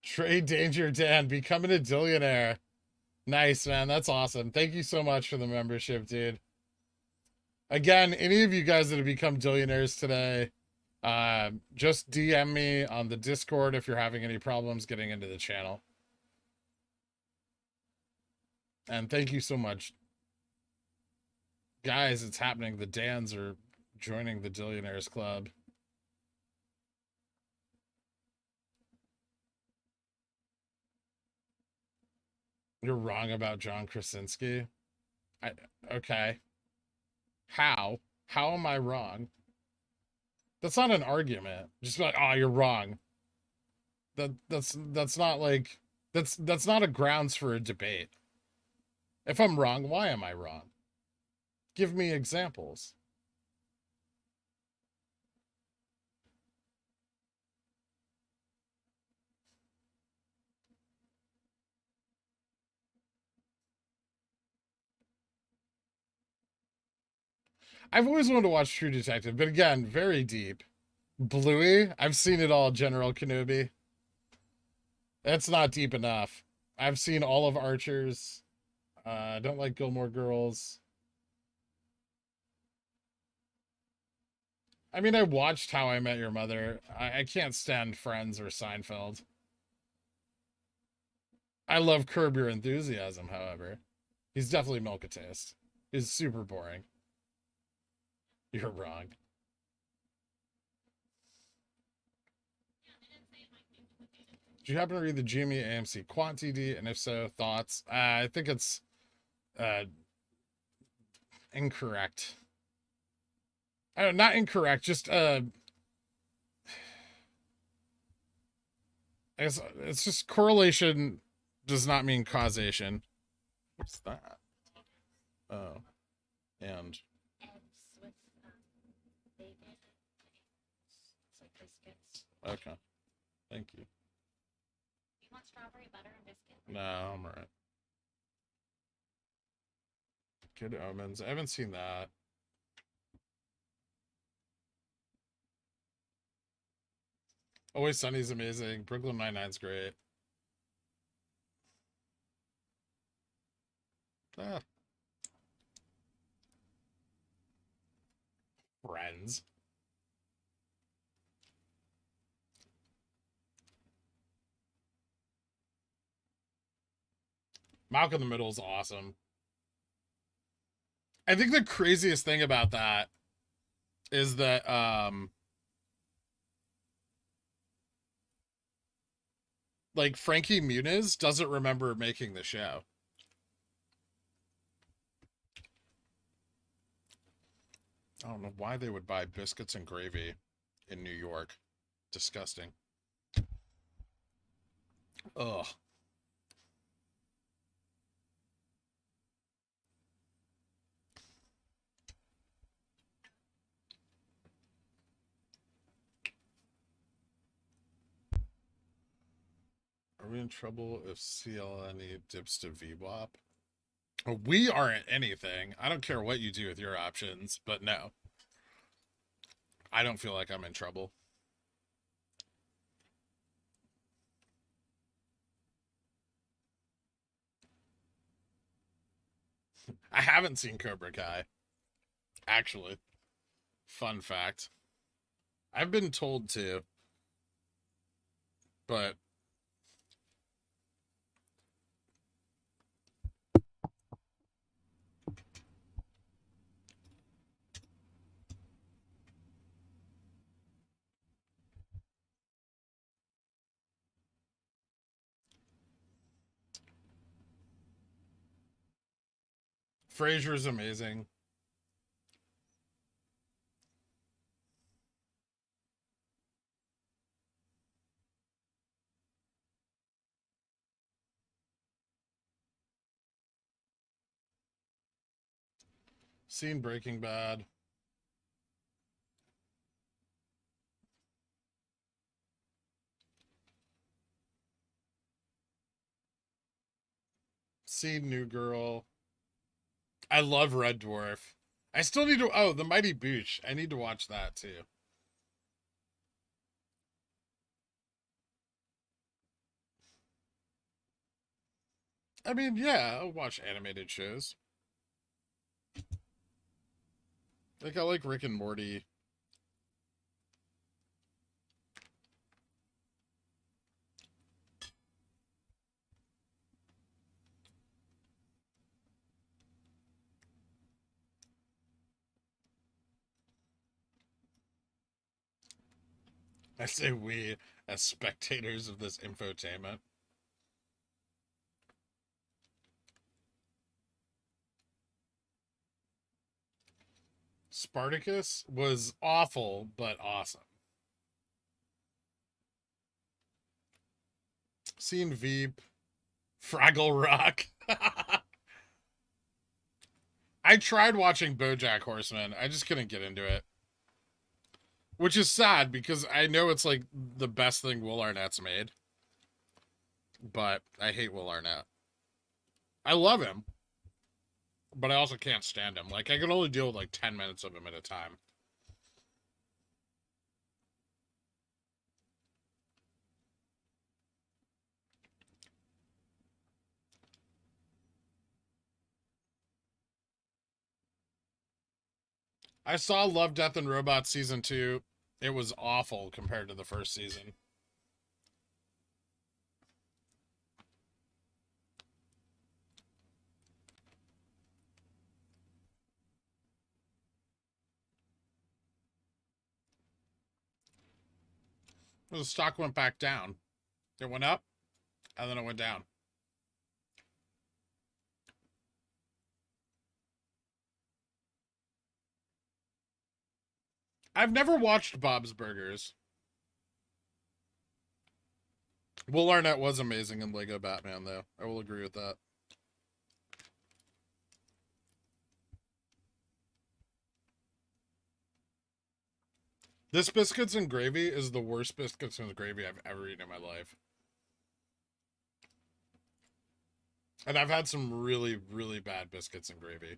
Trade Danger Dan, becoming a dillionaire. Nice, man. That's awesome. Thank you so much for the membership, dude. Again, any of you guys that have become dillionaires today, just DM me on the Discord if you're having any problems getting into the channel. And thank you so much. Guys, it's happening. The Dans are joining the Dillionaires Club. You're wrong about John Krasinski. Okay. How? How am I wrong? That's not an argument. Just be like, oh, you're wrong. That's not like that's not a grounds for a debate. If I'm wrong, why am I wrong? Give me examples. I've always wanted to watch True Detective, but again, very deep. Bluey, I've seen it all, General Kenobi. That's not deep enough. I've seen all of Archer's. I don't like Gilmore Girls. I mean, I watched How I Met Your Mother. I can't stand Friends or Seinfeld. I love Curb Your Enthusiasm, however. He's definitely milk a taste. He's super boring. You're wrong. Did you happen to read the GME AMC Quant TD? And if so, thoughts? I think it's incorrect. Not incorrect, just it's just correlation does not mean causation. What's that? Oh, and okay, thank you. You want strawberry butter and biscuit? No, I'm alright. Good Omens. I haven't seen that. Always Sunny's amazing. Brooklyn Nine-Nine's great. Ah. Friends. Malcolm in the Middle is awesome. I think the craziest thing about that is that like Frankie Muniz doesn't remember making the show. I don't know why they would buy biscuits and gravy in New York. Disgusting. Ugh. Are we in trouble if CLNE dips to VWAP? We aren't anything. I don't care what you do with your options, but no. I don't feel like I'm in trouble. I haven't seen Cobra Kai. Actually. Fun fact. I've been told to, but Frasier's amazing. Seen Breaking Bad. Seen New Girl. I love Red Dwarf. I still need to. Oh, The Mighty Boosh. I need to watch that too. I mean, yeah, I'll watch animated shows. Like, I like Rick and Morty. I say we as spectators of this infotainment. Spartacus was awful, but awesome. Seen Veep. Fraggle Rock. I tried watching BoJack Horseman. I just couldn't get into it. Which is sad because I know it's like the best thing Will Arnett's made. But I hate Will Arnett. I love him. But I also can't stand him. Like, I can only deal with like 10 minutes of him at a time. I saw Love, Death, and Robots season 2. It was awful compared to the first season. The stock went back down. It went up, and then it went down. I've never watched Bob's Burgers. Will Arnett was amazing in Lego Batman, though. I will agree with that. This biscuits and gravy is the worst biscuits and gravy I've ever eaten in my life. And I've had some really, really bad biscuits and gravy.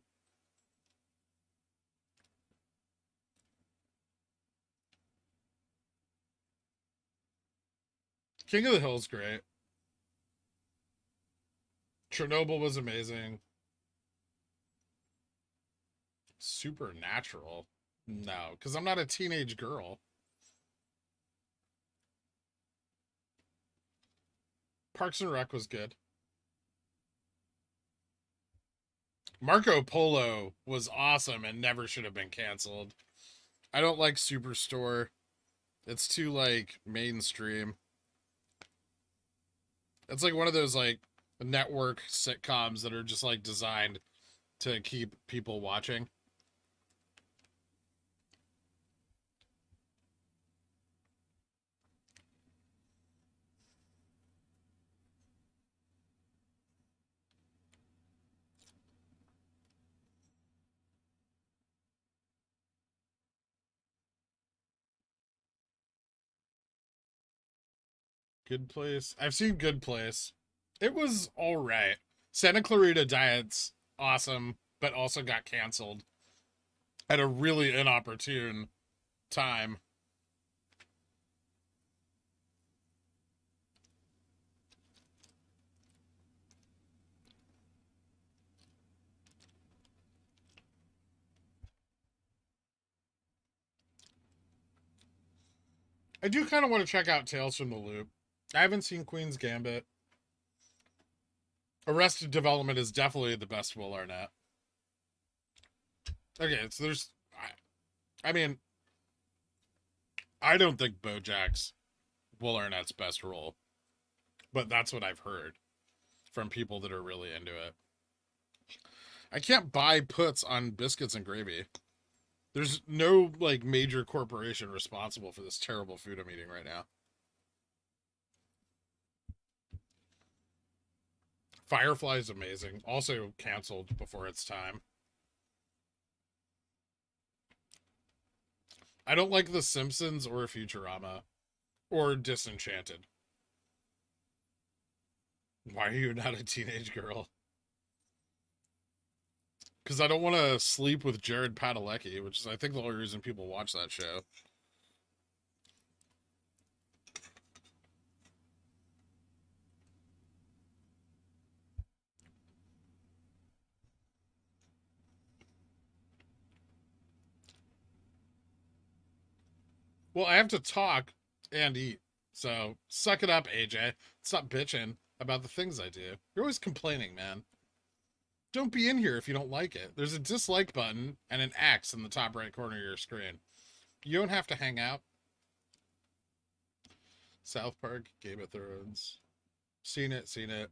King of the Hill's great. Chernobyl was amazing. Supernatural. No, because I'm not a teenage girl. Parks and Rec was good. Marco Polo was awesome and never should have been canceled. I don't like Superstore. It's too like mainstream. It's like one of those like network sitcoms that are just like designed to keep people watching. Good Place. I've seen Good Place. It was all right. Santa Clarita Diet's awesome, but also got canceled at a really inopportune time. I do kind of want to check out Tales from the Loop. I haven't seen Queen's Gambit. Arrested Development is definitely the best Will Arnett. Okay, so there's... I mean, I don't think BoJack's Will Arnett's best role, but that's what I've heard from people that are really into it. I can't buy puts on biscuits and gravy. There's no like major corporation responsible for this terrible food I'm eating right now. Firefly is amazing. Also canceled before its time. I don't like The Simpsons or Futurama or Disenchanted. Why are you not a teenage girl? Because I don't want to sleep with Jared Padalecki, which is, I think, the only reason people watch that show. Well, I have to talk and eat. So suck it up, AJ. Stop bitching about the things I do. You're always complaining, man. Don't be in here if you don't like it. There's a dislike button and an X in the top right corner of your screen. You don't have to hang out. South Park, Game of Thrones. Seen it.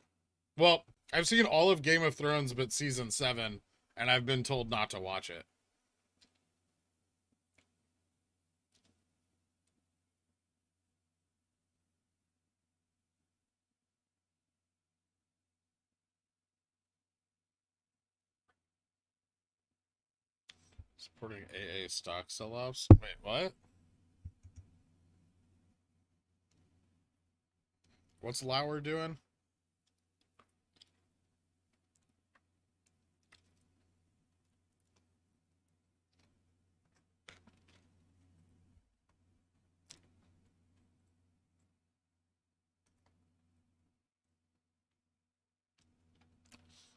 Well, I've seen all of Game of Thrones but season 7, and I've been told not to watch it. Supporting AA stock sell-offs? Wait, what? What's Lauer doing?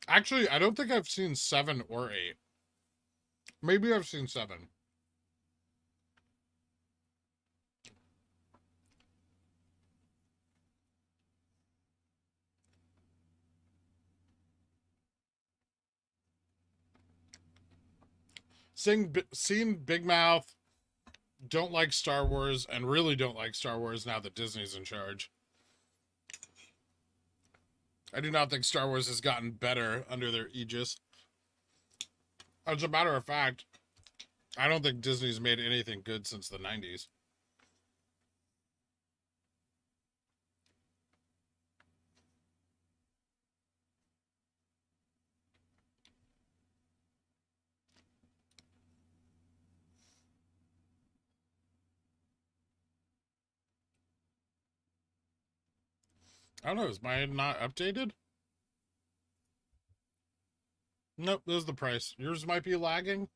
Actually, I don't think I've seen 7 or 8. Maybe I've seen 7. Seen Big Mouth, don't like Star Wars, and really don't like Star Wars now that Disney's in charge. I do not think Star Wars has gotten better under their aegis. As a matter of fact, I don't think Disney's made anything good since the 90s. I don't know, is mine not updated? Nope, this is the price. Yours might be lagging.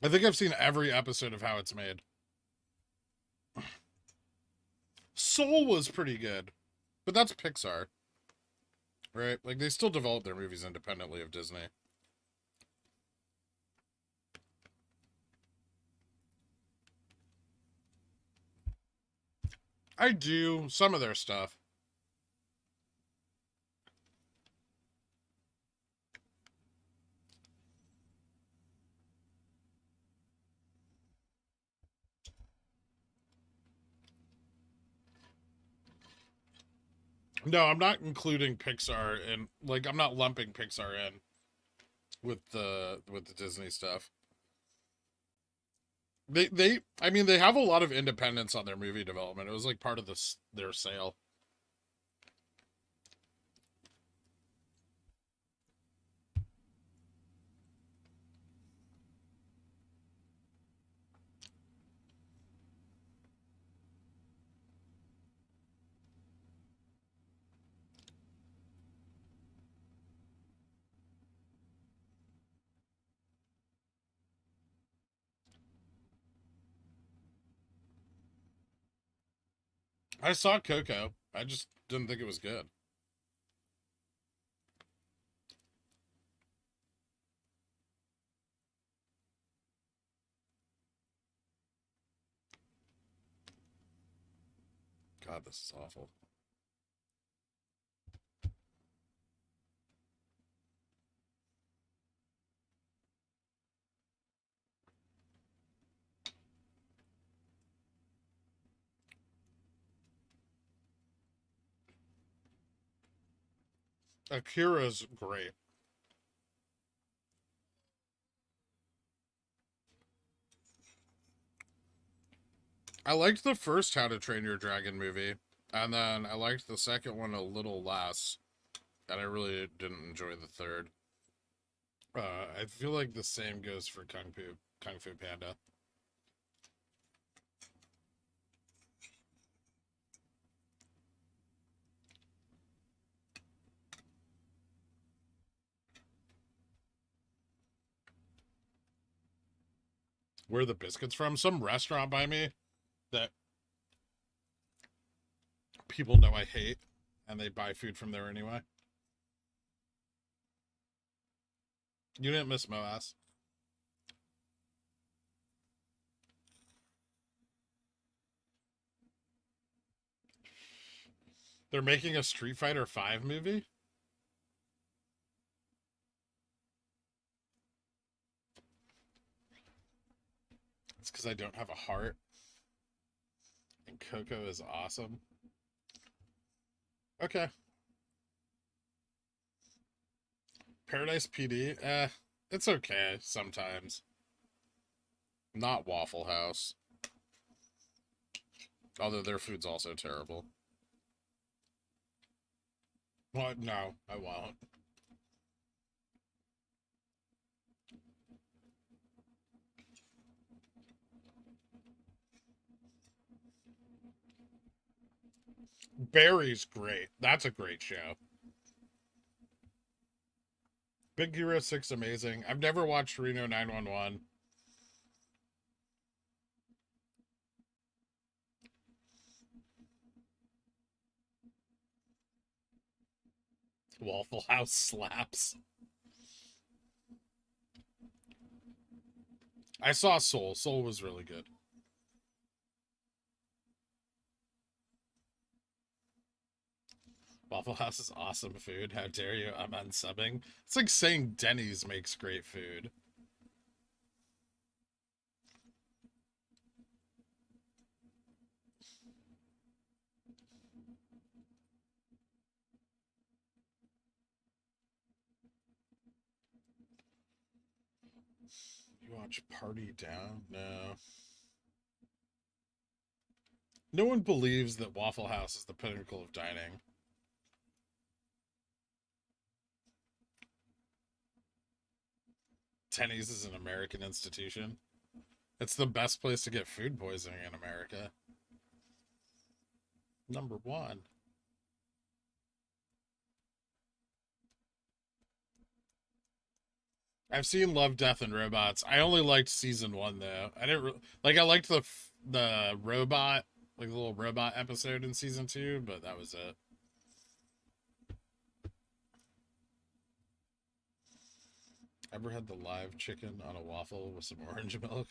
I think I've seen every episode of How It's Made. Soul was pretty good. But that's Pixar, right? Like, they still develop their movies independently of Disney. I do some of their stuff. No, I'm not including Pixar and like I'm not lumping Pixar in with the Disney stuff. I mean they have a lot of independence on their movie development. It was like part of their sale. I saw Coco. I just didn't think it was good. God, this is awful. Akira's great. I liked the first How to Train Your Dragon movie, and then I liked the second one a little less, and I really didn't enjoy the third. I feel like the same goes for Kung Fu Panda. Where are the biscuits from? Some restaurant by me that people know I hate, and they buy food from there anyway. You didn't miss MOASS. They're making a Street Fighter V movie? It's because I don't have a heart. And Coco is awesome. Okay. Paradise PD? It's okay sometimes. Not Waffle House. Although their food's also terrible. What? No, I won't. Barry's great. That's a great show. Big Hero 6 amazing. I've never watched Reno 911. Waffle House slaps. I saw Soul. Soul was really good. Waffle House is awesome food. How dare you? I'm unsubbing. It's like saying Denny's makes great food. You watch Party Down? No. No one believes that Waffle House is the pinnacle of dining. Denny's is an American institution. It's the best place to get food poisoning in America. Number one. I've seen Love, Death, and Robots. I only liked season 1 though. I didn't like. I liked the robot, like the little robot episode in season 2, but that was it. Ever had the live chicken on a waffle with some orange milk?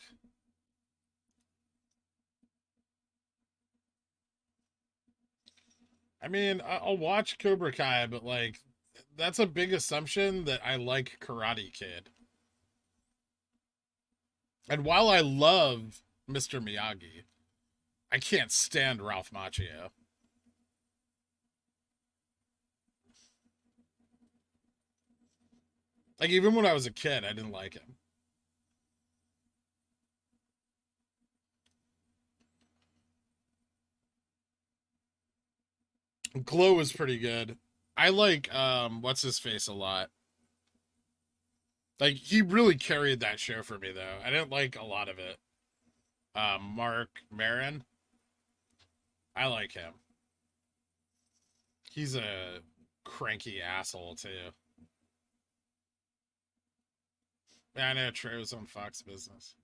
I mean, I'll watch Cobra Kai, but like, that's a big assumption that I like Karate Kid. And while I love Mr. Miyagi, I can't stand Ralph Macchio. Like, even when I was a kid, I didn't like him. Glow was pretty good. I like what's his face a lot. Like, he really carried that show for me though. I didn't like a lot of it. Mark Maron. I like him. He's a cranky asshole too. Yeah, I know Trey was on Fox Business.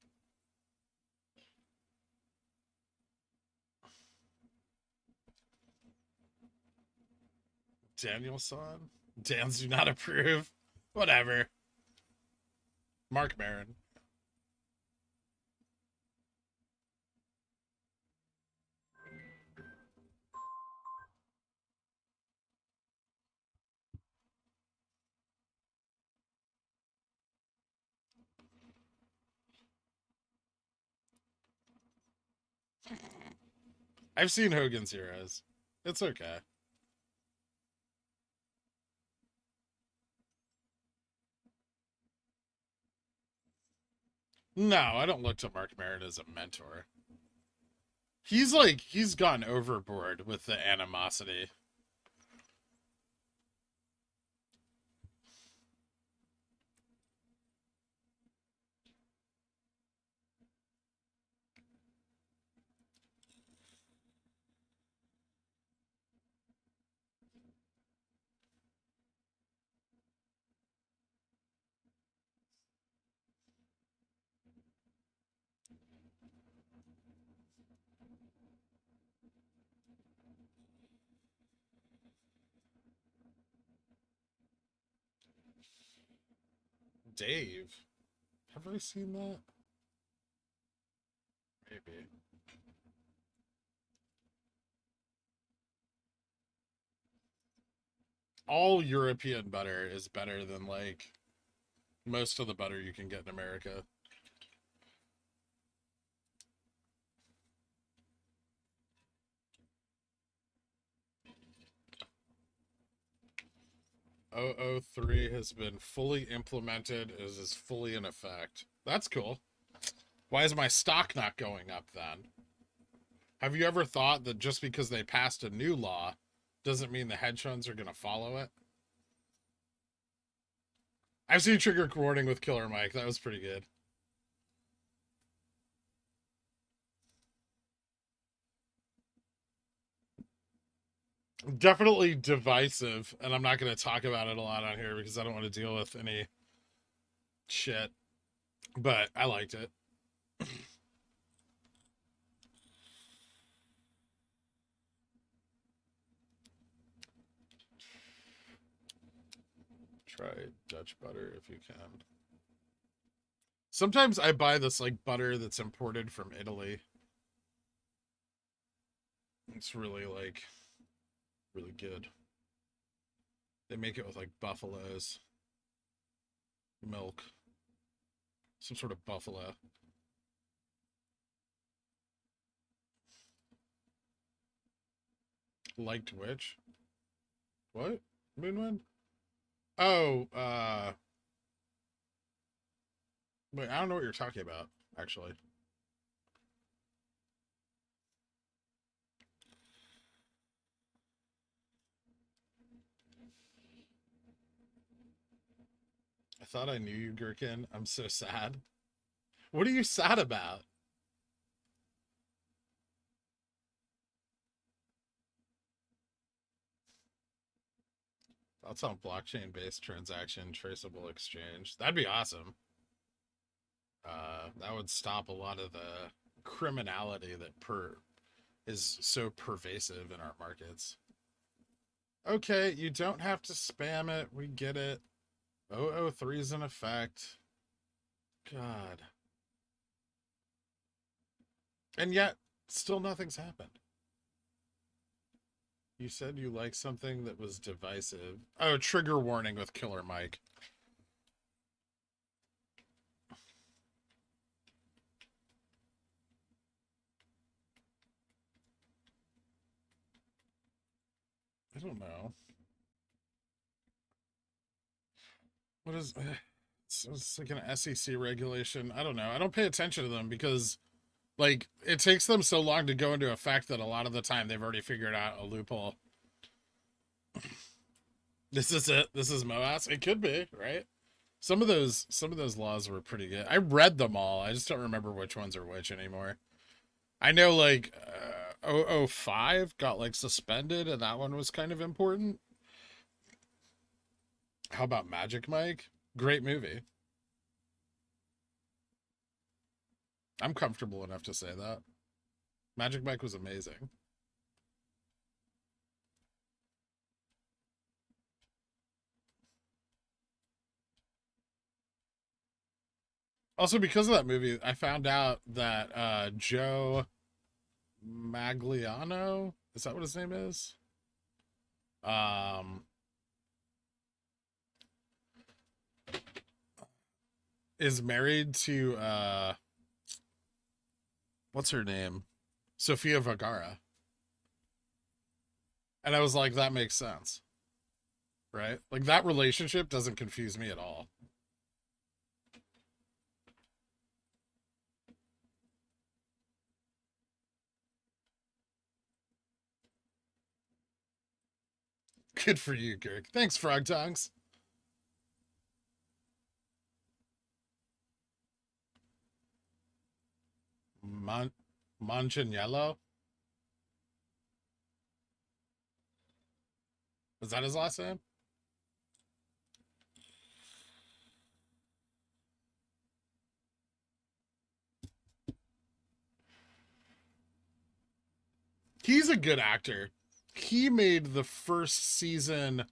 Danielson? Dan's do not approve. Whatever. Mark Maron. I've seen Hogan's Heroes. It's okay. No, I don't look to Mark Maron as a mentor. He's gone overboard with the animosity. Dave. Have I seen that? Maybe. All European butter is better than like most of the butter you can get in America. .003 has been fully implemented, is fully in effect. That's cool. Why is my stock not going up then? Have you ever thought that just because they passed a new law doesn't mean the hedge funds are going to follow it? I've seen Trigger Warning with Killer Mike. That was pretty good. Definitely divisive, and I'm not going to talk about it a lot on here because I don't want to deal with any shit. But I liked it. Try Dutch butter if you can. Sometimes I buy this like butter that's imported from Italy. It's really like really good. They make it with like buffaloes, milk, some sort of buffalo. Liked which? What? Moonwind? Oh, wait, I don't know what you're talking about, actually. I thought I knew you, Gherkin. I'm so sad. What are you sad about? That's on blockchain-based transaction traceable exchange. That'd be awesome. That would stop a lot of the criminality that is so pervasive in our markets. Okay, you don't have to spam it. We get it. 003 is in effect. God. And yet, still nothing's happened. You said you like something that was divisive. Oh, trigger warning with Killer Mike. I don't know. What is... It's like an SEC regulation. I don't know. I don't pay attention to them because, like, it takes them so long to go into effect that a lot of the time they've already figured out a loophole. This is it. This is MOASS. It could be, right? Some of those laws were pretty good. I read them all. I just don't remember which ones are which anymore. I know, like, 005 got, like, suspended, and that one was kind of important. How about Magic Mike? Great movie. I'm comfortable enough to say that. Magic Mike was amazing. Also, because of that movie, I found out that Joe Magliano, is that what his name is? Is married to what's her name? Sofia Vergara. And I was like, that makes sense. Right? Like, that relationship doesn't confuse me at all. Good for you, Kirk. Thanks, Frog Tongues. Manganiello? Is that his last name? He's a good actor. He made the first season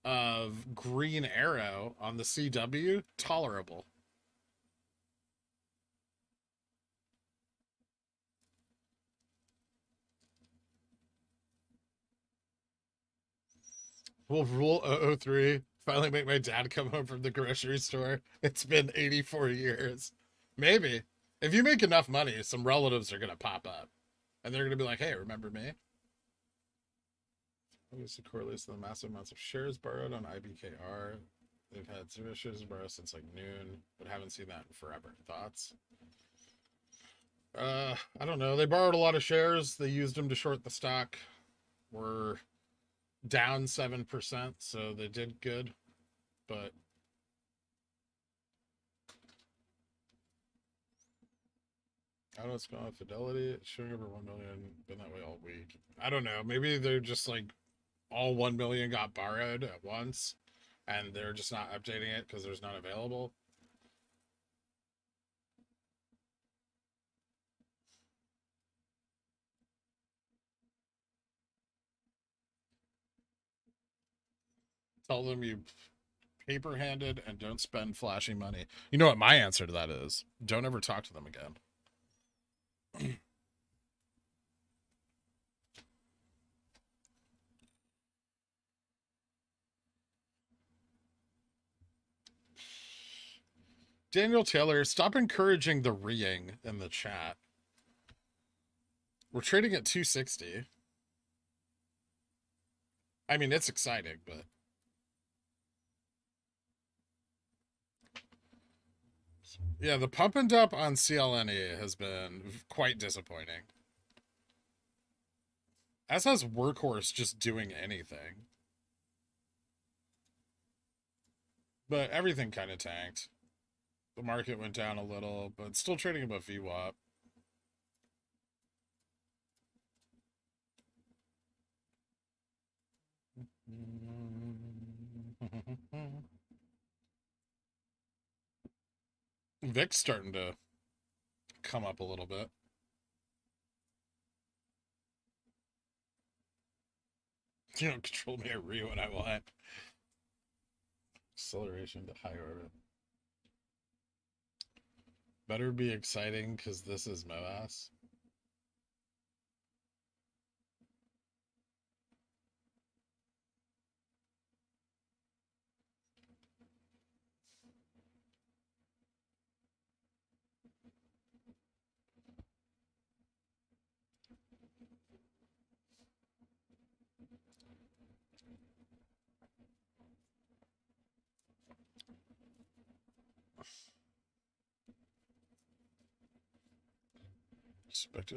of Green Arrow on the CW tolerable. We'll rule 003. Finally make my dad come home from the grocery store. It's been 84 years. Maybe. If you make enough money, some relatives are going to pop up. And they're going to be like, hey, remember me? Obviously correlates to the massive amounts of shares borrowed on IBKR. They've had zero shares borrowed since like noon, but haven't seen that in forever. Thoughts? I don't know. They borrowed a lot of shares. They used them to short the stock. We're down 7%, so they did good. But I don't know what's going on with Fidelity. It's showing over 1 million. Been that way all week. I don't know. Maybe they're just like all 1 million got borrowed at once and they're just not updating it because there's none available. Tell them you paper handed and don't spend flashy money. You know what my answer to that is? Don't ever talk to them again. Daniel Taylor, stop encouraging the reeing in the chat. We're trading at 260. I mean, it's exciting, but yeah, the pump and dump on CLNE has been quite disappointing. As has Workhorse just doing anything. But everything kind of tanked. The market went down a little, but still trading above VWAP. VIX's starting to come up a little bit. You don't control me or re when I want. Acceleration to high orbit. Better be exciting because this is MOASS.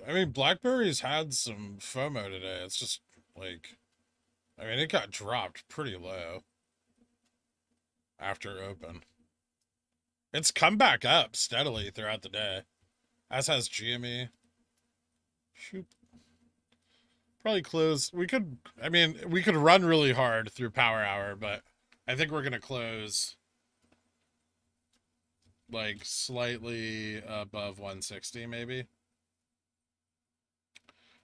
I mean, BlackBerry's had some FOMO today. It's just like, I mean, it got dropped pretty low after open. It's come back up steadily throughout the day, as has GME. Shoot. Probably close. We could, I mean, we could run really hard through power hour, but I think we're going to close like slightly above 160 maybe.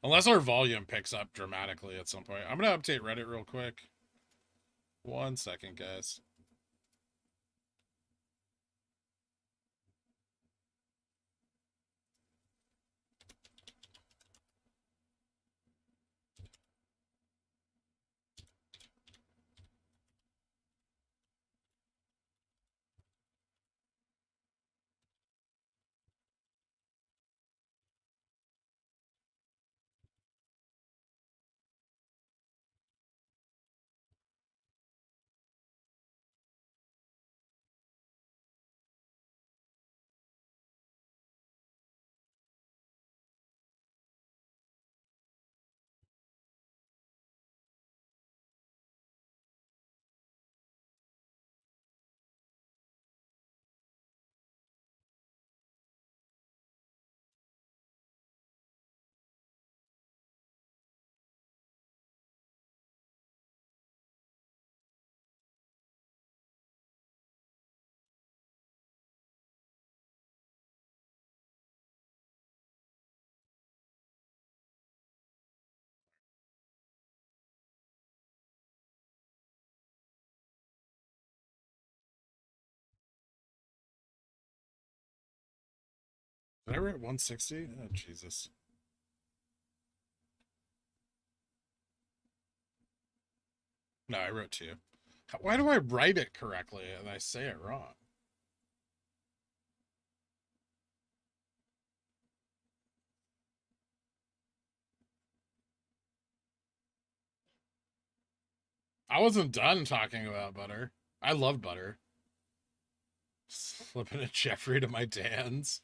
Unless our volume picks up dramatically at some point. I'm going to update Reddit real quick. 1 second, guys. Did I write 160? Oh, Jesus. No, I wrote 2. Why do I write it correctly and I say it wrong? I wasn't done talking about butter. I love butter. Slipping a Jeffrey to my Dan's.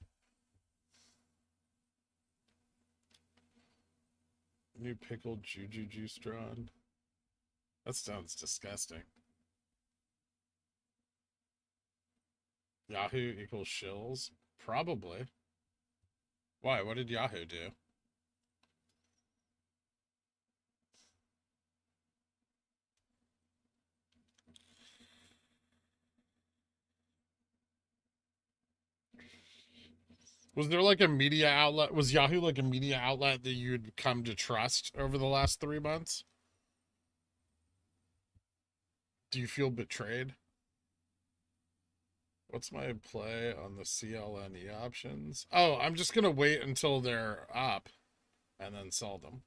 New pickled juju juice drawn. That sounds disgusting. Yahoo equals shills? Probably. Why? What did Yahoo do? Was there like a media outlet? Was Yahoo like a media outlet that you'd come to trust over the last 3 months? Do you feel betrayed? What's my play on the CLNE options? Oh, I'm just going to wait until they're up and then sell them.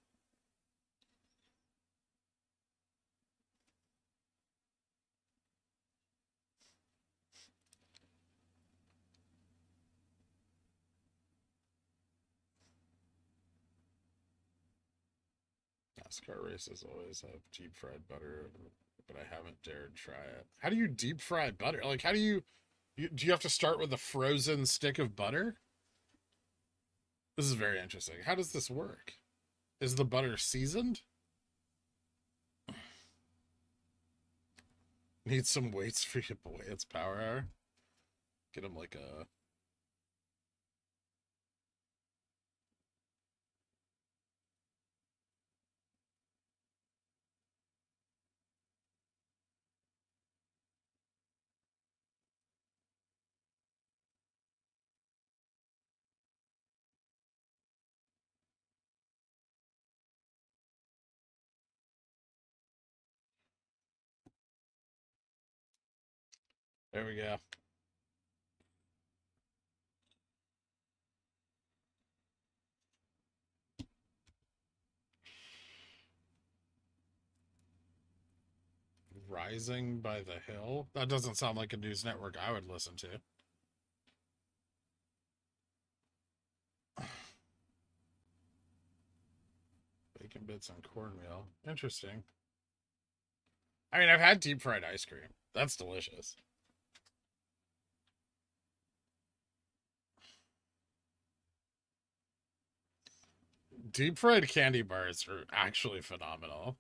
NASCAR races always have deep fried butter, but I haven't dared try it. How do you deep fry butter? Like, how do do you have to start with a frozen stick of butter? This is very interesting. How does this work? Is the butter seasoned? Need some weights for your boy. It's power hour. Get him like a. There we go. Rising by the Hill? That doesn't sound like a news network I would listen to. Bacon bits and cornmeal. Interesting. I mean, I've had deep fried ice cream. That's delicious. Deep fried candy bars are actually phenomenal.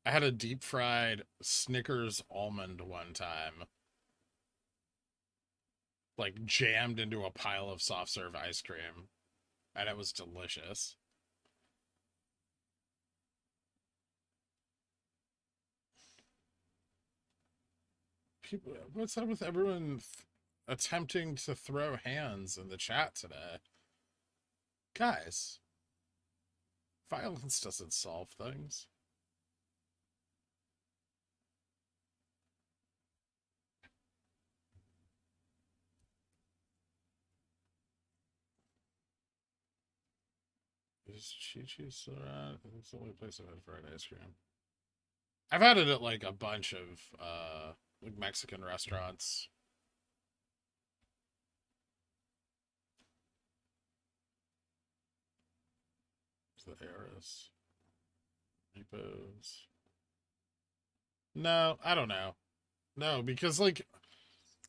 I had a deep fried Snickers almond one time. Like jammed into a pile of soft serve ice cream. And it was delicious. People, what's up with everyone attempting to throw hands in the chat today? Guys, violence doesn't solve things. Is Chi-Chi still around? It's the only place I've had fried ice cream. I've had it at like a bunch of like Mexican restaurants. The Heiress. Repos. No, I don't know. No, because like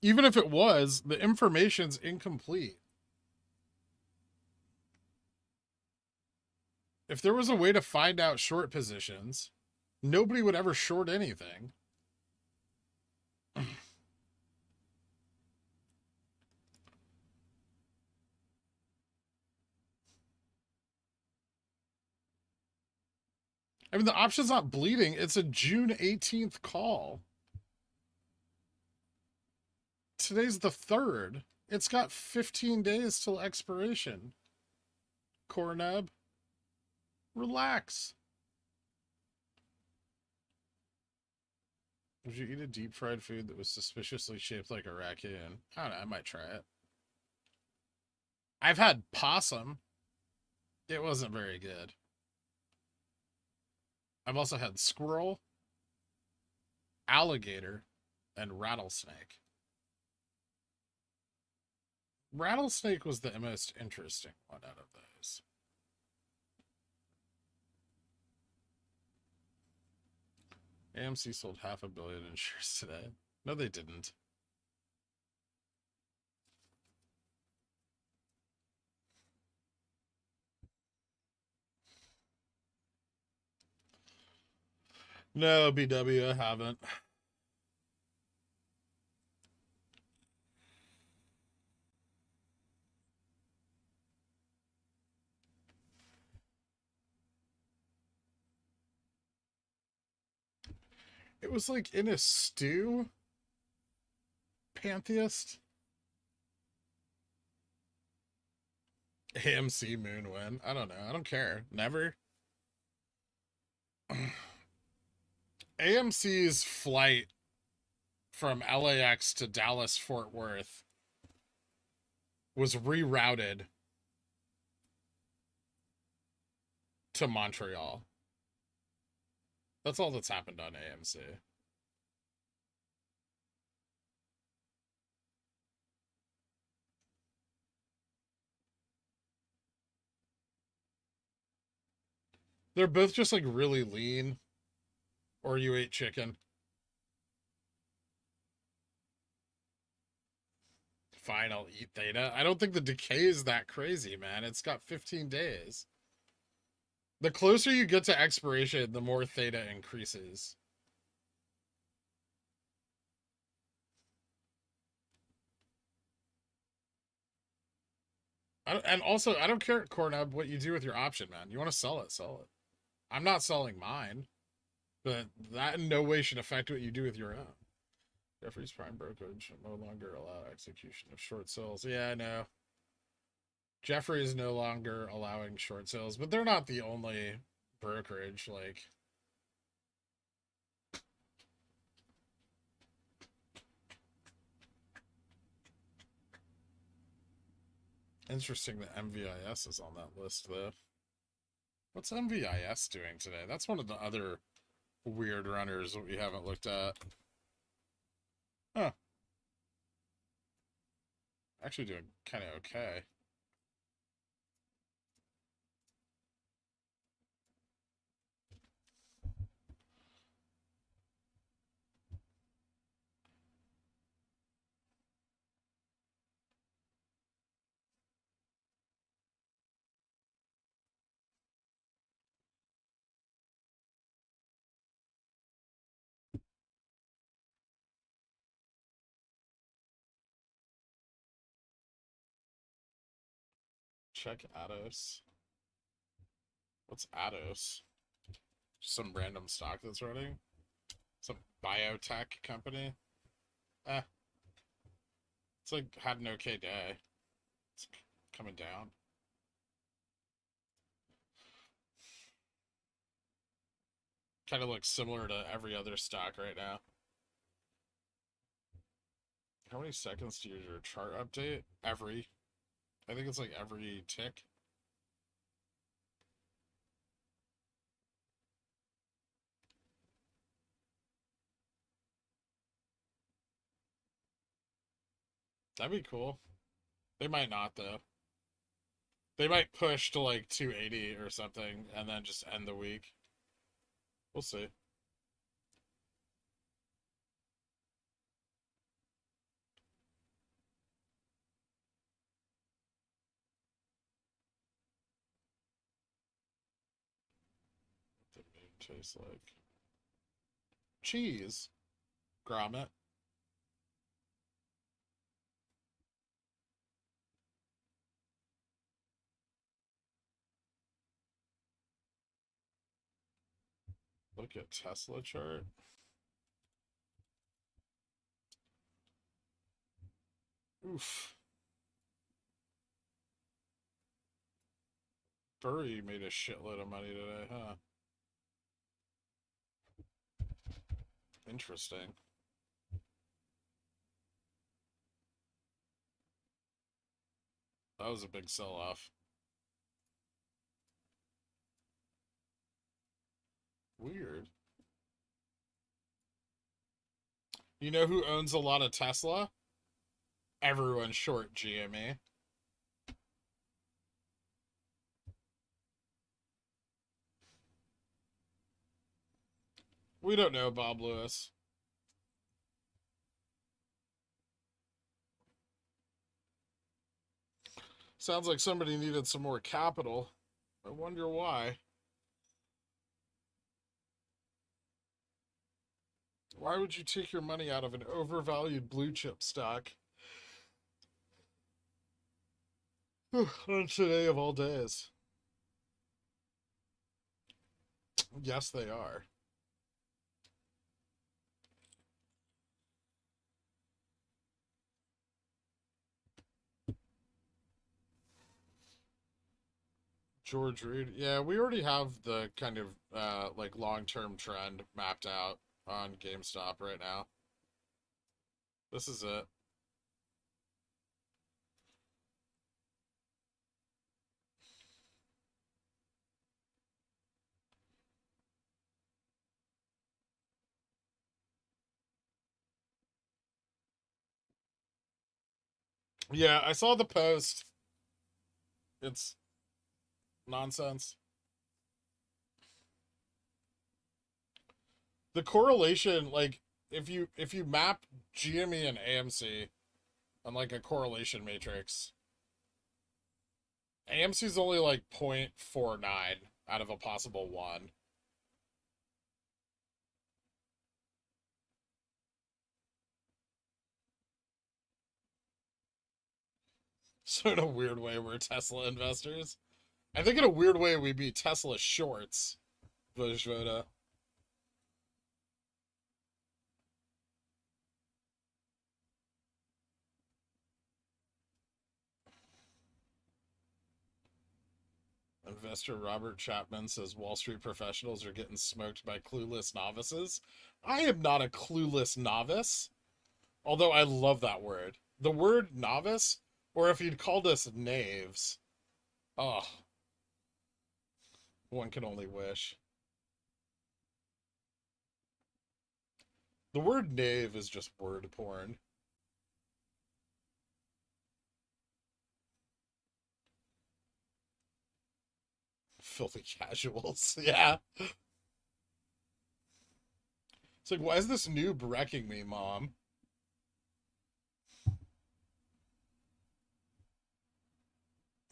even if it was, the information's incomplete. If there was a way to find out short positions, nobody would ever short anything. I mean, the option's not bleeding. It's a June 18th call. Today's the 3rd. It's got 15 days till expiration. Corneb, relax. Would you eat a deep fried food that was suspiciously shaped like a raccoon? I don't know. I might try it. I've had possum. It wasn't very good. I've also had squirrel, alligator, and rattlesnake. Rattlesnake was the most interesting one out of those. AMC sold 500 million in shares today. No, they didn't. No, BW, I haven't. It was like in a stew. Pantheist. AMC Moon win. I don't know. I don't care. Never. AMC's flight from LAX to Dallas Fort Worth was rerouted to Montreal. That's all that's happened on AMC. They're both just like really lean. Or you ate chicken. Fine, I'll eat theta. I don't think the decay is that crazy, man. It's got 15 days. The closer you get to expiration, the more theta increases. And also, I don't care, Cornub, what you do with your option, man. You want to sell it, sell it. I'm not selling mine, but that in no way should affect what you do with your own. Jeffrey's Prime Brokerage no longer allow execution of short sales. Yeah, I know. Jeffrey is no longer allowing short sales, but they're not the only brokerage. Like, Interesting that MVIS is on that list, though. What's MVIS doing today? That's one of the other weird runners that we haven't looked at. Huh. Actually doing kind of okay. Check Atos. What's Atos? Some random stock that's running? Some biotech company? Eh. It's like had an okay day. It's coming down. Kind of looks similar to every other stock right now. How many seconds do your chart update? Every. I think it's like every tick. That'd be cool. They might not, though. They might push to like 280 or something and then just end the week. We'll see. What the meat tastes like. Cheese. Grommet. Look at Tesla chart. Oof. Burry made a shitload of money today, huh? Interesting. That was a big sell-off. Weird. You know who owns a lot of Tesla? Everyone short GME. We don't know Bob Lewis. Sounds like somebody needed some more capital. I wonder why. Why would you take your money out of an overvalued blue chip stock on today of all days? Yes, they are. George Reed. Yeah, we already have the kind of like long-term trend mapped out on GameStop right now. This is it. Yeah, I saw the post. It's nonsense. The correlation, like, if you map GME and AMC on like a correlation matrix, AMC is only like 0.49 out of a possible 1. So in a weird way, we're Tesla investors. I think in a weird way, we'd be Tesla shorts, Vojvoda. Investor Robert Chapman says Wall Street professionals are getting smoked by clueless novices. I am not a clueless novice, although I love that word. The word novice Or if he'd called us knaves. Oh. One can only wish. The word knave is just word porn. Filthy casuals. Yeah. It's like, why is this noob wrecking me, Mom?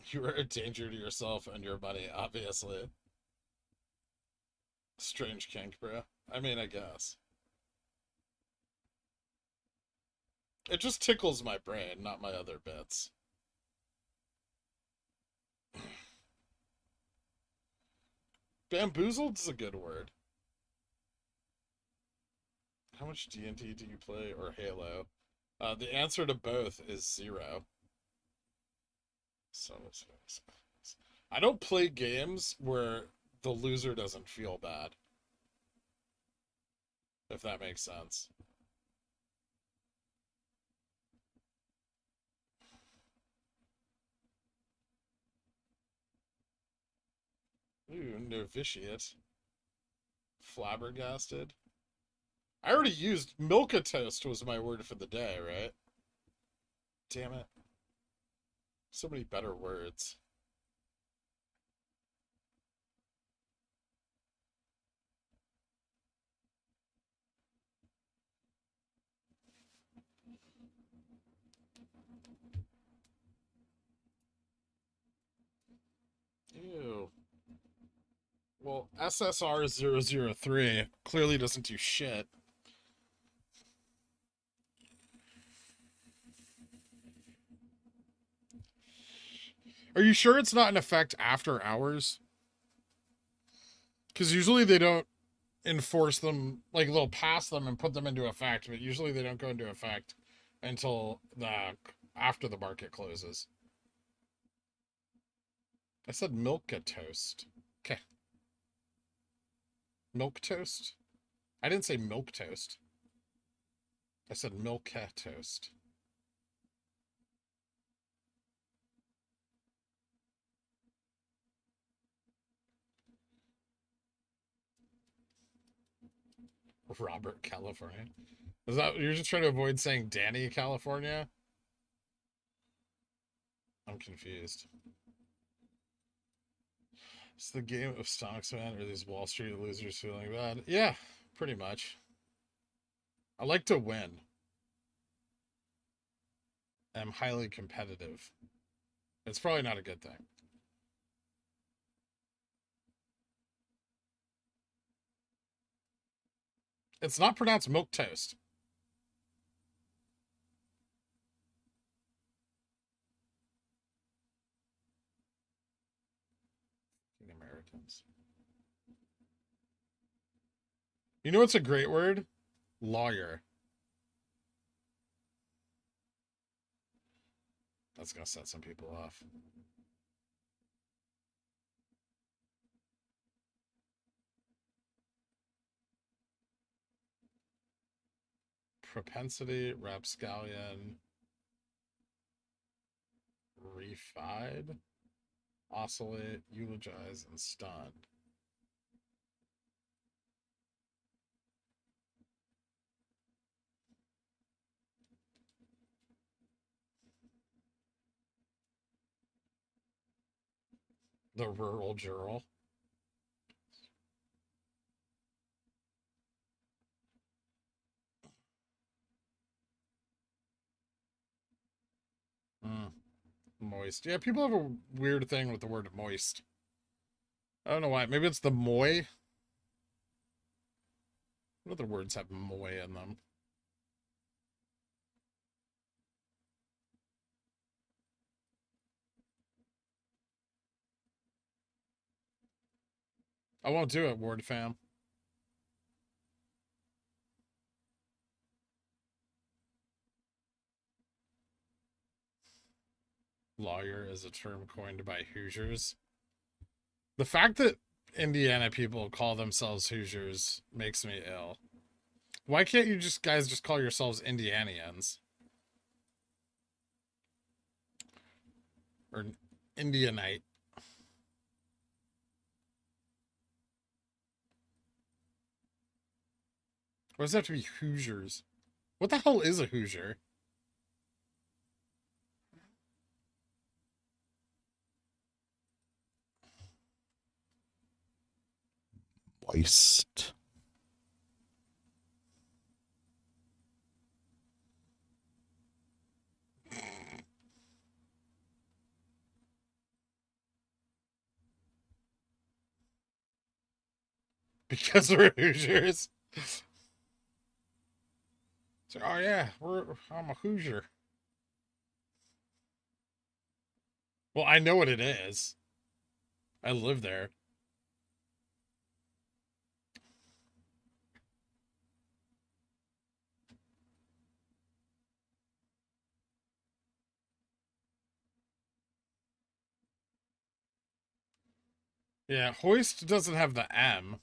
You are a danger to yourself and your money, obviously. Strange kink, bro. I mean, I guess. It just tickles my brain, not my other bits. Bamboozled is a good word. How much D&D do you play, or Halo? The answer to both is 0. So I don't play games where the loser doesn't feel bad. If that makes sense. Ooh, novitiate. Flabbergasted. I already used milquetoast was my word for the day, right? Damn it. So many better words. Ew. Well, SSR003 clearly doesn't do shit. Are you sure it's not in effect after hours? Because usually they don't enforce them, like they'll pass them and put them into effect, but usually they don't go into effect until after the market closes. I said milquetoast. Okay. Milk toast? I didn't say milk toast. I said milquetoast. Robert, California. Is that you're just trying to avoid saying Danny, California? I'm confused. It's the game of stonks, man, or these Wall Street losers feeling bad? Yeah, pretty much. I like to win. I'm highly competitive. It's probably not a good thing. It's not pronounced milk toast. Americans. You know what's a great word? Lawyer. That's gonna set some people off. Propensity, rapscallion, refied, oscillate, eulogize, and stun. The rural juror. Moist. Yeah, people have a weird thing with the word moist. I don't know why. Maybe it's the moy. What other words have moy in them? I won't do it, Ward fam. Lawyer is a term coined by Hoosiers. The fact that Indiana people call themselves Hoosiers makes me ill. Why can't you guys just call yourselves Indianians? Or Indianite. Why does it have to be Hoosiers? What the hell is a Hoosier? Moist. Because we're Hoosiers. So, oh yeah, I'm a Hoosier. Well, I know what it is. I live there. Yeah, hoist doesn't have the M.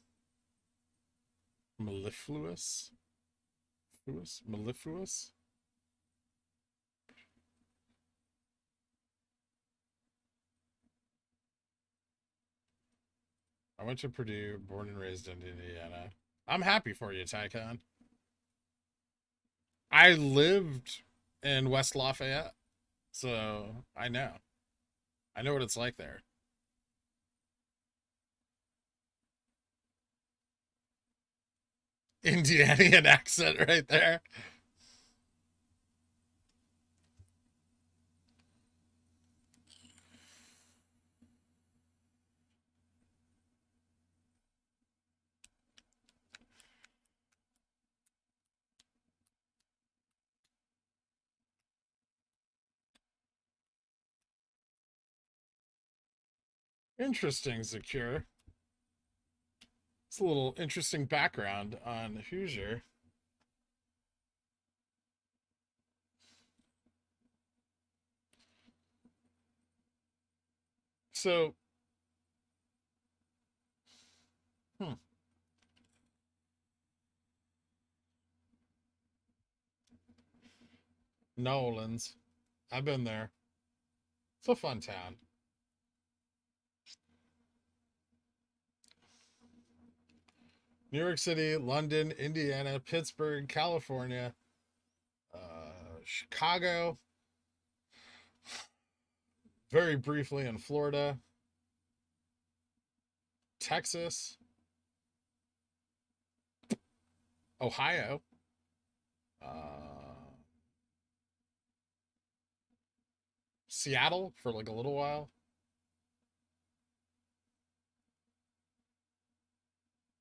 Mellifluous? Mellifluous? I went to Purdue, born and raised in Indiana. I'm happy for you, Tycon. I lived in West Lafayette, so I know. I know what it's like there. Indianian accent right there. Interesting, Zakir. It's a little interesting background on Hoosier. So, Nolans. I've been there. It's a fun town. New York City, London, Indiana, Pittsburgh, California, Chicago, very briefly in Florida, Texas, Ohio, Seattle for like a little while,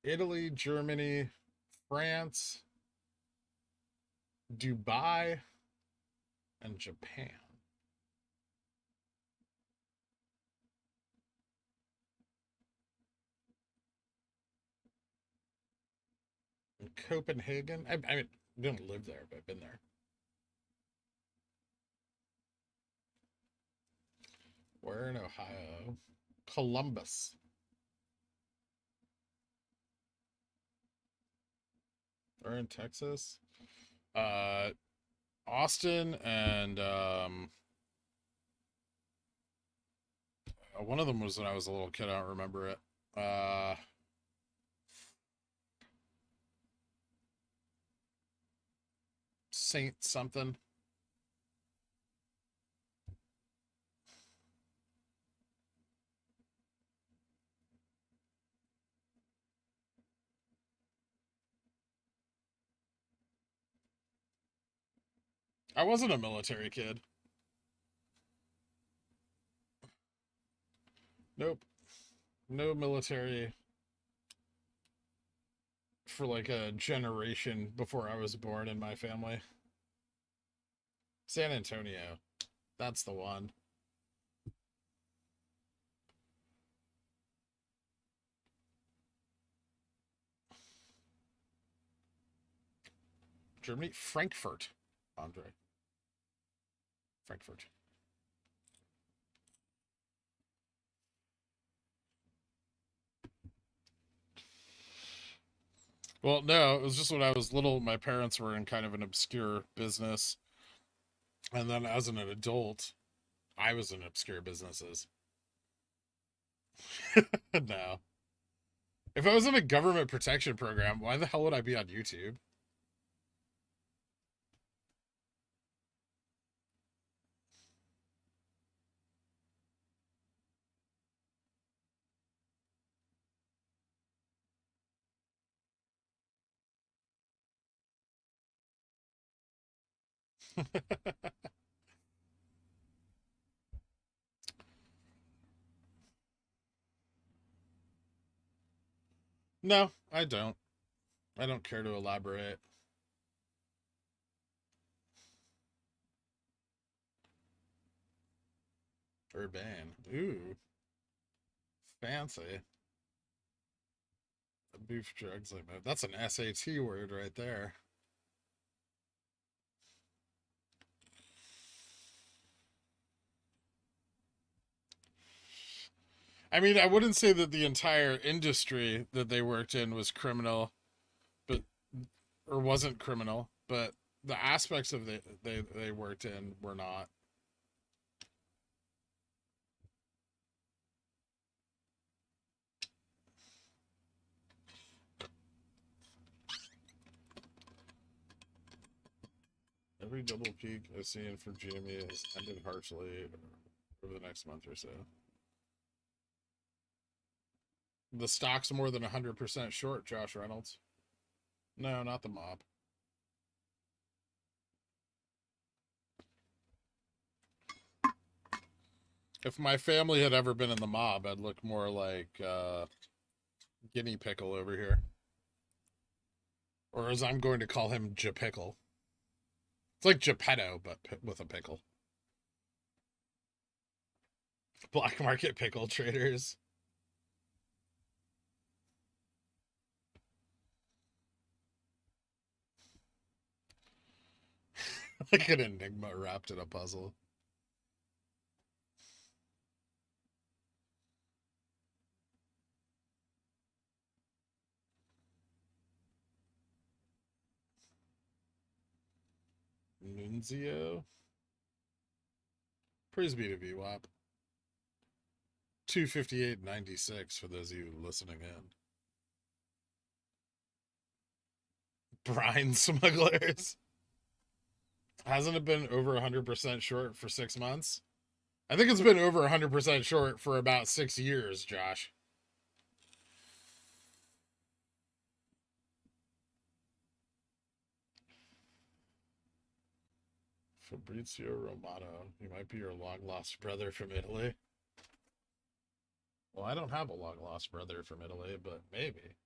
Italy, Germany, France, Dubai, and Japan. And Copenhagen. I mean, I didn't live there, but I've been there. Where in Ohio? Columbus. Or in Texas. Austin and one of them was when I was a little kid. I don't remember it. Saint something. I wasn't a military kid. Nope. No military for like a generation before I was born in my family. San Antonio. That's the one. Germany? Frankfurt. Andre. Frankfurt. Well, no, it was just when I was little, my parents were in kind of an obscure business. And then as an adult, I was in obscure businesses. No. If I was in a government protection program, why the hell would I be on YouTube? No, I don't. I don't care to elaborate. Urbane. Ooh, fancy. Beef drugs like that. That's an SAT word right there. I mean, I wouldn't say that the entire industry that they worked in was criminal, but or wasn't criminal, but the aspects of they worked in were not. Every double peak I've seen from GME has ended harshly over the next month or so. The stock's more than 100% short, Josh Reynolds. No, not the mob. If my family had ever been in the mob, I'd look more like Guinea Pickle over here. Or as I'm going to call him, Pickle. It's like Geppetto, but with a pickle. Black market pickle traders. Like an enigma wrapped in a puzzle. Nunzio. Praise be to VWAP. 258.96 for those of you listening in. Brine smugglers. Hasn't it been over 100% short for 6 months? I think it's been over 100% short for about 6 years, Josh. Fabrizio Romano. He might be your long-lost brother from Italy. Well, I don't have a long-lost brother from Italy, but maybe.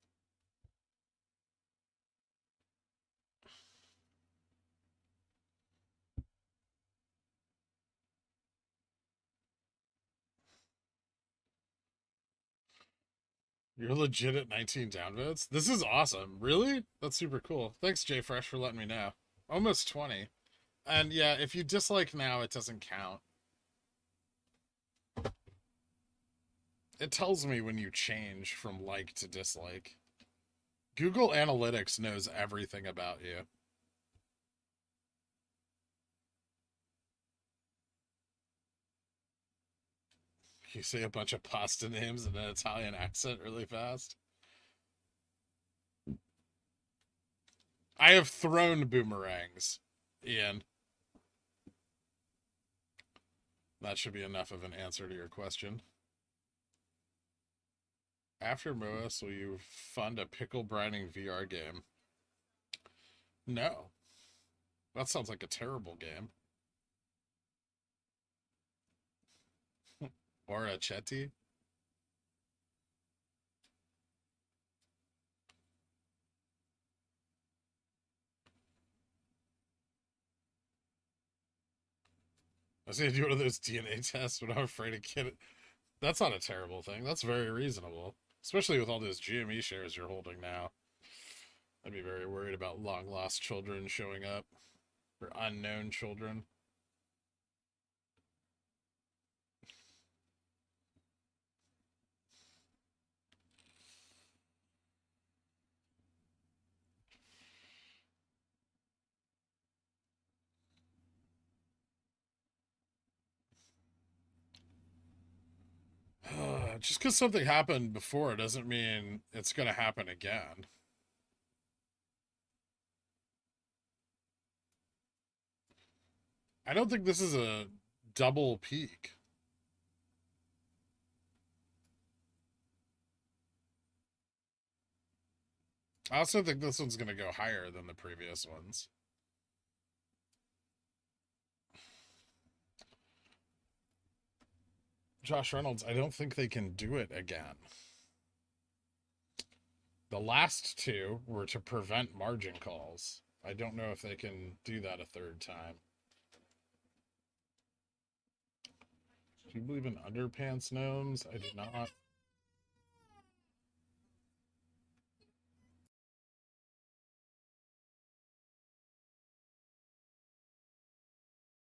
You're legit at 19 downvotes? This is awesome. Really? That's super cool. Thanks, JFresh, for letting me know. Almost 20. And yeah, if you dislike now, it doesn't count. It tells me when you change from like to dislike. Google Analytics knows everything about you. You say a bunch of pasta names in an Italian accent really fast. I have thrown boomerangs, Ian. That should be enough of an answer to your question. After MOASS, will you fund a pickle brining VR game? No. That sounds like a terrible game. Or a Chetty? I was gonna do one of those DNA tests, but I'm afraid to get it. That's not a terrible thing. That's very reasonable. Especially with all those GME shares you're holding now. I'd be very worried about long lost children showing up. Or unknown children. Just because something happened before doesn't mean it's going to happen again. I don't think this is a double peak. I also think this one's going to go higher than the previous ones. Josh Reynolds, I don't think they can do it again. The last two were to prevent margin calls. I don't know if they can do that a third time. Do you believe in underpants gnomes? I do not.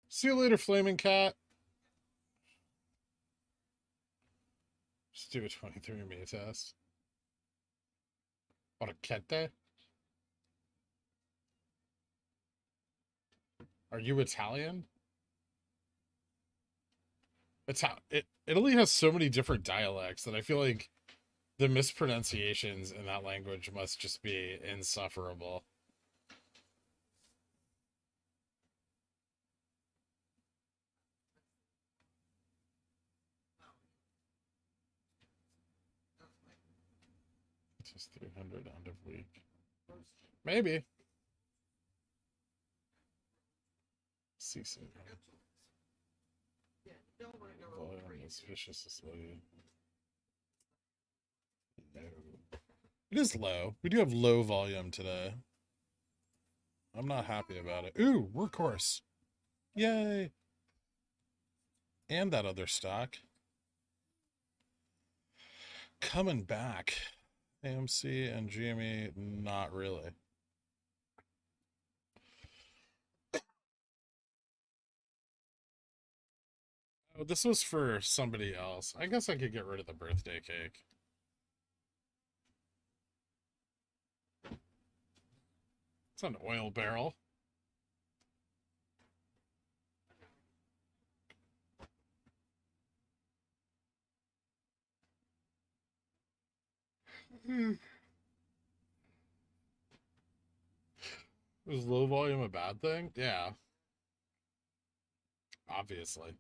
See you later, Flaming Cat. Just do a 23andMe test. Orchette? Are you Italian? Italy has so many different dialects that I feel like the mispronunciations in that language must just be insufferable. Just 300 end of week. Maybe. Ceasing. Volume is viciously low. It is low. We do have low volume today. I'm not happy about it. Ooh, workhorse. Yay. And that other stock. Coming back. AMC and GME, not really. Oh, this was for somebody else. I guess I could get rid of the birthday cake. It's an oil barrel. Is low volume a bad thing? Yeah. Obviously.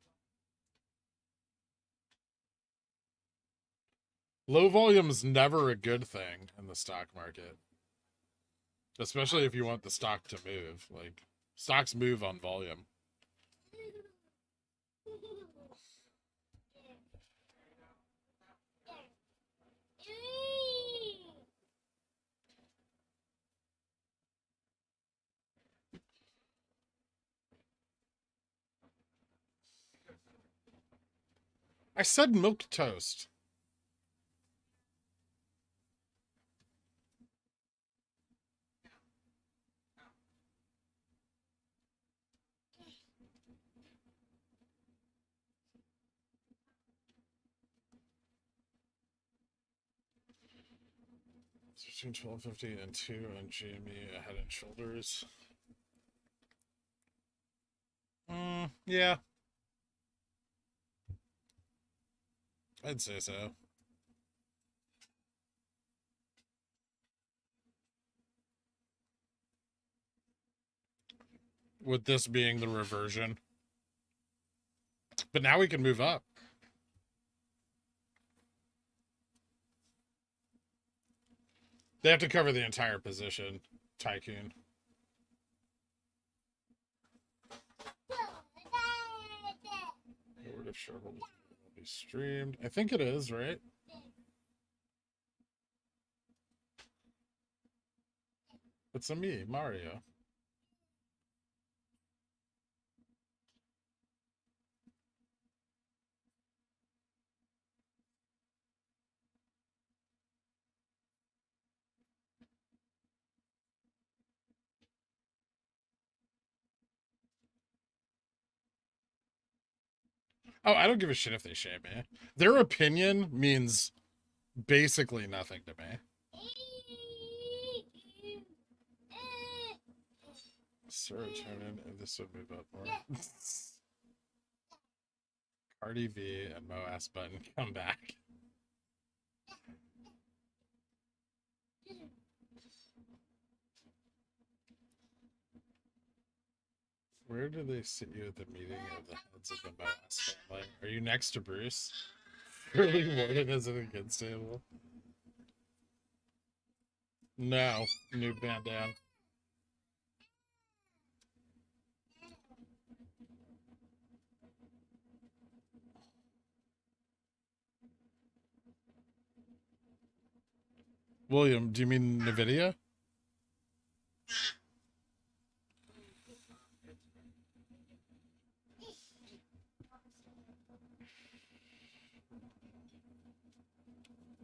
Low volume is never a good thing in the stock market. Especially if you want the stock to move. Like, stocks move on volume. I said milk toast. It's between 1250 and 2 and GME Head and Shoulders. Yeah. I'd say so. With this being the reversion. But now we can move up. They have to cover the entire position, Tycoon. Board of shareholders will be streamed. I think it is, right? It's a me, Mario. Oh, I don't give a shit if they shame me. Their opinion means basically nothing to me. Serotonin, and this would move up more. Cardi V and MOASS button come back. Where do they sit you at the meeting of the heads of the MOASS family? Are you next to Bruce? Early morning is at a kids table. No, new bandana. William, do you mean NVIDIA?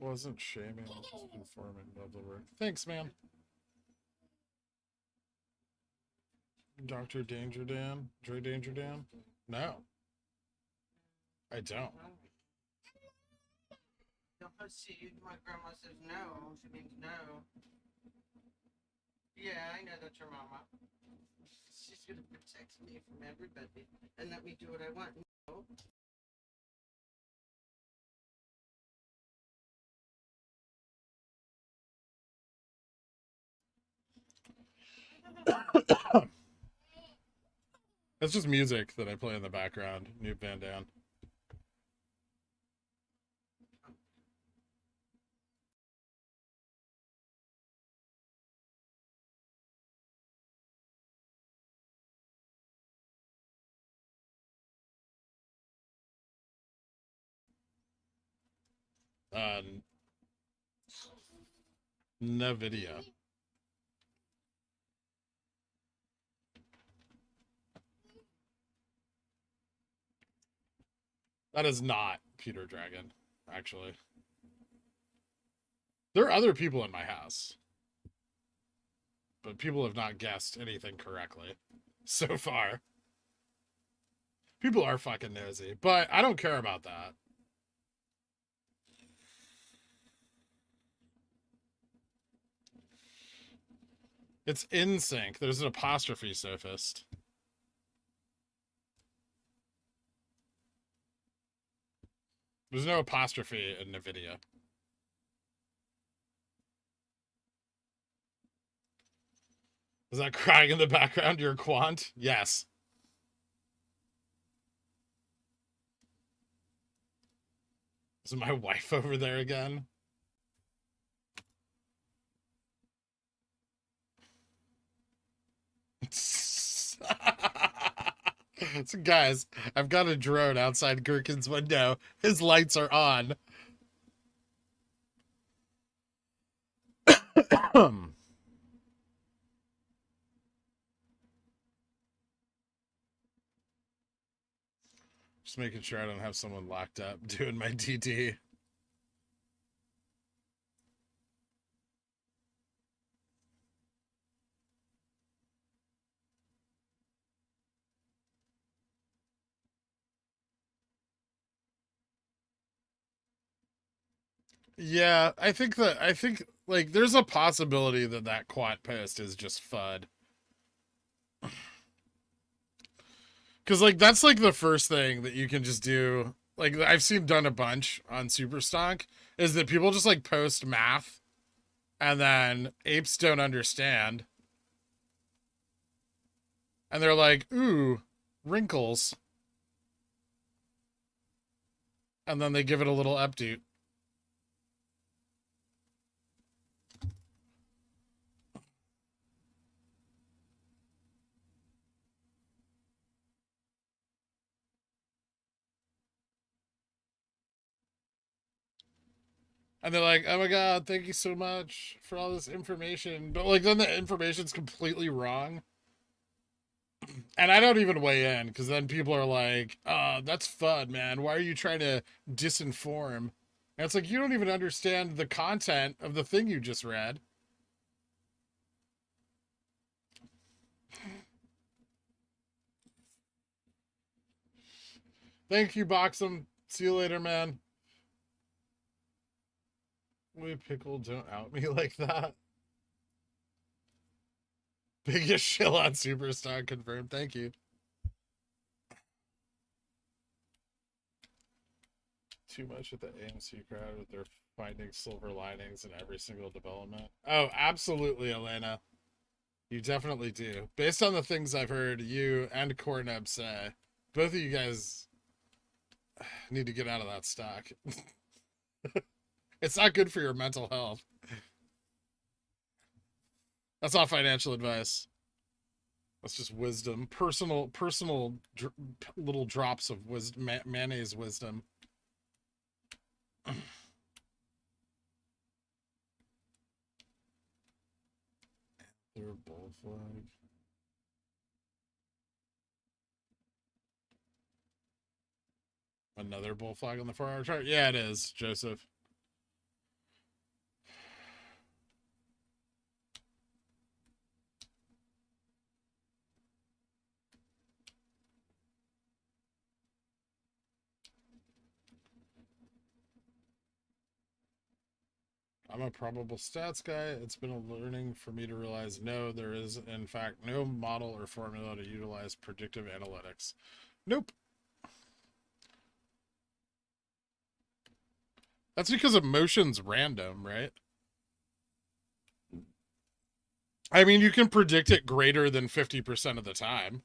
Wasn't shaming, just informing. Love the work. Thanks, man. Dr. Danger Dan? Dre Danger Dan? No. I don't. See, my grandma says no. She means no. Yeah, I know that's your mama. She's gonna protect me from everybody and let me do what I want. No. That's just music that I play in the background. New Van Dan. NVIDIA. That is not Peter Dragon, actually. There are other people in my house, but people have not guessed anything correctly so far. People are fucking nosy, but I don't care about that. It's in sync. There's an apostrophe, Sophist. There's no apostrophe in NVIDIA. Is that crying in the background your quant? Yes. Is my wife over there again? So guys, I've got a drone outside Gherkin's window. His lights are on. Just making sure I don't have someone locked up doing my DD. Yeah, I think like there's a possibility that that quant post is just FUD. Cause like that's like the first thing that you can just do. Like I've seen done a bunch on Superstock is that people just like post math and then apes don't understand. And they're like, ooh, wrinkles. And then they give it a little update. And they're like, oh my God, thank you so much for all this information. But like then the information's completely wrong. And I don't even weigh in because then people are like, that's fun, man. Why are you trying to disinform? And it's like, you don't even understand the content of the thing you just read. Thank you, Boxum. See you later, man. Wait, Pickle, don't out me like that. Biggest shill on Superstar confirmed. Thank you. Too much with the AMC crowd with their finding silver linings in every single development. Oh, absolutely, Elena. You definitely do. Based on the things I've heard you and Corneb say, both of you guys need to get out of that stock. It's not good for your mental health. That's not financial advice. That's just wisdom, personal little drops of wisdom, mayonnaise wisdom. Their bull flag. Another bull flag on the 4-hour chart? Yeah, it is, Joseph. I'm a probable stats guy. It's been a learning for me to realize no, there is in fact no model or formula to utilize predictive analytics. Nope. That's because emotion's random, right? I mean, you can predict it greater than 50% of the time.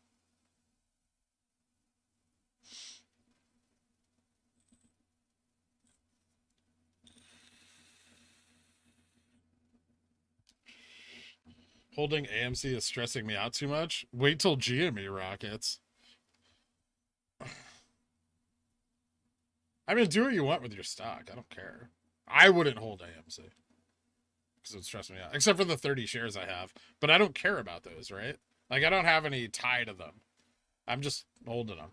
Holding AMC is stressing me out too much. Wait till GME rockets. I mean, do what you want with your stock. I don't care. I wouldn't hold AMC because it would stress me out, except for the 30 shares I have. But I don't care about those, right? Like, I don't have any tie to them. I'm just holding them.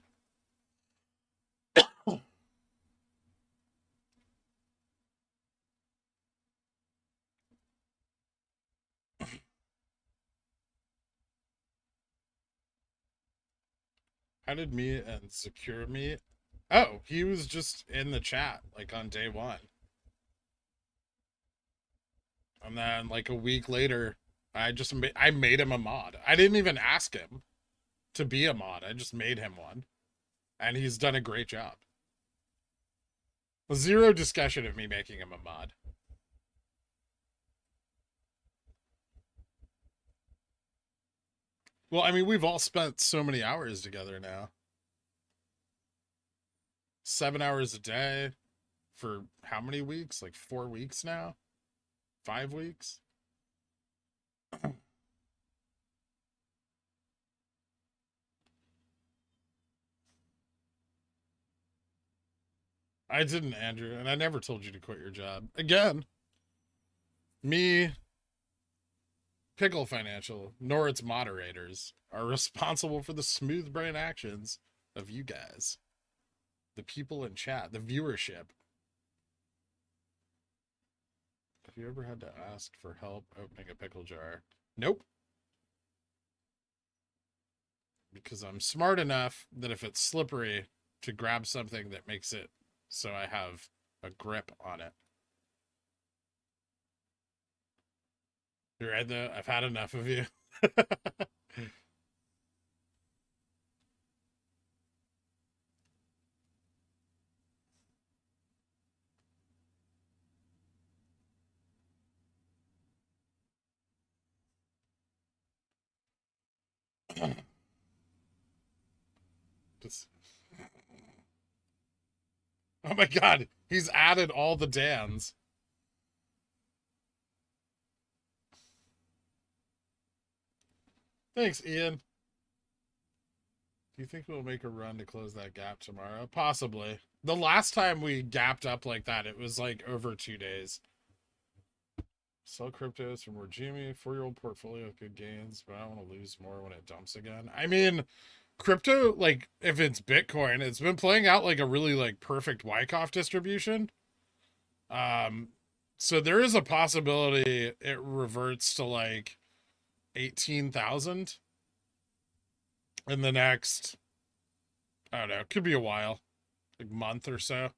How did me and Secure Me? Oh, he was just in the chat, like on day one. And then, like a week later, I made him a mod. I didn't even ask him to be a mod. I just made him one. And he's done a great job. Zero discussion of me making him a mod. Well, I mean, we've all spent so many hours together now. 7 hours a day for how many weeks? Like 4 weeks now? 5 weeks? I didn't, Andrew, and I never told you to quit your job. Again, me, Pickle Financial, nor its moderators are responsible for the smooth brain actions of you guys. The people in chat, the viewership. Have you ever had to ask for help opening a pickle jar? Nope. Because I'm smart enough that if it's slippery, to grab something that makes it so I have a grip on it. You're right, though. I've had enough of you. Just... Oh my god, he's added all the Dans. Thanks, Ian. Do you think we'll make a run to close that gap tomorrow? Possibly. The last time we gapped up like that, it was like over 2 days. Sell cryptos for more Jimmy. 4-year-old portfolio with good gains, but I don't want to lose more when it dumps again. I mean, crypto, like, if it's Bitcoin, it's been playing out like a really, like, perfect Wyckoff distribution. So there is a possibility it reverts to, like, 18,000 in the next, I don't know, could be a while, like month or so.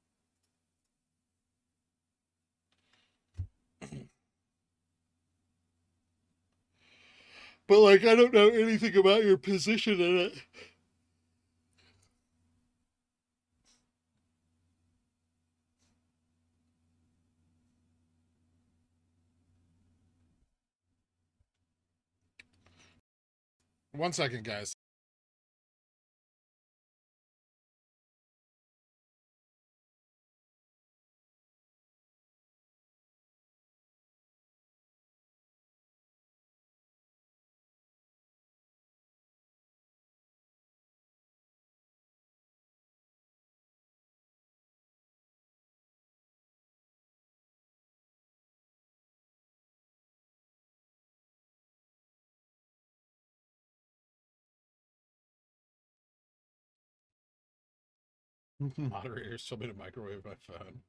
But, like, I don't know anything about your position in it. 1 second, guys. Moderators told me to microwave my phone.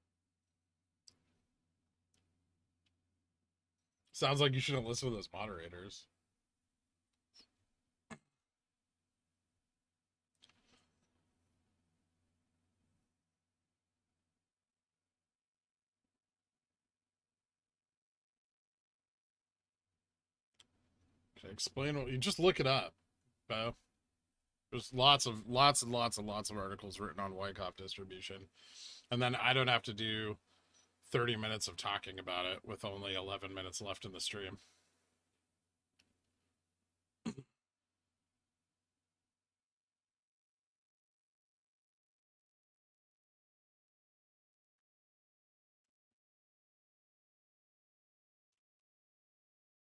Sounds like you shouldn't listen to those moderators. Okay, explain what you just look it up, Bo. There's lots and lots of articles written on Wyckoff distribution. And then I don't have to do 30 minutes of talking about it with only 11 minutes left in the stream.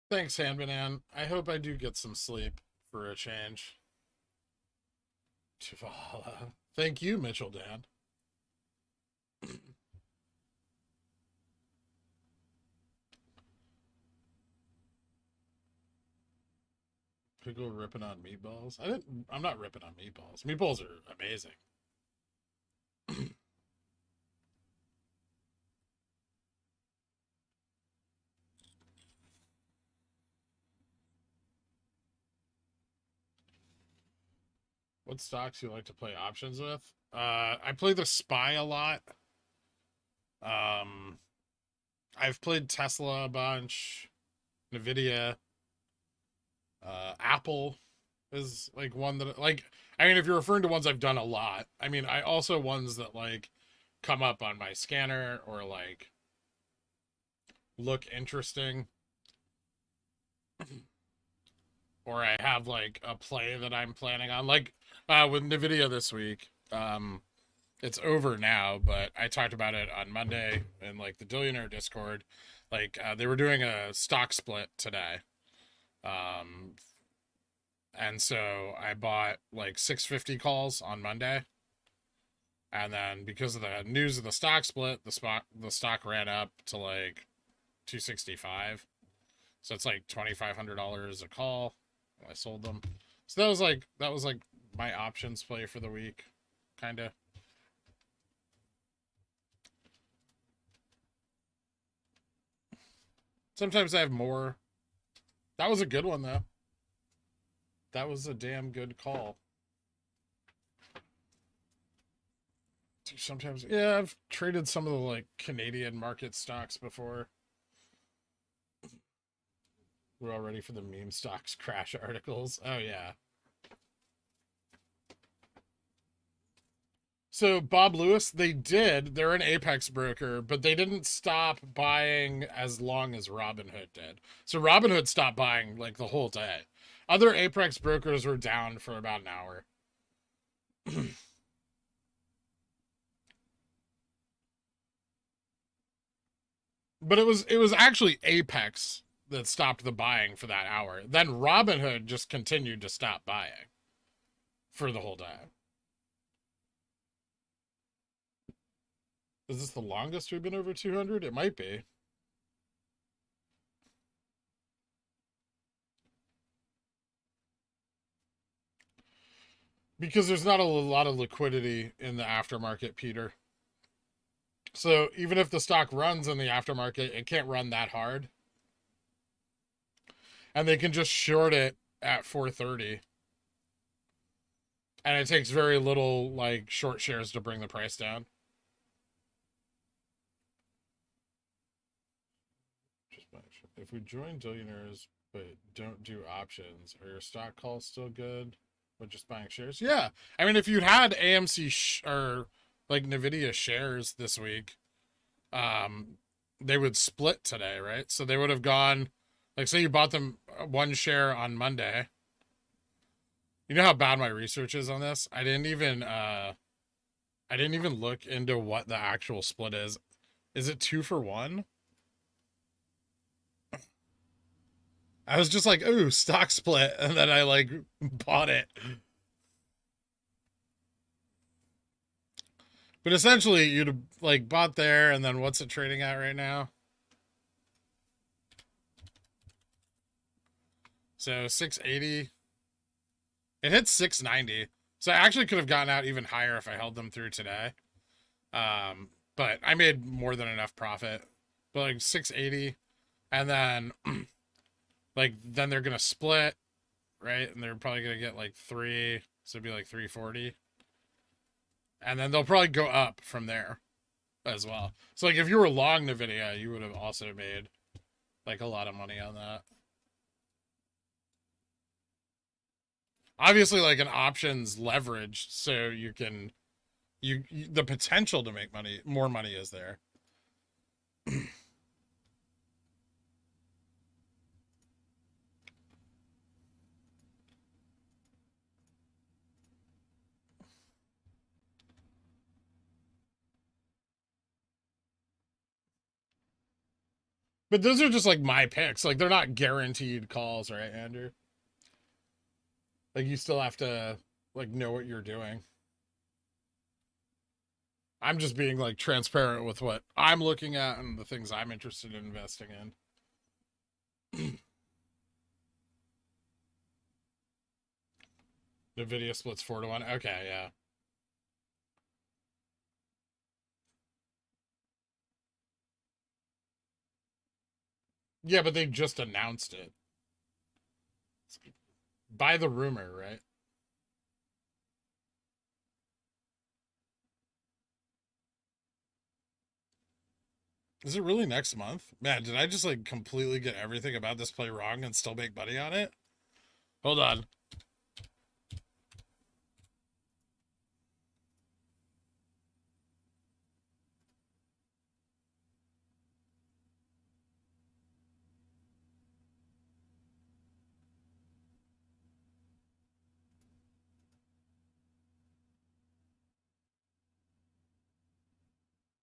Thanks, Handbanan. I hope I do get some sleep for a change. Chivala. Thank you, Mitchell Dan. Pickle ripping on meatballs. I'm not ripping on meatballs. Meatballs are amazing. What stocks do you like to play options with? I play the SPY a lot. I've played Tesla a bunch, Nvidia, Apple is like one that like. I mean, if you're referring to ones I've done a lot, I mean, I also ones that like come up on my scanner or like look interesting. Or I have like a play that I'm planning on, like with Nvidia this week. It's over now, but I talked about it on Monday in like the Billionaire Discord. Like they were doing a stock split today, and so I bought like 650 calls on Monday, and then because of the news of the stock split, the stock ran up to like 265. So it's like $2,500 a call. I sold them. So that was like my options play for the week, kind of. Sometimes I have more. That was a good one though. That was a damn good call. Sometimes, yeah, I've traded some of the like Canadian market stocks before. We're all ready for the meme stocks crash articles. Oh, yeah. So, Bob Lewis, they're an Apex broker, but they didn't stop buying as long as Robinhood did. So, Robinhood stopped buying like the whole day. Other Apex brokers were down for about an hour. But it was actually Apex that stopped the buying for that hour. Then Robinhood just continued to stop buying for the whole day. Is this the longest we've been over 200? It might be. Because there's not a lot of liquidity in the aftermarket, Peter. So even if the stock runs in the aftermarket, it can't run that hard. And they can just short it at 430. And it takes very little like short shares to bring the price down. If we join billionaires but don't do options, are your stock calls still good? But just buying shares? Yeah. I mean, if you had AMC or like Nvidia shares this week, they would split today, right? So they would have gone, like, say you bought them one share on Monday, You know how bad my research is on this? I didn't even look into what the actual split is. Is it 2 for 1? I was just like, ooh, stock split, and then I like bought it. But essentially, you'd have like bought there, and then what's it trading at right now? So 680. It hit 690. So I actually could have gotten out even higher if I held them through today. But I made more than enough profit. But like 680, and then like then they're gonna split, right? And they're probably gonna get like 3, so it'd be like 340. And then they'll probably go up from there as well. So like if you were long Nvidia, you would have also made like a lot of money on that. Obviously, like an options leveraged, so you can the potential to make money, more money is there. But those are just like my picks. Like they're not guaranteed calls, right, Andrew? Like you still have to like know what you're doing. I'm just being like transparent with what I'm looking at and the things I'm interested in investing in. Nvidia splits 4 to 1. Okay, yeah. Yeah, but they just announced it. By the rumor, right? Is it really next month? Man, did I just like completely get everything about this play wrong and still make money on it? Hold on.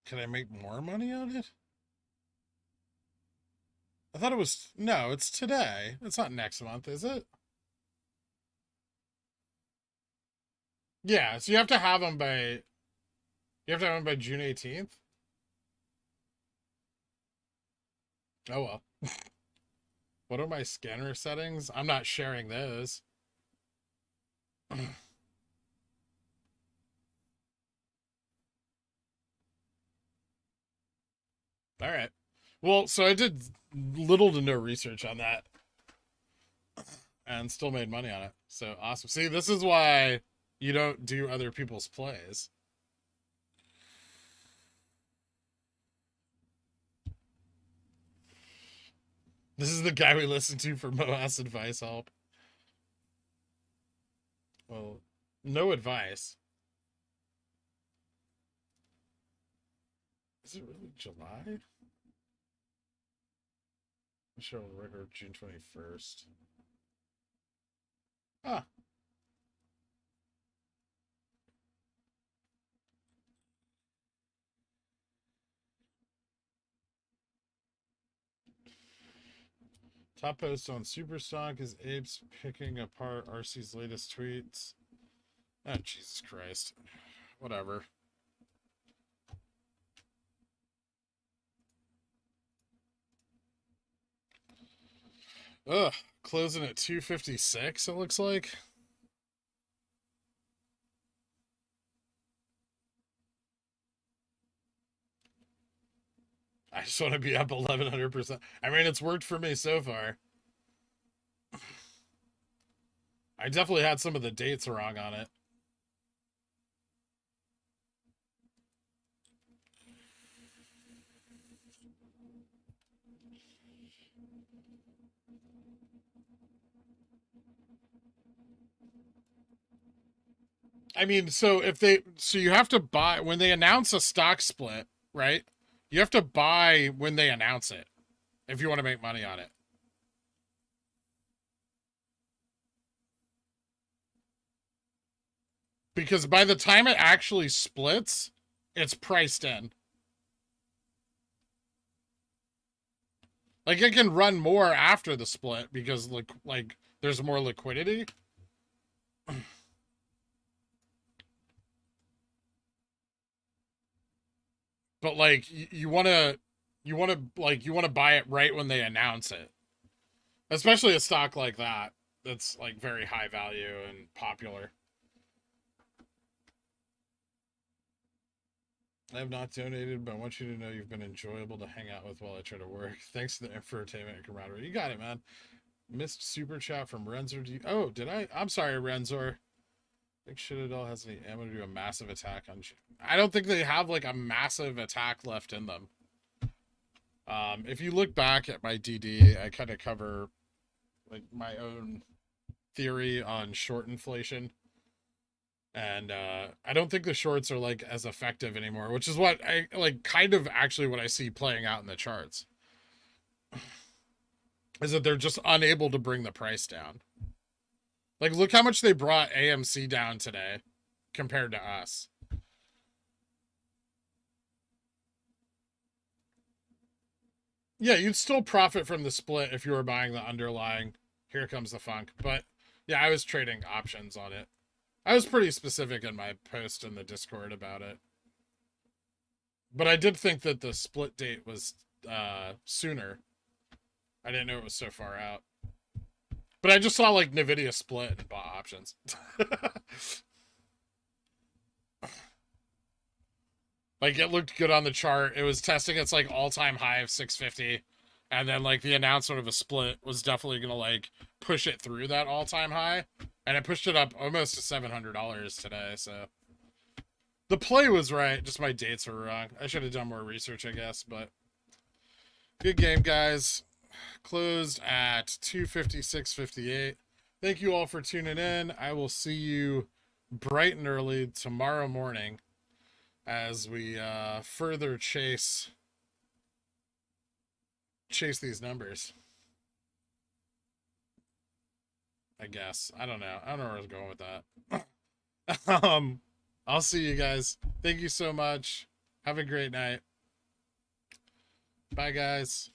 Can I make more money on it? I thought it was, no, it's today. It's not next month, is it? Yeah, so you have to have them by, June 18th. Oh well. What are my scanner settings? I'm not sharing those. All right. Well, so I did little to no research on that and still made money on it. So awesome. See, this is why you don't do other people's plays. This is the guy we listen to for MOASS advice help. Well, no advice. Is it really July? Show record June 21st. Ah. Top post on Superstock is Apes picking apart RC's latest tweets. Oh, Jesus Christ. Whatever. Ugh. Closing at 256, it looks like. I just want to be up 1100%. I mean, it's worked for me so far. I definitely had some of the dates wrong on it. I mean, so you have to buy when they announce a stock split, right? You have to buy when they announce it if you want to make money on it. Because by the time it actually splits, it's priced in. Like, it can run more after the split because, like there's more liquidity. But like you want to buy it right when they announce it. Especially a stock like that that's like very high value and popular. I have not donated, but I want you to know you've been enjoyable to hang out with while I try to work. Thanks to the entertainment and camaraderie. You got it, man. Missed super chat from Renzor. Oh, did I? I'm sorry, Renzor. Think Citadel has any ammo to do a massive attack on... I don't think they have, like, a massive attack left in them. If you look back at my DD, I kind of cover, like, my own theory on short inflation. And I don't think the shorts are, like, as effective anymore, which is what I, like, kind of actually what I see playing out in the charts. Is that they're just unable to bring the price down. Like, look how much they brought AMC down today compared to us. Yeah, you'd still profit from the split if you were buying the underlying. Here comes the funk. But, yeah, I was trading options on it. I was pretty specific in my post in the Discord about it. But I did think that the split date was sooner. I didn't know it was so far out. But I just saw, like, NVIDIA split and bought options. Like, it looked good on the chart. It was testing its, like, all-time high of 650. And then, like, the announcement of a split was definitely going to, like, push it through that all-time high. And it pushed it up almost to $700 today, so... The play was right, just my dates were wrong. I should have done more research, I guess, but... Good game, guys. Closed at 256.58. Thank you all for tuning in. I will see you bright and early tomorrow morning as we further chase these numbers. I guess. I don't know. I don't know where I was going with that. I'll see you guys. Thank you so much. Have a great night. Bye, guys.